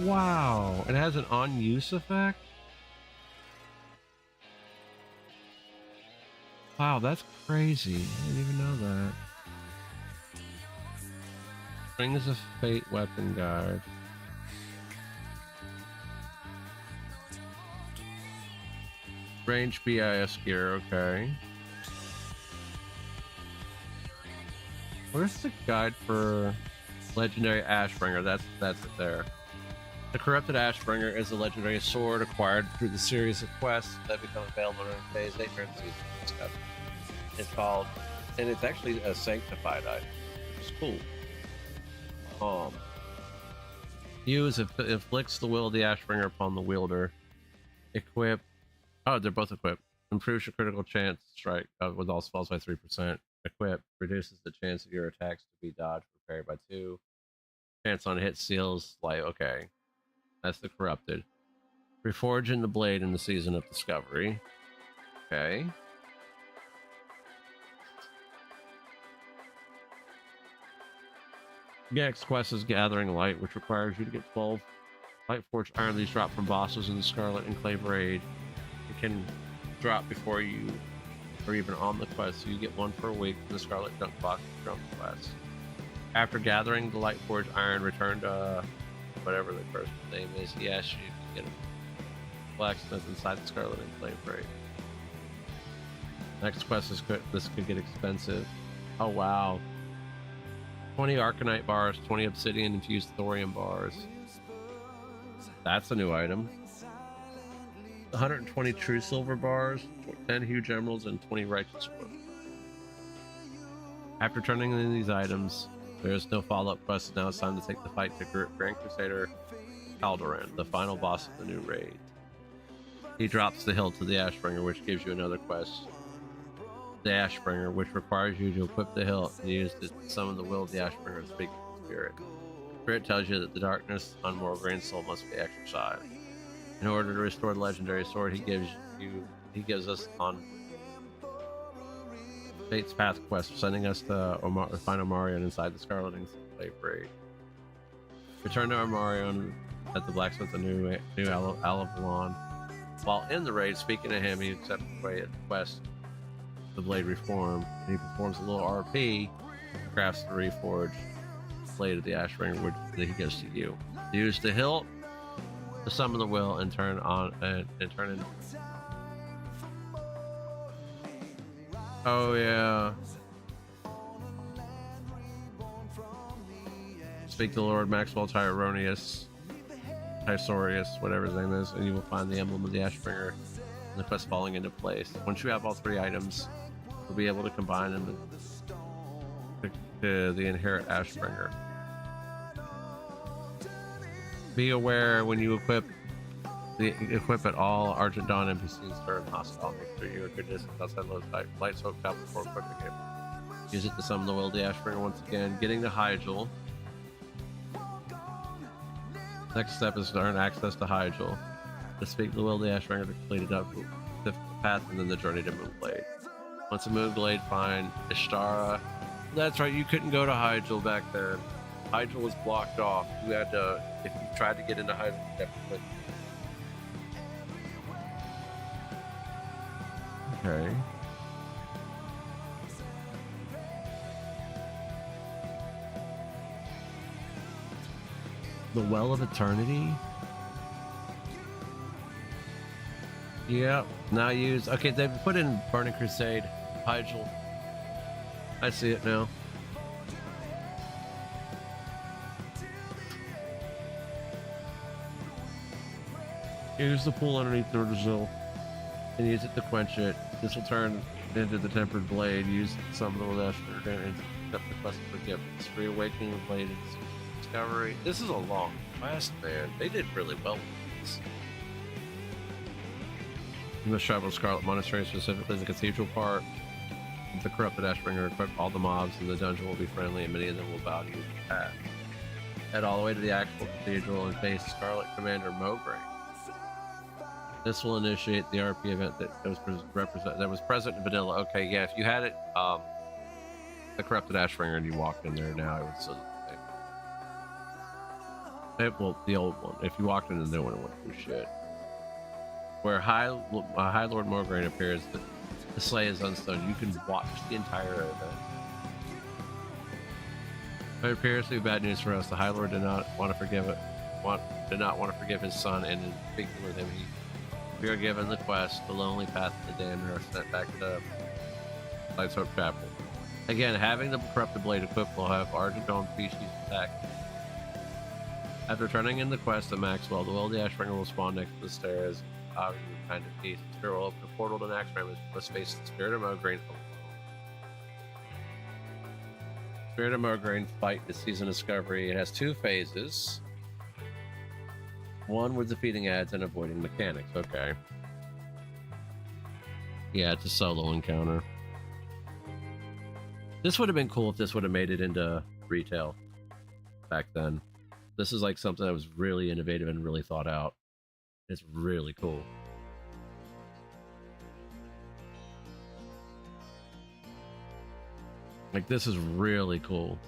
Wow, it has an on-use effect? Wow, that's crazy. I didn't even know that. Rings of Fate weapon guide. Range BIS gear, okay. Where's the guide for legendary Ashbringer? That's it there. The corrupted Ashbringer is a legendary sword acquired through the series of quests that become available during phase 8 during season stuff. It's called, and it's actually a sanctified item, which is cool. Use inflicts the will of the Ashbringer upon the wielder. Equip. Oh, they're both equipped. Improves your critical chance to strike with all spells by 3%. Equip reduces the chance of your attacks to be dodged or parried by 2. Chance on hit seals like okay. That's the corrupted. Reforge in the blade in the season of discovery. Okay. Next quest is Gathering Light, which requires you to get 12 Light Forged Iron. These drop from bosses in the Scarlet Enclave raid. It can drop before you or even on the quest, so you get 1 per week from the Scarlet Junk Box from the quest. After gathering the Light Forged Iron, return to whatever the person's name is. He asks you to get a blacksmith inside the Scarlet Enclave raid. Next quest is this could get expensive. Oh wow. 20 Arcanite bars, 20 Obsidian infused Thorium bars. That's a new item. 120 True Silver bars, 10 Huge Emeralds, and 20 Righteous Wood. After turning in these items, there is no follow-up quest. Now it's time to take the fight to Grand Crusader Calderon, the final boss of the new raid. He drops the hilt to the Ashbringer, which gives you another quest. The Ashbringer, which requires you to equip the hilt and use to summon the will of the Ashbringer to speak to the spirit. Spirit tells you that the darkness on Morgraine's soul must be exercised. In order to restore the legendary sword, he gives us on Fate's Path quest, sending us to find Omarion inside the Scarlet Enclave raid. Return to Omarion at the blacksmith, the new Alavalon. While in the raid, speaking to him, he accepts the quest. The blade reform, and he performs a little RP, crafts the reforged blade of the Ashbringer, which he gives to you. Use the hilt to summon the will and turn in. Oh yeah. Speak to Lord Maxwell Tyronius, whatever his name is, and you will find the emblem of the Ashbringer and the quest falling into place. Once you have all 3 items, you'll be able to combine them to the inherent Ashbringer. Be aware when you equip at all Argent Dawn NPCs turn hostile. Make sure you are good distance outside low light soak out before equipping it. Use it to summon the will of the Ashbringer once again. Getting the Hyjal. Next step is to earn access to Hyjal. To speak the will of the Ashbringer to complete it up the path and then the journey to Moonglade. Once a Moonglade, find Ishtara. That's right, you couldn't go to Hyjal back then. Hyjal was blocked off. You had to, if you tried to get into Hyjal, you had to click. Okay. The Well of Eternity? Yep, now use... Okay, they've put in Burning Crusade, Hyjal. I see it now. Use the pool underneath the Brazil and use it to quench it. This will turn into the Tempered Blade. Use some of the Lashner and accept the quest for forgiveness. Reawakening the blade and discovery. This is a long quest, man. They did really well with this. You must travel to Scarlet Monastery, specifically the cathedral part. With the corrupted Ashbringer, equip all the mobs in the dungeon will be friendly, and many of them will bow to you. Head all the way to the actual cathedral and face Scarlet Commander Mograine. This will initiate the RP event that was present in vanilla. Okay, yeah, if you had it, the corrupted Ashbringer, and you walked in there now, it would still do the same. Well, the old one. If you walked in the new one, it wouldn't do shit. Where High Lord Mograine appears, the slay is unstunned. You can watch the entire event. It appears to be bad news for us. The High Lord did not want to forgive his son, and in speaking with him, we are given the quest, the lonely path to the damned, and are sent back to Light's Hope Chapel. Again, having the corrupted blade equipped will have Argentone species attack. After turning in the quest at Maxwell, the Will of the Ashbringer will spawn next to the stairs. Kind of peace. The spirit will open a portal to the next frame. Must face the spirit of Mograine. Spirit of Mograine fight this season discovery. It has 2 phases. One with defeating ads and avoiding mechanics. Okay. Yeah, it's a solo encounter. This would have been cool if this would have made it into retail back then. This is like something that was really innovative and really thought out. It's really cool. Like, this is really cool.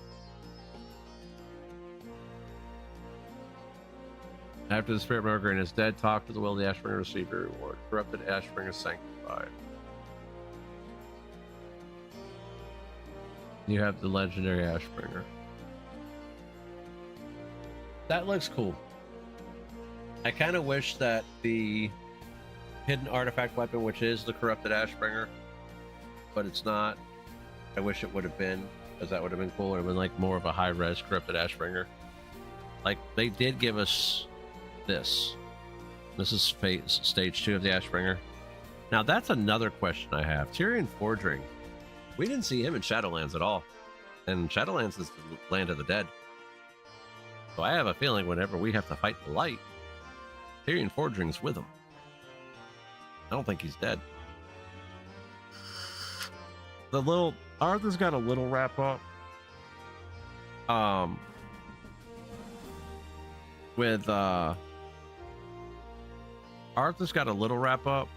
After the Spirit Mograine is dead, talk to the Will of the Ashbringer, receive your reward. Corrupted Ashbringer sanctified. You have the legendary Ashbringer. That looks cool. I kind of wish that the hidden artifact weapon, which is the corrupted Ashbringer, but it's not. I wish it would have been, because that would have been cool. It would have been like more of a high-res corrupted Ashbringer. Like, they did give us this. This is stage 2 of the Ashbringer. Now, that's another question I have. Tyrion Fordring. We didn't see him in Shadowlands at all. And Shadowlands is the land of the dead. So I have a feeling whenever we have to fight the light, Tyrion Fordring's with him. I don't think he's dead. The little... Arthur's got a little wrap up. Arthur's got a little wrap up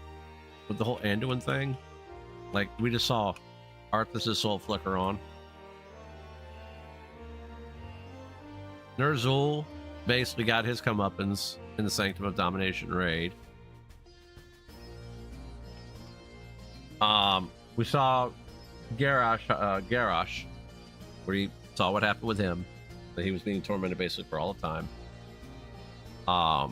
with the whole Anduin thing. Like, we just saw Arthur's soul flicker on. Ner'zhul basically got his comeuppance in the Sanctum of Domination raid. We saw Garrosh, where you saw what happened with him, that he was being tormented basically for all of time. What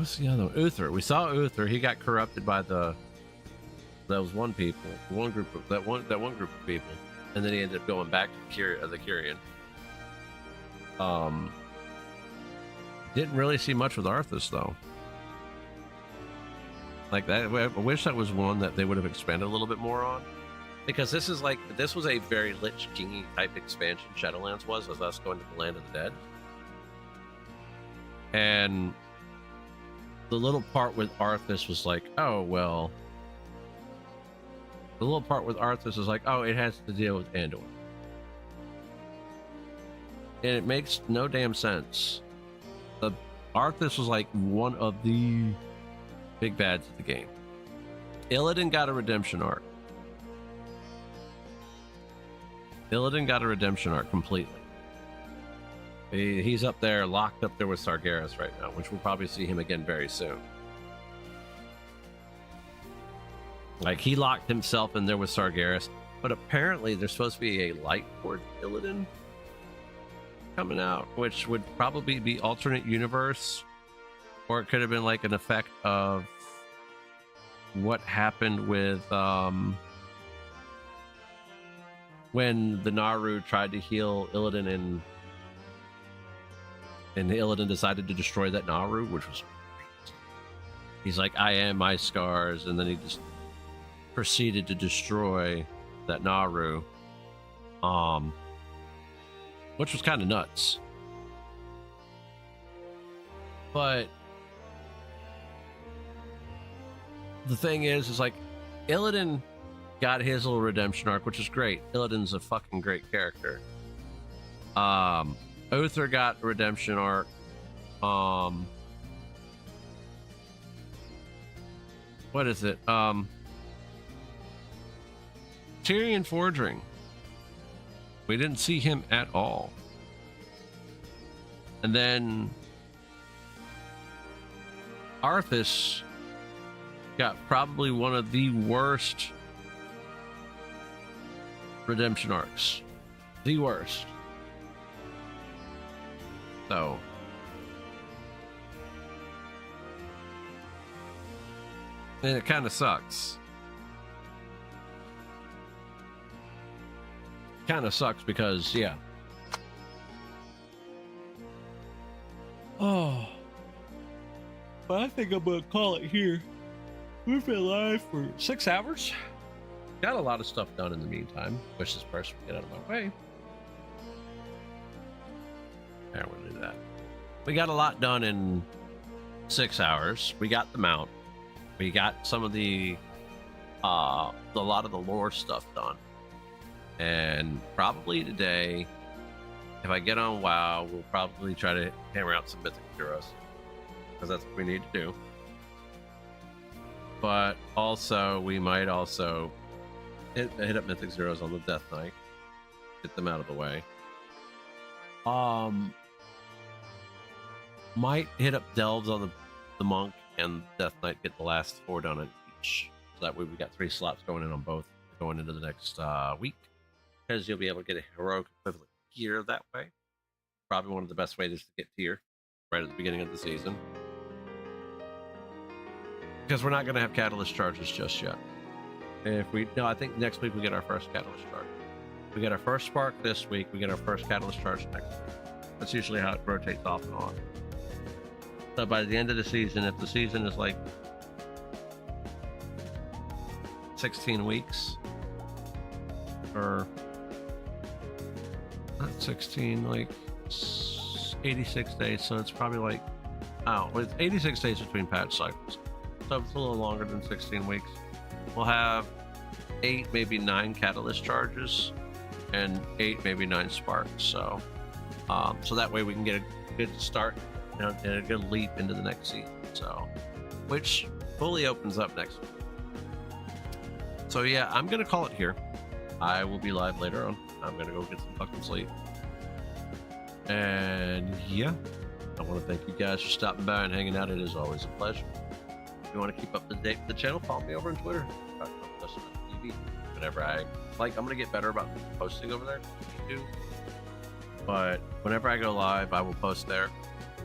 was the other one? Uther. We saw Uther. He got corrupted by those one group of people, and then he ended up going back to the Kyrian. Didn't really see much with Arthas though. Like that, I wish that was one that they would have expanded a little bit more on, because this was a very Lich King type expansion. Shadowlands was us going to the land of the dead, and the little part with Arthas was like, oh well. The little part with Arthas is like, oh, it has to deal with Anduin, and it makes no damn sense. The Arthas was like one of the big bads of the game. Illidan got a redemption arc. Illidan got a redemption arc completely. He's up there, locked up there with Sargeras right now, which we'll probably see him again very soon. Like, he locked himself in there with Sargeras, but apparently there's supposed to be a light toward Illidan coming out, which would probably be alternate universe. Or it could have been like an effect of what happened with when the Naru tried to heal Illidan and Illidan decided to destroy that Naru, which was, he's like, I am my scars, and then he just proceeded to destroy that Naru, which was kind of nuts. But the thing is like, Illidan got his little redemption arc, which is great. Illidan's a fucking great character. Uther got a redemption arc. What is it? Tyrion Fordring. We didn't see him at all. And then Arthas got probably one of the worst redemption arcs. The worst. So, and it kind of sucks. kind of sucks because, yeah. Oh. But I think I'm going to call it here. We've been live for 6 hours. Got a lot of stuff done in the meantime. Wish this person would get out of my way. There, we'll do that. We got a lot done in 6 hours. We got the mount. We got some of a lot of the lore stuff done. And probably today, if I get on WoW, we'll probably try to hammer out some mythic heroes, because that's what we need to do. But also, we might also hit up mythic heroes on the Death Knight, get them out of the way. Might hit up delves on the monk and Death Knight, get the last 4 done on each. So that way we got 3 slots going in on both going into the next week, because you'll be able to get a heroic equivalent gear that way. Probably one of the best ways to get tier right at the beginning of the season, because we're not going to have catalyst charges just yet. I think next week we get our first catalyst charge. We get our first spark this week. We get our first catalyst charge next week. That's usually how it rotates off and on. So by the end of the season, if the season is like 16 weeks, or not 16, like 86 days, so it's probably like, it's 86 days between patch cycles, so it's a little longer than 16 weeks. We'll have 8, maybe 9 catalyst charges and 8, maybe 9 sparks, so that way we can get a good start and a good leap into the next season, so which fully opens up next week. So yeah, I'm gonna call it here. I will be live later on. I'm gonna go get some fucking sleep. And yeah, I want to thank you guys for stopping by and hanging out. It is always a pleasure. If you want to keep up to date with the channel, follow me over on Twitter. TV. Whenever I'm gonna get better about posting over there. Too. But whenever I go live, I will post there.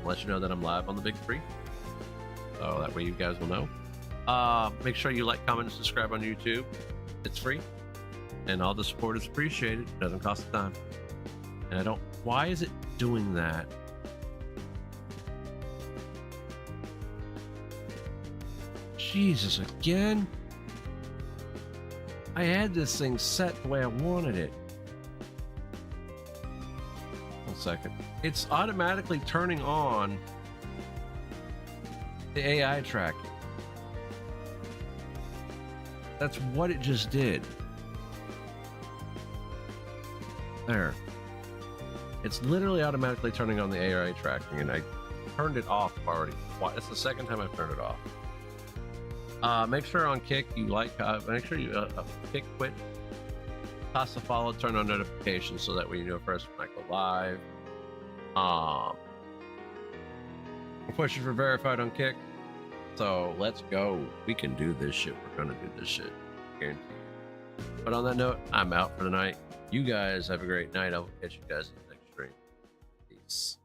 I'll let you know that I'm live on the Big 3. So that way you guys will know. Make sure you like, comment, and subscribe on YouTube. It's free. And all the support is appreciated. It doesn't cost a dime. And why is it doing that? Jesus, again? I had this thing set the way I wanted it. 1 second. It's automatically turning on the AI tracking. That's what it just did. There. It's literally automatically turning on the AI tracking, and I turned it off already. It's the second time I've turned it off. Make sure on Kick you make sure you Kick, quit, toss the follow, turn on notifications, so that way you know first when I go live. I'm pushing for verified on Kick, so let's go. We can do this shit. We're gonna do this shit, guaranteed. But on that note, I'm out for the night. You guys have a great night. I will catch you guys in the next stream. Peace.